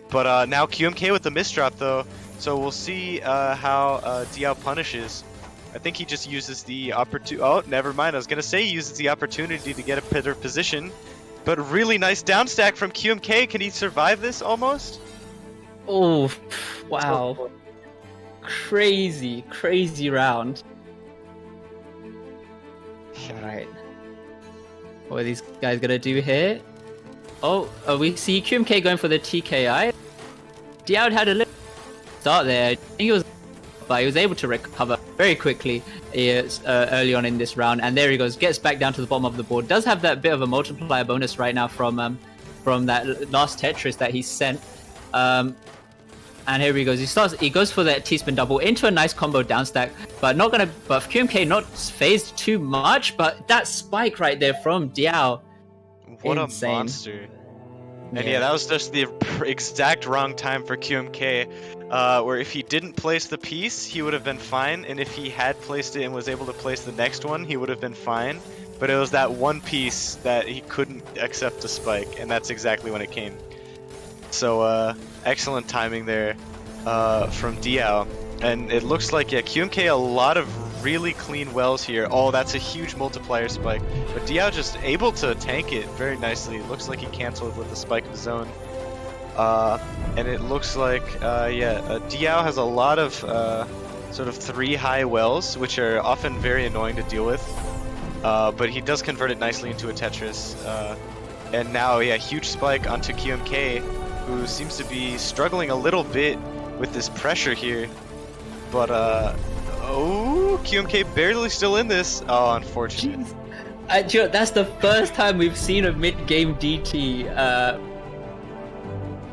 But now QMK with the misdrop though. So we'll see how Diao punishes. I think he just uses the opportunity. Oh, never mind. I was going to say he uses the opportunity to get a better position. But really nice downstack from QMK. Can he survive this almost? Oh, wow. Crazy round. Alright. What are these guys gonna do here? Oh, we see QMK going for the TKI. Diao had a little start there. I think he was able to recover very quickly early on in this round. And there he goes, gets back down to the bottom of the board. Does have that bit of a multiplier bonus right now from that last Tetris that he sent. And here he goes. He goes for that T-spin double into a nice combo downstack, but QMK not phased too much. But that spike right there from Diao, what insane. A monster! And yeah, that was just the exact wrong time for QMK. Where if he didn't place the piece, he would have been fine, and if he had placed it and was able to place the next one, he would have been fine. But it was that one piece that he couldn't accept the spike, and that's exactly when it came. So excellent timing there from Diao. And it looks like, yeah, QMK a lot of really clean wells here. Oh, that's a huge multiplier spike. But Diao just able to tank it very nicely. It looks like he canceled with the spike of his own. And it looks like, Diao has a lot of sort of 3 high wells, which are often very annoying to deal with. But he does convert it nicely into a Tetris. And now, yeah, huge spike onto QMK, who seems to be struggling a little bit with this pressure here. But, QMK barely still in this. Oh, unfortunate. That's the first time we've seen a mid-game DT.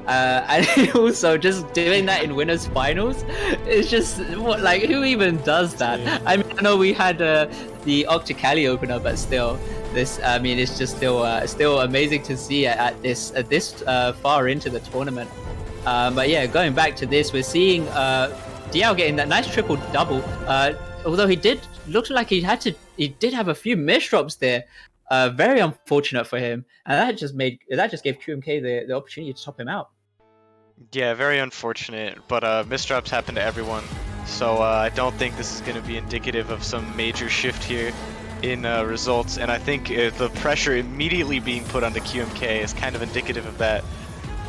And also just doing that in winners finals, it's just who even does that? Yeah. I mean, I know we had the Octa Cali opener, but still, this it's just still amazing to see at this far into the tournament. But yeah, going back to this, we're seeing Diao getting that nice triple double. Although he did look like he did have a few misdrops there. Very unfortunate for him, and that just gave QMK the opportunity to top him out. Yeah, very unfortunate, but misdrops happen to everyone, so I don't think this is going to be indicative of some major shift here in results, and I think the pressure immediately being put onto QMK is kind of indicative of that.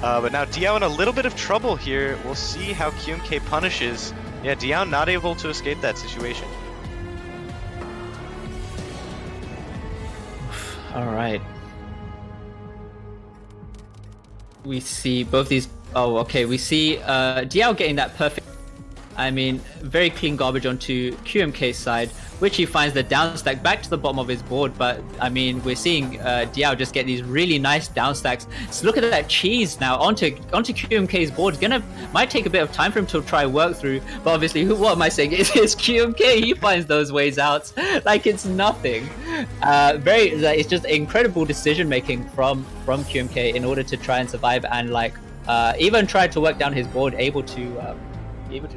But now Diao in a little bit of trouble here. We'll see how QMK punishes. Yeah, Diao not able to escape that situation. All right. We see both these. Oh, okay. We see Diao getting that perfect. I mean, very clean garbage onto QMK's side, which he finds the down stack back to the bottom of his board. But I mean, we're seeing Diao just get these really nice down stacks. So look at that cheese now onto QMK's board. Might take a bit of time for him to try work through, but obviously, what am I saying? It's QMK. He finds those ways out like it's nothing. It's just incredible decision making from QMK in order to try and survive, and like even try to work down his board, able to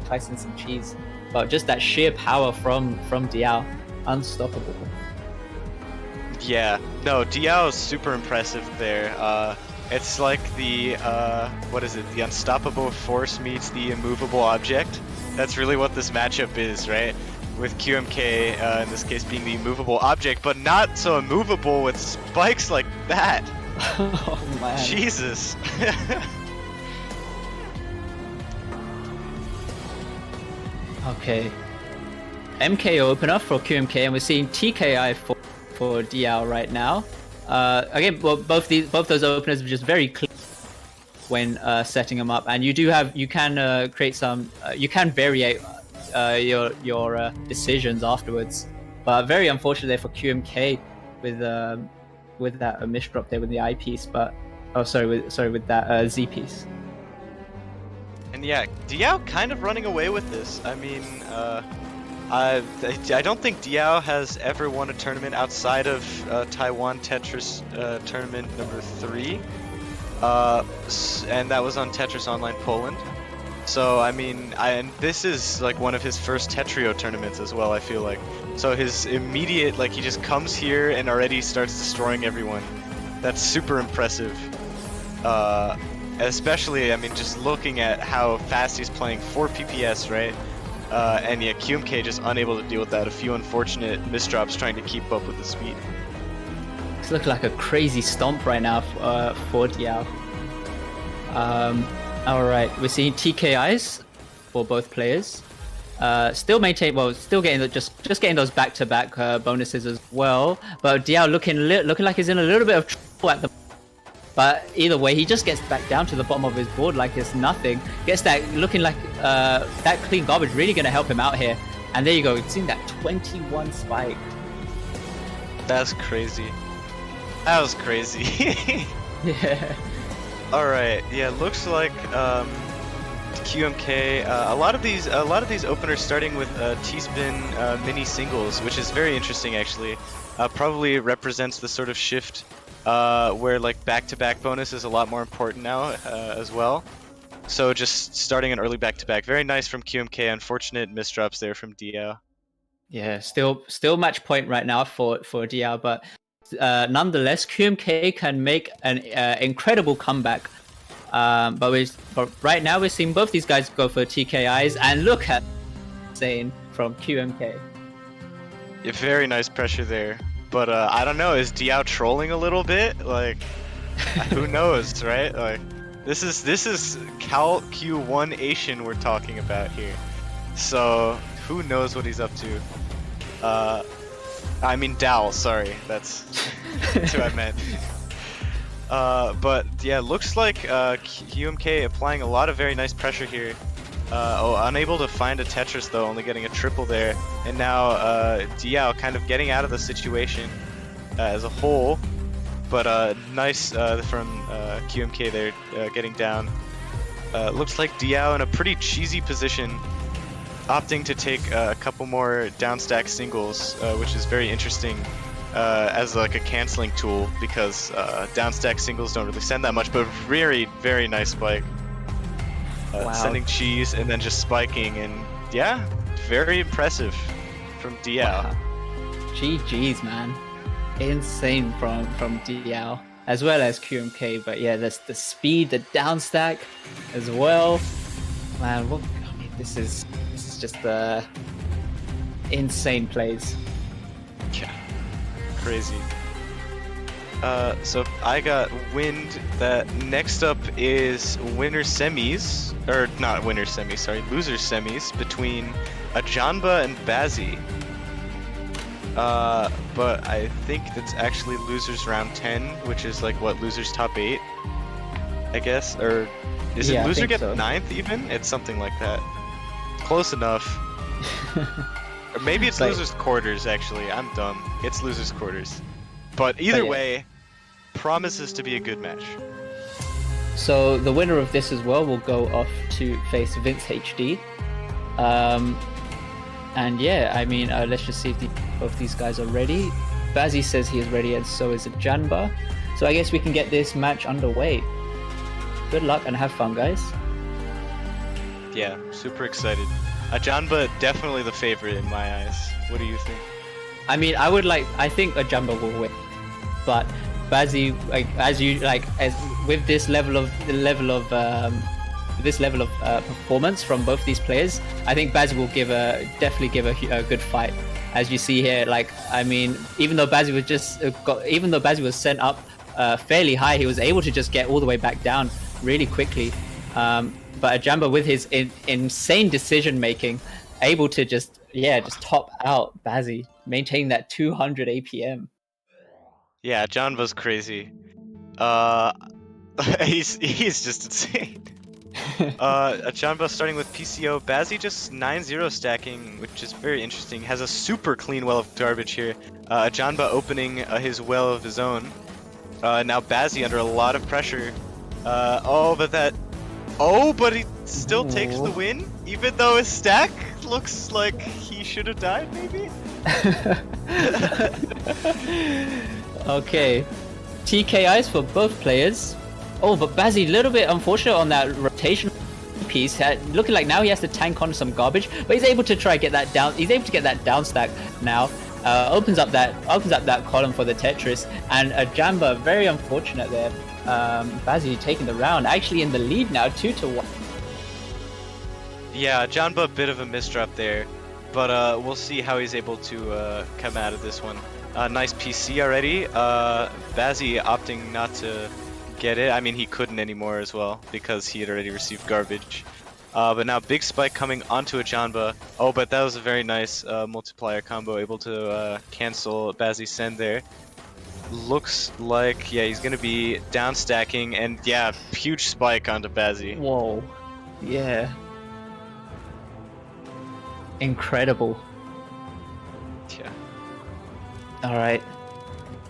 twice in some cheese. But just that sheer power from Diao, unstoppable. Yeah, no, Diao is super impressive there. It's like the the unstoppable force meets the immovable object. That's really what this matchup is, right? With QMK, in this case, being the immovable object, but not so immovable with spikes like that. Oh man. Jesus. Okay. MKO opener for QMK, and we're seeing TKI for Diao right now. Again, well, both those openers are just very clean when setting them up, and you can create some, you can variate your decisions afterwards. But very unfortunate there for QMK with that misdrop there with the I piece, but with that Z piece. And yeah, Diao kind of running away with this. I mean, I don't think Diao has ever won a tournament outside of Taiwan Tetris tournament number 3, and that was on Tetris Online Poland. So I mean, and this is like one of his first Tetrio tournaments as well, I feel like. So his immediate, like, he just comes here and already starts destroying everyone. That's super impressive. Especially, I mean, just looking at how fast he's playing, 4 PPS, right? And yeah, QMK just unable to deal with that. A few unfortunate misdrops trying to keep up with the speed. It's looking like a crazy stomp right now for Diao. Alright, we're seeing TKIs for both players. Still getting just getting those back-to-back bonuses as well. But Diao looking like he's in a little bit of trouble at the. But either way, he just gets back down to the bottom of his board like it's nothing. Gets that looking like that clean garbage really going to help him out here. And there you go, seeing that 21 spike. That's crazy. That was crazy. Yeah. All right. Yeah, looks like QMK. A lot of these openers starting with T-spin mini singles, which is very interesting actually. Probably represents the sort of shift. Where like back-to-back bonus is a lot more important now as well. So just starting an early back-to-back, very nice from QMK. Unfortunate misdrops there from Diao. Yeah, still match point right now for Diao, but nonetheless, QMK can make an incredible comeback. But right now we're seeing both these guys go for TKIs, and look at insane from QMK. Yeah, very nice pressure there. But I don't know, is Diao trolling a little bit? Like, who knows, right? Like, this is Cal Q1 Asian we're talking about here. So, who knows what he's up to? I mean Dal, sorry, that's who I meant. But yeah, looks like QMK applying a lot of very nice pressure here. Unable to find a Tetris though, only getting a triple there. And now Diao kind of getting out of the situation as a whole. But nice from QMK there, getting down. Looks like Diao in a pretty cheesy position, opting to take a couple more downstack singles, which is very interesting as like a canceling tool, because downstack singles don't really send that much, but very, very nice spike. Wow. Sending cheese and then just spiking, and yeah, very impressive from Diao. Wow. GG's, man. Insane from Diao, as well as QMK, but yeah, there's the speed, the downstack as well. Man, this is just insane plays. Yeah, crazy. So I got wind that next up is winner semis, or not winner semis, sorry, loser semis between a Jamba and Bazzi. But I think that's actually losers round 10, which is like what, losers top 8, I guess, or is it loser get 9th even? It's something like that. Close enough. Or maybe it's But- losers quarters, actually. I'm dumb. It's losers quarters. But either yeah. way, promises to be a good match. So the winner of this as well will go off to face Vince HD. And yeah, I mean, let's just see if both these guys are ready. Bazzi says he is ready, and so is Jamba. So I guess we can get this match underway. Good luck and have fun, guys. Yeah, super excited. Jamba definitely the favorite in my eyes. What do you think? I mean, I think Jamba will win, but Bazzi, with this level of performance from both these players, I think Bazzi will definitely give a good fight. As you see here, like, I mean, even though Bazzi was sent up fairly high, he was able to just get all the way back down really quickly. But Jamba, with his insane decision making, able to just top out Bazzi, maintaining that 200 APM. Yeah, Janva's crazy. He's just insane. Jamba starting with PCO. Bazzi just 9-0 stacking, which is very interesting. Has a super clean well of garbage here. Jamba opening his well of his own. Now Bazzi under a lot of pressure. But he still takes the win, even though his stack looks like he should have died, maybe? Okay, TKIs for both players. Oh, but Bazzi a little bit unfortunate on that rotation piece. Looking like now he has to tank on some garbage, but he's able to try to get that down. He's able to get that down stack now. Opens up that column for the Tetris, and Jamba very unfortunate there. Bazzi taking the round, actually in the lead now, 2-1. Yeah, Jamba a bit of a misdrop there, but we'll see how he's able to come out of this one. Nice PC already. Bazzi opting not to get it. I mean, he couldn't anymore as well because he had already received garbage. But now big spike coming onto a Jamba. Oh, but that was a very nice multiplier combo, able to cancel Bazzi's send there. Looks like, yeah, he's gonna be down stacking, and yeah, huge spike onto Bazzi. Whoa, yeah, incredible. Yeah. All right,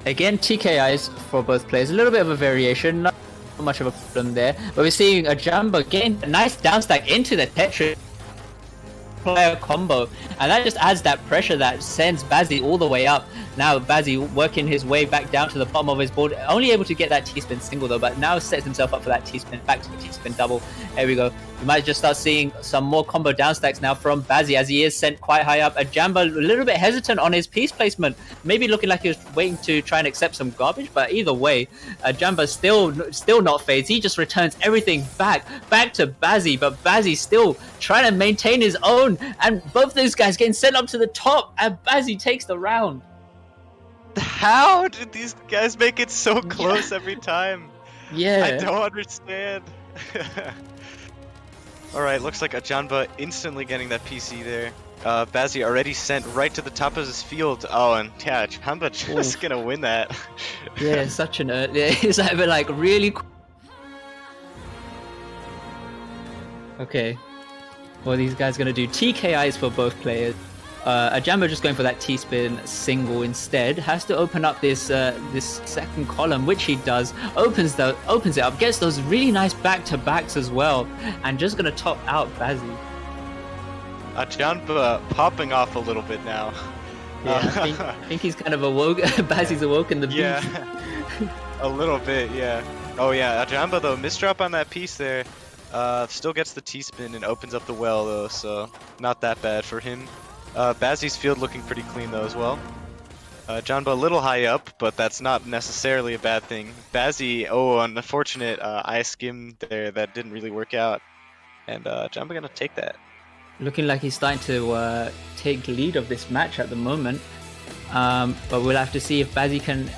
again TKIs for both players. A little bit of a variation, not much of a problem there, but we're seeing a Jamba getting a nice down stack into the Tetris player combo, and that just adds that pressure that sends Bazzi all the way up. Now Bazzi working his way back down to the bottom of his board, only able to get that T-spin single though, but now sets himself up for that T-spin, back to the T-spin double. There we go. You might just start seeing some more combo downstacks now from Bazzi, as he is sent quite high up. A Jamba a little bit hesitant on his piece placement, maybe looking like he was waiting to try and accept some garbage, but either way, Jamba still not phased. He just returns everything back to Bazzi, but Bazzi still trying to maintain his own, and both those guys getting sent up to the top, and Bazzi takes the round. How did these guys make it so close every time? Yeah. I don't understand. Alright, looks like a Jamba instantly getting that PC there. Bazzi already sent right to the top of his field. Oh, and yeah, Jamba just gonna win that. Yeah, such an it's like really. Okay, what are these guys gonna do? TKIs for both players. A Jamba just going for that T-spin single instead. Has to open up this this second column, which he does. Opens it up, gets those really nice back-to-backs as well, and just gonna top out Bazzi. Jamba popping off a little bit now. Yeah, I think he's kind of awoke. Bazzi's awoken the beast. Yeah, a little bit, yeah. Oh yeah, Jamba though, misdrop on that piece there. Still gets the T-spin and opens up the well though, so not that bad for him. Bazzi's field looking pretty clean though as well. Jamba a little high up, but that's not necessarily a bad thing. Bazzi, oh, unfortunate eye skim there, that didn't really work out. And Jamba gonna take that. Looking like he's starting to take lead of this match at the moment. But we'll have to see if Bazzi can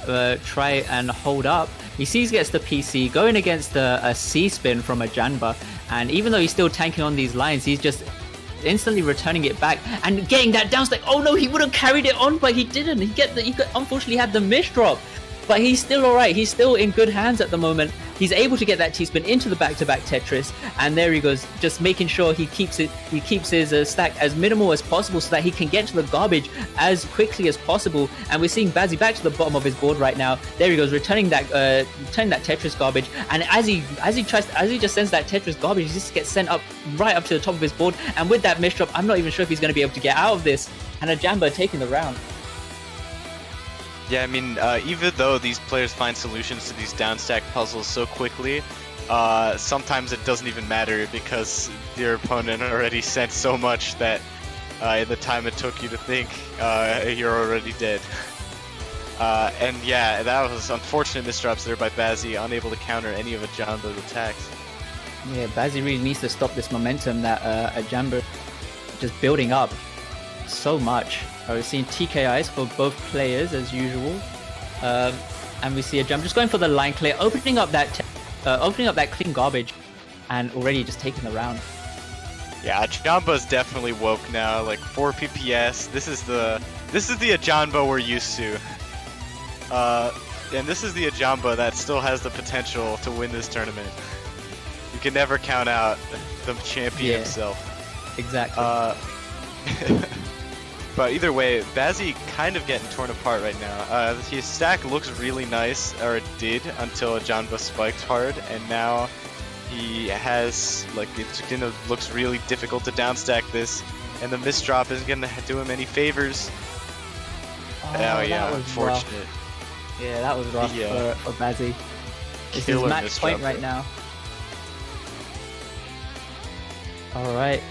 try and hold up. He sees gets the PC, going against a C-spin from a Jamba. And even though he's still tanking on these lines, he's just instantly returning it back and getting that down stack. Oh no, he would have carried it on, but he didn't. He unfortunately had the miss drop, but he's still alright. He's still in good hands at the moment. He's able to get that T-spin into the back-to-back Tetris, and there he goes, just making sure he keeps his stack as minimal as possible so that he can get to the garbage as quickly as possible. And we're seeing Bazzi back to the bottom of his board right now. There he goes, returning that Tetris garbage. And as he just sends that Tetris garbage, he just gets sent up right up to the top of his board. And with that misdrop, I'm not even sure if he's going to be able to get out of this. And a Jamba taking the round. Yeah, I mean, even though these players find solutions to these downstack puzzles so quickly, sometimes it doesn't even matter because your opponent already sent so much that in the time it took you to think, you're already dead. And yeah, that was unfortunate misdrops there by Bazzi, unable to counter any of a Jamba's attacks. Yeah, Bazzi really needs to stop this momentum that a Jamba just building up so much. We're seeing TKIs for both players as usual, and we see a Jamba just going for the line clear, opening up that clean garbage, and already just taking the round. Yeah, Jamba's definitely woke now. Like 4 PPS. This is the Jamba we're used to. And this is the Jamba that still has the potential to win this tournament. You can never count out the champion himself. Exactly. But either way, Bazzi kind of getting torn apart right now. His stack looks really nice, or it did, until a Jamba spiked hard, and now he has, like, looks really difficult to downstack this, and the misdrop isn't going to do him any favors. Oh yeah, unfortunate. Rough. Yeah, that was rough for Bazzi. This is match point right now. Alright.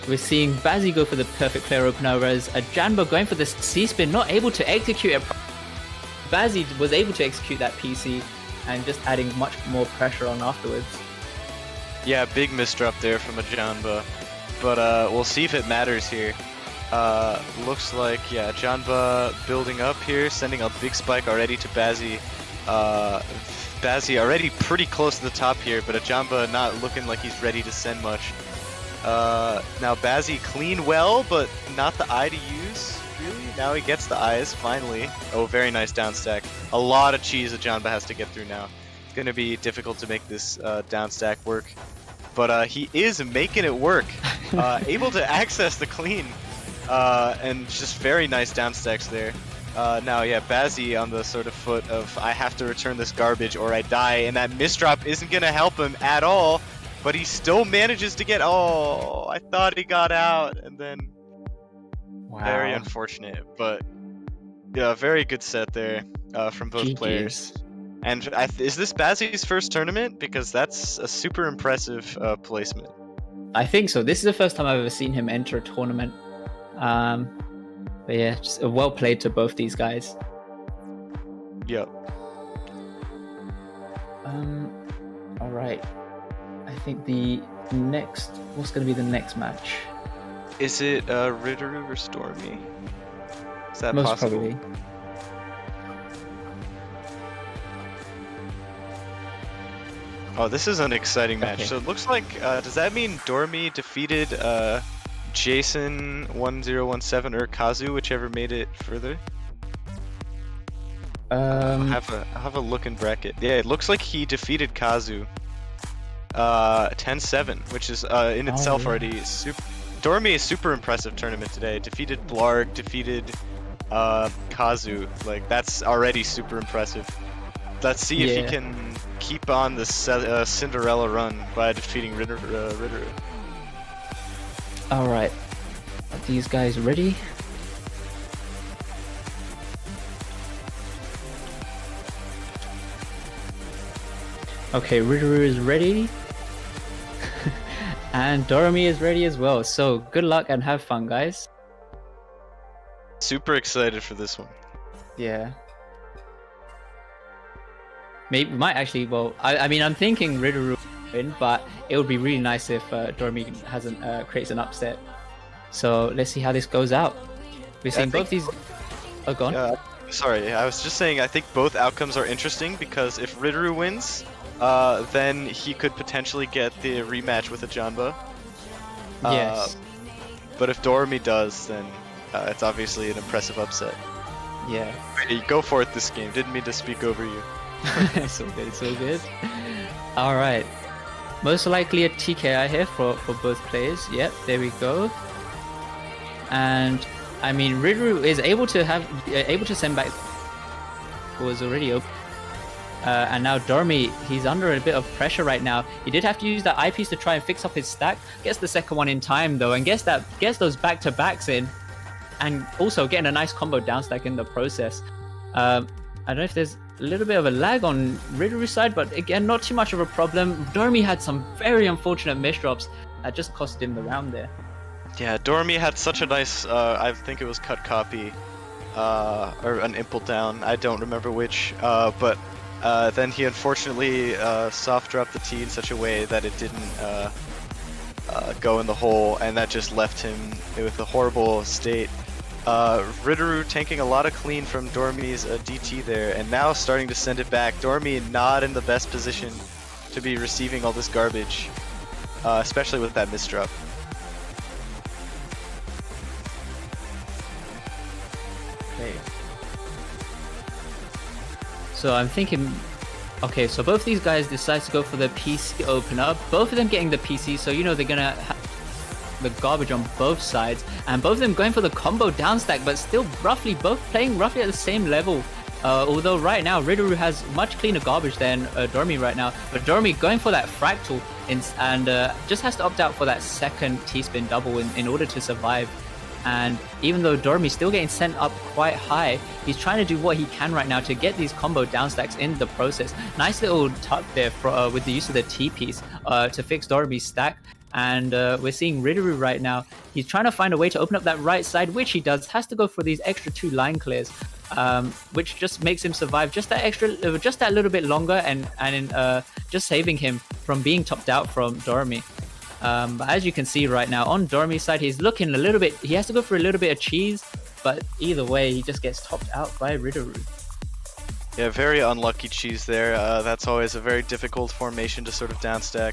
We're seeing Bazzi go for the perfect clear opener, whereas a Jamba going for the C-spin, not able to execute it. Bazzi was able to execute that PC and just adding much more pressure on afterwards. Yeah, big misdrop there from a Jamba, but we'll see if it matters here. Looks like, yeah, Jamba building up here, sending a big spike already to Bazzi. Bazzi already pretty close to the top here, but a Jamba not looking like he's ready to send much. Now Bazzi clean well, but not the eye to use, really. Now he gets the eyes, finally. Oh, very nice downstack. A lot of cheese that Jamba has to get through now. It's going to be difficult to make this downstack work. But he is making it work. Able to access the clean. And just very nice downstacks there. Now, yeah, Bazzi on the sort of foot of, I have to return this garbage or I die, and that misdrop isn't going to help him at all. But he still manages to get, oh, I thought he got out, and then very unfortunate. But yeah, very good set there from both players. And is this Bazzi's first tournament? Because that's a super impressive placement. I think so. This is the first time I've ever seen him enter a tournament. But yeah, just well played to both these guys. Yep. All right. I think what's going to be the next match? Is it Ritter or Dormi? Is that Most possible? probably. Oh, this is an exciting match. Okay. So it looks like, does that mean Dormi defeated Jason 1017 or Kazu, whichever made it further? I'll have a look in bracket. Yeah, it looks like he defeated Kazu 10-7, which is in itself already super. Dormi is super impressive tournament today. Defeated Blarg, defeated Kazu. Like, that's already super impressive. Let's see if he can keep on the Cinderella run by defeating Ritter. All right. Are these guys ready? Okay, Ritter is ready. And Dormi is ready as well. So good luck and have fun, guys. Super excited for this one. Yeah. Maybe might actually. Well, I mean, I'm thinking Ritter will win, but it would be really nice if Dormi creates an upset. So let's see how this goes out. We're seeing both these. Oh, gone. Sorry, I was just saying. I think both outcomes are interesting because if Ritter wins, then he could potentially get the rematch with a Jamba. Yes. But if Dormi does, then it's obviously an impressive upset. Yeah. Go for it this game. Didn't mean to speak over you. It's all good, it's all good. Alright. Most likely a TKI here for both players. Yep, there we go. And I mean, Ritter is able to send back. Was already open. And now Dormi, he's under a bit of pressure right now. He did have to use that eyepiece to try and fix up his stack. Gets the second one in time though, and gets those back-to-backs in, and also getting a nice combo down stack in the process. I don't know if there's a little bit of a lag on Ritter's side, but again, not too much of a problem. Dormi had some very unfortunate misdrops that just cost him the round there. Yeah, Dormi had such a nice, I think it was cut copy, or an impulse down, I don't remember which, but then he unfortunately soft dropped the T in such a way that it didn't go in the hole, and that just left him with a horrible state. Ritter tanking a lot of clean from Dormi's DT there, and now starting to send it back. Dormi not in the best position to be receiving all this garbage, especially with that misdrop. Okay. So I'm thinking, okay, so both these guys decide to go for the PC opener. Both of them getting the PC, so you know they're gonna have the garbage on both sides, and both of them going for the combo down stack, but still both playing roughly at the same level. Although right now Ritter has much cleaner garbage than Dormi right now, but Dormi going for that fractal and just has to opt out for that second T-spin double in order to survive. And even though Dormi's still getting sent up quite high, he's trying to do what he can right now to get these combo down stacks in the process. Nice little tuck there with the use of the T-piece to fix Dormi's stack. And we're seeing Ritter right now. He's trying to find a way to open up that right side, which he does. Has to go for these extra 2 line clears, which just makes him survive just that little bit longer, and just saving him from being topped out from Dormi. But as you can see right now on Dormi's side, he's looking a little bit. He has to go for a little bit of cheese, but either way, he just gets topped out by Ritter. Yeah, very unlucky cheese there. That's always a very difficult formation to sort of downstack.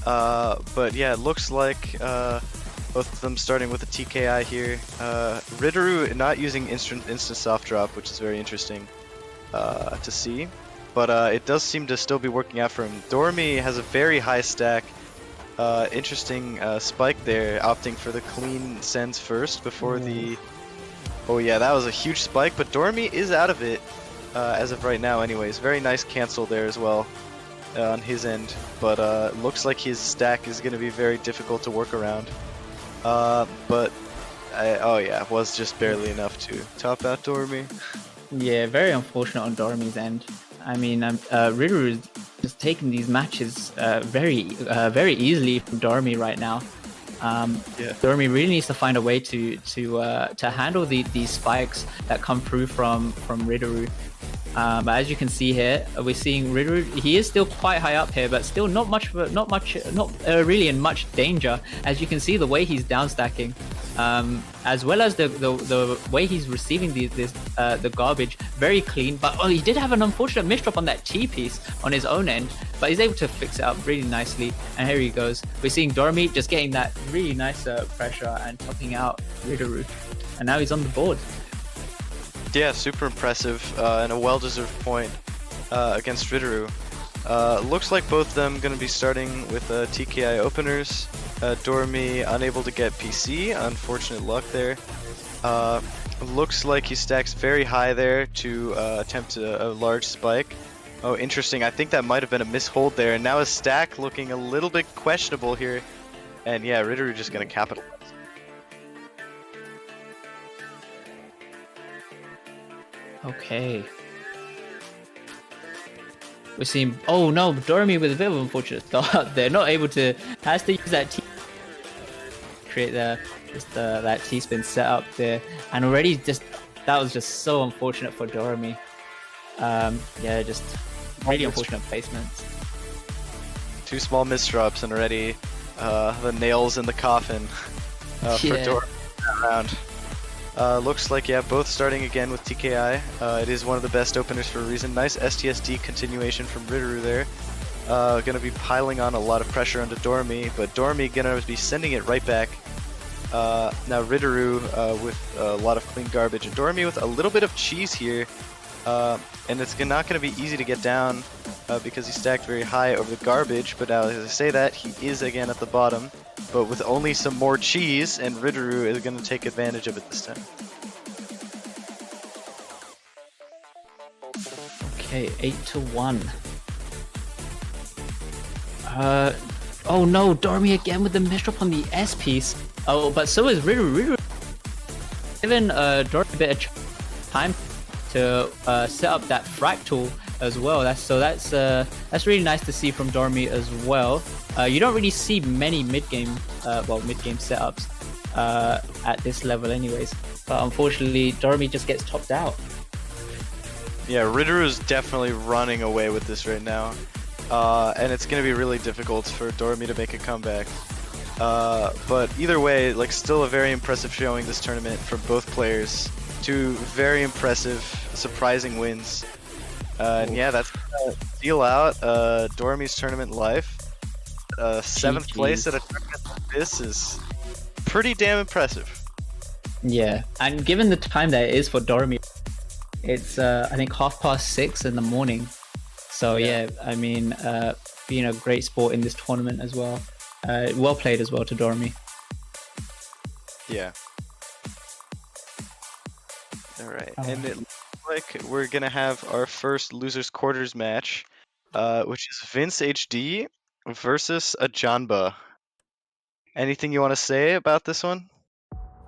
But yeah, it looks like both of them starting with a TKI here. Ritter not using instant soft drop, which is very interesting to see. But it does seem to still be working out for him. Dormi has a very high stack. Interesting spike there, opting for the clean sends first before the... Oh yeah, that was a huge spike, but Dormi is out of it as of right now anyways. Very nice cancel there as well on his end, but looks like his stack is going to be very difficult to work around. But oh yeah, was just barely enough to top out Dormi. Yeah, very unfortunate on Dormi's end. I mean, Ritter is just taking these matches very easily from Dormi right now. Yeah. Dormi really needs to find a way to handle these spikes that come through from Ritter. But as you can see here, we're seeing Ritter. He is still quite high up here, but still not really in much danger. As you can see, the way he's down stacking, as well as the way he's receiving the garbage, very clean. But he did have an unfortunate misdrop on that T piece on his own end, but he's able to fix it up really nicely. And here he goes. We're seeing Dormi just getting that really nice pressure and topping out Ritter, and now he's on the board. Yeah, super impressive and a well-deserved point against Ritter. Looks like both of them going to be starting with TKI openers. Dormi unable to get PC, unfortunate luck there. Looks like he stacks very high there to attempt a large spike. Oh, interesting. I think that might have been a mishold there, and now his stack looking a little bit questionable here. And yeah, Ritter just going to capitalize. Okay. We're seeing... Oh no, Dormi with a bit of an unfortunate start there. Not able to... Has to use that T... Create that T-spin setup there. And already just... That was just so unfortunate for Dormi. Yeah, just really unfortunate placements. 2 small misdrops and already the nails in the coffin for Dormi that round. Looks like, yeah, both starting again with TKI. It is one of the best openers for a reason. Nice STSD continuation from Ritter there. Gonna be piling on a lot of pressure onto Dormi, but Dormi gonna be sending it right back. Now Ritter with a lot of clean garbage, and Dormi with a little bit of cheese here. And it's not going to be easy to get down because he stacked very high over the garbage. But now, as I say that, he is again at the bottom, but with only some more cheese, and Ritter is going to take advantage of it this time. Okay, 8-1. Oh no, Dormi again with the misdrop on the S piece. Oh, but so is Ritter. Ritter given Dormi a bit of time to set up that fractal as well. That's really nice to see from Dormi as well. You don't really see many mid-game setups at this level anyways. But unfortunately, Dormi just gets topped out. Yeah, Ritter is definitely running away with this right now. And it's going to be really difficult for Dormi to make a comeback. But either way, like, still a very impressive showing this tournament from both players. Two very impressive, surprising wins. And yeah, that's going to deal out Dormi's tournament life. 7th place at a tournament like this is pretty damn impressive. Yeah, and given the time that it is for Dormi, it's I think 6:30 in the morning. So yeah, I mean, being a great sport in this tournament as well. Well played as well to Dormi. Yeah. Alright, and it looks like we're gonna have our first losers quarters match, which is Vince HD versus a Jamba. Anything you want to say about this one?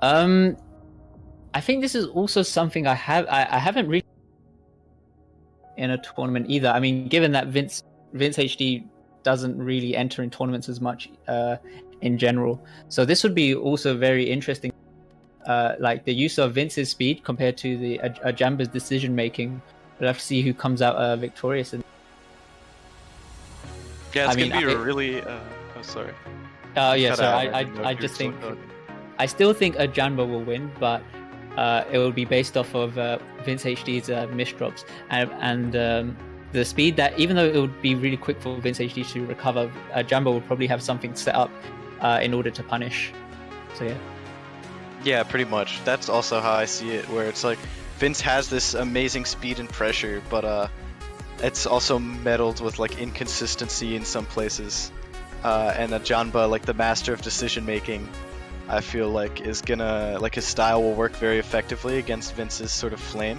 I think this is also something I haven't really in a tournament either. I mean, given that Vince HD doesn't really enter in tournaments as much in general, so this would be also very interesting. Like the use of Vince's speed compared to the Jamba's decision making. We'll have to see who comes out victorious. Yeah, it's gonna be really. Oh, sorry. Yeah, so I just think I still think a Jamba will win, but it will be based off of Vince HD's misdrops and the speed that, even though it would be really quick for Vince HD to recover, Jamba will probably have something set up in order to punish. So yeah. Yeah, pretty much. That's also how I see it, where it's like Vince has this amazing speed and pressure, but it's also meddled with like inconsistency in some places. And a Jamba, like the master of decision making, I feel like is gonna, like, his style will work very effectively against Vince's sort of flame.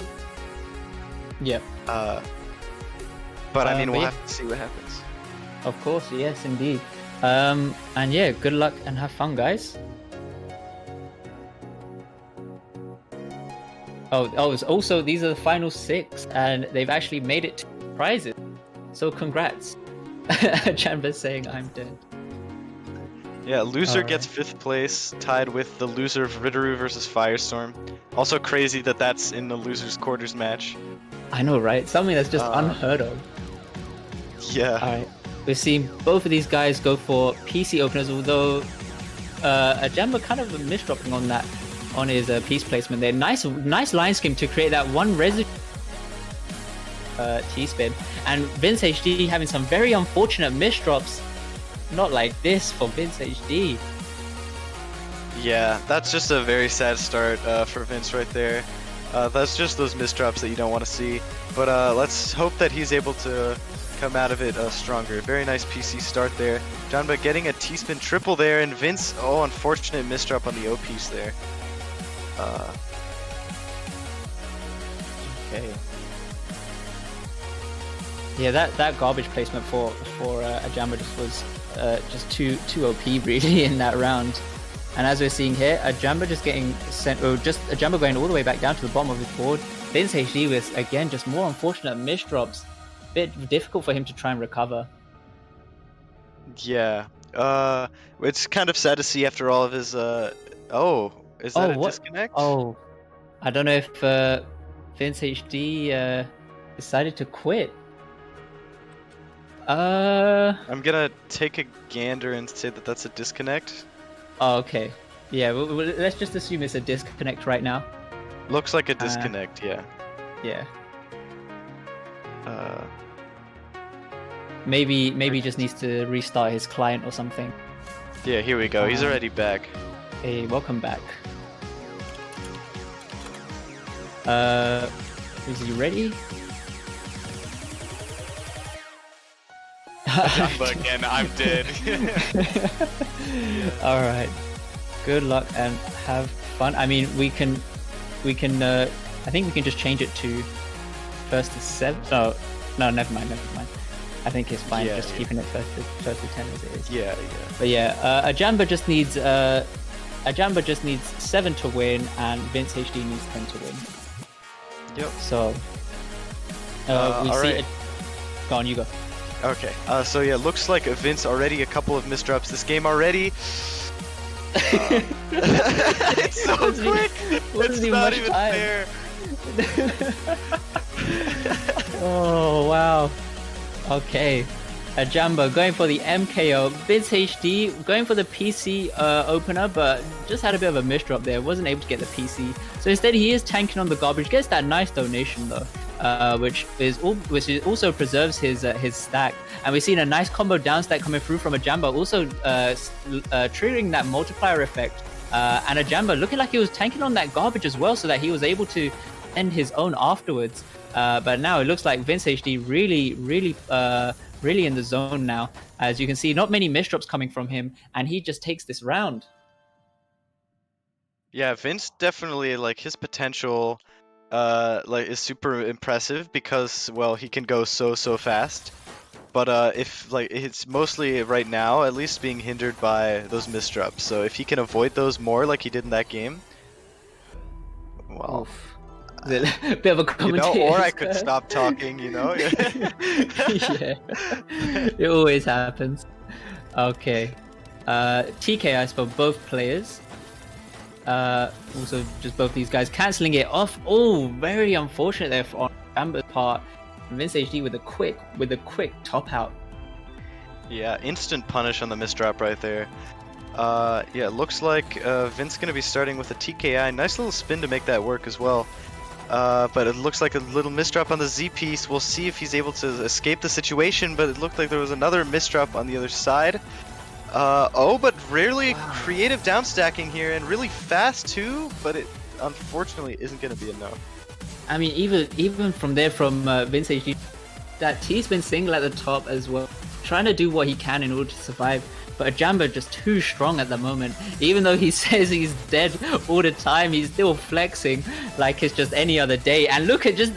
Yep. But I mean, we'll have to see what happens. Of course, yes, indeed. And yeah, good luck and have fun, guys. Oh, also, these are the final 6, and they've actually made it to prizes. So congrats. Jamba's saying I'm dead. Yeah, loser gets 5th place, tied with the loser of Ritter versus Firestorm. Also crazy that that's in the losers quarters match. I know, right? Something that's just unheard of. Yeah. Alright, we've seen both of these guys go for PC openers, although a Jamba kind of misdropping on that, on his piece placement there. Nice line scheme to create that one residue T-spin. And Vince HD having some very unfortunate misdrops. Not like this for Vince HD. Yeah, that's just a very sad start for Vince right there. That's just those misdrops that you don't want to see. But let's hope that he's able to come out of it stronger. Very nice PC start there. Jamba getting a T-spin triple there, and Vince, oh, unfortunate misdrop on the O piece there. Okay. Yeah, that garbage placement for a Jamba just was just too OP really in that round. And as we're seeing here, a Jamba just getting sent, or just a Jamba going all the way back down to the bottom of his board. Vince HD with, again, just more unfortunate misdrops. Bit difficult for him to try and recover. Yeah, it's kind of sad to see after all of his. Oh, is that a disconnect? Oh, I don't know if Vince HD decided to quit. I'm gonna take a gander and say that that's a disconnect. Oh, okay. Yeah, let's just assume it's a disconnect right now. Looks like a disconnect, yeah. Yeah. Maybe just needs to restart his client or something. Yeah, here we go. He's already back. Hey, welcome back. Is he ready? Jamba again, I'm dead. All right. Good luck and have fun. I mean, we can. I think we can just change it to first to 7. No, never mind. I think it's fine just keeping it first to 10 as it is. Yeah. But yeah, a Jamba just needs 7 to win, and Vince HD needs 10 to win. Yep. So we all see right. it. Go on, you go. Okay. So yeah, looks like Vince already a couple of misdrops this game already. It's so quick. It's not even fair. Oh wow. Okay. A Jamba going for the MKO. Vince HD going for the PC opener, but just had a bit of a misdrop there. Wasn't able to get the PC. So instead he is tanking on the garbage. Gets that nice donation though, which also preserves his stack. And we've seen a nice combo down stack coming through from a Jamba, also triggering that multiplier effect. And a Jamba looking like he was tanking on that garbage as well, so that he was able to end his own afterwards. But now it looks like Vince HD really in the zone now. As you can see, not many misdrops coming from him, and he just takes this round. Yeah, Vince definitely, like, his potential is super impressive because, well, he can go so fast. But if like it's mostly right now at least being hindered by those misdrops. So if he can avoid those more like he did in that game, well, bit of a commentator. Or I could stop talking, Yeah, it always happens. Okay, TKIs for both players. Also, just both these guys cancelling it off. Oh, very unfortunate there on Jamba's part. Vince HD with a quick top out. Yeah, instant punish on the misdrop right there. Yeah, it looks like Vince gonna be starting with a TKI. Nice little spin to make that work as well. But it looks like a little misdrop on the Z piece. We'll see if he's able to escape the situation, but it looked like there was another misdrop on the other side. But rarely creative downstacking here, and really fast too, but it unfortunately isn't gonna be enough. I mean, even from there, from Vince HD, that T-spin single at the top as well, trying to do what he can in order to survive. But a Jamba just too strong at the moment. Even though he says he's dead all the time, he's still flexing like it's just any other day. And look at just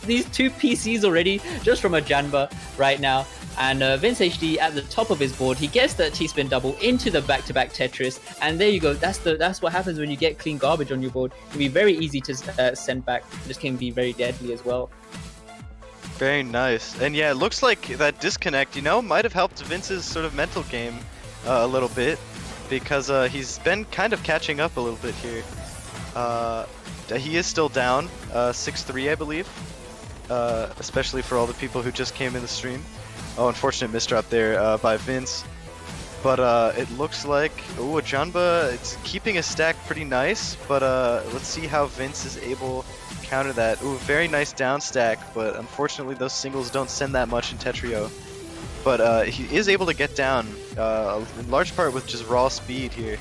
these 2 PCs already, just from a Jamba right now. And Vince HD at the top of his board, he gets the T-spin double into the back-to-back Tetris, and there you go. That's what happens when you get clean garbage on your board. It can be very easy to send back. This can be very deadly as well. Very nice. And yeah, it looks like that disconnect, might have helped Vince's sort of mental game a little bit, because he's been kind of catching up a little bit here. He is still down 6-3, I believe, especially for all the people who just came in the stream. Oh, unfortunate misdrop there by Vince. But it looks like, a Jamba, it's keeping his stack pretty nice, but let's see how Vince is able to counter that. Very nice down stack, but unfortunately those singles don't send that much in Tetrio. But he is able to get down, in large part with just raw speed here.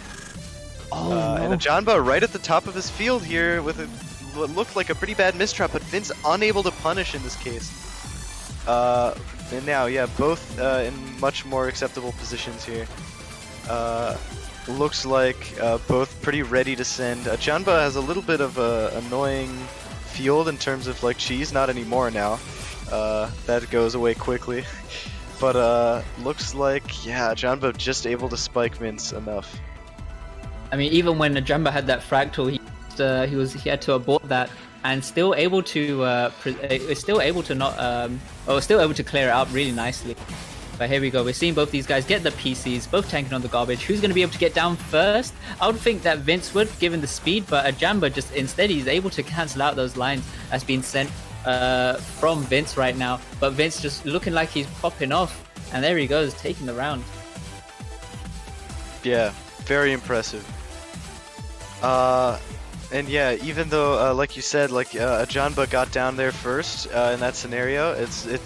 And a Jamba right at the top of his field here with what looked like a pretty bad misdrop, but Vince unable to punish in this case. And now, yeah, both in much more acceptable positions here. Looks like both pretty ready to send. Jamba has a little bit of a annoying field in terms of like cheese, not anymore now. That goes away quickly. But looks like, yeah, Jamba just able to spike Vince enough. I mean, even when Jamba had that fractal, he had to abort that, and still able to still able to clear it out really nicely. But here we go, we're seeing both these guys get the PCs, both tanking on the garbage. Who's going to be able to get down first? I would think that Vince would, given the speed, but a Jamba just instead he's able to cancel out those lines that's been sent from Vince right now. But Vince just looking like he's popping off, and there he goes, taking the round. Yeah, very impressive. And yeah, even though, like you said, like a Jamba got down there first in that scenario,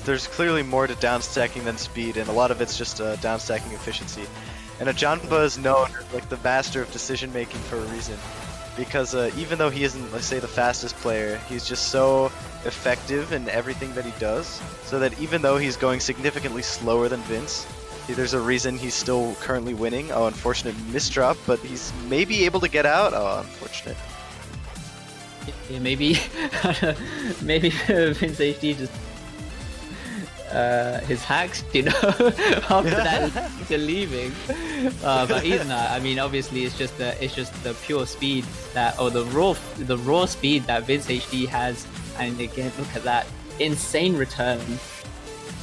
there's clearly more to downstacking than speed, and a lot of it's just downstacking efficiency. And a Jamba is known as like the master of decision making for a reason. because even though he isn't, let's say, the fastest player, he's just so effective in everything that he does, so that even though he's going significantly slower than Vince, there's a reason he's still currently winning. Oh, unfortunate misdrop, but he's maybe able to get out. Oh, unfortunate. Yeah, maybe maybe Vince HD just his hacks, you know, after that to leaving. But he's not. I mean, obviously, it's just the pure speed that, or the raw speed that Vince HD has. And again, look at that insane return.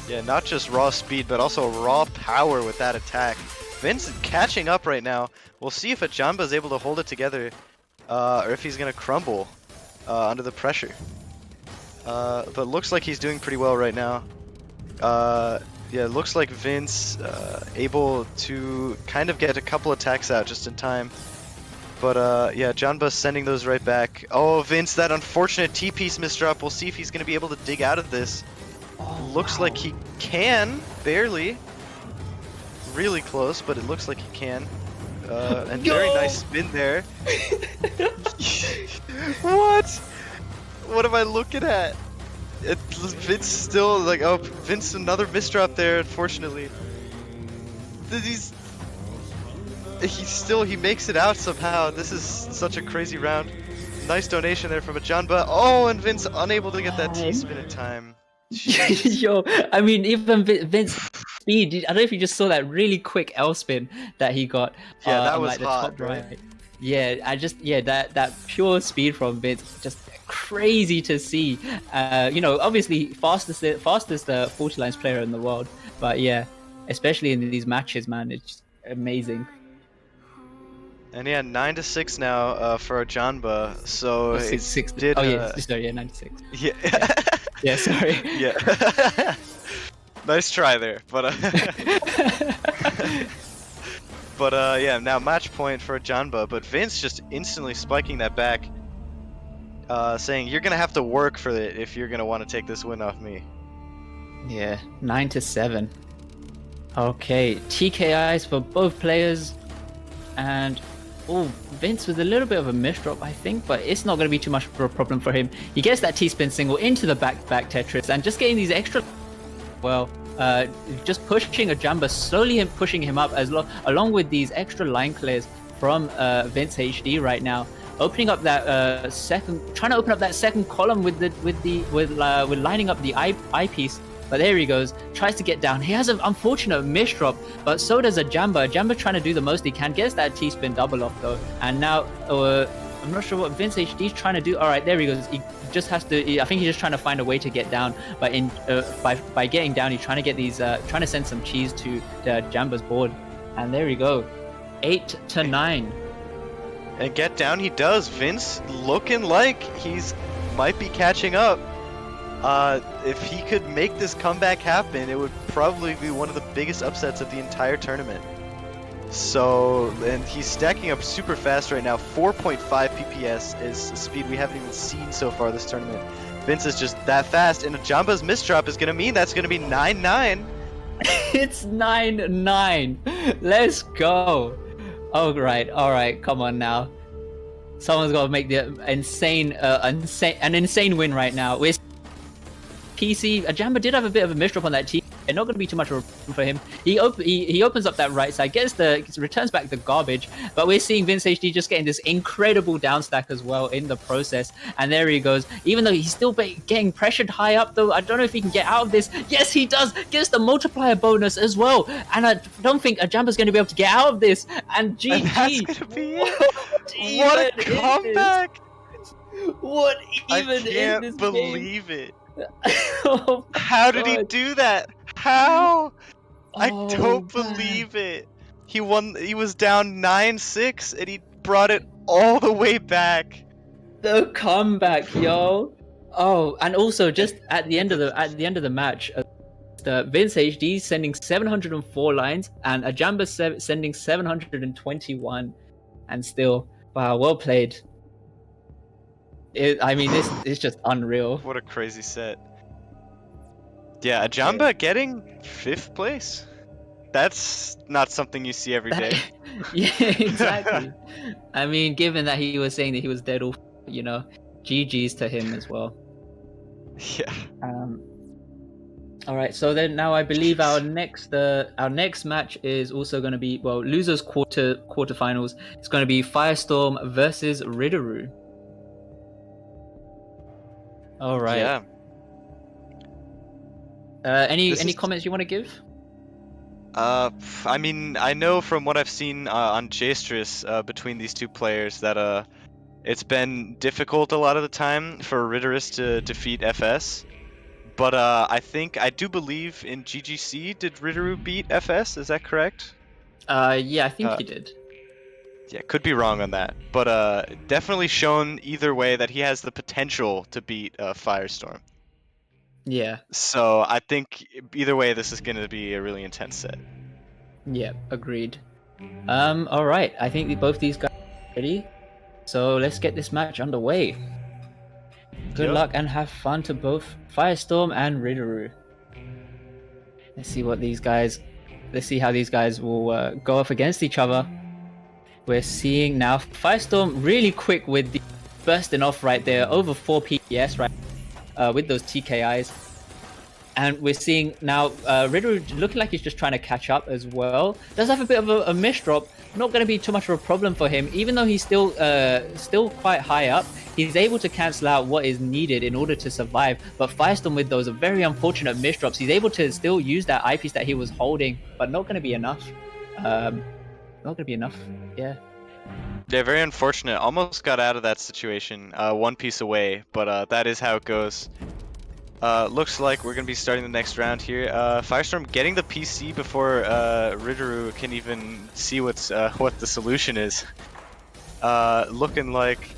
Yeah, not just raw speed, but also raw power with that attack. Vince is catching up right now. We'll see if a Jamba is able to hold it together, or if he's gonna crumble under the pressure. But looks like he's doing pretty well right now. Yeah, it looks like Vince able to kind of get a couple attacks out just in time. But yeah, Jamba sending those right back. Oh, Vince, that unfortunate T-piece misdrop. We'll see if he's going to be able to dig out of this. Oh, looks like he can, barely. Really close, but it looks like he can. And very nice spin there. What? What am I looking at? Vince still like, oh, Vince another misdrop there, unfortunately. He makes it out somehow. This is such a crazy round. Nice donation there from a Jamba. Oh, and Vince unable to get that T-spin in time. Yo, I mean, even Vince speed. I don't know if you just saw that really quick L spin that he got. Yeah, that on, was like, the hot, top right. Yeah, that pure speed from Vince, just crazy to see. You know, obviously fastest 40 lines player in the world, but yeah, especially in these matches, man, it's just amazing. And yeah, 9-6 now for a Jamba. So Six. Did, oh yeah, sorry, yeah, 96. Yeah. Yeah, sorry. Yeah. Nice try there, but yeah, now match point for a Jamba, but Vince just instantly spiking that back, saying you're gonna have to work for it if you're gonna want to take this win off me. Yeah, 9-7. Okay, TKIs for both players, and oh, Vince with a little bit of a misdrop, I think, but it's not going to be too much of a problem for him. He gets that T-spin single into the back Tetris, and just getting these extra, well, just pushing a Jamba, slowly pushing him up along with these extra line clears from Vince HD right now, opening up that trying to open up that second column with lining up the eyepiece. But there he goes, tries to get down. He has an unfortunate misdrop, but so does a Jamba. Jamba trying to do the most he can, gets that T-spin double off though. And now, I'm not sure what Vince HD is trying to do. All right, there he goes. He just has to, I think he's just trying to find a way to get down. But by getting down, he's trying to get these, trying to send some cheese to the Jamba's board. And there we go, 8-9. And get down he does. Vince looking like he's might be catching up. If he could make this comeback happen, it would probably be one of the biggest upsets of the entire tournament. So, and he's stacking up super fast right now. 4.5 PPS is a speed we haven't even seen so far this tournament. Vince is just that fast, and a Jamba's misdrop is going to mean that's going to be 9-9. It's 9-9. Let's go. All right, come on now. Someone's got to make the an insane win right now. We're PC. Jamba did have a bit of a misdrop on that team. It's not going to be too much of a problem for him. He opens up that right side, returns back the garbage, but we're seeing Vince HD just getting this incredible down stack as well in the process. And there he goes. Even though he's still getting pressured high up though, I don't know if he can get out of this. Yes, he does. Gets the multiplier bonus as well. And I don't think a Jamba's going to be able to get out of this. And GG. And that's going to be it. What a comeback. What even is this? I can't believe it. Oh, how did he do that? How? I Oh, don't man. believe it. He won. He was down 9-6, and he brought it all the way back. The comeback, yo. Oh, and also just at the end of the match, the Vince HD sending 704 lines and a Jamba sending 721, and still, wow, well played. I mean, this is just unreal. What a crazy set. Yeah, a Jamba getting 5th place. That's not something you see every day. Yeah, exactly. I mean, given that he was saying that he was dead, all you know, GG's to him as well. Yeah. All right, so then now I believe our next match is also going to be, well, losers quarterfinals. It's going to be Firestorm versus Ritter. All right. Yeah. Any comments you want to give? I mean, I know from what I've seen on Jastrus between these two players that it's been difficult a lot of the time for Ritterist to defeat FS. But I do believe in GGC, did Ritteru beat FS? Is that correct? Yeah, I think he did. Yeah, could be wrong on that. But definitely shown either way that he has the potential to beat Firestorm. Yeah. So I think either way, this is going to be a really intense set. Yeah, agreed. All right, I think both these guys are ready. So let's get this match underway. Good luck and have fun to both Firestorm and Ritter. Let's see how these guys will go up against each other. We're seeing now Firestorm really quick with the bursting off right there, over 4 PPS right with those TKIs. And we're seeing now Ritter looking like he's just trying to catch up as well. Does have a bit of a miss drop. Not going to be too much of a problem for him, even though he's still quite high up. He's able to cancel out what is needed in order to survive. But Firestorm, with those very unfortunate miss drops, he's able to still use that eyepiece that he was holding, but not going to be enough. Not going to be enough. Yeah. Yeah, very unfortunate. Almost got out of that situation, one piece away, but that is how it goes. Looks like we're going to be starting the next round here. Firestorm getting the PC before Ritteru can even see what the solution is. Looking like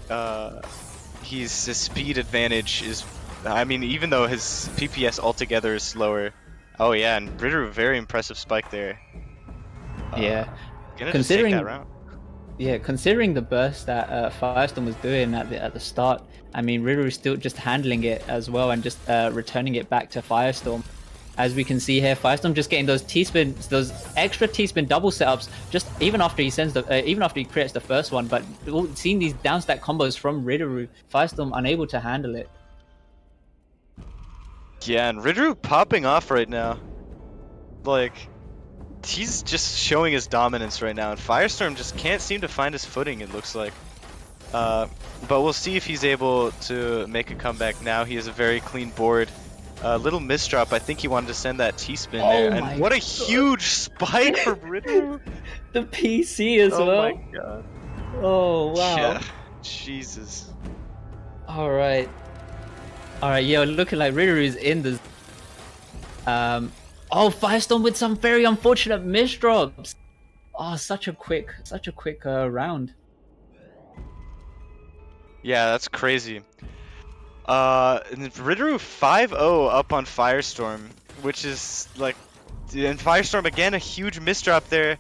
his speed advantage is, I mean, even though his PPS altogether is slower. Oh yeah, and Ritteru, very impressive spike there. Yeah. Gonna just take that round. Yeah, considering the burst that Firestorm was doing at the start, I mean, Ritter is still just handling it as well and just returning it back to Firestorm. As we can see here, Firestorm just getting those T-spin, those extra T-spin double setups, just even after he creates the first one. But seeing these down stack combos from Ritter, Firestorm unable to handle it. Yeah, and Ritter popping off right now, like. He's just showing his dominance right now, and Firestorm just can't seem to find his footing, it looks like. But we'll see if he's able to make a comeback now. He has a very clean board. Little misdrop. I think he wanted to send that T-spin there. And what a huge spike from Ritter! The PC as well. Oh my god. Oh, wow. Yeah. Jesus. Alright. Alright, yeah, looking like Ritter is in the... Oh, Firestorm with some very unfortunate misdrops. Oh, such a quick round. Yeah, that's crazy. Ritter 5-0 up on Firestorm, which is like, and Firestorm again, a huge misdrop there.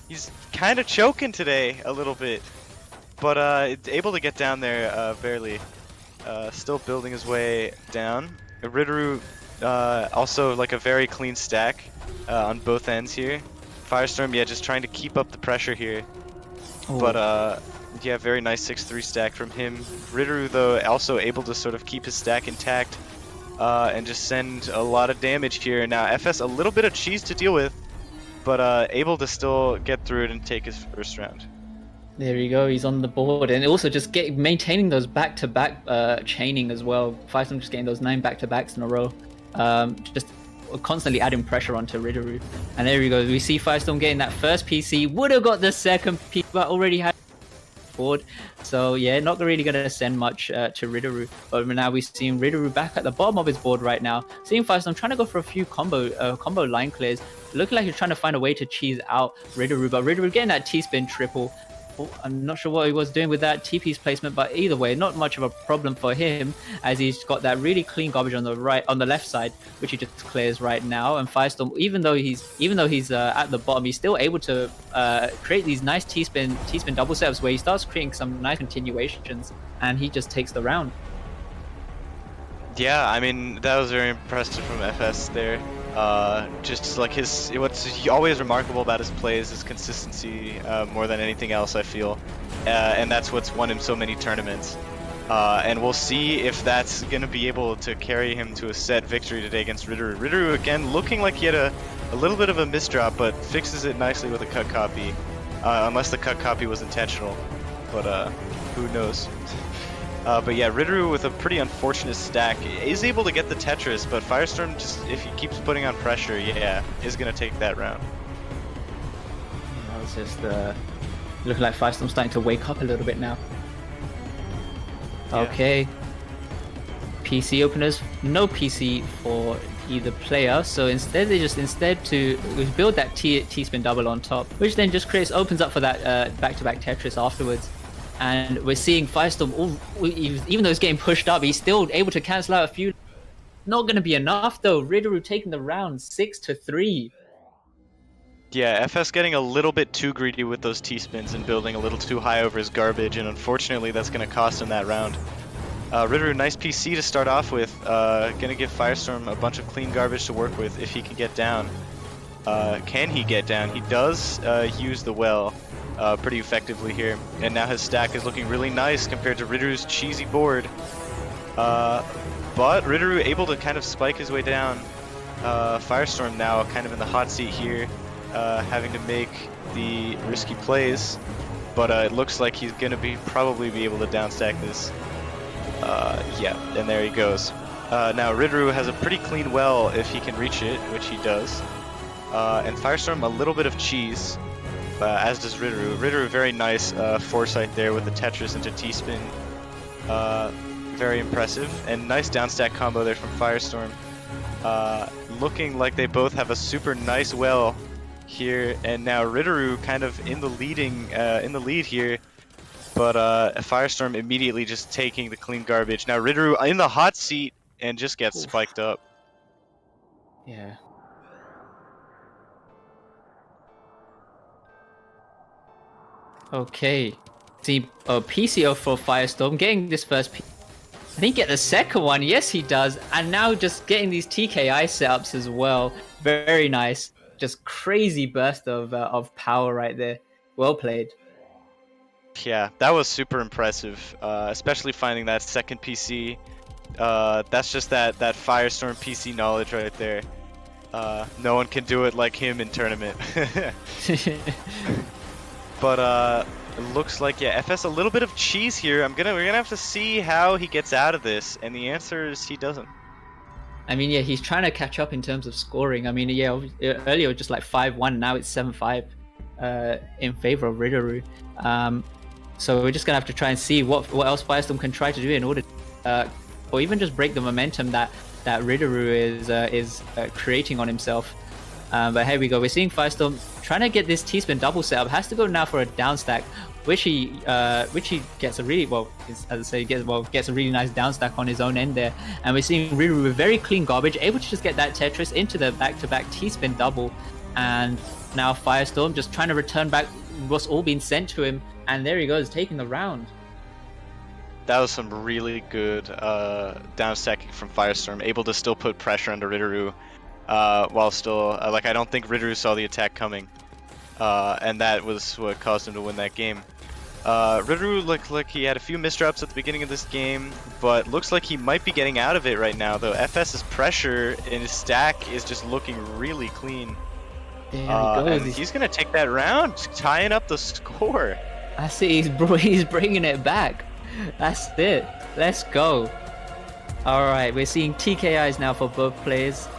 He's kind of choking today a little bit, but able to get down there barely. Still building his way down. Ritter also like a very clean stack on both ends here. Firestorm, yeah, just trying to keep up the pressure here. Ooh. But yeah, very nice 6-3 stack from him. Ritter, though, also able to sort of keep his stack intact and just send a lot of damage here. Now FS a little bit of cheese to deal with, but able to still get through it and take his first round. There you go, he's on the board, and also just maintaining those back-to-back chaining as well. Firestorm just getting those 9 back-to-backs in a row. Just constantly adding pressure onto Ritter. And there we go, we see Firestorm getting that first PC, would have got the second PC, but already had board. So yeah, not really going to send much to Ritter. But now we're seeing Ritter back at the bottom of his board right now. Seeing Firestorm trying to go for a few combo line clears. Looking like he's trying to find a way to cheese out Ritter, but Ritter getting that T-spin triple. I'm not sure what he was doing with that T-piece placement, but either way, not much of a problem for him, as he's got that really clean garbage on the left side, which he just clears right now. And Firestorm, even though he's at the bottom, he's still able to create these nice T-spin double setups where he starts creating some nice continuations, and he just takes the round. Yeah, I mean, that was very impressive from FS there. Just like what's always remarkable about his play is his consistency more than anything else, I feel. And that's what's won him so many tournaments. And we'll see if that's going to be able to carry him to a set victory today against Ritter. Ritter, again, looking like he had a little bit of a misdrop, but fixes it nicely with a cut copy. Unless the cut copy was intentional. But who knows. But yeah, Ritter with a pretty unfortunate stack is able to get the Tetris, but Firestorm, just if he keeps putting on pressure, yeah, is going to take that round. Yeah, that was just looking like Firestorm's starting to wake up a little bit now. Yeah. Okay. PC openers, no PC for either player, so instead they to build that T-spin double on top, which then just opens up for that back-to-back Tetris afterwards. And we're seeing Firestorm, even though he's getting pushed up, he's still able to cancel out a few. Not going to be enough though. Ritter taking the round 6-3. Yeah, FS getting a little bit too greedy with those T-spins and building a little too high over his garbage, and unfortunately that's going to cost him that round. Ritter, nice PC to start off with. Gonna give Firestorm a bunch of clean garbage to work with if he can get down. Can he get down? He does use the well pretty effectively here, and now his stack is looking really nice compared to Ritter's cheesy board. But Ritter able to kind of spike his way down. Firestorm now kind of in the hot seat here, having to make the risky plays, but it looks like he's gonna probably be able to downstack this. Yeah, and there he goes. Now Ritter has a pretty clean well if he can reach it, which he does. And Firestorm a little bit of cheese, as does Ritter. Ritter very nice foresight there with the Tetris into T-spin. Very impressive, and nice downstack combo there from Firestorm. Looking like they both have a super nice well here, and now Ritter kind of in the lead here. But Firestorm immediately just taking the clean garbage. Now Ritter in the hot seat and just gets spiked up. Yeah. Okay. See, PCO for Firestorm getting this first. I think get the second one. Yes, he does. And now just getting these TKI setups as well. Very nice. Just crazy burst of power right there. Well played. Yeah, that was super impressive, especially finding that second PC. That's just that Firestorm PC knowledge right there. No one can do it like him in tournament. But it looks like, yeah, FS a little bit of cheese here. We're gonna have to see how he gets out of this, and the answer is he doesn't. I mean, yeah, he's trying to catch up in terms of scoring. I mean, yeah, earlier it was just like 5-1, now it's 7-5 in favor of Ritter. So we're just gonna have to try and see what else Firestorm can try to do in order, or even just break the momentum that Ritter is creating on himself. But here we go. We're seeing Firestorm trying to get this T-spin double setup. Has to go now for a down stack, which he gets a really gets a really nice down stack on his own end there. And we're seeing Ritter with very clean garbage, able to just get that Tetris into the back-to-back T-spin double. And now Firestorm just trying to return back what's all been sent to him. And there he goes, taking the round. That was some really good downstacking from Firestorm, able to still put pressure onto Ritter, while still, like, I don't think Ritter saw the attack coming, and that was what caused him to win that game. Ritter looked like he had a few misdrops at the beginning of this game, but looks like he might be getting out of it right now, though FS's pressure in his stack is just looking really clean. There he goes. And he's going to take that round, tying up the score. I see, he's bringing it back. That's it. Let's go. Alright, we're seeing TKIs now for both players.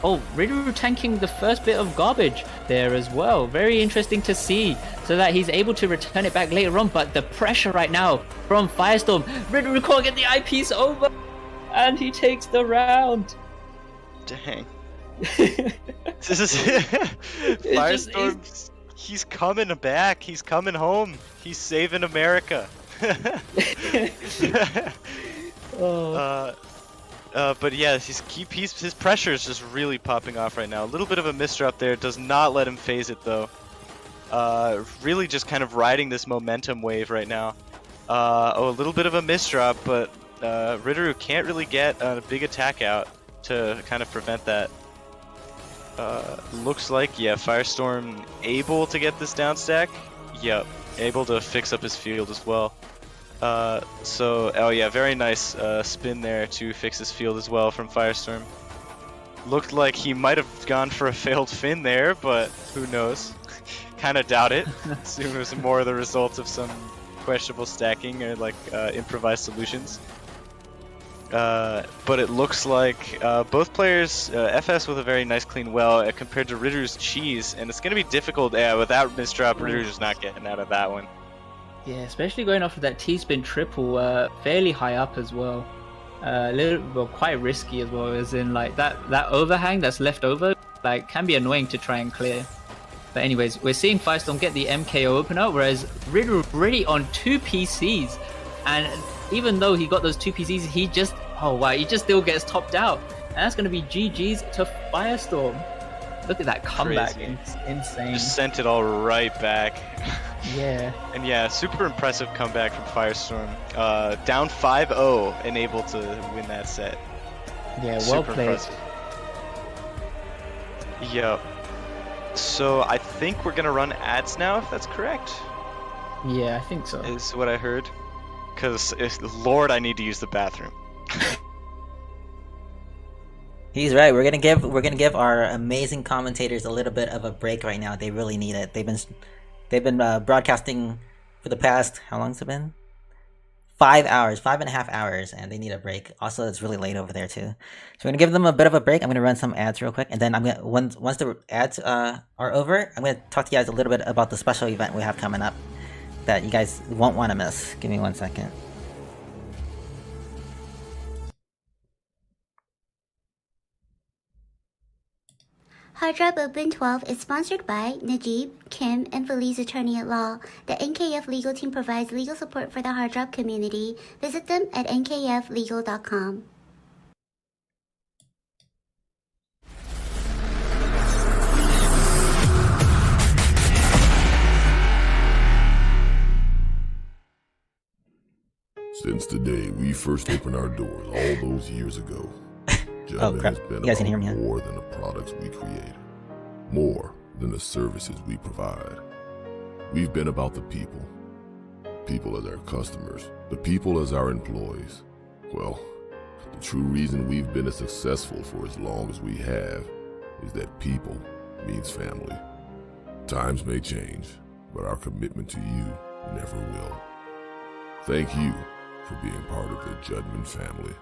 Oh, Ritter tanking the first bit of garbage there as well. Very interesting to see, so that he's able to return it back later on. But the pressure right now from Firestorm. Ritter can't get the eyepiece over, and he takes the round. Dang. This is Firestorm. He's coming back. He's coming home. He's saving America. But yeah, his pressure is just really popping off right now. A little bit of a misdrop there, does not let him phase it though. Really just kind of riding this momentum wave right now. A little bit of a misdrop, but Ritter can't really get a big attack out to kind of prevent that. Looks like, yeah, Firestorm able to get this down stack. Yep, able to fix up his field as well. Oh yeah, very nice spin there to fix his field as well from Firestorm. Looked like he might have gone for a failed Finn there, but who knows. Kind of doubt it. Assume it was more the result of some questionable stacking or like improvised solutions. But it looks like both players, FS with a very nice clean well compared to Ritter's cheese, and it's going to be difficult. Yeah, without misdrop, Ritter's just not getting out of that one. Yeah, especially going off of that T-spin triple, fairly high up as well. Quite risky as well, as in like that overhang that's left over, like can be annoying to try and clear. But anyways, we're seeing Firestorm get the MKO opener, whereas Ritter already on 2 PCs, and even though he got those 2 PCs, he just still gets topped out, and that's going to be GG's to Firestorm. Look at that comeback, it's insane. Just sent it all right back. Yeah. And yeah, super impressive comeback from Firestorm. Down 5-0 and able to win that set. Yeah, well super played. Impressive. Yep. So I think we're gonna run ads now, if that's correct. Yeah, I think so. Is what I heard. Cause Lord, I need to use the bathroom. He's right. We're gonna give our amazing commentators a little bit of a break right now. They really need it. They've been broadcasting for the past, how long's it been? 5.5 hours, and they need a break. Also, it's really late over there too. So we're gonna give them a bit of a break. I'm gonna run some ads real quick, and then once the ads are over, I'm gonna talk to you guys a little bit about the special event we have coming up that you guys won't want to miss. Give me 1 second. Hard Drop Open 12 is sponsored by Najib, Kim, and Feli's attorney at law. The NKF legal team provides legal support for the Hard Drop community. Visit them at nkflegal.com. Since the day we first opened our doors all those years ago, Jamba crap. has been You guys can hear me, about huh? more than the products we create, more than the services we provide. We've been about the people. People as our customers, the people as our employees. Well, the true reason we've been as successful for as long as we have is that people means family. Times may change, but our commitment to you never will. Thank you for being part of the Judman family.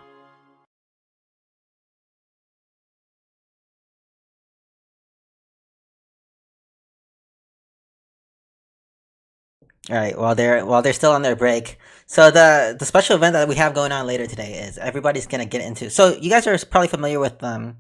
All right, while they're still on their break, so the special event that we have going on later today is everybody's gonna get into. So you guys are probably familiar with the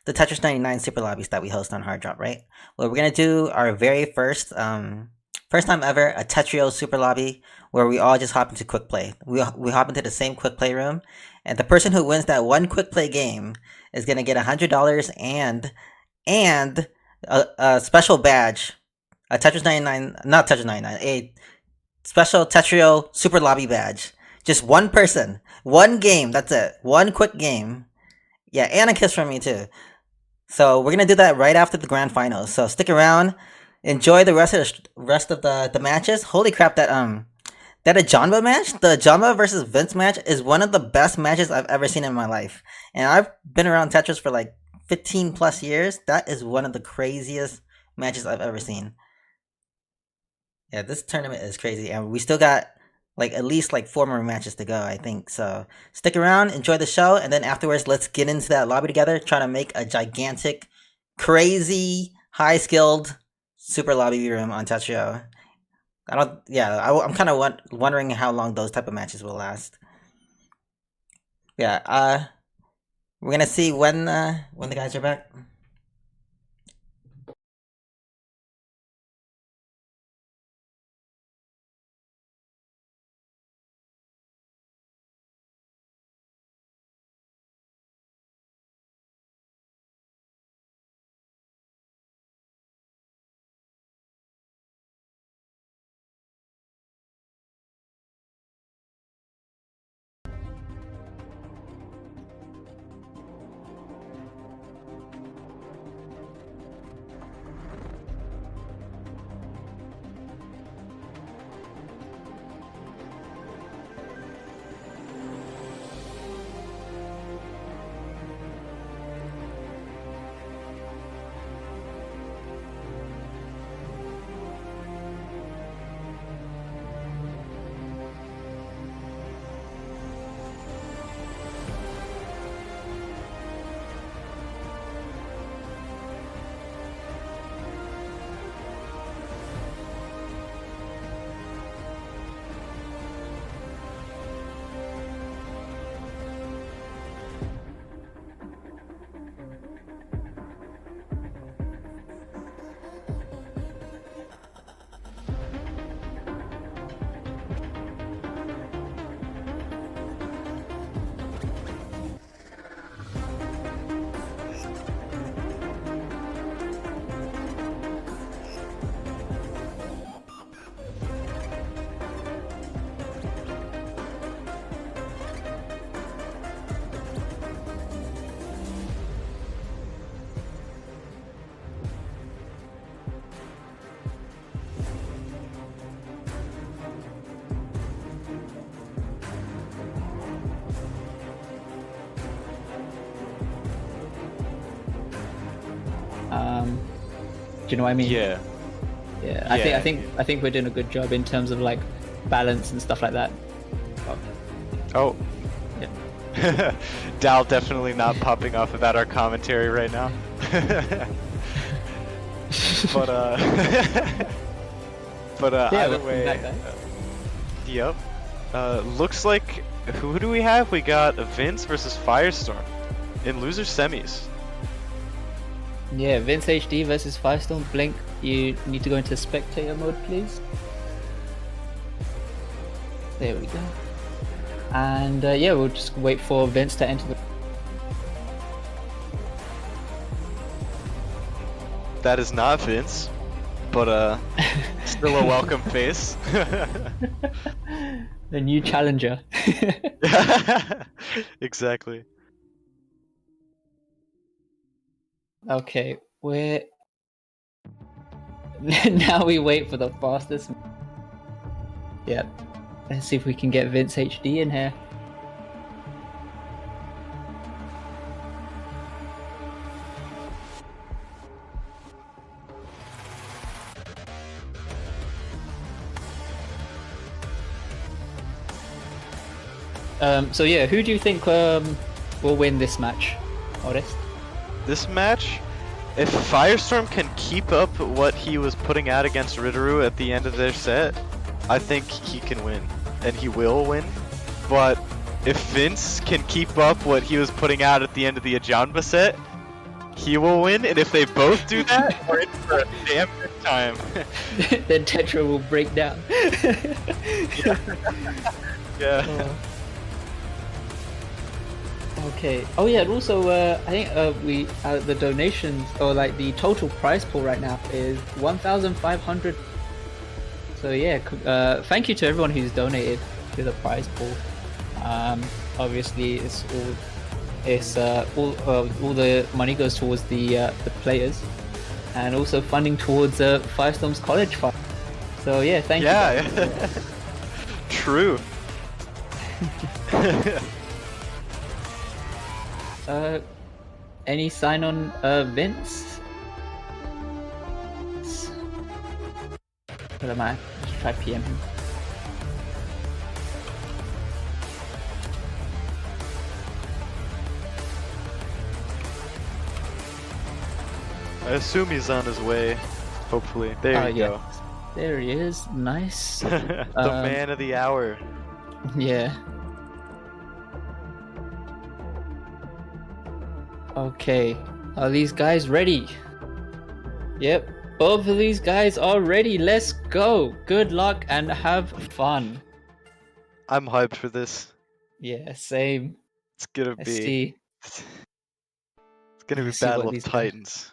Tetris 99 super lobbies that we host on Hard Drop, right? Well, we're gonna do our very first time ever a Tetrio super lobby where we all just hop into quick play. We hop into the same quick play room, and the person who wins that one quick play game is gonna get $100 and a special badge. A Tetris 99, not Tetris 99, a special Tetrio Super Lobby badge. Just one person, one game, that's it. One quick game. Yeah, and a kiss from me too. So we're gonna do that right after the grand finals. So stick around, enjoy the rest of the matches. Holy crap, that a Jamba match, the Jamba versus Vince match is one of the best matches I've ever seen in my life. And I've been around Tetris for like 15 plus years. That is one of the craziest matches I've ever seen. Yeah, this tournament is crazy, and we still got at least 4 more matches to go, I think. So stick around, enjoy the show, and then afterwards, let's get into that lobby together, try to make a gigantic, crazy, high-skilled super lobby room on Tetrio. I'm kind of wondering how long those type of matches will last. Yeah, we're gonna see when the guys are back. you know what I mean? Yeah. Yeah. Yeah. I think we're doing a good job in terms of like balance and stuff like that. Oh. Yeah. Dal definitely not popping off about our commentary right now. But Yeah, either welcome way, back, guys. yep. Looks like who do we have? We got Vince versus Firestorm in loser semis. Yeah, Vince HD versus Firestorm. Blink, you need to go into spectator mode, please. There we go. And yeah, we'll just wait for Vince to enter the. That is not Vince, but still a welcome face. The new challenger. Exactly. Okay, we're now we wait for the fastest. Yep. Let's see if we can get Vince HD in here. So yeah, who do you think will win this match, Otis? This match, if Firestorm can keep up what he was putting out against Ritter at the end of their set, I think he can win, and he will win. But if Vince can keep up what he was putting out at the end of the Jamba set, he will win. And if they both do that, we're in for a damn good time. Then Tetra will break down. Yeah. Okay. Oh yeah, and also I think we the donations or like the total prize pool right now is 1,500. So yeah, thank you to everyone who's donated to the prize pool. Obviously, all the money goes towards the players, and also funding towards Firestorm's college fund. So yeah, thank you. Yeah. True. Any sign on Vince? What am I? Let's try PM him. I assume he's on his way. Hopefully. There you go. There he is. Nice. The man of the hour. Yeah. Okay. Are these guys ready? Yep. Both of these guys are ready. Let's go. Good luck and have fun. I'm hyped for this. Yeah, same. It's gonna Let's be. see. It's gonna be Let's see Battle what of these guys- Titans.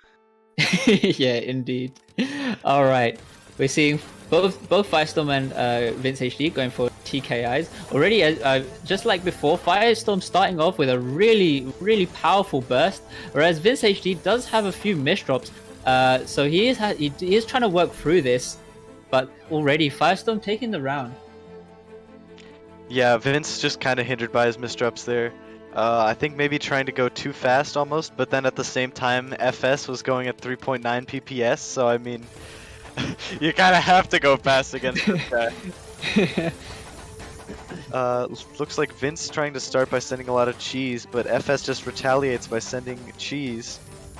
Yeah, indeed. All right, we're seeing both Firestorm and Vince HD going for TKIs already. Just like before, Firestorm starting off with a really powerful burst, whereas Vince HD does have a few misdrops. So he is trying to work through this, but already Firestorm taking the round. Yeah, Vince just kind of hindered by his misdrops there. I think maybe trying to go too fast almost, but then at the same time, FS was going at 3.9 PPS, so I mean, you kind of have to go fast against this guy. Looks like Vince trying to start by sending a lot of cheese, but FS just retaliates by sending cheese.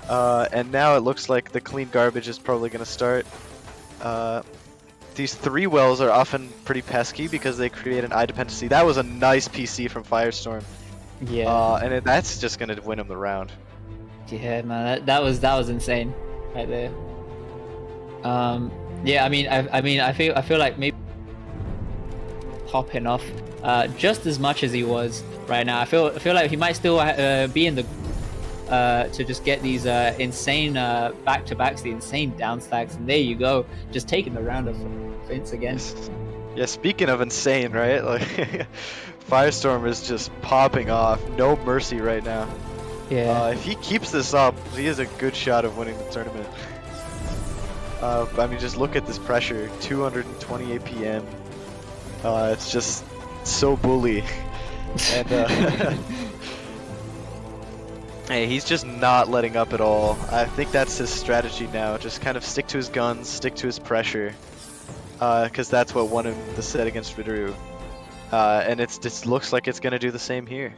And now it looks like the clean garbage is probably going to start. These 3 wells are often pretty pesky because they create an eye dependency. That was a nice PC from Firestorm. Yeah. And that's just going to win him the round. Yeah, man, that was insane right there. Yeah, I feel like maybe popping off just as much as he was right now. I feel like he might still be in the to just get these insane back-to-backs, the insane down stacks, and there you go, just taking the round of Vince again. Yeah, speaking of insane, right? Like Firestorm is just popping off, no mercy right now. Yeah. If he keeps this up, he has a good shot of winning the tournament. I mean, just look at this pressure, 220 APM. It's just so bully. And Hey, he's just not letting up at all. I think that's his strategy now. Just kind of stick to his guns, stick to his pressure. Because that's what won him the set against Ritter. And it just looks like it's going to do the same here.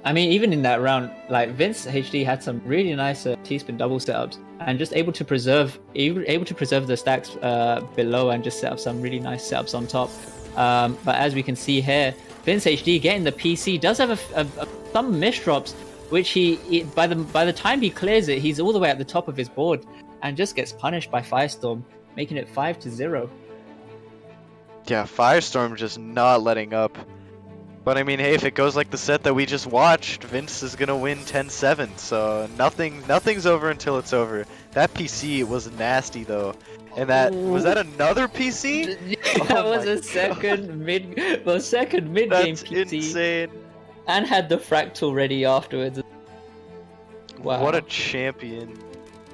I mean, even in that round, like Vince HD had some really nice T-spin double setups, and just able to preserve the stacks below and just set up some really nice setups on top. But as we can see here, Vince HD getting the PC does have some misdrops, which he by the time he clears it, he's all the way at the top of his board, and just gets punished by Firestorm, making it 5-0. Yeah, Firestorm just not letting up. But I mean, hey, if it goes like the set that we just watched, Vince is gonna win 10-7. So nothing's over until it's over. That PC was nasty though, and was that another PC? That was a second mid game That's PC. insane. And had the fractal ready afterwards. Wow. What a champion.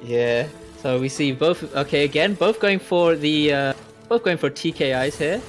Yeah. So we see both. Okay, again, both going for TKIs here.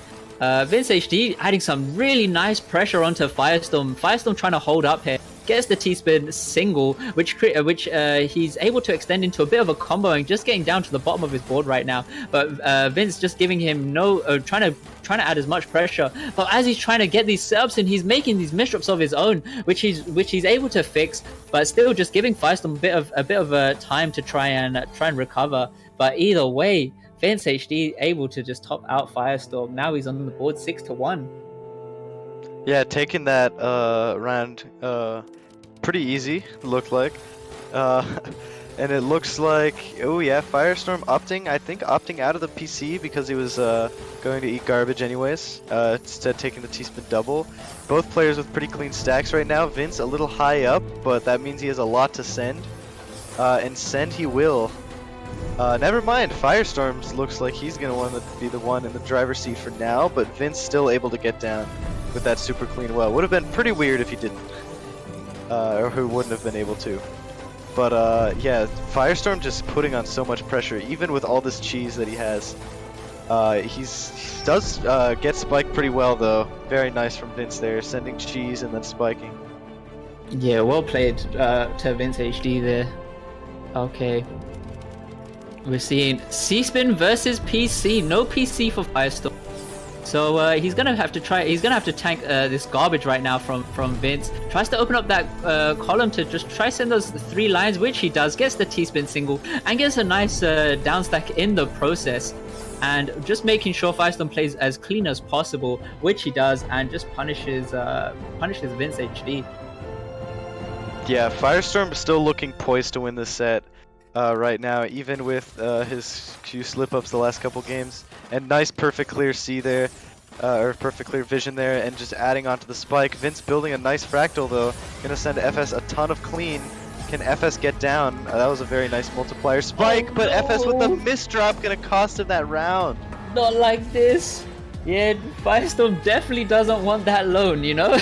Vince HD adding some really nice pressure onto Firestorm. Firestorm trying to hold up here. Gets the T-spin single, which he's able to extend into a bit of a combo and just getting down to the bottom of his board right now. But Vince just giving him trying to add as much pressure. But as he's trying to get these setups in, he's making these misdrops of his own, which he's able to fix, but still just giving Firestorm a bit of a time to try and recover. But either way, Vince HD able to just top out Firestorm. Now he's on the board 6-1. Yeah, taking that round pretty easy, looked like. And it looks like, oh yeah, Firestorm opting out of the PC because he was going to eat garbage anyways, instead taking the T-spin double. Both players with pretty clean stacks right now. Vince a little high up, but that means he has a lot to send. And send he will. Never mind, Firestorm looks like he's going to want to be the one in the driver's seat for now, but Vince still able to get down with that super clean well. Would have been pretty weird if he didn't, or who wouldn't have been able to. But yeah, Firestorm just putting on so much pressure, even with all this cheese that he has. He does get spiked pretty well though. Very nice from Vince there, sending cheese and then spiking. Yeah, well played to Vince HD there. Okay. We're seeing C-spin versus PC. No PC for Firestorm. So he's gonna have to tank this garbage right now from Vince. Tries to open up that column to just try send those 3 lines, which he does. Gets the T-spin single and gets a nice down stack in the process. And just making sure Firestorm plays as clean as possible, which he does, and just punishes Vince HD. Yeah, Firestorm is still looking poised to win this set. Right now, even with his few slip-ups the last couple games. And nice perfect clear C there, or perfect clear vision there, and just adding onto the spike. Vince building a nice fractal though, gonna send FS a ton of clean. Can FS get down? That was a very nice multiplier spike, but FS with the misdrop gonna cost him that round. Not like this. Yeah, Firestorm definitely doesn't want that loan, you know?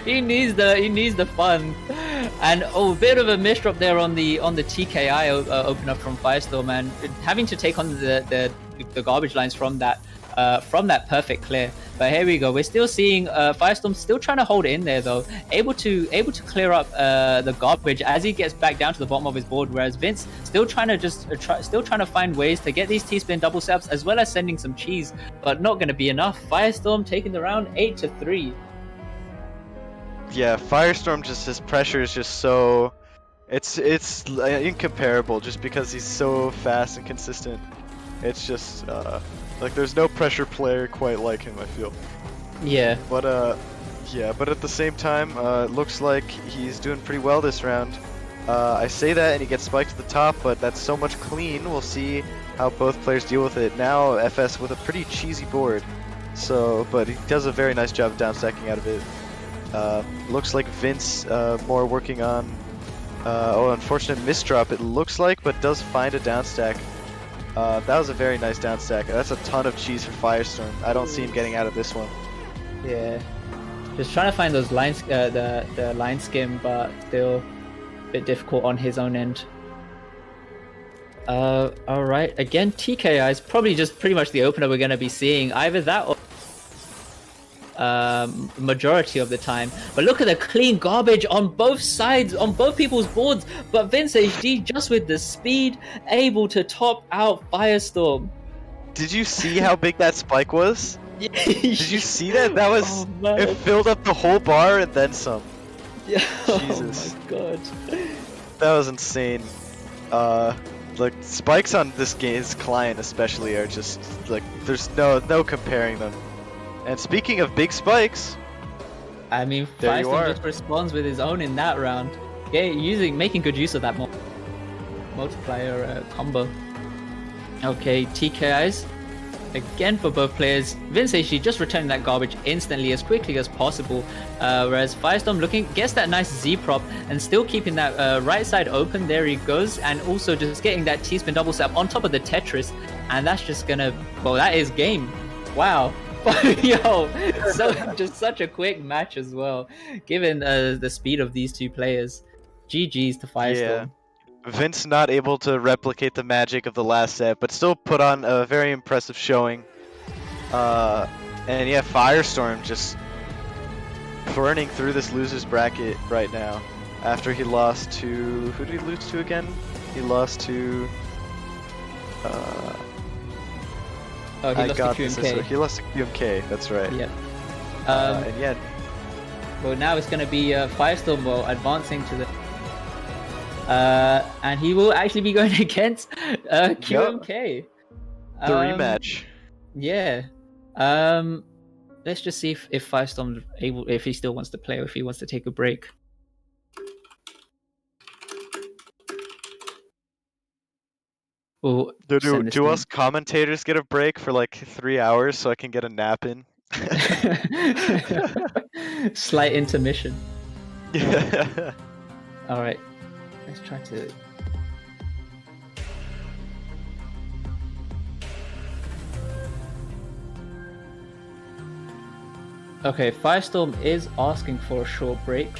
he needs the fun. And a bit of a misdrop there on the TKI open up from Firestorm, and having to take on the garbage lines from that perfect clear. But here we go. We're still seeing Firestorm still trying to hold it in there though, able to clear up the garbage as he gets back down to the bottom of his board. Whereas Vince still trying to find ways to get these T-spin double setups as well as sending some cheese, but not going to be enough. Firestorm taking the round 8-3. Yeah, Firestorm just his pressure is just so it's incomparable just because he's so fast and consistent. It's just like there's no pressure player quite like him, I feel. Yeah. But but at the same time, looks like he's doing pretty well this round. I say that and he gets spiked to the top, but that's so much clean. We'll see how both players deal with it. Now FS with a pretty cheesy board. So, but he does a very nice job of downstacking out of it. Looks like Vince more working on unfortunate misdrop it looks like, but does find a downstack. That was a very nice downstack. That's a ton of cheese for Firestorm. I don't see him getting out of this one. Yeah, just trying to find those lines, the line skim, but still a bit difficult on his own end. All right, again TKI is probably just pretty much the opener we're going to be seeing. Either that or majority of the time. But look at the clean garbage on both sides, on both people's boards. But Vince HD just with the speed, able to top out Firestorm. Did you see how big that spike was? Did you see that? That was it filled up the whole bar and then some. Yeah. Jesus. Oh my god. That was insane. Like spikes on this game's client especially are just like there's no comparing them. And speaking of big spikes, I mean, there you Firestorm are. just responds with his own in that round. Yeah, making good use of that multiplier combo. Okay, TKIs again for both players. Vince HD just returning that garbage instantly as quickly as possible, whereas Firestorm gets that nice Z prop and still keeping that right side open. There he goes, and also just getting that T-spin double step on top of the Tetris, and that's just gonna, well, that is game. Wow. Yo, so just such a quick match as well, given the speed of these two players. GG's to Firestorm. Yeah. Vince not able to replicate the magic of the last set, but still put on a very impressive showing. And yeah, Firestorm just burning through this loser's bracket right now. After he lost to, who did he lose to again? He lost to. Oh, he lost to QMK. He lost to QMK. That's right. Yeah. And yeah. Well, now it's going to be Firestorm advancing to the. And he will actually be going against QMK. The rematch. Yeah. Let's just see if Firestorm's able, if he still wants to play or if he wants to take a break. We'll do us commentators get a break for like 3 hours so I can get a nap in? Slight intermission. Yeah. All right. Let's try to. Okay, Firestorm is asking for a short break.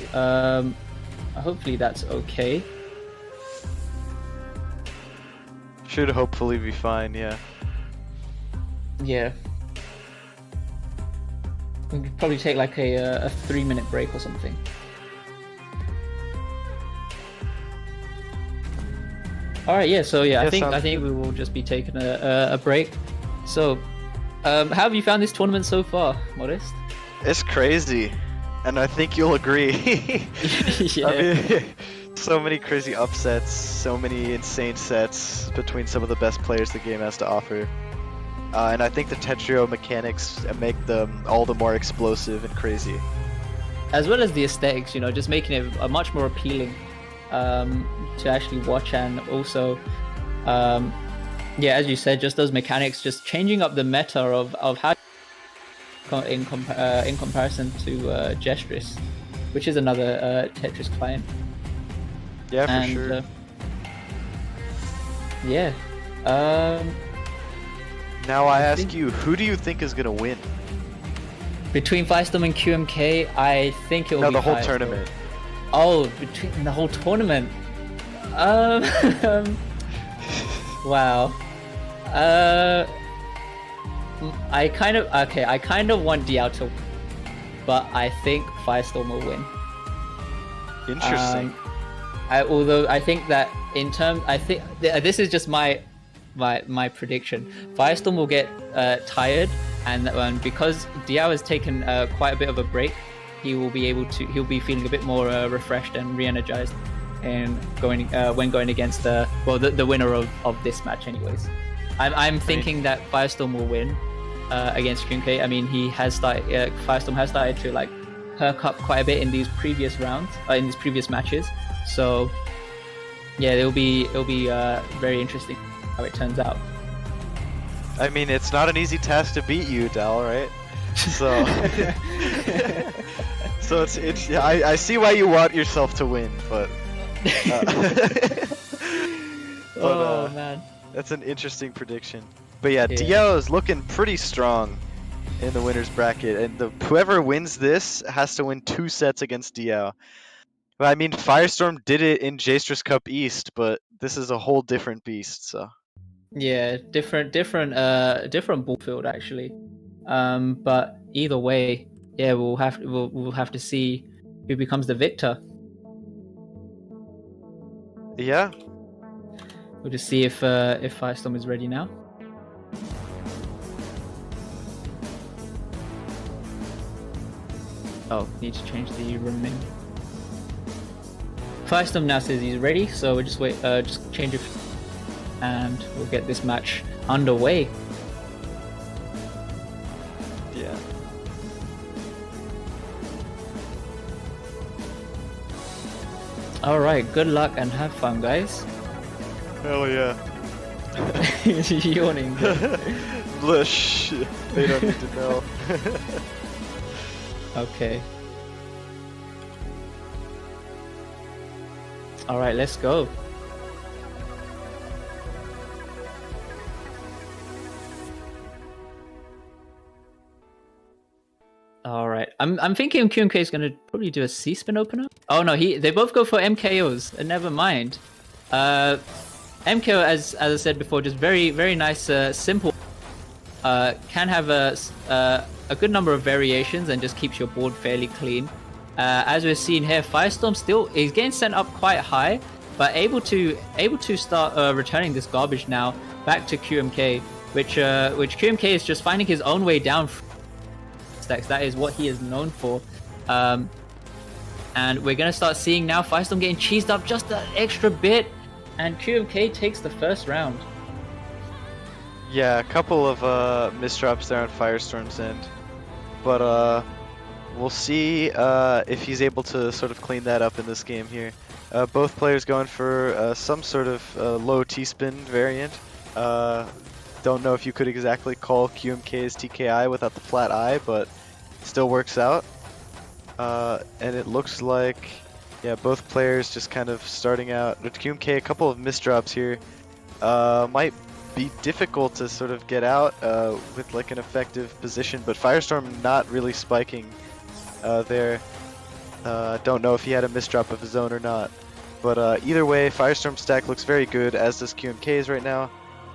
Hopefully that's okay. Should hopefully be fine, yeah. Yeah. We could probably take like a 3-minute break or something. All right, yeah. So yeah, I think we will just be taking a break. So, how have you found this tournament so far, Modest? It's crazy, and I think you'll agree. Yeah. I mean, so many crazy upsets, so many insane sets between some of the best players the game has to offer. And I think the Tetrio mechanics make them all the more explosive and crazy. As well as the aesthetics, you know, just making it a much more appealing to actually watch, and also, yeah, as you said, just those mechanics, just changing up the meta of how in comparison to Gestris, which is another Tetris client. Yeah, for sure. Yeah. Now I ask you, who do you think is gonna win? Between Firestorm and QMK, I think it'll be the whole Firestorm. tournament. Oh, between the whole tournament. Wow. I kind of want Diao to win, but I think Firestorm will win. Interesting. Although I think that this is just my prediction. Firestorm will get tired, and because Diao has taken quite a bit of a break, he'll be feeling a bit more refreshed and re-energized, and when going against the winner of this match. Anyways, I'm thinking that Firestorm will win against QMK. I mean, Firestorm has started to like perk up quite a bit in these previous rounds, in these previous matches. So yeah, it'll be very interesting how it turns out. I mean, it's not an easy task to beat you, Dal, right? So, so it's I see why you want yourself to win, but Man, that's an interesting prediction. But yeah, Diao is looking pretty strong in the winners bracket, and whoever wins this has to win 2 sets against Diao. But I mean, Firestorm did it in Jastris Cup East, but this is a whole different beast. So yeah, different ball field actually. But either way, yeah, we'll have to see who becomes the victor. Yeah. We'll just see if Firestorm is ready now. Oh, need to change the room name. Firestorm now says he's ready, so we'll just wait, just change it, and we'll get this match underway. Yeah. All right, good luck and have fun, guys. Hell yeah. Yawning. Blush. They don't need to know. Okay. All right, let's go. All right, I'm thinking QMK is gonna probably do a C-spin opener. Oh no, they both go for MKOs. Never mind. MKO, as I said before, just very nice, simple. Can have a good number of variations and just keeps your board fairly clean. As we're seeing here, Firestorm still is getting sent up quite high, but able to start returning this garbage now back to QMK, which QMK is just finding his own way down stacks. That is what he is known for. And we're gonna start seeing now Firestorm getting cheesed up just an extra bit, and QMK takes the first round. Yeah, a couple of misdrops there on Firestorm's end, but we'll see if he's able to sort of clean that up in this game here. Both players going for some sort of low T-spin variant. Don't know if you could exactly call QMK's TKI without the flat I, but still works out. And it looks like, yeah, both players just kind of starting out. With QMK, a couple of misdrops here. Might be difficult to sort of get out with like an effective position, but Firestorm not really spiking there. Don't know if he had a misdrop of his own or not, but either way, Firestorm's stack looks very good, as does QMK's right now.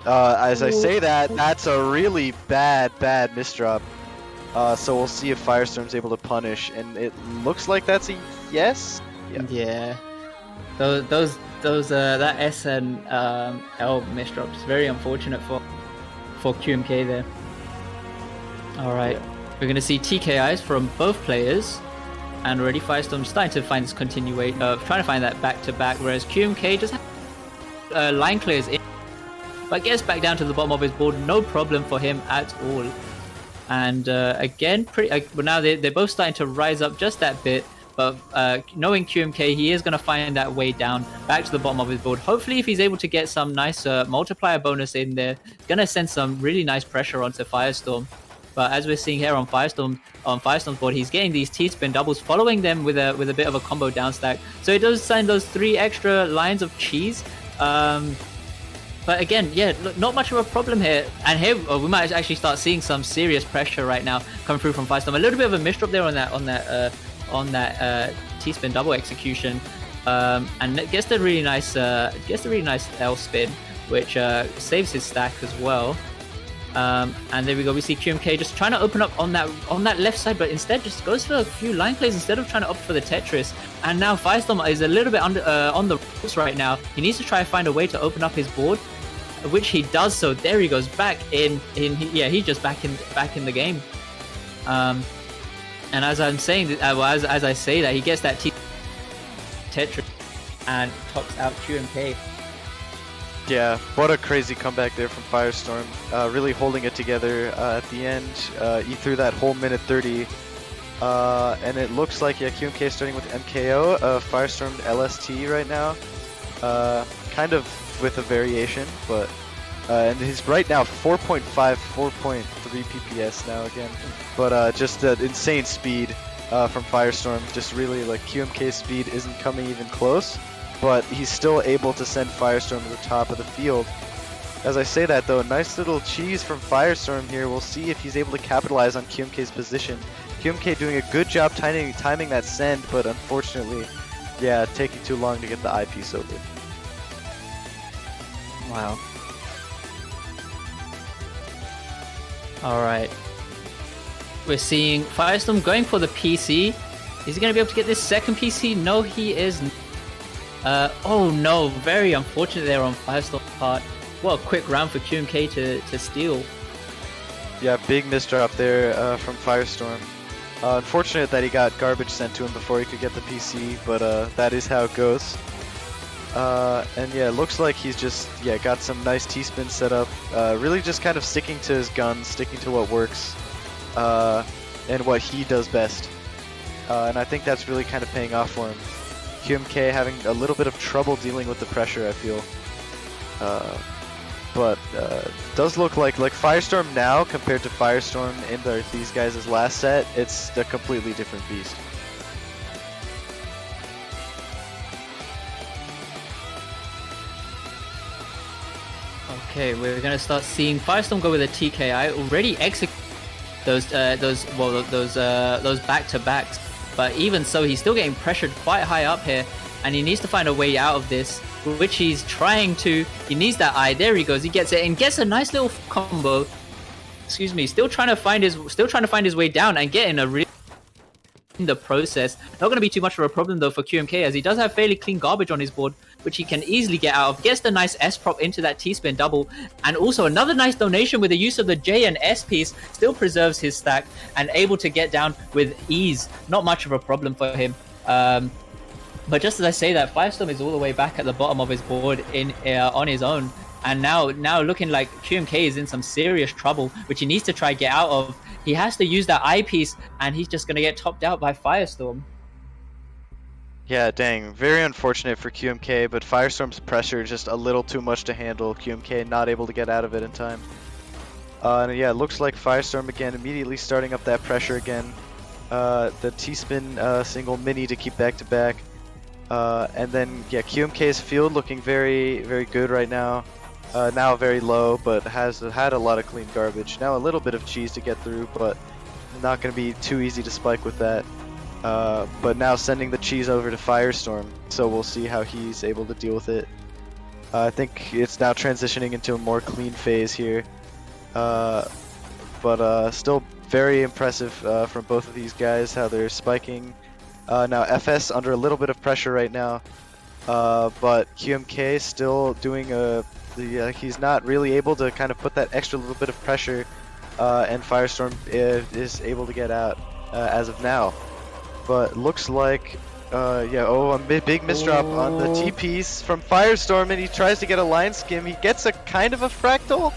As I say that, that's a really bad misdrop. So we'll see if Firestorm's able to punish, and it looks like that's a yes. Yeah. Those that S and L misdrops, very unfortunate for QMK there. All right, we're gonna see TKIs from both players, and already Firestorm starting to find this continuation, trying to find that back to back, whereas QMK just line clears in, but gets back down to the bottom of his board, no problem for him at all. And again, now they're both starting to rise up just that bit. But knowing QMK, he is going to find that way down back to the bottom of his board. Hopefully, if he's able to get some nice multiplier bonus in there, it's going to send some really nice pressure onto Firestorm. But as we're seeing here on Firestorm's board, he's getting these T-spin doubles, following them with a bit of a combo down stack. So it does send those 3 extra lines of cheese. But again, yeah, not much of a problem here. And here we might actually start seeing some serious pressure right now come through from Firestorm. A little bit of a misdrop there on that T-spin double execution, and gets the really nice L spin, which saves his stack as well. And there we go. We see QMK just trying to open up on that left side, but instead just goes for a few line plays instead of trying to opt for the Tetris. And now Firestorm is a little bit on the ropes right now. He needs to try to find a way to open up his board, which he does. So there he goes back in. Yeah, he's just back in the game. And as I'm saying, as I say that, he gets that Tetris and tops out QMK. Yeah, what a crazy comeback there from Firestorm. Really holding it together at the end. He threw that whole minute 30. And it looks like, yeah, QMK starting with MKO. Firestorm LST right now. Kind of with a variation, but... and he's right now 4.5, 4.3 PPS now again. But just the insane speed from Firestorm. Just really, like, QMK's speed isn't coming even close. But he's still able to send Firestorm to the top of the field. As I say that though, nice little cheese from Firestorm here. We'll see if he's able to capitalize on QMK's position. QMK doing a good job timing that send, but unfortunately, yeah, taking too long to get the eyepiece open. Wow. Alright. We're seeing Firestorm going for the PC. Is he going to be able to get this second PC? No, he is. Oh no, very unfortunate there on Firestorm's part. What a quick round for QMK to steal. Yeah, big misdrop there from Firestorm. Unfortunate that he got garbage sent to him before he could get the PC, but that is how it goes. And yeah, it looks like he's just got some nice T-spin set up. Really just kind of sticking to his guns, sticking to what works, and what he does best. And I think that's really kind of paying off for him. QMK having a little bit of trouble dealing with the pressure, I feel. But does look like Firestorm now compared to Firestorm in these guys' last set, it's a completely different beast. Okay, we're gonna start seeing Firestorm go with a TKI. Already execute those back-to-backs, but even so, he's still getting pressured quite high up here, and he needs to find a way out of this, which he's trying to. He needs that eye. There he goes. He gets it and gets a nice little combo. Excuse me. Still trying to find his way down and getting a really in the process. Not going to be too much of a problem though for QMK, as he does have fairly clean garbage on his board, which he can easily get out of. Gets the nice S prop into that T-spin double, and also another nice donation with the use of the J and S piece. Still preserves his stack and able to get down with ease. Not much of a problem for him. But just as I say that, Firestorm is all the way back at the bottom of his board on his own, and now looking like QMK is in some serious trouble, which he needs to try get out of. He has to use that eyepiece, and he's just going to get topped out by Firestorm. Yeah, dang. Very unfortunate for QMK, but Firestorm's pressure just a little too much to handle. QMK not able to get out of it in time. And yeah, it looks like Firestorm again, immediately starting up that pressure again. The T-spin single mini to keep back-to-back. And then, yeah, QMK's field looking very, very good right now. Now very low, but has had a lot of clean garbage. Now a little bit of cheese to get through, but not going to be too easy to spike with that. But now sending the cheese over to Firestorm, so we'll see how he's able to deal with it. I think it's now transitioning into a more clean phase here. But still very impressive from both of these guys, how they're spiking. Now FS under a little bit of pressure right now, but QMK still doing he's not really able to kind of put that extra little bit of pressure, and Firestorm is able to get out as of now. But looks like, a big misdrop on the T-piece from Firestorm, and he tries to get a line skim. He gets a kind of a fractal.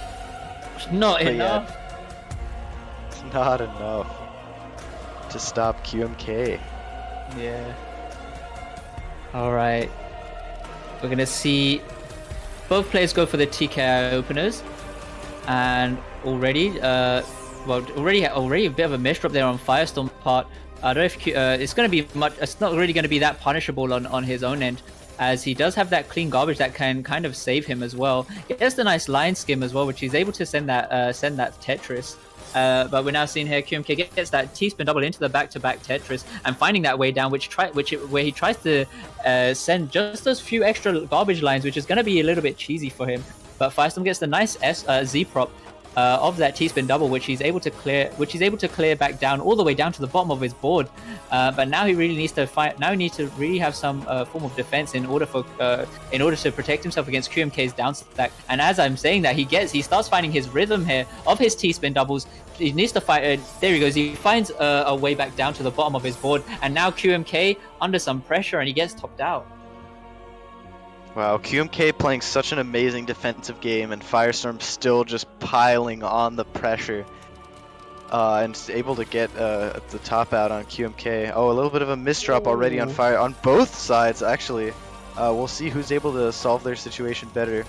Not enough. Yeah, it's not enough to stop QMK. Yeah. Alright. We're gonna see both players go for the TKI openers. And already a bit of a misdrop there on Firestorm's part. I don't know if it's gonna be much. It's not really gonna be that punishable on his own end, as he does have that clean garbage that can kind of save him as well. He has the nice line skim as well, which he's able to send that Tetris. But we're now seeing here QMK gets that T-spin double into the back-to-back Tetris and finding that way down, where he tries to send just those few extra garbage lines, which is going to be a little bit cheesy for him. But Firestorm gets the nice Z prop of that T-spin double, which he's able to clear back down all the way down to the bottom of his board. But now he really needs to fight. Now he needs to really have some form of defense in order to protect himself against QMK's down stack. And as I'm saying that, he starts finding his rhythm here of his T-spin doubles. He needs to fight. There he goes. He finds a way back down to the bottom of his board, and now QMK under some pressure, and he gets topped out. Wow, QMK playing such an amazing defensive game, and Firestorm still just piling on the pressure, and able to get the top out on QMK. Oh, a little bit of a misdrop already on Fire on both sides, actually. We'll see who's able to solve their situation better.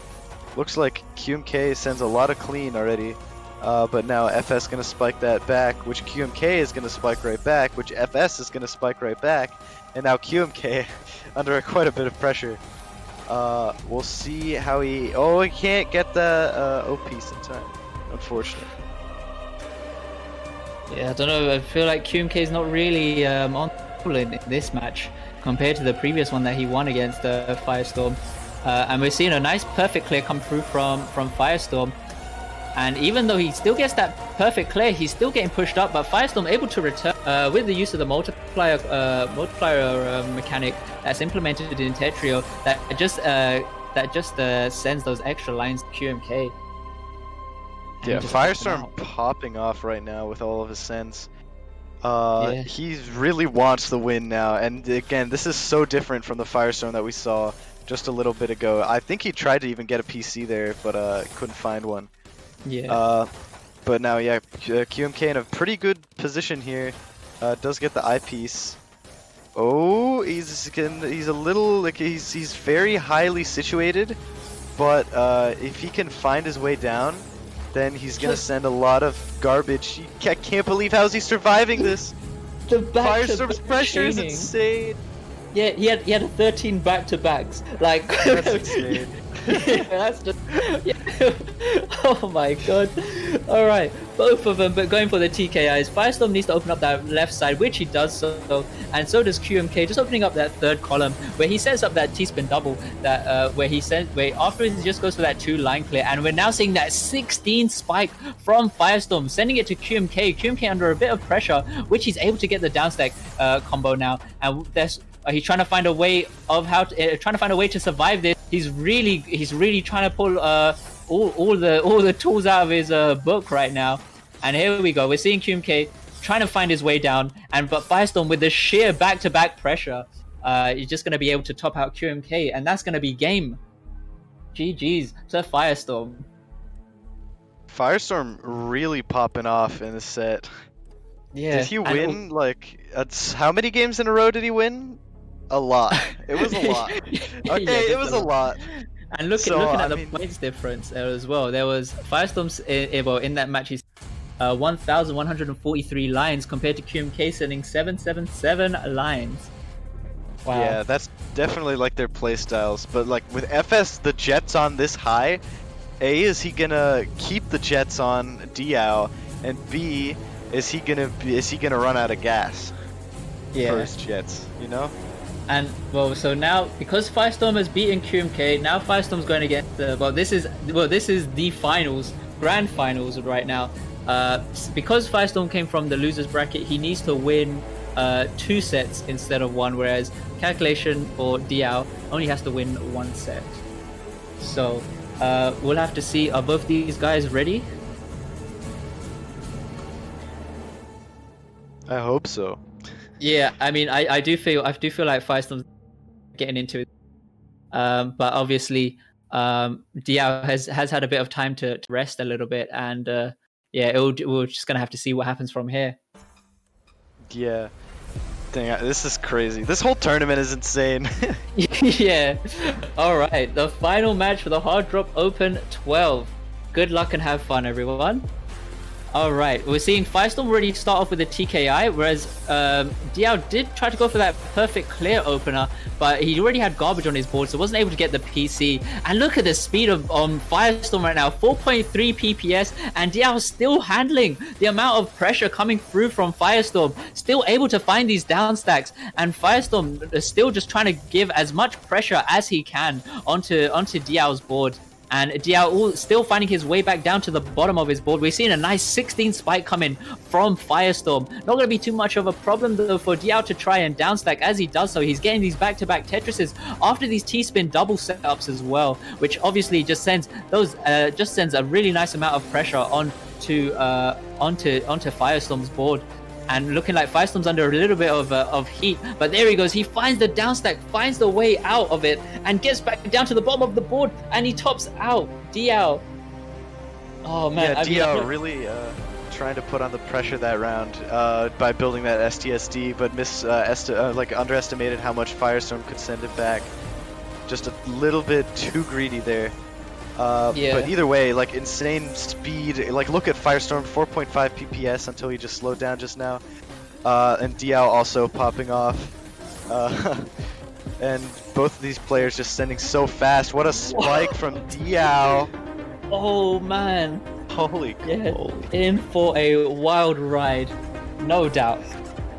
Looks like QMK sends a lot of clean already, but now FS gonna spike that back, which QMK is gonna spike right back, which FS is gonna spike right back, and now QMK under quite a bit of pressure. We'll see how he can't get the O piece in time, unfortunately. Yeah, I don't know. I feel like QMK is not really on in this match compared to the previous one that he won against Firestorm. And we're seeing a nice perfect clear come through from Firestorm. And even though he still gets that perfect clear. He's still getting pushed up, but Firestorm able to return with the use of the multiplier mechanic that's implemented in Tetrio that just sends those extra lines to QMK. And Yeah, he just knocks him Firestorm out. popping off right now with all of his sends. Yeah. He really wants the win now, and again, this is so different from the Firestorm that we saw just a little bit ago. I think he tried to even get a PC there, but couldn't find one. Yeah. But now, yeah, QMK in a pretty good position here. Does get the eyepiece. Oh, he's a little like he's very highly situated, but if he can find his way down, then he's gonna send a lot of garbage. I can't believe how's he surviving this. The Firestorm's pressure is chaining. insane. Yeah, he had a 13 back-to-backs. Like That's insane. yeah, that's just yeah. Oh my god. Alright, both of them, but going for the TKIs. Firestorm needs to open up that left side, which he does so, and so does QMK, just opening up that third column where he sets up that T-spin double that where afterwards he just goes for that 2 line clear, and we're now seeing that 16 spike from Firestorm, sending it to QMK. QMK under a bit of pressure, which he's able to get the downstack combo now, and there's he's trying to find a way of to survive this. He's really trying to pull all the tools out of his book right now. And here we go. We're seeing QMK trying to find his way down, but Firestorm with the sheer back-to-back pressure, is just going to be able to top out QMK, and that's going to be game. GG's to Firestorm. Firestorm really popping off in this set. Yeah. Did he win how many games in a row did he win? A lot. It was a lot. Okay, Yeah, it was a lot. And looking at the points difference as well, there was Firestorm's in that match he's 1,143 lines compared to QMK sending 777 lines. Wow. Yeah, that's definitely like their playstyles. But like with FS, the Jets on this high, A, is he gonna keep the Jets on Diao, and B, is he gonna run out of gas for his Jets? You know. And well, so now because Firestorm has beaten QMK, now Firestorm's going to get the this is the finals, grand finals right now. Because Firestorm came from the losers bracket, he needs to win 2 sets instead of 1, whereas Calculation or Diao only has to win 1 set. So we'll have to see. Are both these guys ready? I hope so. Yeah, I mean, I do feel like Firestorm's getting into it, but obviously, Diao has had a bit of time to rest a little bit, and we're just gonna have to see what happens from here. Yeah. Dang, this is crazy. This whole tournament is insane. Yeah. All right, the final match for the Hard Drop Open 12. Good luck and have fun, everyone. Alright, we're seeing Firestorm already start off with a TKI, whereas Diao did try to go for that perfect clear opener, but he already had garbage on his board, so wasn't able to get the PC. And look at the speed of Firestorm right now, 4.3 PPS, and Diao still handling the amount of pressure coming through from Firestorm, still able to find these down stacks, and Firestorm is still just trying to give as much pressure as he can onto Diao's board. And Diao still finding his way back down to the bottom of his board. We're seeing a nice 16 spike coming from Firestorm. Not going to be too much of a problem though for Diao to try and downstack. As he does so, he's getting these back-to-back Tetrises after these T-spin double setups as well, which obviously just sends a really nice amount of pressure onto Firestorm's board. And looking like Firestorm's under a little bit of heat. But there he goes. He finds the downstack, finds the way out of it, and gets back down to the bottom of the board, and he tops out Diao. Oh, man. Yeah, Diao really trying to put on the pressure that round by building that STSD, but underestimated how much Firestorm could send it back. Just a little bit too greedy there. But either way, like insane speed. Like look at Firestorm, 4.5 PPS until he just slowed down just now. And Diao also popping off. And both of these players just sending so fast. What a spike from Diao. Oh man. Holy cow. In for a wild ride. No doubt.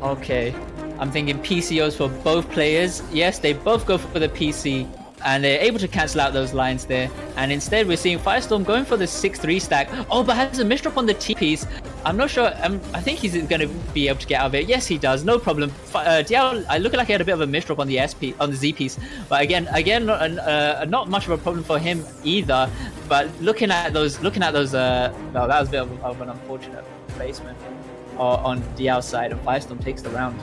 Okay. I'm thinking PCOs for both players. Yes, they both go for the PC. and they're able to cancel out those lines there. And instead, we're seeing Firestorm going for the 6-3 stack. Oh, but has a misdrop on the T piece. I'm not sure. I think he's going to be able to get out of it. Yes, he does. No problem. Diao, I look like he had a bit of a misdrop on the on the Z piece. But again, not much of a problem for him either. But looking at those, well, that was a bit of an unfortunate placement on Diao's side, and Firestorm takes the round.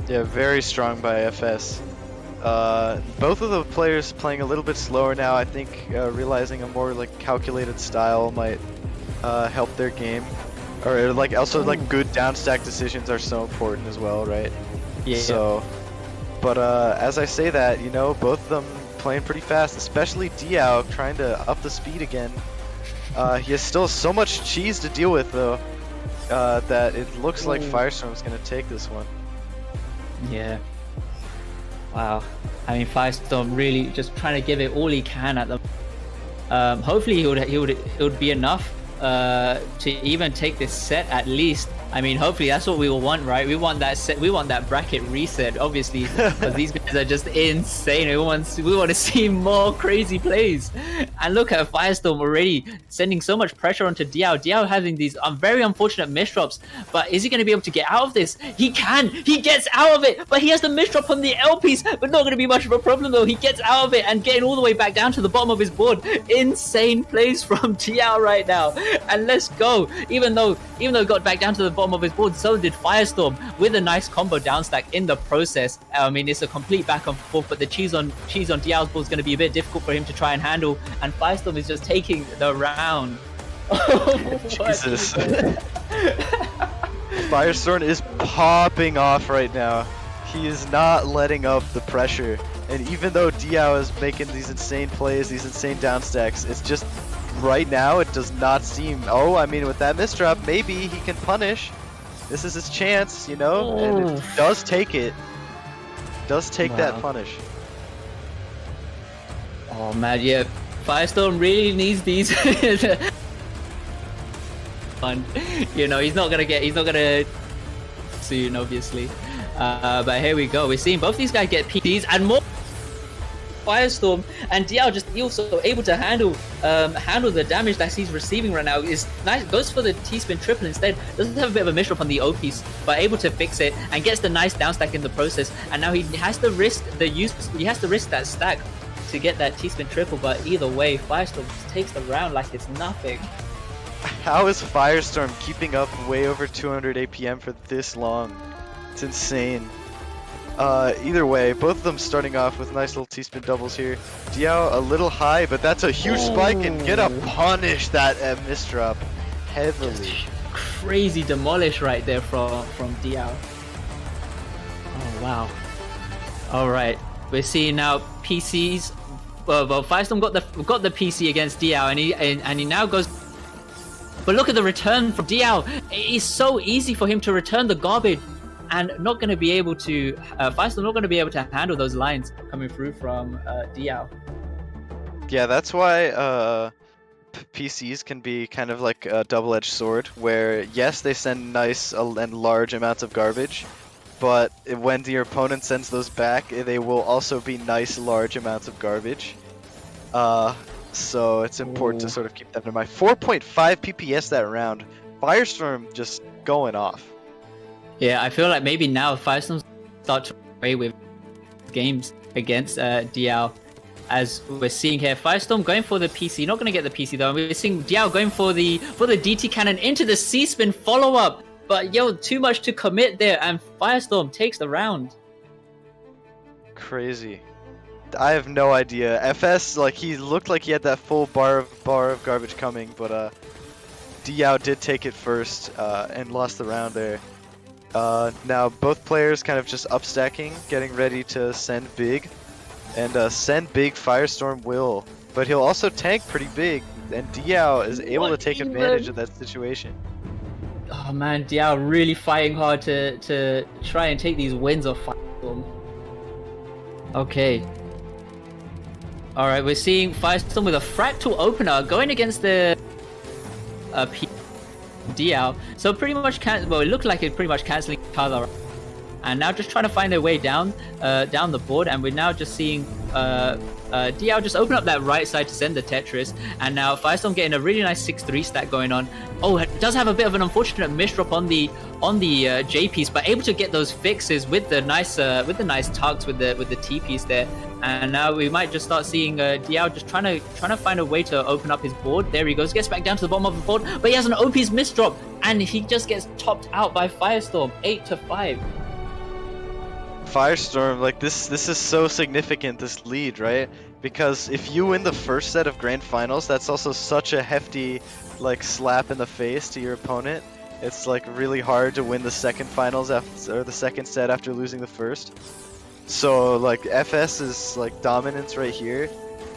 Yeah, very strong by FS. Both of the players playing a little bit slower now. I think realizing a more like calculated style might help their game, or like also like good downstack decisions are so important as well, right? Yeah. So, but as I say that, you know, both of them playing pretty fast, especially Diao trying to up the speed again. He has still so much cheese to deal with though, that it looks like Firestorm is gonna take this one. Yeah. Wow. I mean, Firestorm really just trying to give it all he can at the. Hopefully, it would be enough to even take this set at least. I mean, hopefully that's what we will want, right? We want that set. We want that bracket reset, obviously, because these guys are just insane. We want to see more crazy plays. And look at Firestorm already sending so much pressure onto Diao. Diao having these very unfortunate misdrops, but is he going to be able to get out of this? He can. He gets out of it, but he has the misdrop on the L piece, but not going to be much of a problem though. He gets out of it and getting all the way back down to the bottom of his board. Insane plays from Diao right now, and let's go. Even though it got back down to the bottom of his board, so did Firestorm with a nice combo downstack in the process. I mean, it's a complete back and forth, but the cheese on Diao's board is going to be a bit difficult for him to try and handle, and Firestorm is just taking the round. Jesus. Firestorm is popping off right now. He is not letting up the pressure, and even though Diao is making these insane plays, these insane downstacks, it's just right now it does not seem. Oh, I mean, with that misdrop, maybe he can punish. This is his chance, you know, and it does take it. Does take that punish. Oh man, yeah, Firestorm really needs these. You know, he's not gonna soon, obviously. But here we go. We're seeing both these guys get PDs and more. Firestorm and Diao just also able to handle the damage that he's receiving right now. Is nice. Goes for the T-spin triple instead. Doesn't have a bit of a misdrop on the O piece, but able to fix it and gets the nice downstack in the process. And now he has to risk that stack to get that T-spin triple. But either way, Firestorm just takes the round like it's nothing. How is Firestorm keeping up way over 200 APM for this long? It's insane. Either way, both of them starting off with nice little T-spin doubles here. Diao a little high, but that's a huge spike, and gonna punish that misdrop heavily. Just crazy demolish right there from Diao. Oh wow. All right, we're seeing now PCs. Well, Firestorm got the PC against Diao, and he now goes. But look at the return from Diao. It's so easy for him to return the garbage. And not going to be able to, Firestorm not going to be able to handle those lines coming through from Diao. Yeah, that's why PCs can be kind of like a double-edged sword, where yes, they send nice and large amounts of garbage, but when your opponent sends those back, they will also be nice large amounts of garbage. So it's important to sort of keep that in mind. 4.5 PPS that round. Firestorm just going off. Yeah, I feel like maybe now Firestorm start to play with games against Diao, as we're seeing here. Firestorm going for the PC, not going to get the PC though. We're seeing Diao going for the DT cannon into the C-spin follow-up, but yo, too much to commit there, and Firestorm takes the round. Crazy. I have no idea. FS, like, he looked like he had that full bar of garbage coming, but Diao did take it first and lost the round there. Now both players kind of just upstacking, getting ready to send big, and send big Firestorm will, but he'll also tank pretty big, and Diao is able to take advantage of that situation. Oh man, Diao really fighting hard to try and take these wins off Firestorm. Okay. Alright, we're seeing Firestorm with a fractal opener going against the Diao, so pretty much it looked like it pretty much cancelling each other, and now just trying to find their way down the board, and we're now just seeing DL just open up that right side to send the Tetris, and now Firestorm getting a really nice 6-3 stack going on. Oh, it does have a bit of an unfortunate misdrop on the J piece, but able to get those fixes with the nice tugs with the T piece there. And now we might just start seeing DL just trying to find a way to open up his board. There he goes, gets back down to the bottom of the board, but he has an OP's misdrop, and he just gets topped out by Firestorm, 8-5. Firestorm, like this is so significant, this lead, right? Because if you win the first set of grand finals, that's also such a hefty like slap in the face to your opponent. It's like really hard to win the second finals after, or the second set after losing the first. So like FS's like dominance right here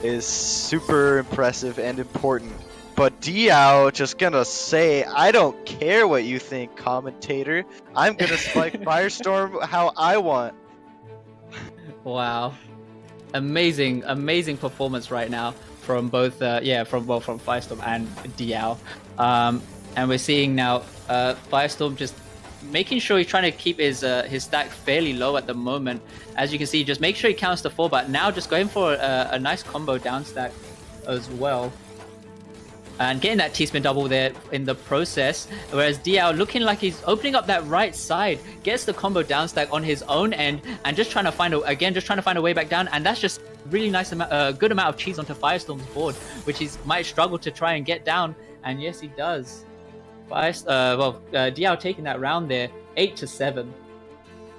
is super impressive and important. But Diao just gonna say, I don't care what you think, commentator. I'm gonna spike Firestorm how I want. Wow, amazing performance right now from both from Firestorm and Diao. And we're seeing now Firestorm just making sure he's trying to keep his stack fairly low at the moment. As you can see, just make sure he counts the 4, but now just going for a nice combo down stack as well. And getting that T-spin double there in the process, whereas Diao looking like he's opening up that right side, gets the combo down stack on his own end, and just trying to find a way back down, and that's just really nice good amount of cheese onto Firestorm's board, which he might struggle to try and get down, and yes he does. Diao taking that round there, 8-7.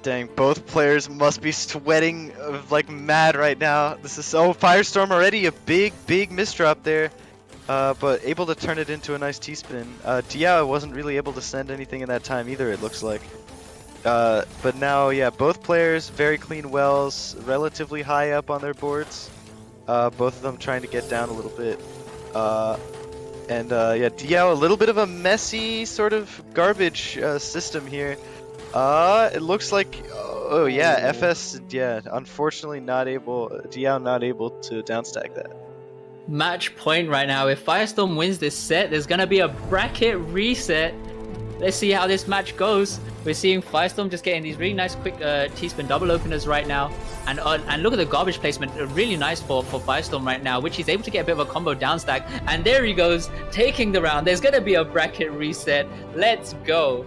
Dang, both players must be sweating like mad right now. This is Firestorm already a big misdrop there. But able to turn it into a nice T-spin. Diao wasn't really able to send anything in that time either, it looks like. But now, yeah, both players very clean wells, relatively high up on their boards. Both of them trying to get down a little bit. Yeah, Diao, a little bit of a messy sort of garbage system here. It looks like, oh yeah, FS, yeah, unfortunately Diao not able to downstack that. Match point right now. If Firestorm wins this set, there's gonna be a bracket reset. Let's see how this match goes. We're seeing Firestorm just getting these really nice quick T-spin double openers right now, and look at the garbage placement, really nice for Firestorm right now, which he's able to get a bit of a combo down stack, and there he goes, taking the round. There's gonna be a bracket reset. Let's go.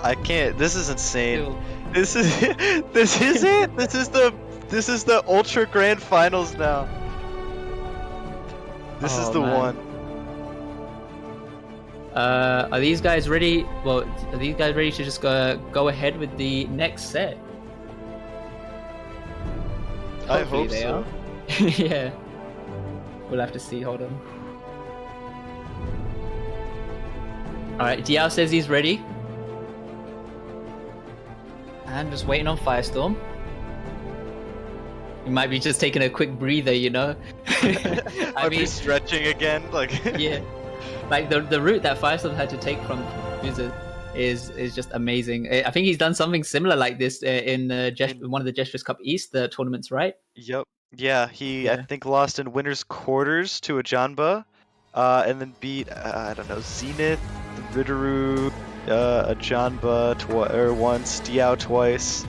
I can't. This is insane. This is it. This is the Ultra Grand Finals now. This is the one. Are these guys ready? Well, are these guys ready to just go ahead with the next set? I hope so. Yeah. We'll have to see. Hold on. Alright, Diao says he's ready. And just waiting on Firestorm. You might be just taking a quick breather, you know? I mean, stretching again, like yeah, like the route that Firestorm had to take from User is just amazing. I think he's done something similar like this in one of the Gestures Cup East tournaments, right? Yep. Yeah, I think lost in winners quarters to a Jamba, and then beat I don't know, Zenith, Ritter, a Jamba once, Diao twice.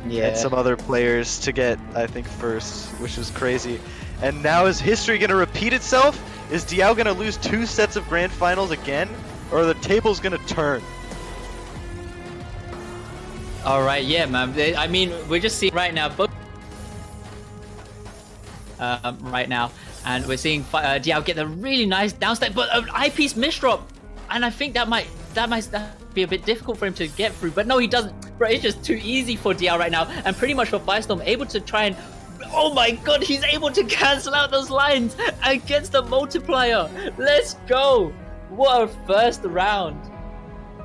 Yeah. And some other players to get, I think, first, which was crazy. And now is history going to repeat itself? Is Diao going to lose 2 sets of grand finals again? Or are the tables going to turn? Alright, yeah, man. I mean, we're just seeing right now, both right now, and we're seeing Diao get a really nice downstep, but an eyepiece misdrop, and I think that might be a bit difficult for him to get through, but no, he doesn't. Bro, it's just too easy for Diao right now, and pretty much for Firestorm, able to try and, oh my god, he's able to cancel out those lines against the multiplier. Let's go. What a first round.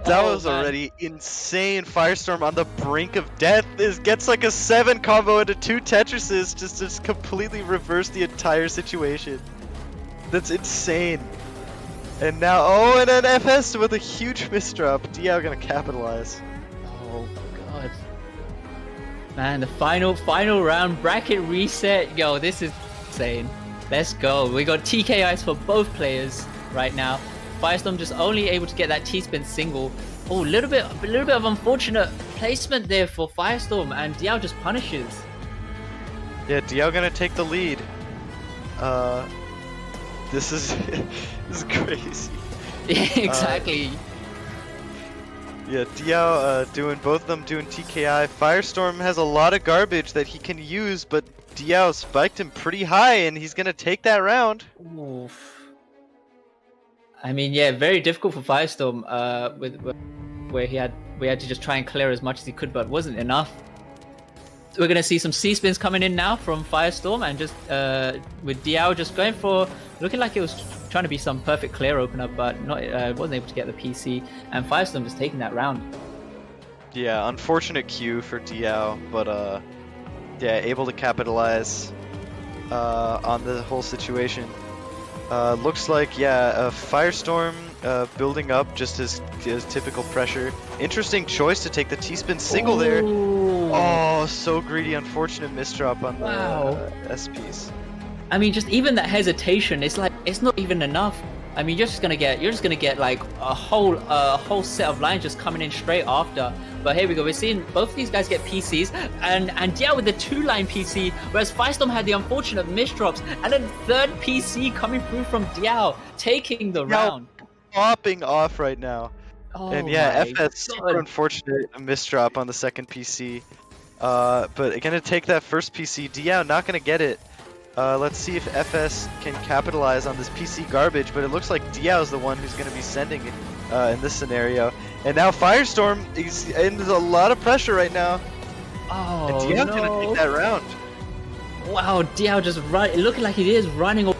That was already insane. Firestorm on the brink of death gets like a 7 combo into 2 Tetrises, just completely reverse the entire situation. That's insane. And now, and then FS with a huge misdrop. Diao gonna capitalize. Oh god. Man, the final round bracket reset. Yo, this is insane. Let's go. We got TKIs for both players right now. Firestorm just only able to get that T-spin single. Oh, a little bit of unfortunate placement there for Firestorm, and Diao just punishes. Yeah, Diao gonna take the lead. This is this is crazy. Yeah, exactly. Yeah, Diao doing both of them doing TKI. Firestorm has a lot of garbage that he can use, but Diao spiked him pretty high, and he's gonna take that round. Oof. I mean, yeah, very difficult for Firestorm. Where we had to just try and clear as much as he could, but it wasn't enough. We're gonna see some C-spins coming in now from Firestorm, and just with Diao just going for, looking like it was trying to be some perfect clear opener, but not wasn't able to get the PC, and Firestorm just taking that round. Yeah, unfortunate Q for Diao, but yeah, able to capitalize on the whole situation. Looks like, yeah, Firestorm building up just his typical pressure. Interesting choice to take the T-spin single there. Oh, so greedy, unfortunate misdrop on the SPs. I mean, just even that hesitation, it's like, it's not even enough. I mean, you're just gonna get like a whole set of lines just coming in straight after. But here we go, we're seeing both of these guys get PCs, and Diao with the 2-line PC, whereas Firestorm had the unfortunate misdrops, and then third PC coming through from Diao, taking the round. Popping off right now. Oh, and yeah, my FS super unfortunate misdrop on the second PC. But gonna take that first PC. Diao not gonna get it. Let's see if FS can capitalize on this PC garbage, but it looks like Diao is the one who's going to be sending in this scenario. And now Firestorm is under a lot of pressure right now. Oh, and Diao's no. going to take that round. Wow, Diao just looking like he is running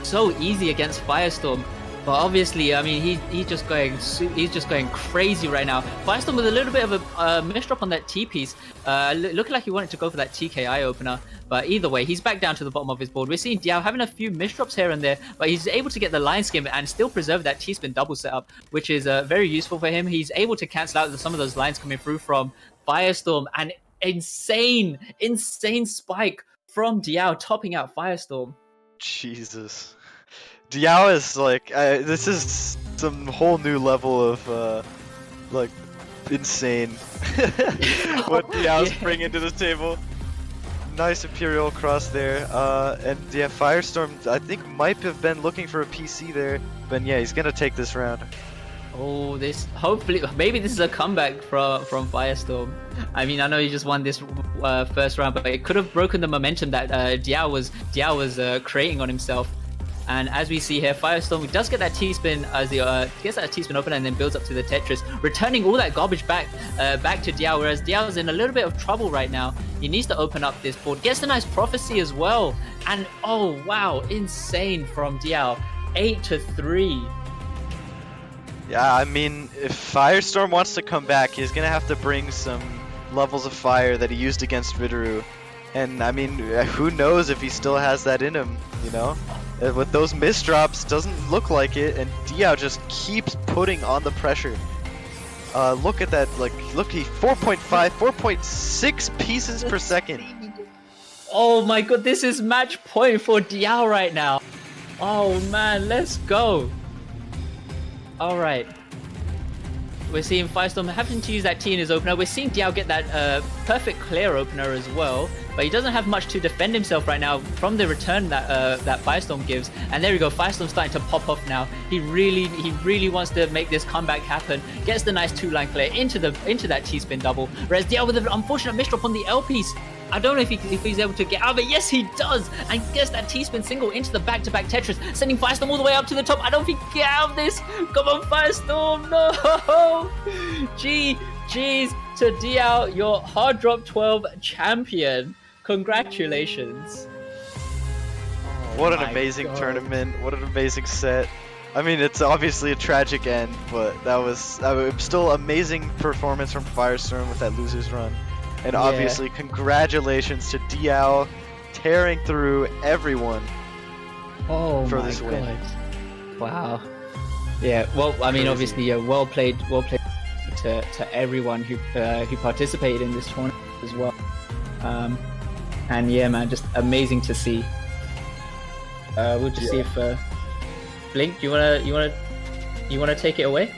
so easy against Firestorm. But obviously, I mean, he's just going crazy right now. Firestorm with a little bit of a misdrop on that T piece, looking like he wanted to go for that TKI opener. But either way, he's back down to the bottom of his board. We're seeing Diao having a few misdrops here and there, but he's able to get the line skim and still preserve that T-spin double setup, which is very useful for him. He's able to cancel out some of those lines coming through from Firestorm. An insane spike from Diao, topping out Firestorm. Jesus. Diao is like, this is some whole new level of, like, insane. What Diao's bringing to the table. Nice Imperial cross there. And yeah, Firestorm, I think, might have been looking for a PC there. But yeah, he's gonna take this round. Oh, hopefully, maybe this is a comeback from Firestorm. I mean, I know he just won this first round, but it could have broken the momentum that Diao was creating on himself. And as we see here, Firestorm does get that T-spin as he gets that T-spin open and then builds up to the Tetris, returning all that garbage back to Diao, whereas Diao's in a little bit of trouble right now. He needs to open up this board. Gets a nice prophecy as well. And oh wow, insane from Diao. 8-3. Yeah, I mean, if Firestorm wants to come back, he's gonna have to bring some levels of fire that he used against Ritter. And I mean, who knows if he still has that in him, you know? With those misdrops, doesn't look like it, and Diao just keeps putting on the pressure. Look at that, like, look, he 4.5, 4.6 pieces per second. Oh my god, this is match point for Diao right now. Oh man, let's go. Alright. We're seeing Firestorm having to use that T in his opener. We're seeing Diao get that perfect clear opener as well, but he doesn't have much to defend himself right now from the return that Firestorm gives. And there we go, Firestorm's starting to pop off now. He really wants to make this comeback happen. Gets the nice 2-line clear into that T-spin double. Whereas Diao with an unfortunate misdrop on the L piece. I don't know if he's able to get out of it. Yes, he does, and gets that T-spin single into the back-to-back Tetris, sending Firestorm all the way up to the top. I don't think he can get out of this. Come on, Firestorm, no! GG's to Diao, your Hard Drop 12 champion. Congratulations. What an amazing tournament. What an amazing set. I mean, it's obviously a tragic end, but that was still amazing performance from Firestorm with that loser's run. And obviously, congratulations to Diao tearing through everyone for this win. Wow. Yeah, well, I mean, obviously, well played to everyone who participated in this tournament as well. And yeah, man, just amazing to see. We'll just see if Blink, you wanna take it away?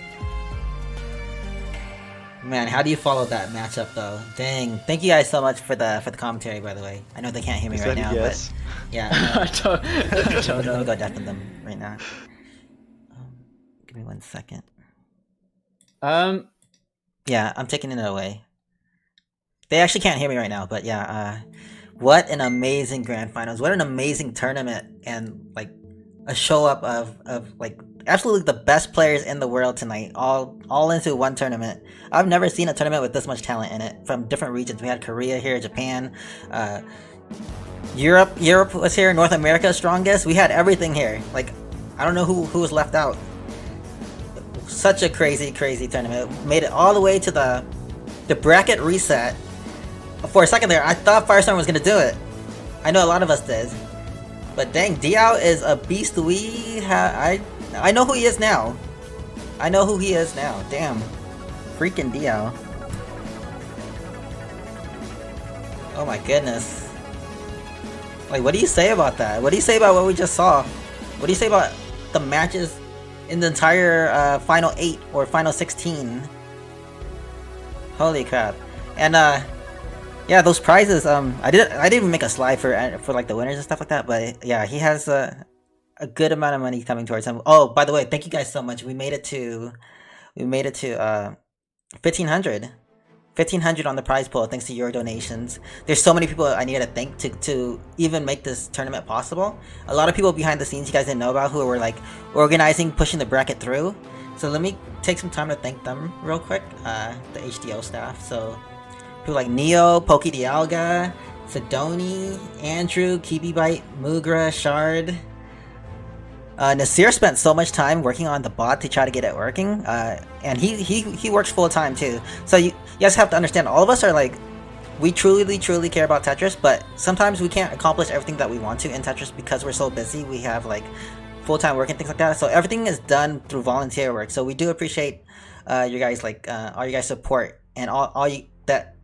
Man, how do you follow that matchup though? Dang! Thank you guys so much for the commentary, by the way. I know they can't hear me Is right that a now, yes? but yeah. I don't Let me know. go deafen them right now. Give me 1 second. Yeah, I'm taking it away. They actually can't hear me right now, but yeah. What an amazing grand finals! What an amazing tournament, and like a show up of like absolutely the best players in the world tonight, all into one tournament. I've never seen a tournament with this much talent in it from different regions. We had Korea here, Japan, Europe was here, North America strongest. We had everything here. Like, I don't know who was left out. Such a crazy tournament. Made it all the way to the bracket reset. For a second there, I thought Firestorm was gonna do it. I know a lot of us did. But dang, Diao is a beast. I know who he is now. I know who he is now. Damn. Freaking Diao. Oh my goodness. Like, what do you say about that? What do you say about what we just saw? What do you say about the matches in the entire Final 8 or Final 16? Holy crap. And yeah, those prizes, I didn't even make a slide for like the winners and stuff like that, but yeah, he has a good amount of money coming towards him. Oh, by the way, thank you guys so much. We made it to 1500. 1500 on the prize pool thanks to your donations. There's so many people I needed to thank to even make this tournament possible. A lot of people behind the scenes you guys didn't know about who were like organizing, pushing the bracket through. So let me take some time to thank them real quick, the HDO staff. So people like Neo, Poki Dialga, Sidoni, Andrew, Kibi Bite, Mugra, Shard. Nasir spent so much time working on the bot to try to get it working, and he works full time too. So you guys have to understand, all of us are like, we truly care about Tetris, but sometimes we can't accomplish everything that we want to in Tetris because we're so busy. We have like full-time work and things like that. So everything is done through volunteer work. So we do appreciate you guys, like all you guys support, and all you that,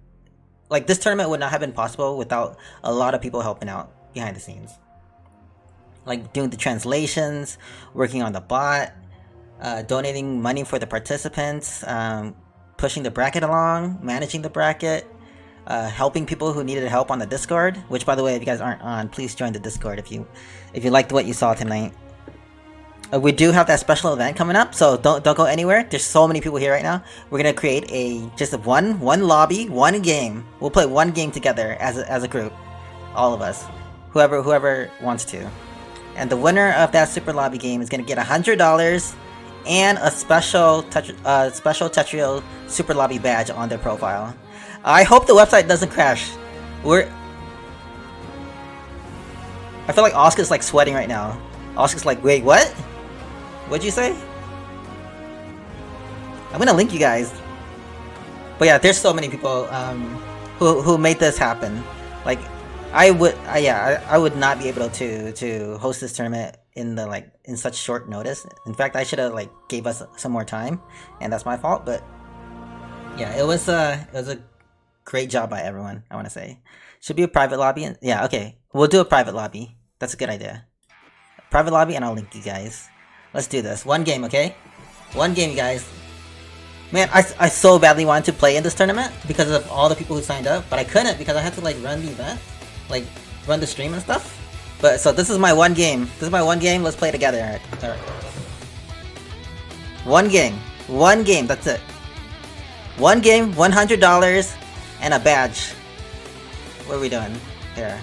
like, this tournament would not have been possible without a lot of people helping out behind the scenes. Like doing the translations, working on the bot, donating money for the participants, pushing the bracket along, managing the bracket, helping people who needed help on the Discord. Which, by the way, if you guys aren't on, please join the Discord if you liked what you saw tonight. We do have that special event coming up, so don't go anywhere. There's so many people here right now. We're gonna create just one lobby, one game. We'll play one game together as a group, all of us, whoever wants to. And the winner of that super lobby game is gonna get $100 and a special Tetrio super lobby badge on their profile. I hope the website doesn't crash. I feel like Oscar's like sweating right now. Oscar's like, wait, what? What'd you say? I'm gonna link you guys. But yeah, there's so many people who made this happen. Like, I would not be able to host this tournament in such short notice. In fact, I should have like gave us some more time, and that's my fault. But yeah, it was a great job by everyone, I want to say. Should be a private lobby. Yeah, okay, we'll do a private lobby. That's a good idea. Private lobby, and I'll link you guys. Let's do this. One game, okay? One game, you guys. Man, I so badly wanted to play in this tournament because of all the people who signed up, but I couldn't because I had to like run the event, like run the stream and stuff. But so this is my one game. This is my one game. Let's play together. All right. One game. That's it. One game, $100, and a badge. What are we doing here?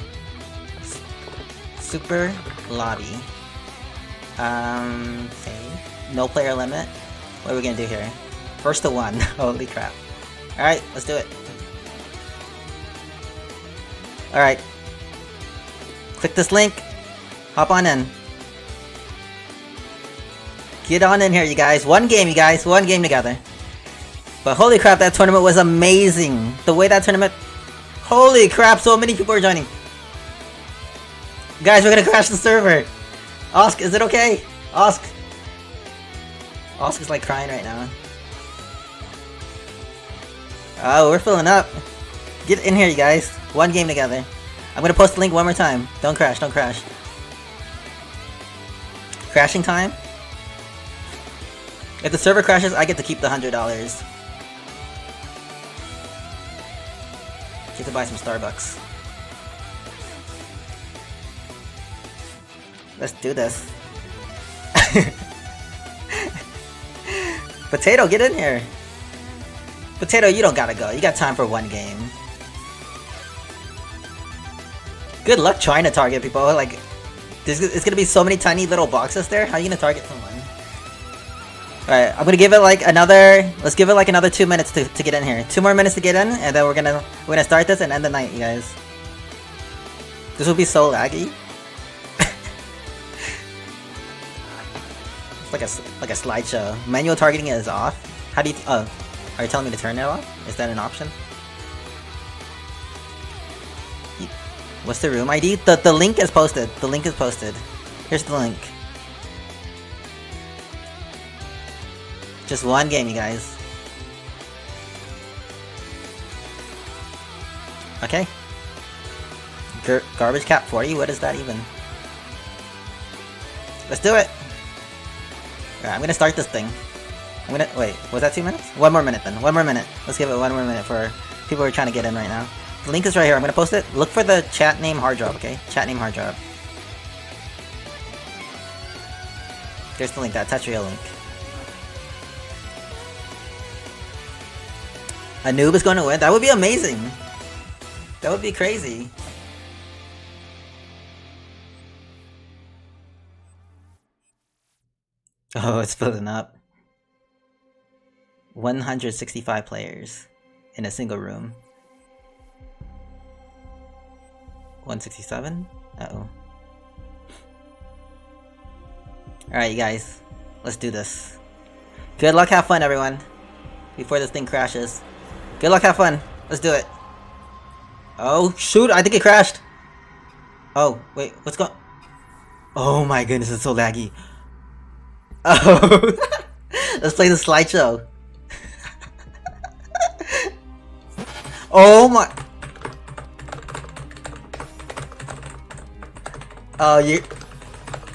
Super lobby. Okay. No player limit. What are we gonna do here? First to one. Holy crap. Alright, let's do it. Alright. Click this link. Hop on in. Get on in here, you guys. One game, you guys. One game together. But holy crap, that tournament was amazing. The way that tournament... Holy crap, so many people are joining. Guys, we're gonna crash the server. Osk, is it okay? Osk is like crying right now. Oh, we're filling up. Get in here, you guys. One game together. I'm gonna post the link one more time. Don't crash, don't crash. Crashing time? If the server crashes, I get to keep the $100. Get to buy some Starbucks. Let's do this. Potato, get in here. Potato, you don't gotta go. You got time for one game. Good luck trying to target people. Like, it's gonna be so many tiny little boxes there. How are you gonna target someone? Alright, I'm gonna give it like another. Let's give it like another 2 minutes to get in here. 2 more minutes to get in, and then we're gonna start this and end the night, you guys. This will be so laggy. It's like a slideshow. Manual targeting is off. How do you? Oh, are you telling me to turn it off? Is that an option? What's the room ID? The link is posted. The link is posted. Here's the link. Just one game, you guys. Okay. Garbage cap 40? What is that even? Let's do it! Alright, I'm gonna start this thing. Wait, was that 2 minutes? 1 more minute then. 1 more minute. Let's give it 1 more minute for people who are trying to get in right now. The link is right here. I'm gonna post it. Look for the chat name hard drop, okay? Chat name hard drop. There's the link. That's real link. A noob is going to win? That would be amazing! That would be crazy. Oh, it's filling up. 165 players in a single room. 167? Uh-oh. Alright, you guys. Let's do this. Good luck, have fun, everyone. Before this thing crashes. Good luck, have fun. Let's do it. Oh, shoot! I think it crashed! Oh, wait, what's going... Oh my goodness, it's so laggy. Oh! Let's play the slideshow. Oh my... Oh, you...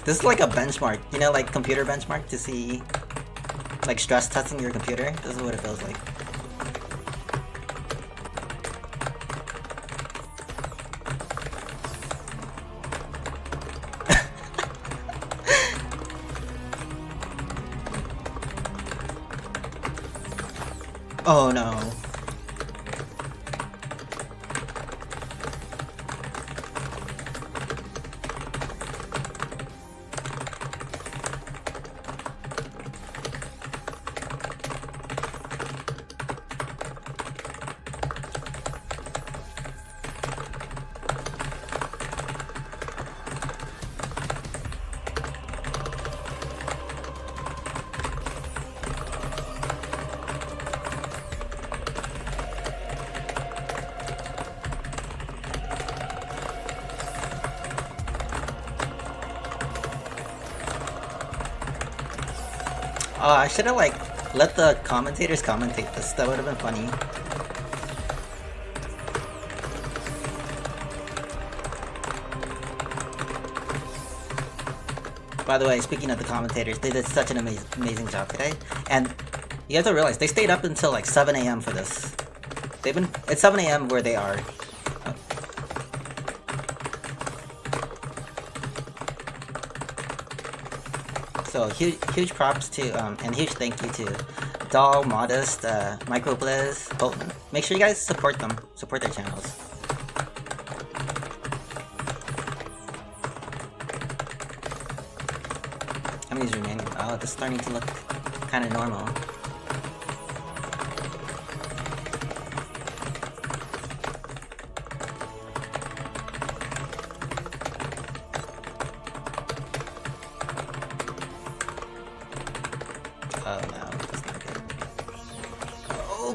This is like a benchmark. You know, like computer benchmark to see... Like stress testing your computer? This is what it feels like. Oh no. Oh, I should have like let the commentators commentate this. That would have been funny. By the way, speaking of the commentators, they did such an amazing job today. And you have to realize they stayed up until like 7 a.m. for this. It's 7 a.m. where they are. So huge props to and huge thank you to Doll, Modest, Microblizz, Bolton. Make sure you guys support them. Support their channels. How many is remaining? Oh, this is starting to look kind of normal.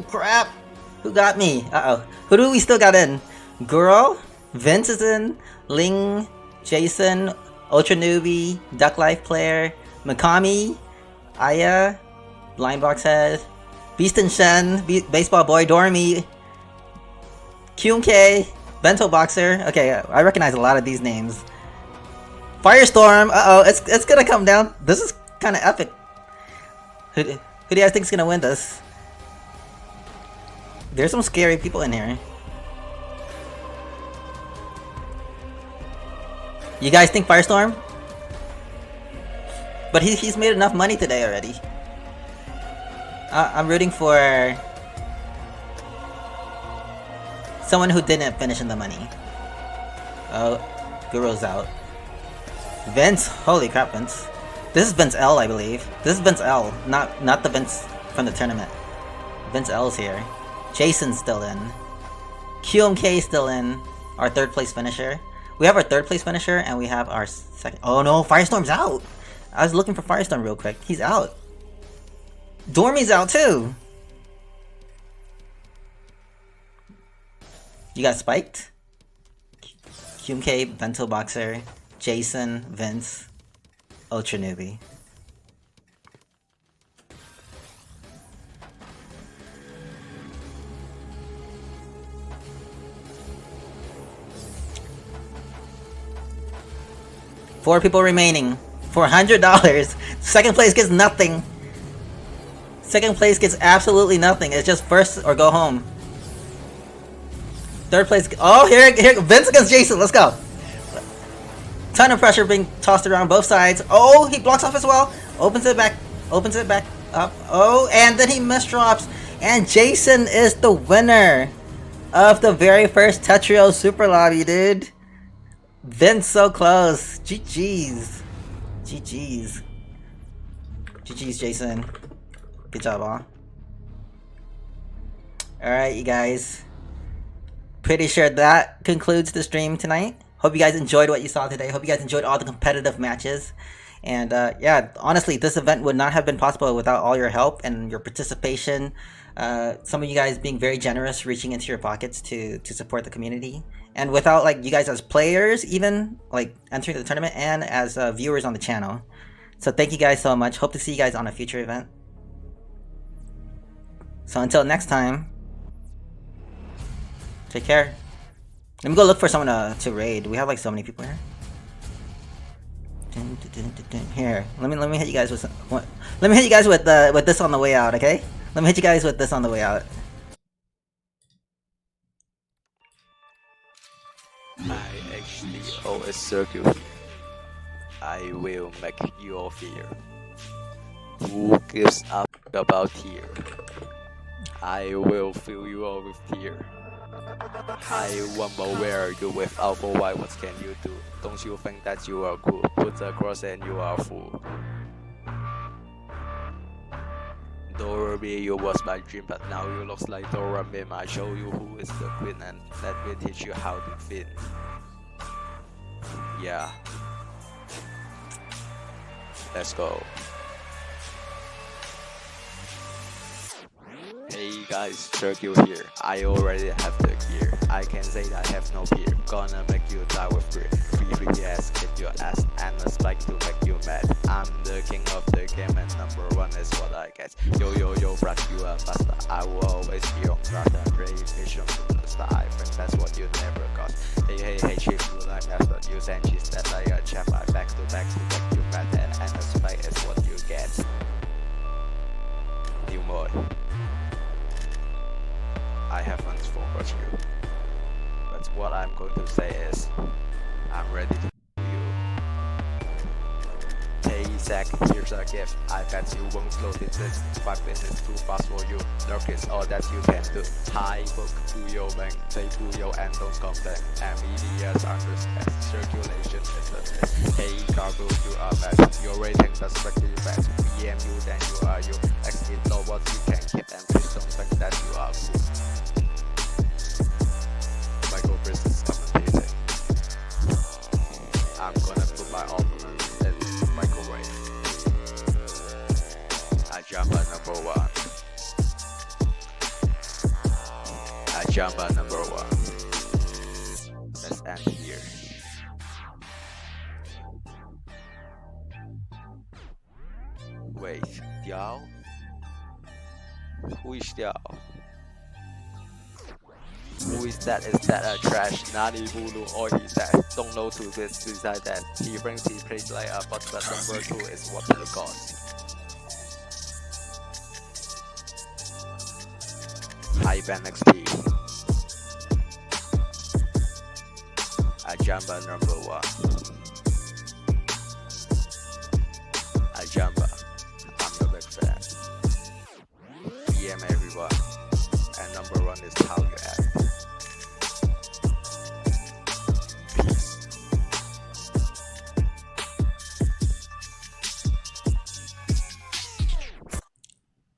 Crap! Who got me? Uh-oh. Who do we still got in? Guro? Vince is in. Ling. Jason. Ultra Newbie. Duck Life Player. Mikami. Aya. Blind Box Head. Beast and Shen. Baseball Boy. Dormi. Kyunke. Bento Boxer. Okay, I recognize a lot of these names. Firestorm. Uh-oh. It's gonna come down. This is kind of epic. Who do you guys think is gonna win this? There's some scary people in here. You guys think Firestorm? But he's made enough money today already. I'm rooting for someone who didn't finish in the money. Oh, Guru's out. Vince, holy crap, Vince. This is Vince L, I believe. This is Vince L, not the Vince from the tournament. Vince L's here. Jason's still in. QMK still in. Our third place finisher. We have our third place finisher and we have our second. Oh no, Firestorm's out. I was looking for Firestorm real quick. He's out. Dormi's out too. You got spiked? QMK, Bento Boxer, Jason, Vince, Ultra Newbie. Four people remaining. $400. Second place gets nothing. Second place gets absolutely nothing. It's just first or go home. Third place. Oh, here, Vince against Jason. Let's go. Ton of pressure being tossed around both sides. Oh, he blocks off as well. Opens it back up. Oh, and then he misdrops. And Jason is the winner of the very first Tetrio Super Lobby, dude. Vince so close. GG's. GG's. GG's, Jason. Good job, all. Alright, you guys. Pretty sure that concludes the stream tonight. Hope you guys enjoyed what you saw today. Hope you guys enjoyed all the competitive matches. And yeah, honestly, this event would not have been possible without all your help and your participation. Some of you guys being very generous, reaching into your pockets to support the community. And without like you guys as players, even like entering the tournament and as viewers on the channel. So thank you guys so much. Hope to see you guys on a future event. So until next time, take care. Let me go look for someone to raid. We have like so many people here. Here, let me hit you guys with some, let me hit you guys with this on the way out, okay? Let me hit you guys with this on the way out. I actually always circle. I will make you fear. Who gives up about tear? I will fill you all with tear. I wonder where you without for why, what can you do? Don't you think that you are cool? Put the cross and you are fool. Dormi, you was my dream, but now you looks like Dormi. I show you who is the queen and let me teach you how to fin. Yeah. Let's go. Hey guys, Turkey here. I already have the gear. I can say that I have no peer. Gonna make you die with grit. VOD, kick your ass, and a spike to make you mad. I'm the king of the game and number one is what I get. Yo, bruh, you are faster. I will always be on guard and pray vision to the star. I think that's what you never got. Hey, chief, you like after you send cheese that like a champ. I back to back you mad and a spike is what you get. Numoy. I haven't forgot you, but what I'm going to say is, I'm ready to you. Hey Zach, here's a gift. I bet you won't float in this. 5 minutes too fast for you. Lurk is all that you can do. High book, do your man, say do your and don't complain. Media's understand, circulation is the best. Hey Kazu, you are bad. Your rating does strictly bad. PM you, then you are you. Exit know what you can keep and please don't think that you are cool. I'm gonna put my opponent in microwave. I Jamba number one. I Jamba number one. Let's end here. Wait, Diao? Who is Diao? Who is that? Is that a trash? Nani Bulu or he that? Don't know to this beside that. He thinks he plays like a but number 2 is what he got. High ban XP. I Jamba number 1. Jamba. I'm the big fan. DM everyone. And number one is how you act. Peace.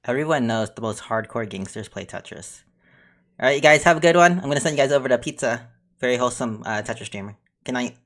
Everyone knows the most hardcore gangsters play Tetris. Alright, you guys have a good one. I'm gonna send you guys over to Pizza. Very wholesome Tetris streamer. Good night.